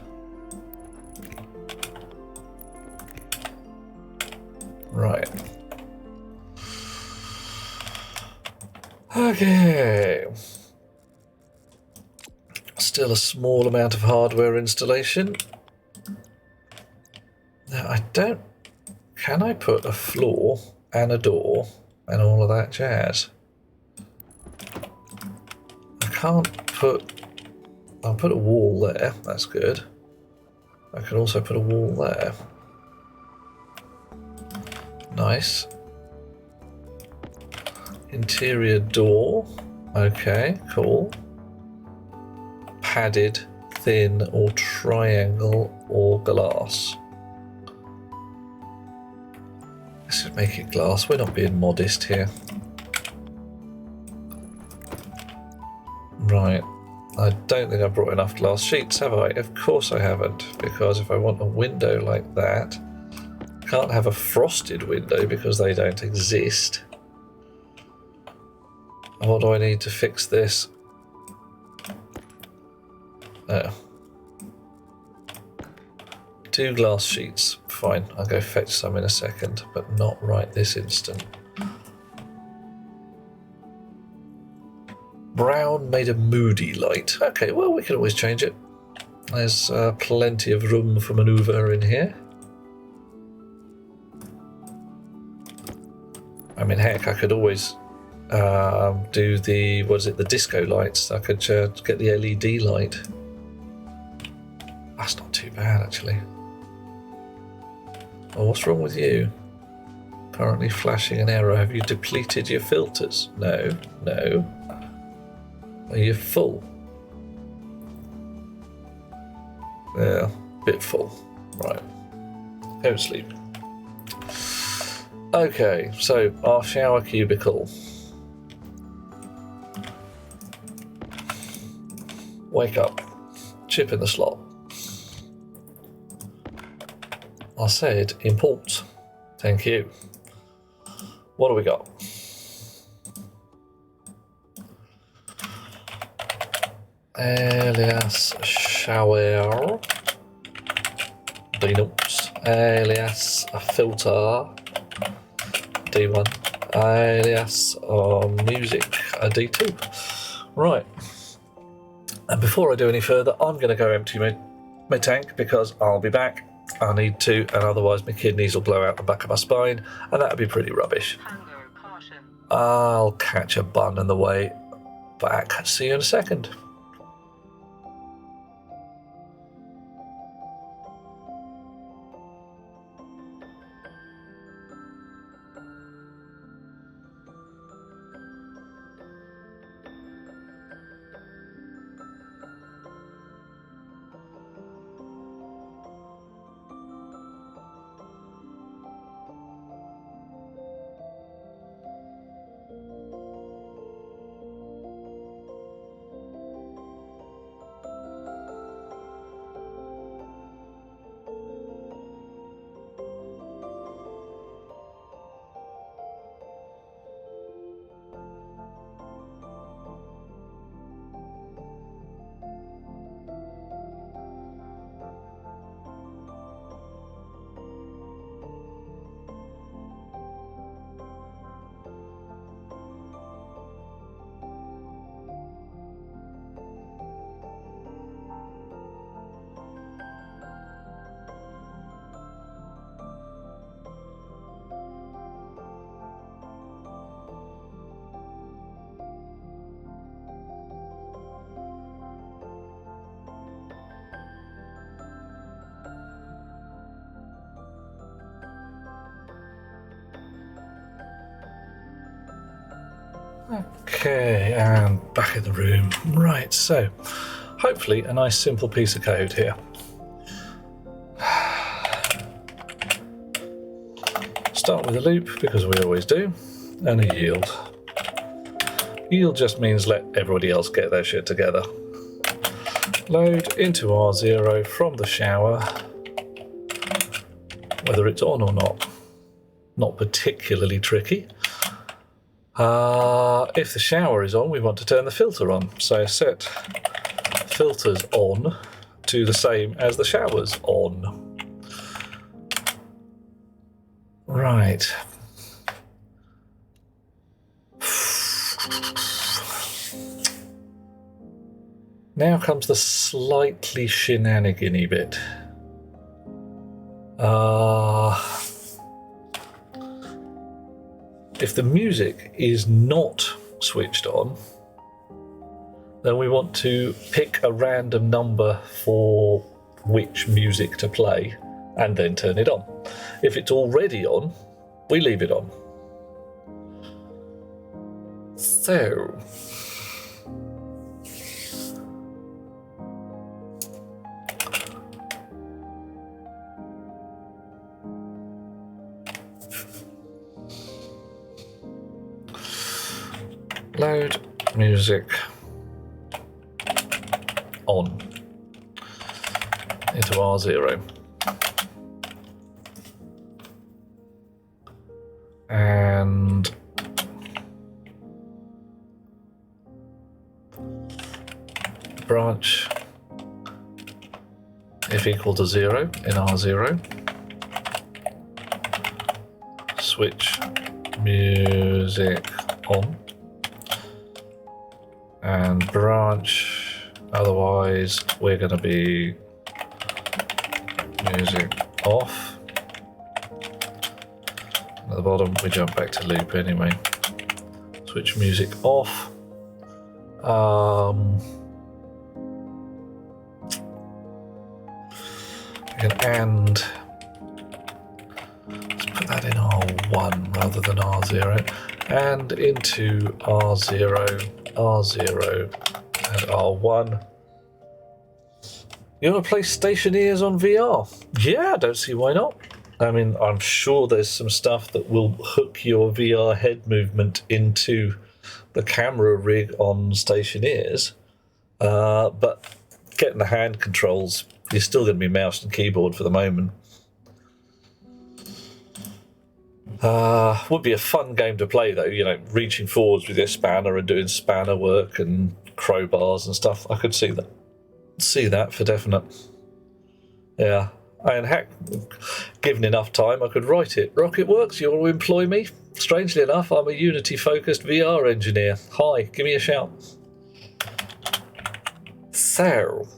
Right. Okay. Still a small amount of hardware installation. Now I don't... Can I put a floor and a door and all of that jazz? I can't put... I'll put a wall there, that's good. I can also put a wall there. Nice. Interior door. Okay, cool. Padded, thin, or triangle, or glass. Let's just make it glass. We're not being modest here. Right. I don't think I've brought enough glass sheets, have I? Of course I haven't, because if I want a window like that, I can't have a frosted window because they don't exist. And what do I need to fix this? Oh. 2 glass sheets. Fine, I'll go fetch some in a second, but not right this instant. Brown made a moody light. Okay, well, we can always change it. There's plenty of room for manoeuvre in here. I mean, heck, I could always do the, what is it, the disco lights. I could get the LED light. That's not too bad, actually. Oh, what's wrong with you? Currently flashing an error. Have you depleted your filters? No, no. Are you full? Yeah, bit full. Right. Go to sleep. Okay, so our shower cubicle. Wake up. Chip in the slot. I said import. Thank you. What do we got? Alias shower. D-notes. Alias filter. D1. Alias music. D2. Right. And before I do any further, I'm going to go empty my tank because I'll be back. I need to, and otherwise my kidneys will blow out the back of my spine, and that would be pretty rubbish. Hunger, caution. I'll catch a bun on the way back. See you in a second. Okay, and back in the room. Right, so hopefully a nice simple piece of code here. Start with a loop, because we always do, and a yield. Yield just means let everybody else get their shit together. Load into R0 from the shower, whether it's on or not. Not particularly tricky. If the shower is on, we want to turn the filter on. So set filters on to the same as the shower's on. Right. Now comes the slightly shenanigan-y bit. If the music is not switched on, then we want to pick a random number for which music to play and then turn it on. If it's already on, we leave it on. So, Load music on into R0. And branch if equal to 0 in R0. Switch music on. And branch, otherwise we're going to be music off. At the bottom we jump back to loop anyway. Switch music off. And let's put that in R1 rather than R0, and into R0, R0 and R1. You want to play Stationeers on VR? Yeah, I don't see why not. I mean, I'm sure there's some stuff that will hook your VR head movement into the camera rig on Stationeers, but getting the hand controls, you're still going to be mouse and keyboard for the moment. Would be a fun game to play though, you know, reaching forwards with your spanner and doing spanner work and crowbars and stuff. I could see that for definite. Yeah, and heck, given enough time, I could write it. Rocketworks, you want to employ me? Strangely enough, I'm a Unity-focused VR engineer. Hi, give me a shout. So,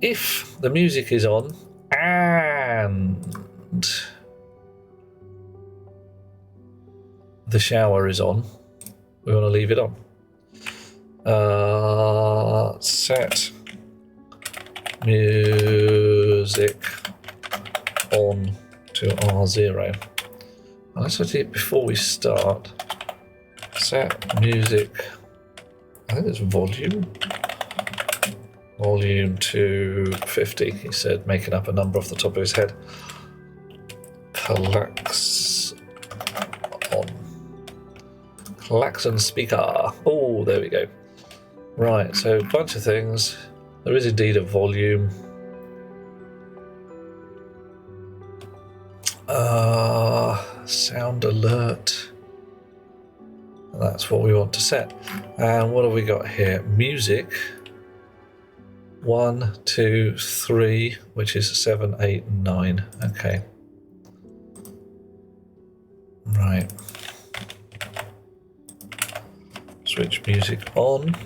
if the music is on and the shower is on, we want to leave it on. Set music on to R0. Let's do it before we start. Set music, I think it's volume to 50, he said, making up a number off the top of his head. Klaxon speaker. Oh, there we go. Right, so a bunch of things. There is indeed a volume. Sound alert. That's what we want to set. And what have we got here? Music. 1, 2, 3, which is 7, 8, and 9. Okay. Right. Switch music on.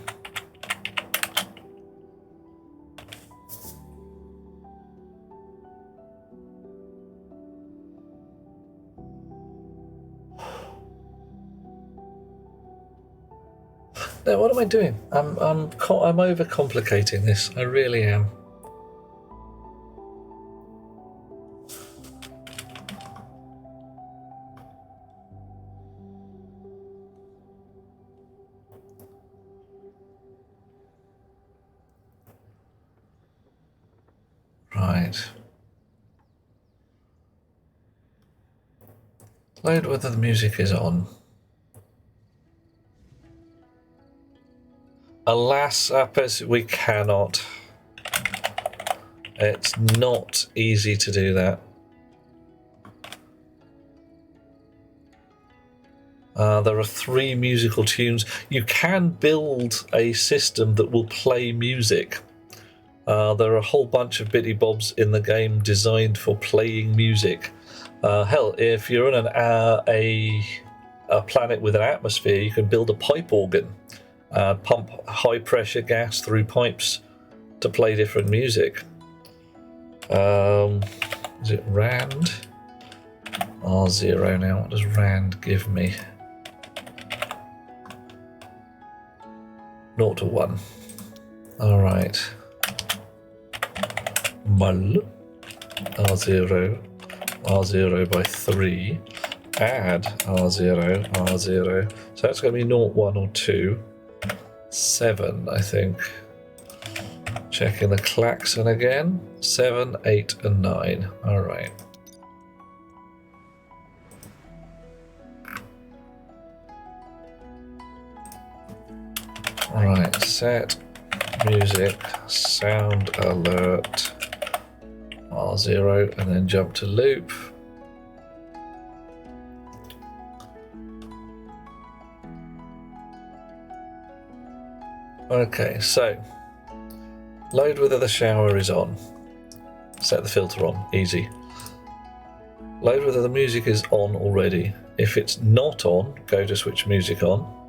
Now, what am I doing? I'm overcomplicating this. I really am. Right. Load whether the music is on. Alas, Apis, we cannot. It's not easy to do that. There are 3 musical tunes. You can build a system that will play music. There are a whole bunch of bitty bobs in the game designed for playing music. Hell, if you're on a planet with an atmosphere, you can build a pipe organ. Pump high pressure gas through pipes to play different music. Is it rand? R0 now. What does rand give me? 0 to 1. Alright. Mul. R0 by 3. Add R0. So that's going to be 0, 1 or 2. 7, I think. Checking the klaxon again. 7, 8, and 9. Alright. Right, set music, sound alert, R0, and then jump to loop. Okay, so load whether the shower is on. Set the filter on, easy. Load whether the music is on already. If it's not on, go to switch music on.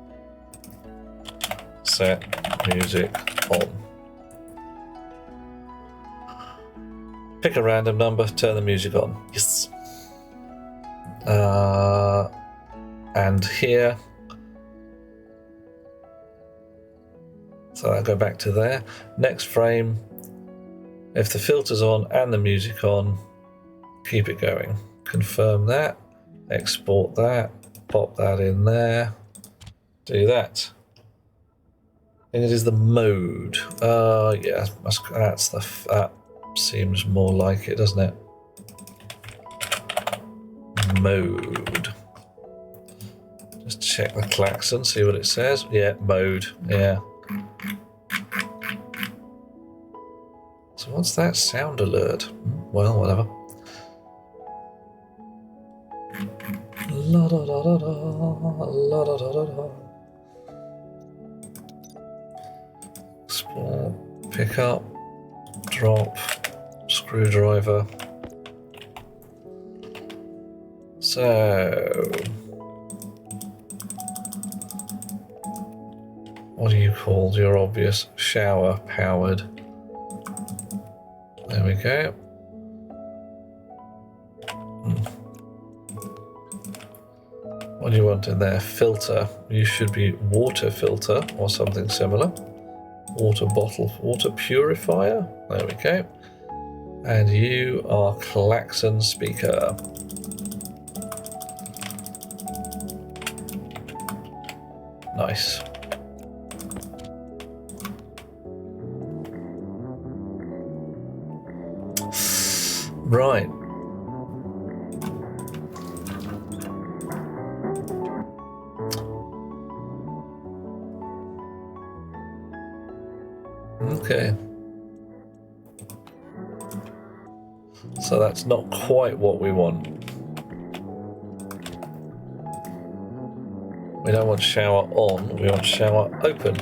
Set music on. Pick a random number, turn the music on. Yes. And here, so I'll go back to there. Next frame, if the filter's on and the music on, keep it going. Confirm that, export that, pop that in there, do that. I think it is the mode. Yeah, that's that seems more like it, doesn't it? Mode. Just check the klaxon, see what it says. Yeah, mode. Yeah. So what's that sound alert? Well, whatever. La da da da da, la da da da da. Export, pick up, drop, screwdriver. So, what do you call your obvious shower powered? There we go. What do you want in there? Filter. You should be water filter or something similar. Water bottle, water purifier. There we go. And you are klaxon speaker. Nice. Right. Okay. So that's not quite what we want. We don't want shower on, we want shower open.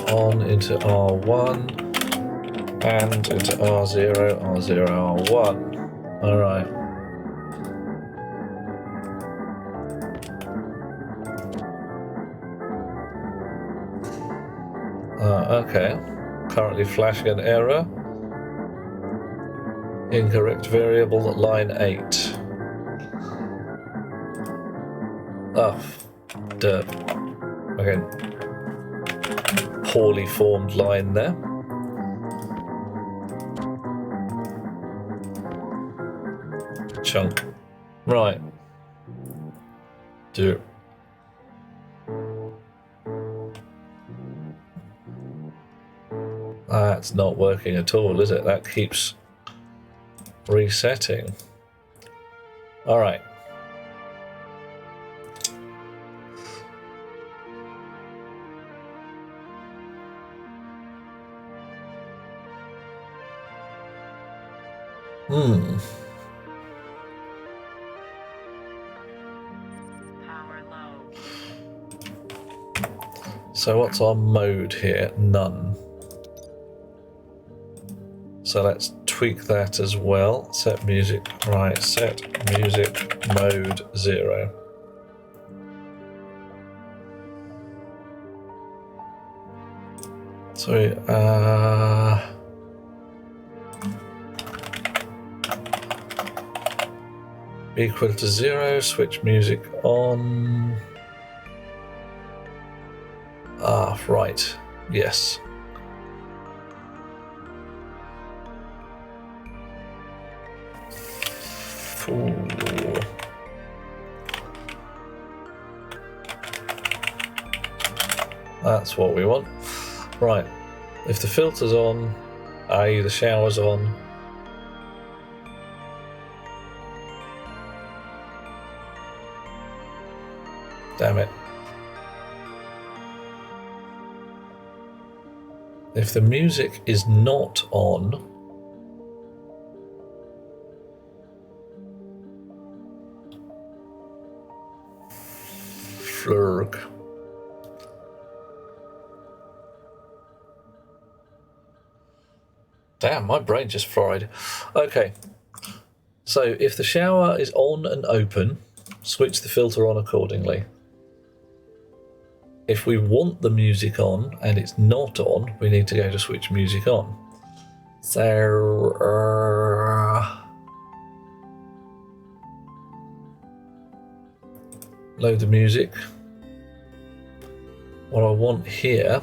On into R1 and into R0, R0, R1. Alright. Okay. Currently flashing an error. Incorrect variable at line 8. Oh, dirt. Okay. Poorly formed line there. Chunk. Right. Do it. That's not working at all, is it? That keeps resetting. All right. Power low. So what's our mode here? None. So let's tweak that as well. Set music, right, set music mode 0. So, equal to 0, switch music on. Ah, right, yes. Ooh. That's what we want. Right, if the filter's on, i.e. the shower's on, Damn it. If the music is not on, flurg. Damn, my brain just fried. Okay. So if the shower is on and open, switch the filter on accordingly. If we want the music on and it's not on, we need to go to switch music on. So, load the music. What I want here,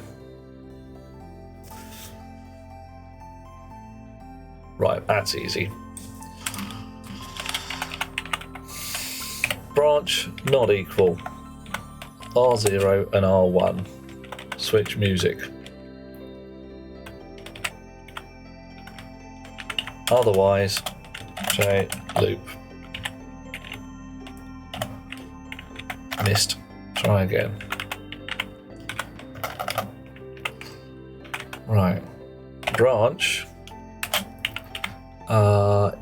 right, that's easy. Branch not equal. R0 and R1. Switch music. Otherwise, J loop. Missed. Try again. Right. Branch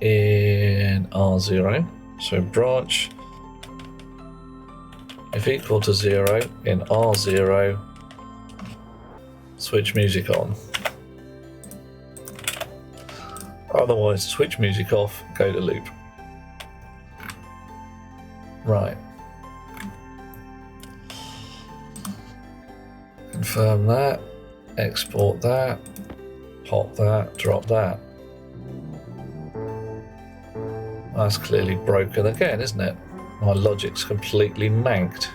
in R0. So branch if equal to 0 in R0, switch music on. Otherwise, switch music off, go to loop. Right. Confirm that, export that, pop that, drop that. That's clearly broken again, isn't it? My logic's completely manked.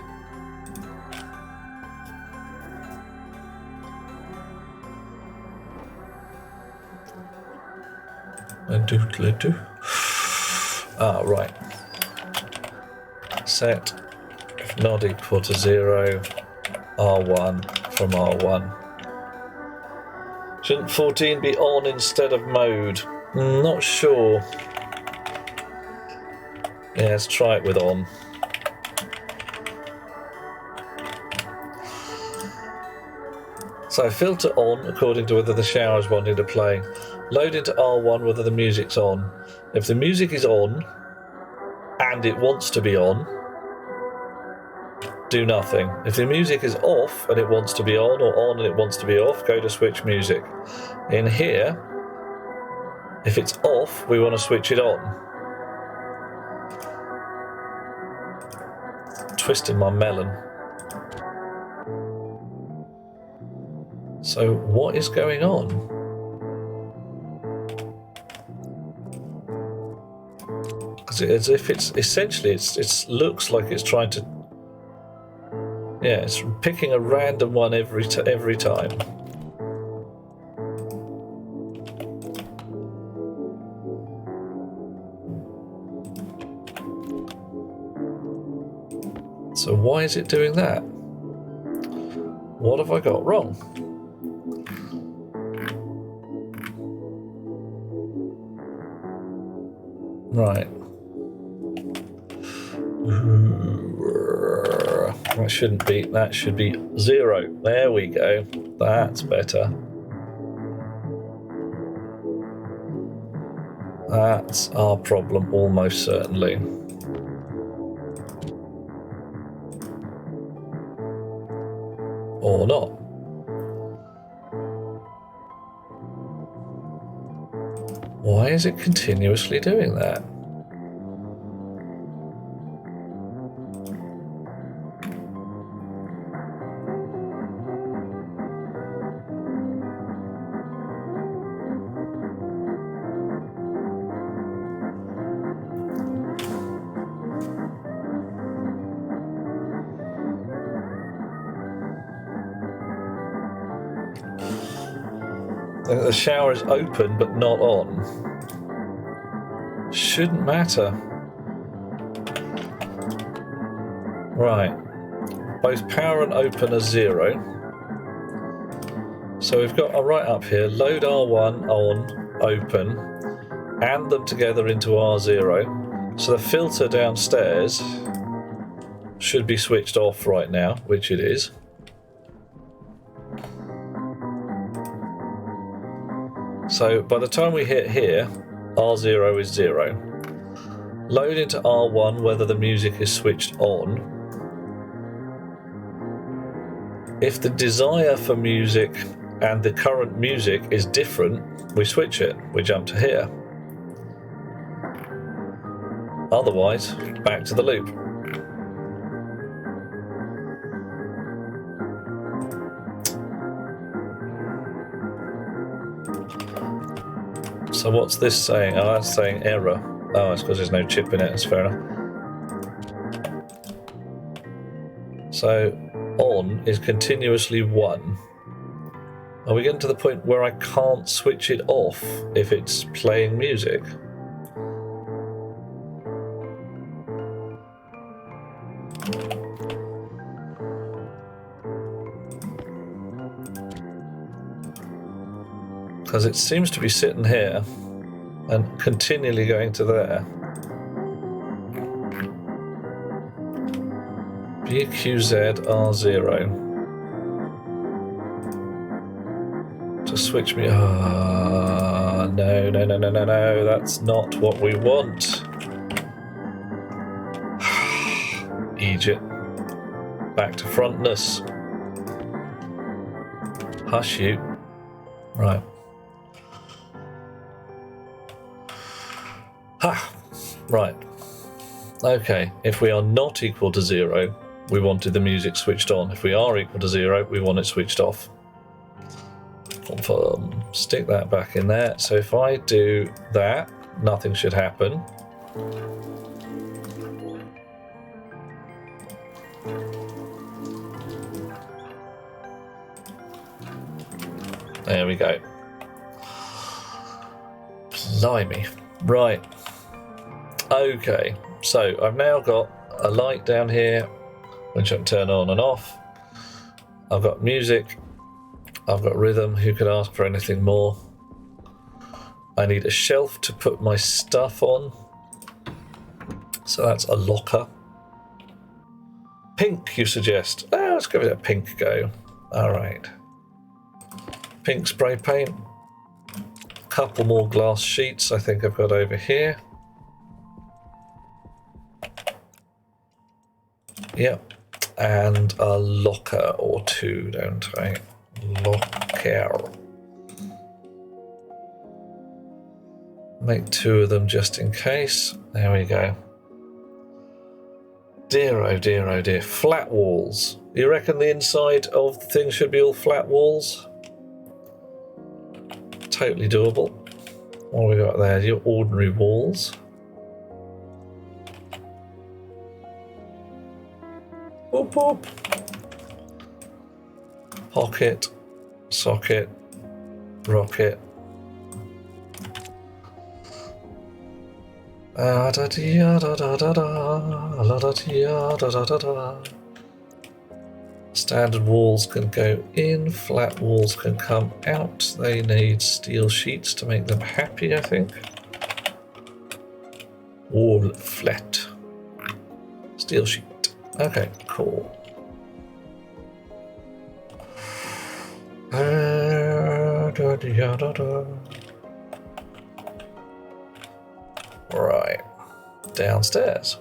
Ah, right. Set, if not equal to 0, R1 from R1. Shouldn't 14 be on instead of mode? Not sure. Yeah, let's try it with on. So filter on according to whether the shower is wanting to play. Load into R1 whether the music's on. If the music is on and it wants to be on, do nothing. If the music is off and it wants to be on, or on and it wants to be off, go to switch music. In here, if it's off, we want to switch it on. Twisting my melon. So what is going on? Because as if it's essentially it looks like it's trying to, yeah, it's picking a random one every time. So why is it doing that? What have I got wrong? Right. That shouldn't be, that should be 0. There we go. That's better. That's our problem, almost certainly. Or not. Why is it continuously doing that? The shower is open but not on. Shouldn't matter. Right. Both power and open are 0. So we've got right up here, load R1 on, open, and them together into R0. So the filter downstairs should be switched off right now, which it is. So by the time we hit here, R0 is 0. Load into R1 whether the music is switched on. If the desire for music and the current music is different, we switch it. We jump to here. Otherwise, back to the loop. So what's this saying? Oh, that's saying error. Oh, it's because there's no chip in it. That's fair enough. So on is continuously 1. Are we getting to the point where I can't switch it off if it's playing music? Because it seems to be sitting here and continually going to there. BQZR0 to switch me. Ah, no, that's not what we want. Egypt. Back to frontness. Hush you. Right. Right. Okay, if we are not equal to 0, we wanted the music switched on. If we are equal to 0, we want it switched off. Confirm. Stick that back in there. So if I do that, nothing should happen. There we go. Blimey. Right. Okay, so I've now got a light down here which I can turn on and off. I've got music. I've got rhythm. Who could ask for anything more? I need a shelf to put my stuff on. So that's a locker. Pink, you suggest? Oh, let's give it a pink go. All right. Pink spray paint. Couple more glass sheets I think I've got over here. Yep, and a locker or two, don't I? Locker. Make 2 of them just in case. There we go. Dear, oh dear, oh dear. Flat walls. You reckon the inside of the thing should be all flat walls? Totally doable. What have we got there? Your ordinary walls. Boop, boop. Pocket, socket, rocket. Da da da da da da da da da da. Standard walls can go in, flat walls can come out. They need steel sheets to make them happy, I think. Wall flat. Steel sheet. Okay, cool. Right, downstairs.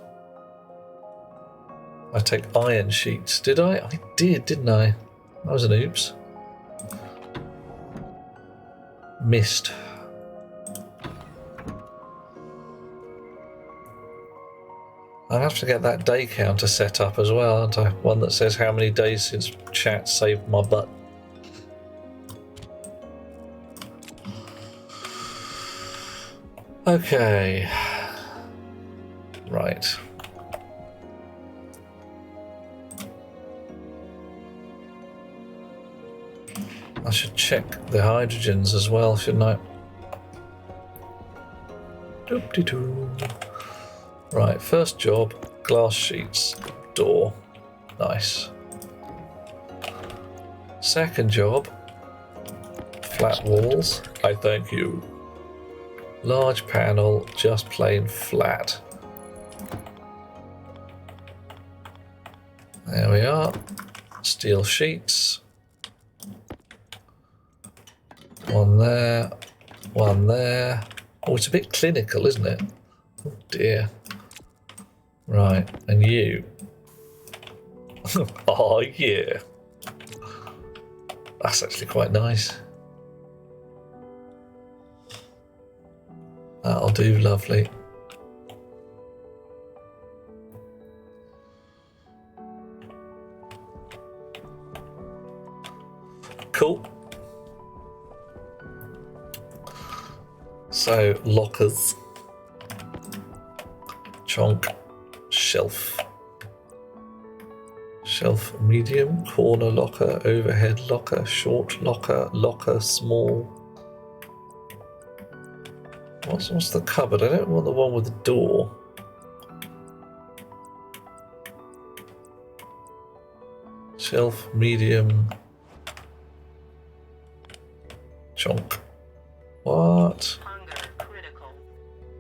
I take iron sheets, did I? I did, didn't I? That was an oops. Missed. I have to get that day counter set up as well, aren't I? One that says how many days since chat saved my butt. Okay. Right. I should check the hydrogens as well, shouldn't I? Doop-de-doo. Right, first job, glass sheets, door. Nice. Second job, flat walls. I thank you. Large panel, just plain flat. There we are. Steel sheets. One there. One there. Oh, it's a bit clinical, isn't it? Oh dear. Right, and you. Oh yeah. That's actually quite nice. That'll do, lovely. Cool. So, lockers. Chunk. Shelf. Shelf medium. Corner locker. Overhead locker. Short locker. Locker small. What's the cupboard? I don't want the one with the door. Shelf medium. Chunk. What? Hunger critical.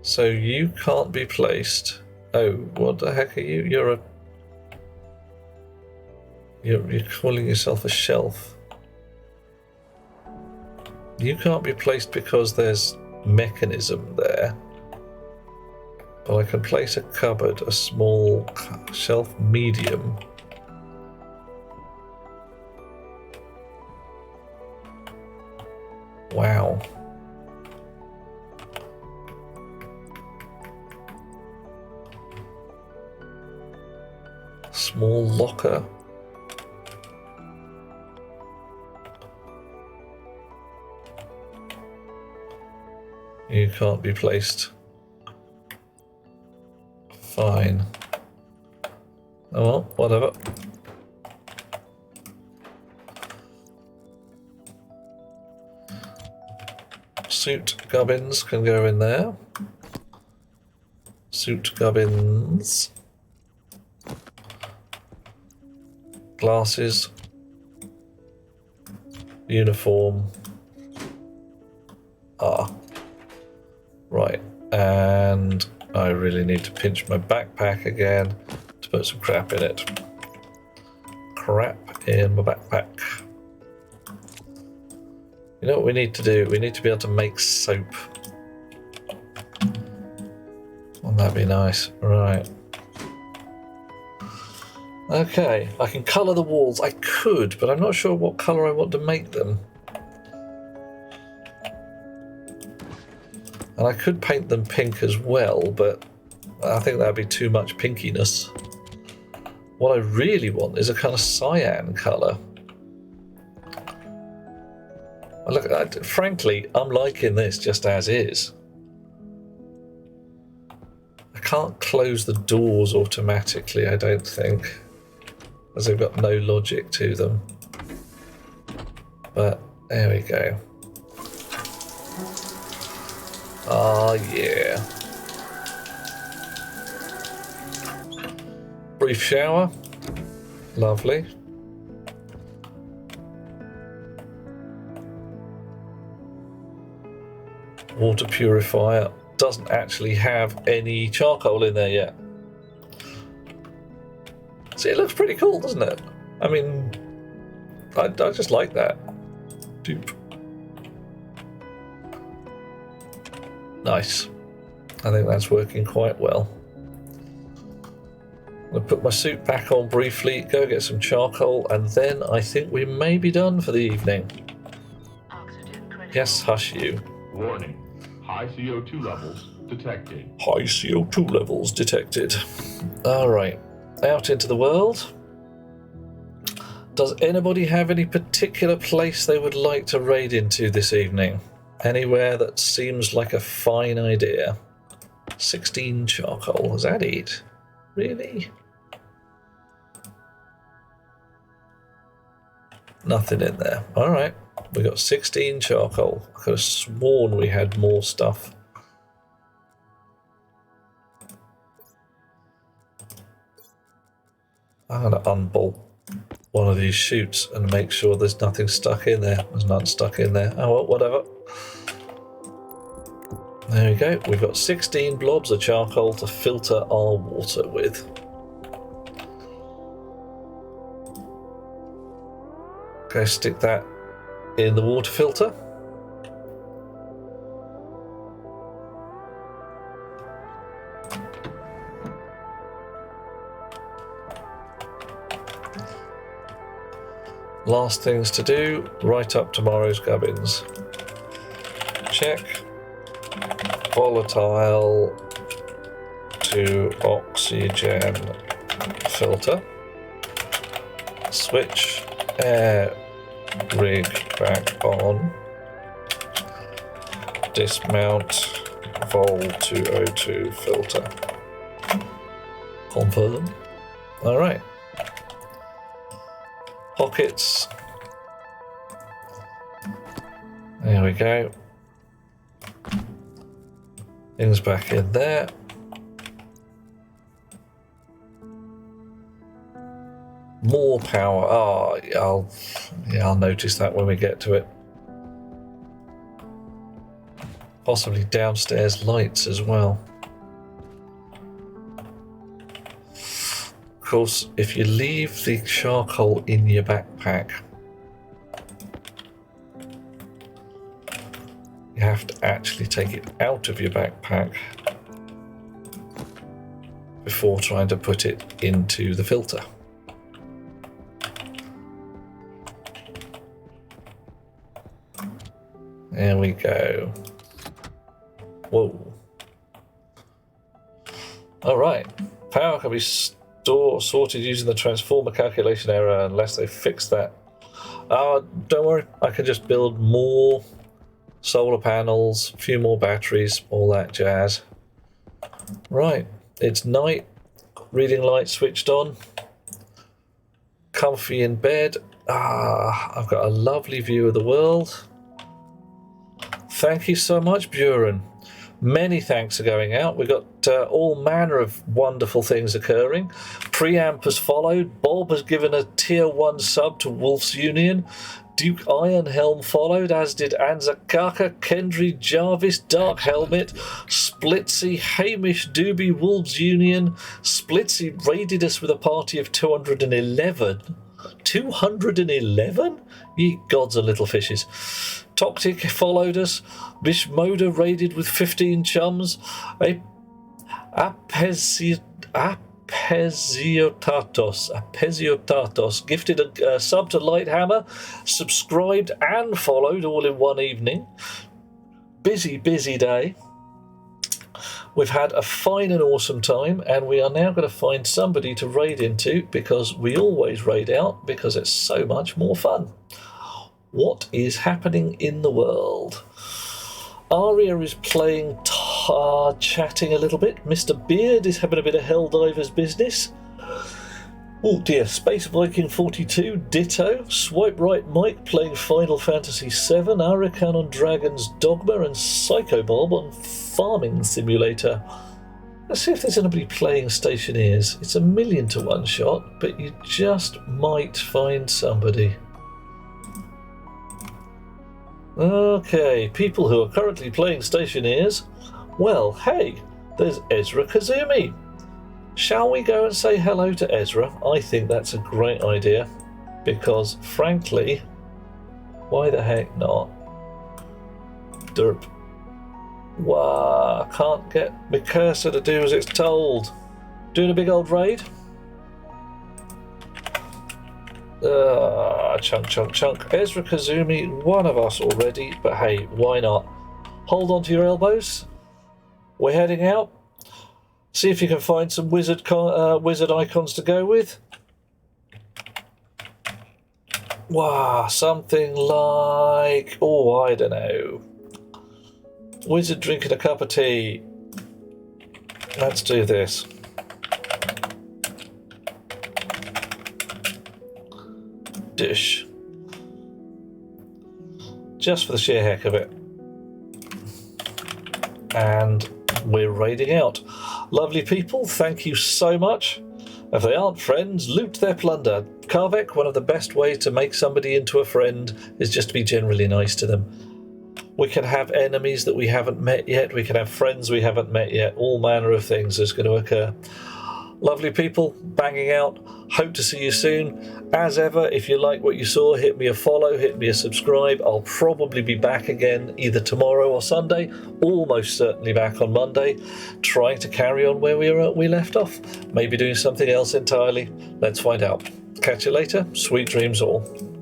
So you can't be placed. Oh, what the heck are you? You're calling yourself a shelf. You can't be placed because there's mechanism there. But I can place a cupboard, a small shelf medium. Wow. Small locker. You can't be placed. Fine. Oh well, whatever. Suit gubbins can go in there. Suit gubbins. Glasses. Uniform. Ah. Right, and I really need to pinch my backpack again to put some crap in it. Crap in my backpack. You know what we need to do? We need to be able to make soap. Wouldn't that be nice? Right. Okay, I can colour the walls. I could, but I'm not sure what colour I want to make them. And I could paint them pink as well, but I think that'd be too much pinkiness. What I really want is a kind of cyan colour. Look, frankly, I'm liking this just as is. I can't close the doors automatically, I don't think, as they've got no logic to them. But there we go. Ah, yeah. Brief shower. Lovely. Water purifier doesn't actually have any charcoal in there yet. See, it looks pretty cool, doesn't it? I mean, I just like that. Dupe. Nice. I think that's working quite well. I'm going to put my suit back on briefly, go get some charcoal, and then I think we may be done for the evening. Oxygen critical. Yes, hush you. Warning. High CO2 levels detected. High CO2 levels detected. Alright, out into the world. Does anybody have any particular place they would like to raid into this evening? Anywhere that seems like a fine idea? 16 charcoal, is that it? Really? Nothing in there. Alright, we got 16 charcoal. I could have sworn we had more stuff. I'm going to unbolt one of these chutes and make sure there's nothing stuck in there. There's none stuck in there. Oh well, whatever. There we go. We've got 16 blobs of charcoal to filter our water with. Go stick that in the water filter. Last things to do, write up tomorrow's gubbins. Check. Volatile to oxygen filter. Switch air rig back on. Dismount vol to O2 filter. Confirm. Alright. Pockets. There we go. Things back in there. More power. Oh, I'll notice that when we get to it. Possibly downstairs lights as well. Of course, if you leave the charcoal in your backpack, you have to actually take it out of your backpack before trying to put it into the filter. There we go. Whoa. Alright. Power can be sorted using the transformer calculation error unless they fix that. Don't worry. I can just build more solar panels, a few more batteries, all that jazz. Right. It's night. Reading light switched on. Comfy in bed. I've got a lovely view of the world. Thank you so much, Buren. Many thanks are going out. We've got all manner of wonderful things occurring. Preamp has followed. Bob has given a tier 1 sub to Wolf's Union. Duke Ironhelm followed, as did Anzakaka, Kendry, Jarvis, Dark Helmet, Splitsy, Hamish, Doobie, Wolves Union. Splitsy raided us with a party of 211. 211? Ye gods and little fishes. Toctic followed us. Bishmoda raided with 15 chums. Apeziotatos gifted a sub to Lighthammer, subscribed and followed all in one evening. Busy day. We've had a fine and awesome time, and we are now going to find somebody to raid into, because we always raid out because it's so much more fun. What is happening in the world? Aria is playing chatting a little bit. Mr. Beard is having a bit of Helldivers business. Oh dear, Space Viking 42, ditto. Swipe Right Mike playing Final Fantasy VII, Arakan on Dragon's Dogma, and Psycho Bob on Farming Simulator. Let's see if there's anybody playing Stationeers. It's 1,000,000 to 1 shot, but you just might find somebody. Okay, people who are currently playing Stationeers. Well, hey, there's Ezra Kazumi. Shall we go and say hello to Ezra? I think that's a great idea, because frankly, why the heck not? Derp. Wow, I can't get my cursor to do as it's told. Doing a big old raid? Chunk. Ezra Kazumi, one of us already, but hey, why not? Hold on to your elbows. We're heading out. See if you can find some wizard icons to go with. Wow, something like, I don't know. Wizard drinking a cup of tea. Let's do this. Dish. Just for the sheer heck of it. And we're raiding out. Lovely people, thank you so much. If they aren't friends, loot their plunder. Karvek, one of the best ways to make somebody into a friend is just to be generally nice to them. We can have enemies that we haven't met yet. We can have friends we haven't met yet. All manner of things is going to occur. Lovely people, banging out. Hope to see you soon. As ever, if you like what you saw, hit me a follow, hit me a subscribe. I'll probably be back again either tomorrow or Sunday, almost certainly back on Monday, trying to carry on where we left off. Maybe doing something else entirely. Let's find out. Catch you later. Sweet dreams all.